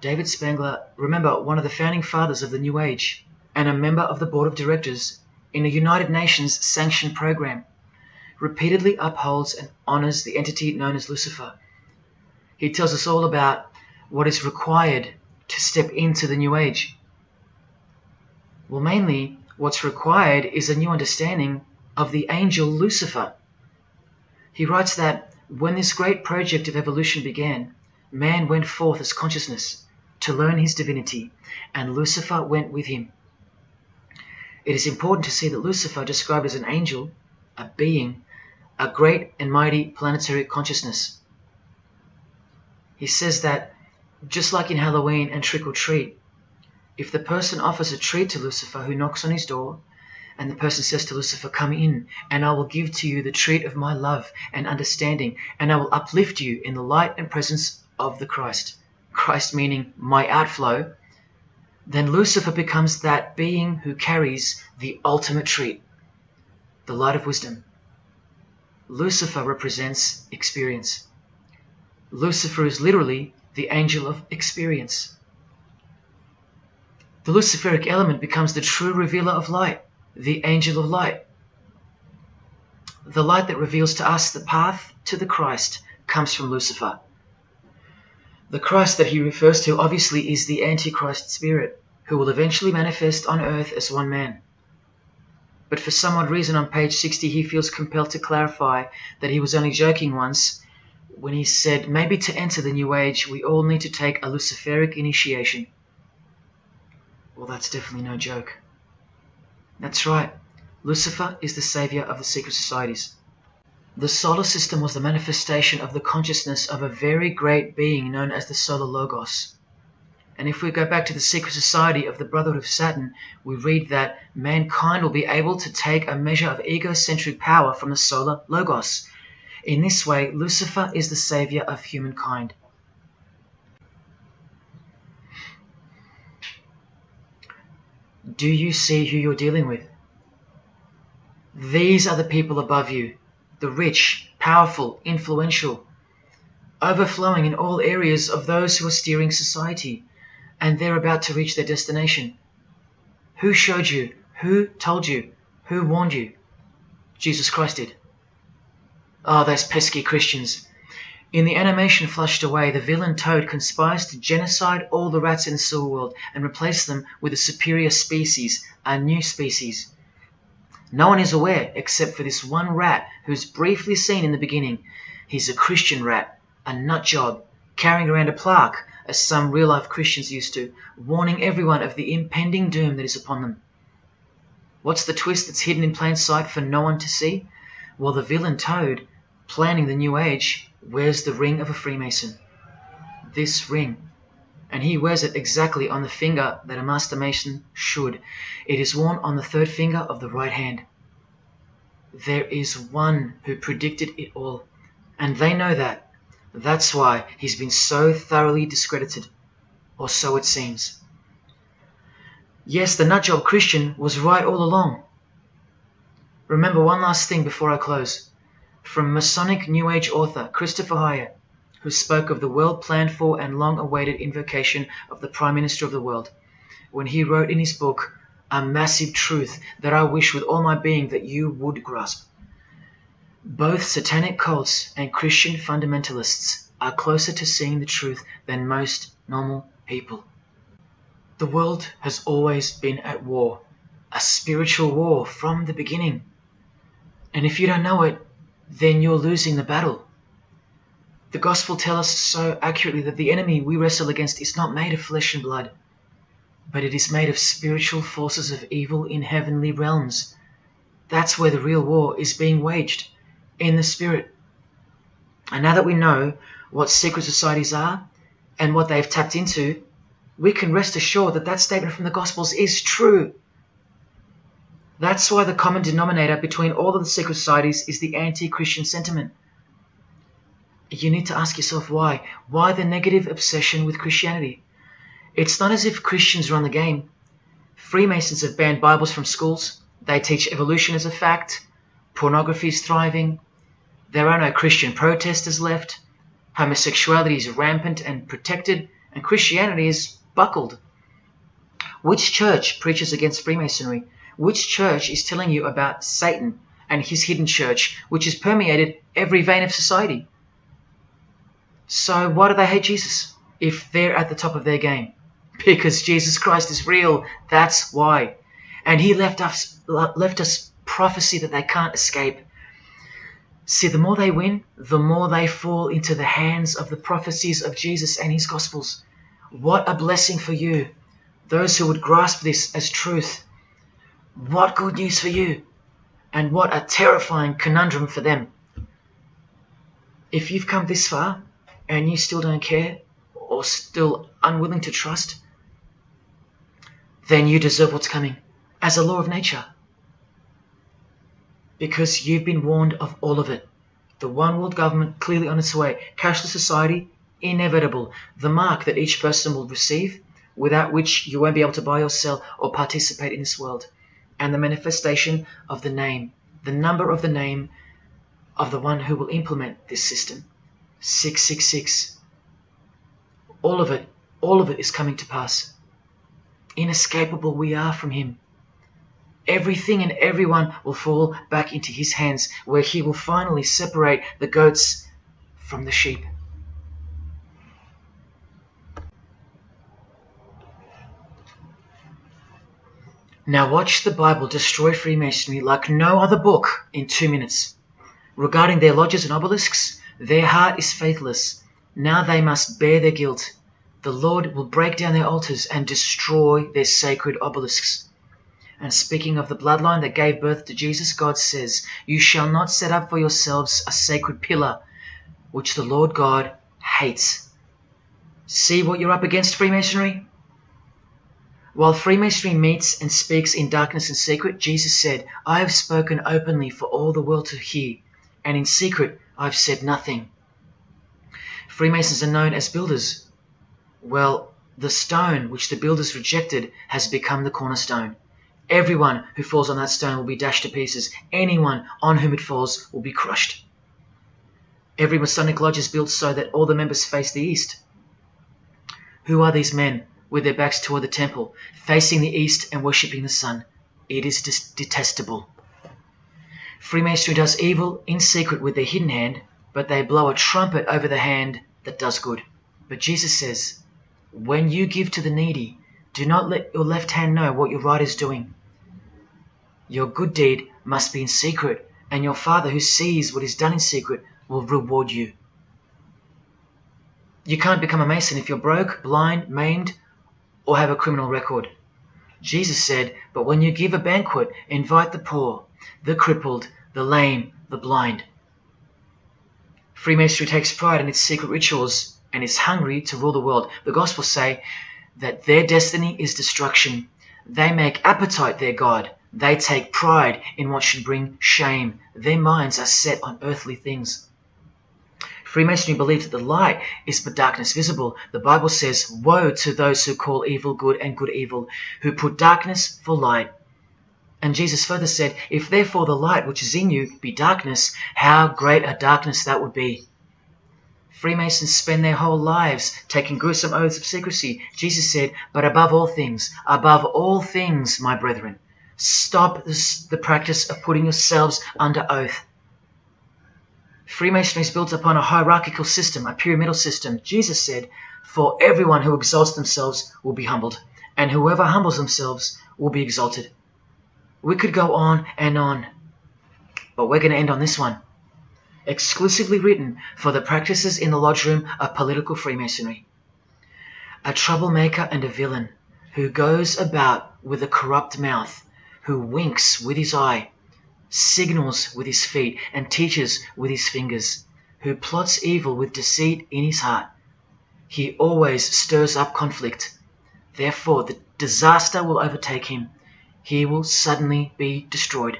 David Spangler, remember, one of the founding fathers of the New Age, and a member of the Board of Directors in a United Nations sanctioned program, repeatedly upholds and honors the entity known as Lucifer. He tells us all about what is required to step into the New Age. Well, mainly, what's required is a new understanding of the angel Lucifer. He writes that when this great project of evolution began, man went forth as consciousness to learn his divinity, and Lucifer went with him. It is important to see that Lucifer, described as an angel, a being, a great and mighty planetary consciousness. He says that, just like in Halloween and trick or treat, if the person offers a treat to Lucifer who knocks on his door, And the person says to Lucifer, "Come in, and I will give to you the treat of my love and understanding, and I will uplift you in the light and presence of the Christ." Christ meaning my outflow. Then Lucifer becomes that being who carries the ultimate treat, the light of wisdom. Lucifer represents experience. Lucifer is literally the angel of experience. The Luciferic element becomes the true revealer of light, the angel of light. The light that reveals to us the path to the Christ comes from Lucifer. The Christ that he refers to obviously is the Antichrist spirit, who will eventually manifest on earth as one man. But for some odd reason on page 60 he feels compelled to clarify that he was only joking once when he said maybe to enter the New Age we all need to take a Luciferic initiation. Well, that's definitely no joke. That's right, Lucifer is the savior of the secret societies. The solar system was the manifestation of the consciousness of a very great being known as the Solar Logos. And if we go back to the secret society of the Brotherhood of Saturn, we read that mankind will be able to take a measure of egocentric power from the Solar Logos. In this way, Lucifer is the savior of humankind. Do you see who you're dealing with? These are the people above you, the rich, powerful, influential, overflowing in all areas of those who are steering society, and they're about to reach their destination. Who showed you? Who told you? Who warned you? Jesus Christ did. Oh, those pesky Christians. In the animation Flushed Away, the villain Toad conspires to genocide all the rats in the sewer world and replace them with a superior species, a new species. No one is aware except for this one rat who's briefly seen in the beginning. He's a Christian rat, a nut job, carrying around a plaque, as some real-life Christians used to, warning everyone of the impending doom that is upon them. What's the twist that's hidden in plain sight for no one to see? Well, the villain Toad, planning the New Age, wears the ring of a Freemason. This ring. And he wears it exactly on the finger that a Master Mason should. It is worn on the third finger of the right hand. There is one who predicted it all, and they know that. That's why he's been so thoroughly discredited, or so it seems. Yes, the nutjob Christian was right all along. Remember one last thing before I close. From Masonic New Age author Christopher Hyatt, who spoke of the well-planned-for and long-awaited invocation of the Prime Minister of the world, when he wrote in his book, "A massive truth that I wish with all my being that you would grasp. Both satanic cults and Christian fundamentalists are closer to seeing the truth than most normal people. The world has always been at war, a spiritual war from the beginning. And if you don't know it, then you're losing the battle. The gospel tells us so accurately that the enemy we wrestle against is not made of flesh and blood, but it is made of spiritual forces of evil in heavenly realms. That's where the real war is being waged, in the spirit. And now that we know what secret societies are and what they've tapped into, we can rest assured that that statement from the Gospels is true. That's why the common denominator between all of the secret societies is the anti-Christian sentiment. You need to ask yourself why. Why the negative obsession with Christianity? It's not as if Christians run the game. Freemasons have banned Bibles from schools. They teach evolution as a fact. Pornography is thriving. There are no Christian protesters left. Homosexuality is rampant and protected, and Christianity is buckled. Which church preaches against Freemasonry? Which church is telling you about Satan and his hidden church, which has permeated every vein of society? So why do they hate Jesus if they're at the top of their game? Because Jesus Christ is real, that's why. And he left us prophecy that they can't escape. See, the more they win, the more they fall into the hands of the prophecies of Jesus and his Gospels. What a blessing for you, those who would grasp this as truth. What good news for you, and what a terrifying conundrum for them. If you've come this far, and you still don't care, or still unwilling to trust, then you deserve what's coming, as a law of nature. because you've been warned of all of it. The one world government clearly on its way. Cashless society, inevitable. The mark that each person will receive, without which you won't be able to buy or sell or participate in this world. And the manifestation of the name, the number of the name of the one who will implement this system. 666. All of it is coming to pass. Inescapable we are from him. Everything and everyone will fall back into his hands, where he will finally separate the goats from the sheep. Now watch the Bible destroy Freemasonry like no other book in 2 minutes. Regarding their lodges and obelisks, their heart is faithless. Now they must bear their guilt. The Lord will break down their altars and destroy their sacred obelisks. And speaking of the bloodline that gave birth to Jesus, God says, "You shall not set up for yourselves a sacred pillar, which the Lord God hates." See what you're up against, Freemasonry? While Freemasonry meets and speaks in darkness and secret, Jesus said, "I have spoken openly for all the world to hear, and in secret I've said nothing." Freemasons are known as builders. Well, the stone which the builders rejected has become the cornerstone. Everyone who falls on that stone will be dashed to pieces. Anyone on whom it falls will be crushed. Every Masonic lodge is built so that all the members face the east. Who are these men with their backs toward the temple, facing the east and worshipping the sun? It is detestable. Freemasonry does evil in secret with their hidden hand, but they blow a trumpet over the hand that does good. But Jesus says, "When you give to the needy, do not let your left hand know what your right is doing. Your good deed must be in secret, and your Father who sees what is done in secret will reward you." You can't become a Mason if you're broke, blind, maimed, or have a criminal record. Jesus said, "But when you give a banquet, invite the poor, the crippled, the lame, the blind." Freemasonry takes pride in its secret rituals and is hungry to rule the world. The Gospels say that their destiny is destruction. They make appetite their God. They take pride in what should bring shame. Their minds are set on earthly things. Freemasonry believes that the light is but darkness visible. The Bible says, "Woe to those who call evil good and good evil, who put darkness for light." And Jesus further said, "If therefore the light which is in you be darkness, how great a darkness that would be." Freemasons spend their whole lives taking gruesome oaths of secrecy. Jesus said, "But above all things, my brethren, stop the practice of putting yourselves under oath." Freemasonry is built upon a hierarchical system, a pyramidal system. Jesus said, "For everyone who exalts themselves will be humbled, and whoever humbles themselves will be exalted." We could go on and on, but we're going to end on this one. Exclusively written for the practices in the lodge room of political Freemasonry. A troublemaker and a villain, who goes about with a corrupt mouth, who winks with his eye, signals with his feet, and teaches with his fingers, who plots evil with deceit in his heart. He always stirs up conflict. Therefore, the disaster will overtake him. He will suddenly be destroyed.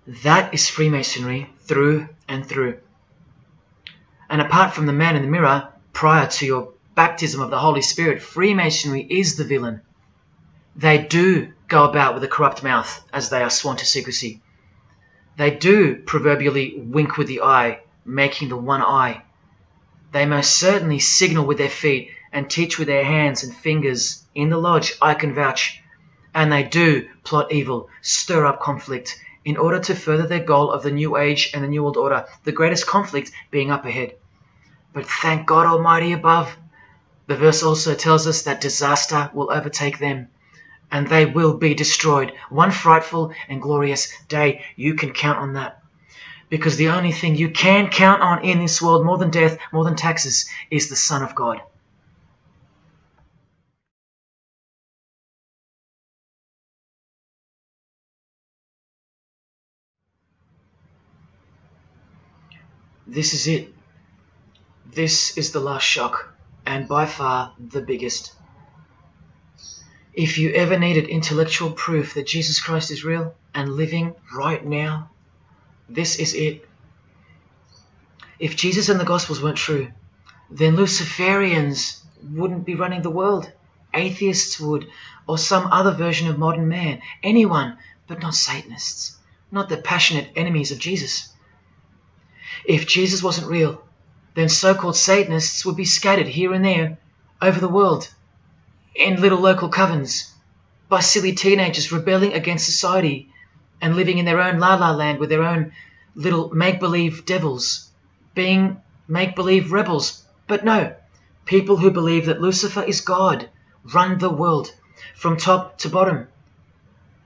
That is Freemasonry through and through. And apart from the man in the mirror, prior to your baptism of the Holy Spirit, Freemasonry is the villain. They do go about with a corrupt mouth as they are sworn to secrecy. They do proverbially wink with the eye, making the one eye. They most certainly signal with their feet and teach with their hands and fingers. In the lodge, I can vouch. And they do plot evil, stir up conflict, in order to further their goal of the New Age and the New World Order, the greatest conflict being up ahead. But thank God Almighty above, the verse also tells us that disaster will overtake them, and they will be destroyed. One frightful and glorious day, you can count on that. Because the only thing you can count on in this world, more than death, more than taxes, is the Son of God. This is it. This is the last shock, and by far the biggest. If you ever needed intellectual proof that Jesus Christ is real and living right now, this is it. If Jesus and the Gospels weren't true, then Luciferians wouldn't be running the world. Atheists would, or some other version of modern man. Anyone, but not Satanists, not the passionate enemies of Jesus. If Jesus wasn't real, then so-called Satanists would be scattered here and there over the world in little local covens by silly teenagers rebelling against society and living in their own la-la land with their own little make-believe devils, being make-believe rebels. But no, people who believe that Lucifer is God run the world from top to bottom.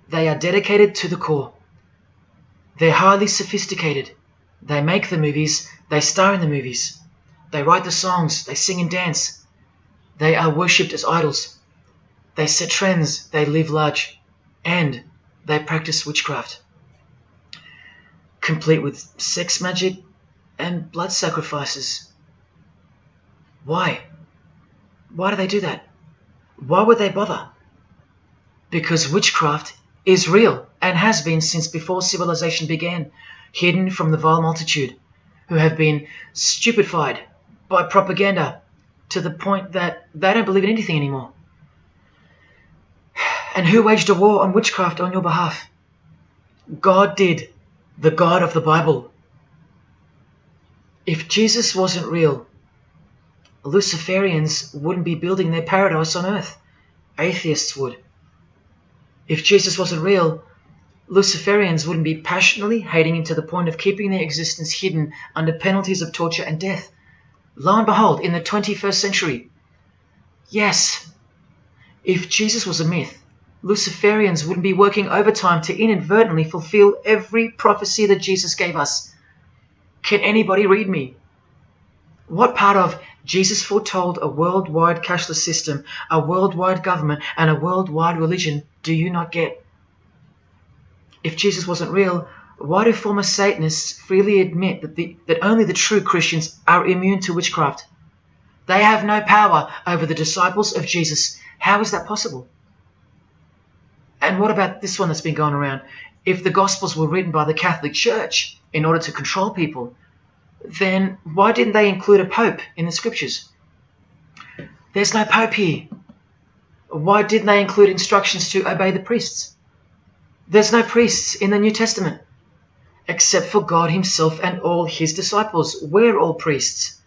They are dedicated to the core. They're highly sophisticated. They make the movies, they star in the movies. They write the songs, they sing and dance. They are worshipped as idols. They set trends, they live large, and they practice witchcraft, complete with sex magic and blood sacrifices. Why? Why do they do that? Why would they bother? Because witchcraft is real and has been since before civilization began, hidden from the vile multitude who have been stupefied by propaganda to the point that they don't believe in anything anymore. And who waged a war on witchcraft on your behalf? God did, the God of the Bible. If Jesus wasn't real, Luciferians wouldn't be building their paradise on earth. Atheists would. If Jesus wasn't real, Luciferians wouldn't be passionately hating him to the point of keeping their existence hidden under penalties of torture and death. Lo and behold, in the 21st century. Yes, if Jesus was a myth, Luciferians wouldn't be working overtime to inadvertently fulfill every prophecy that Jesus gave us. Can anybody read me? What part of Jesus foretold a worldwide cashless system, a worldwide government, and a worldwide religion do you not get? If Jesus wasn't real, why do former Satanists freely admit that only the true Christians are immune to witchcraft? They have no power over the disciples of Jesus. How is that possible? And what about this one that's been going around? If the Gospels were written by the Catholic Church in order to control people, then why didn't they include a Pope in the Scriptures? There's no Pope here. Why didn't they include instructions to obey the priests? There's no priests in the New Testament, except for God himself and all his disciples. We're all priests.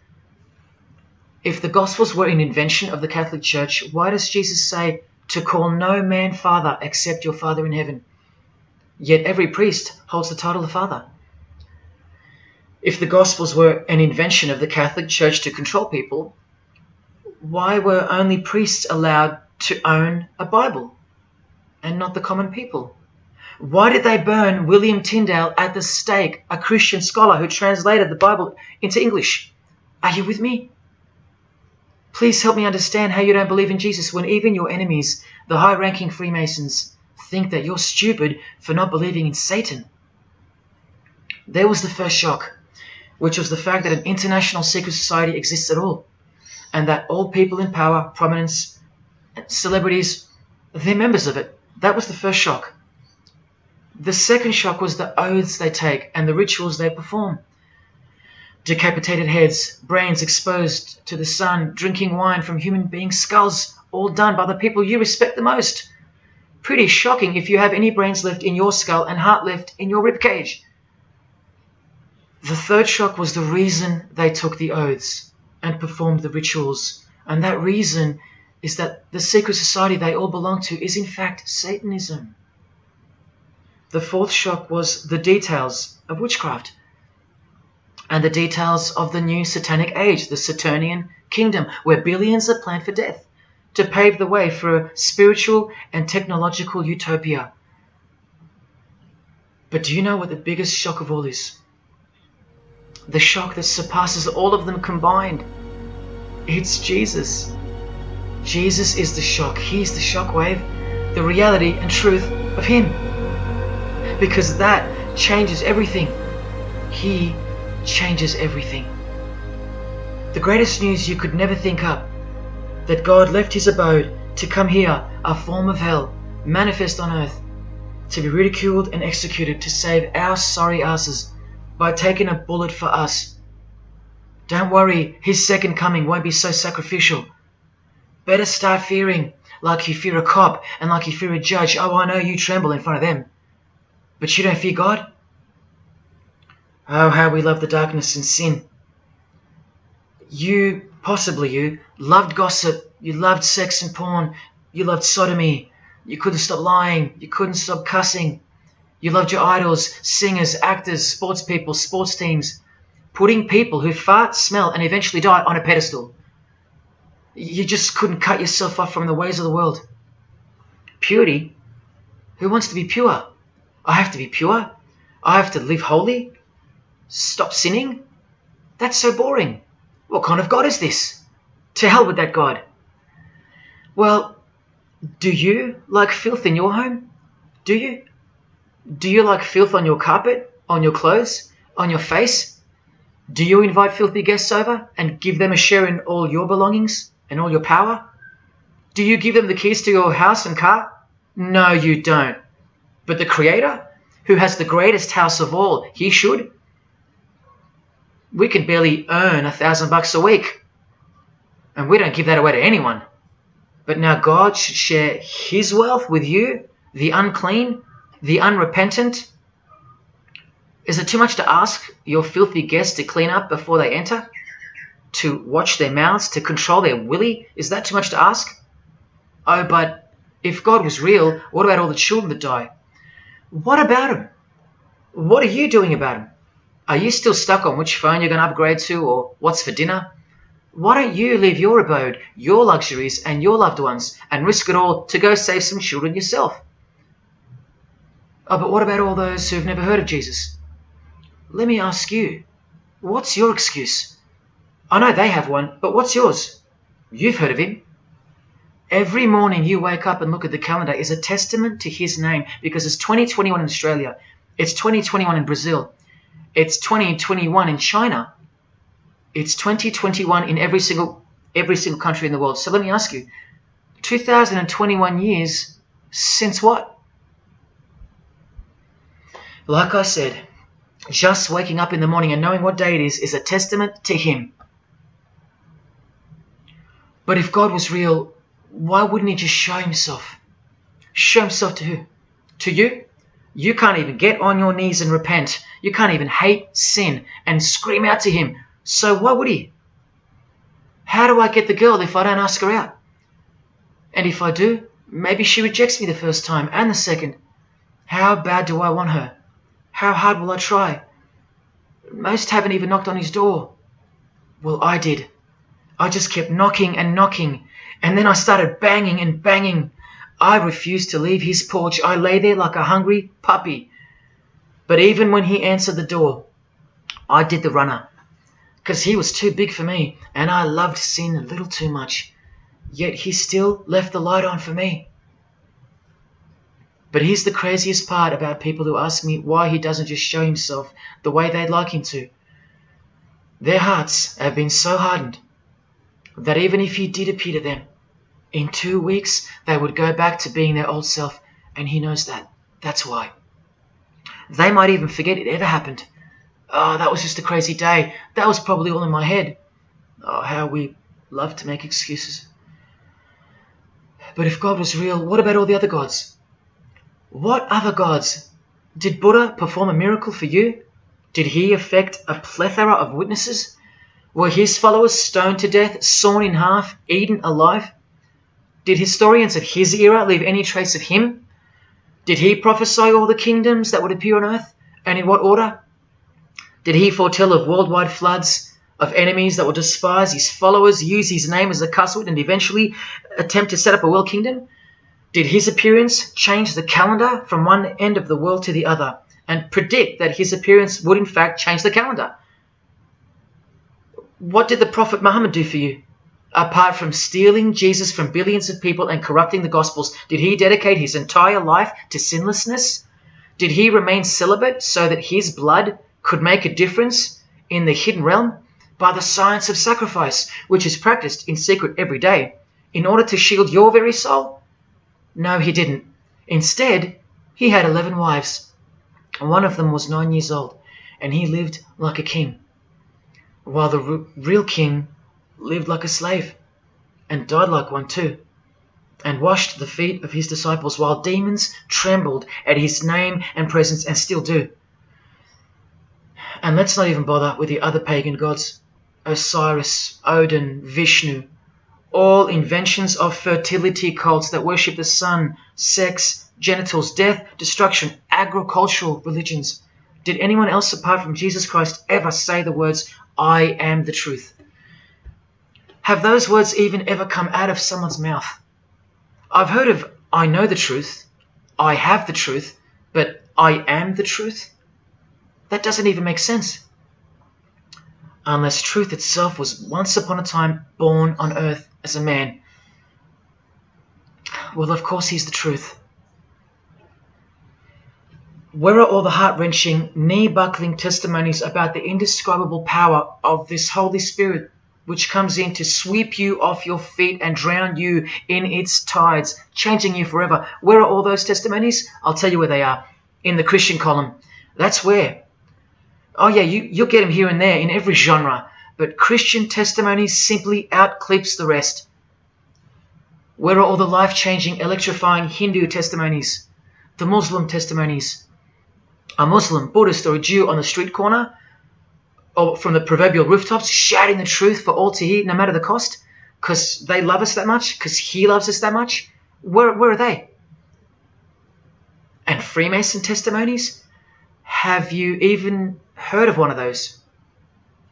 If the Gospels were an invention of the Catholic Church, why does Jesus say to call no man Father except your Father in heaven? Yet every priest holds the title of Father. If the Gospels were an invention of the Catholic Church to control people, why were only priests allowed to own a Bible and not the common people? Why did they burn William Tyndale at the stake, a Christian scholar who translated the Bible into English? Are you with me? Please help me understand how you don't believe in Jesus when even your enemies, the high-ranking Freemasons, think that you're stupid for not believing in Satan. There was the first shock, which was the fact that an international secret society exists at all, and that all people in power, prominence, celebrities, they're members of it. That was the first shock. The second shock was the oaths they take and the rituals they perform. Decapitated heads, brains exposed to the sun, drinking wine from human beings' skulls, all done by the people you respect the most. Pretty shocking if you have any brains left in your skull and heart left in your ribcage. The third shock was the reason they took the oaths and performed the rituals. And that reason is that the secret society they all belong to is in fact Satanism. The fourth shock was the details of witchcraft and the details of the new satanic age, the Saturnian kingdom, where billions are planned for death to pave the way for a spiritual and technological utopia. But do you know what the biggest shock of all is? The shock that surpasses all of them combined. It's Jesus. Jesus is the shock. He's the shockwave, the reality and truth of him. Because that changes everything. He changes everything. The greatest news you could never think up, that God left his abode to come here, a form of hell, manifest on earth, to be ridiculed and executed, to save our sorry asses by taking a bullet for us. Don't worry, his second coming won't be so sacrificial. Better start fearing like you fear a cop and like you fear a judge. Oh, I know you tremble in front of them. But you don't fear God? Oh, how we love the darkness and sin. Possibly you, loved gossip, you loved sex and porn, you loved sodomy, you couldn't stop lying, you couldn't stop cussing, you loved your idols, singers, actors, sports people, sports teams, putting people who fart, smell and eventually die on a pedestal. You just couldn't cut yourself off from the ways of the world. Purity? Who wants to be pure? I have to be pure? I have to live holy? Stop sinning? That's so boring. What kind of God is this? To hell with that God. Well, do you like filth in your home? Do you? Do you like filth on your carpet, on your clothes, on your face? Do you invite filthy guests over and give them a share in all your belongings and all your power? Do you give them the keys to your house and car? No, you don't. But the Creator, who has the greatest house of all, he should. We can barely earn $1,000 a week, and we don't give that away to anyone. But now God should share his wealth with you, the unclean, the unrepentant. Is it too much to ask your filthy guests to clean up before they enter? To watch their mouths, to control their willy? Is that too much to ask? Oh, but if God was real, what about all the children that die? What about them? What are you doing about them? Are you still stuck on which phone you're going to upgrade to or what's for dinner? Why don't you leave your abode, your luxuries and your loved ones and risk it all to go save some children yourself? Oh, but what about all those who've never heard of Jesus? Let me ask you, what's your excuse? I know they have one, but what's yours? You've heard of him. Every morning you wake up and look at the calendar is a testament to his name, because it's 2021 in Australia, it's 2021 in Brazil, it's 2021 in China, it's 2021 in every single country in the world. So let me ask you, 2021 years since what? Like I said, just waking up in the morning and knowing what day it is a testament to him. But if God was real, why wouldn't he just show himself? Show himself to who? To you? You can't even get on your knees and repent. You can't even hate sin and scream out to him. So why would he? How do I get the girl if I don't ask her out? And if I do, maybe she rejects me the first time and the second. How bad do I want her? How hard will I try? Most haven't even knocked on his door. Well, I did. I just kept knocking and knocking, and then I started banging and banging. I refused to leave his porch. I lay there like a hungry puppy. But even when he answered the door, I did the runner, because he was too big for me, and I loved sin a little too much. Yet he still left the light on for me. But here's the craziest part about people who ask me why he doesn't just show himself the way they'd like him to. Their hearts have been so hardened that even if he did appear to them, in 2 weeks they would go back to being their old self, and he knows that. That's why. They might even forget it ever happened. Oh, that was just a crazy day. That was probably all in my head. Oh, how we love to make excuses. But if God was real, what about all the other gods? What other gods? Did Buddha perform a miracle for you? Did he affect a plethora of witnesses? Were his followers stoned to death, sawn in half, eaten alive? Did historians of his era leave any trace of him? Did he prophesy all the kingdoms that would appear on earth, and in what order? Did he foretell of worldwide floods, of enemies that would despise his followers, use his name as a cuss word, and eventually attempt to set up a world kingdom? Did his appearance change the calendar from one end of the world to the other, and predict that his appearance would in fact change the calendar? What did the Prophet Muhammad do for you? Apart from stealing Jesus from billions of people and corrupting the Gospels, did he dedicate his entire life to sinlessness? Did he remain celibate so that his blood could make a difference in the hidden realm? By the science of sacrifice, which is practiced in secret every day, in order to shield your very soul? No, he didn't. Instead, he had 11 wives. One of them was 9 years old, and he lived like a king, while the real king lived like a slave, and died like one too, and washed the feet of his disciples, while demons trembled at his name and presence, and still do. And let's not even bother with the other pagan gods, Osiris, Odin, Vishnu, all inventions of fertility cults that worship the sun, sex, genitals, death, destruction, agricultural religions. Did anyone else apart from Jesus Christ ever say the words, I am the truth? Have those words even ever come out of someone's mouth? I've heard of, I know the truth, I have the truth, but I am the truth? That doesn't even make sense. Unless truth itself was once upon a time born on earth as a man. Well, of course he's the truth. Where are all the heart-wrenching, knee-buckling testimonies about the indescribable power of this Holy Spirit, which comes in to sweep you off your feet and drown you in its tides, changing you forever? Where are all those testimonies? I'll tell you where they are. In the Christian column. That's where. Oh yeah, you'll get them here and there in every genre, but Christian testimonies simply outclips the rest. Where are all the life-changing, electrifying Hindu testimonies? The Muslim testimonies? A Muslim, Buddhist, or a Jew on the street corner, or from the proverbial rooftops, shouting the truth for all to hear, no matter the cost, because they love us that much, because he loves us that much? Where are they? And Freemason testimonies? Have you even heard of one of those?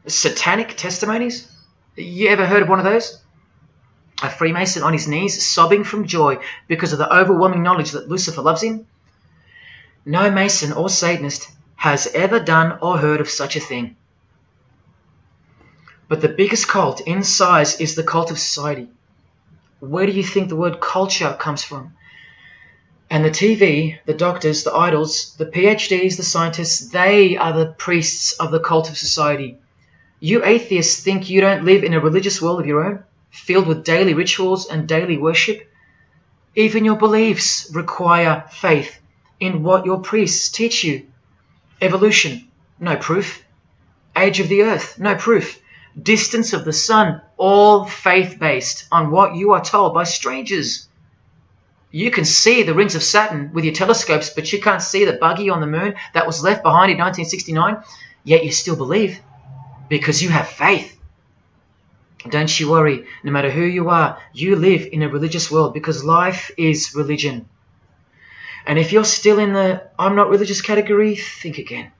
Satanic testimonies? You ever heard of one of those? A Freemason on his knees, sobbing from joy because of the overwhelming knowledge that Lucifer loves him? No Mason or Satanist has ever done or heard of such a thing. But the biggest cult in size is the cult of society. Where do you think the word culture comes from? And the TV, the doctors, the idols, the PhDs, the scientists, they are the priests of the cult of society. You atheists think you don't live in a religious world of your own, filled with daily rituals and daily worship? Even your beliefs require faith in what your priests teach you. Evolution, no proof. Age of the earth, no proof. Distance of the sun, all faith-based on what you are told by strangers. You can see the rings of Saturn with your telescopes, but you can't see the buggy on the moon that was left behind in 1969, yet you still believe, because you have faith. Don't you worry, no matter who you are, you live in a religious world, because life is religion. And if you're still in the I'm not religious category, think again.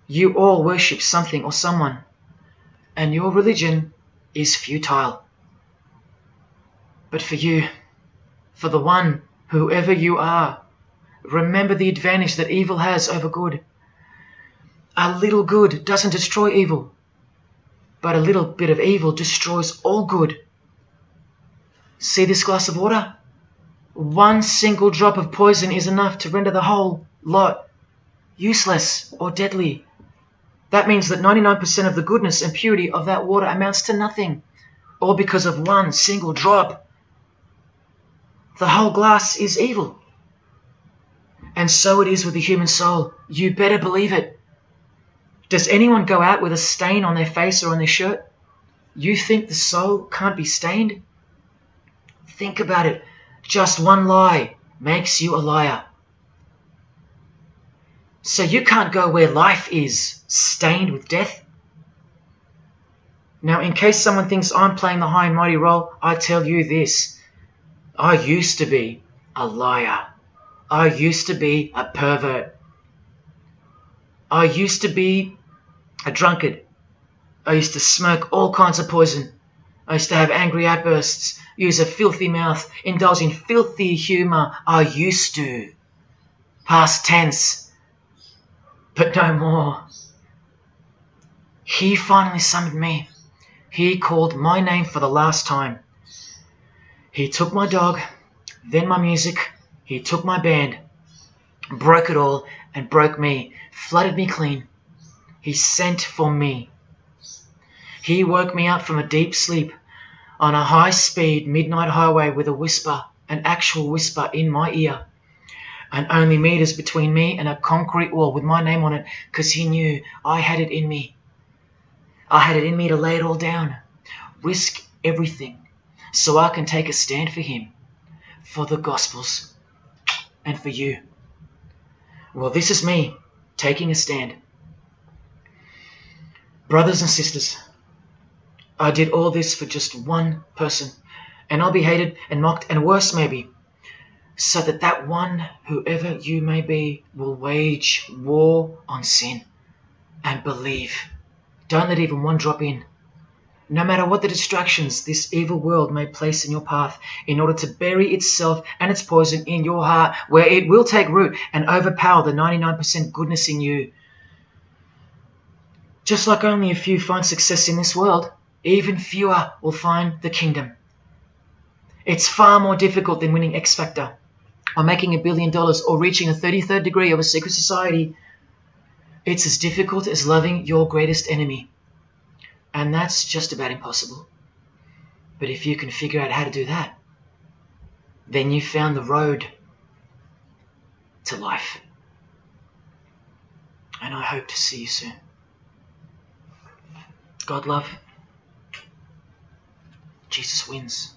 You all worship something or someone, and your religion is futile. But for you, for the one, whoever you are, remember the advantage that evil has over good. A little good doesn't destroy evil, but a little bit of evil destroys all good. See this glass of water? One single drop of poison is enough to render the whole lot useless or deadly. That means that 99% of the goodness and purity of that water amounts to nothing, all because of one single drop. The whole glass is evil. And so it is with the human soul. You better believe it. Does anyone go out with a stain on their face or on their shirt? You think the soul can't be stained? Think about it. Just one lie makes you a liar. So you can't go where life is, stained with death? Now, in case someone thinks I'm playing the high and mighty role, I tell you this. I used to be a liar. I used to be a pervert. I used to be a drunkard. I used to smoke all kinds of poison. I used to have angry outbursts, use a filthy mouth, indulge in filthy humour. I used to. Past tense. But no more. He finally summoned me. He called my name for the last time. He took my dog, then my music. He took my band, broke it all, and broke me, flooded me clean. He sent for me. He woke me up from a deep sleep. on a high-speed midnight highway with a whisper, an actual whisper in my ear, and only meters between me and a concrete wall with my name on it, because he knew I had it in me. I had it in me to lay it all down, risk everything, so I can take a stand for him, for the Gospels, and for you. Well, this is me taking a stand. Brothers and sisters, I did all this for just one person, and I'll be hated and mocked and worse maybe, so that that one, whoever you may be, will wage war on sin and believe. Don't let even one drop in. No matter what the distractions this evil world may place in your path, in order to bury itself and its poison in your heart, where it will take root and overpower the 99% goodness in you. Just like only a few find success in this world, even fewer will find the kingdom. It's far more difficult than winning X Factor, or making $1 billion, or reaching a 33rd degree of a secret society. It's as difficult as loving your greatest enemy. And that's just about impossible. But if you can figure out how to do that, then you've found the road to life. And I hope to see you soon. God love. Jesus wins.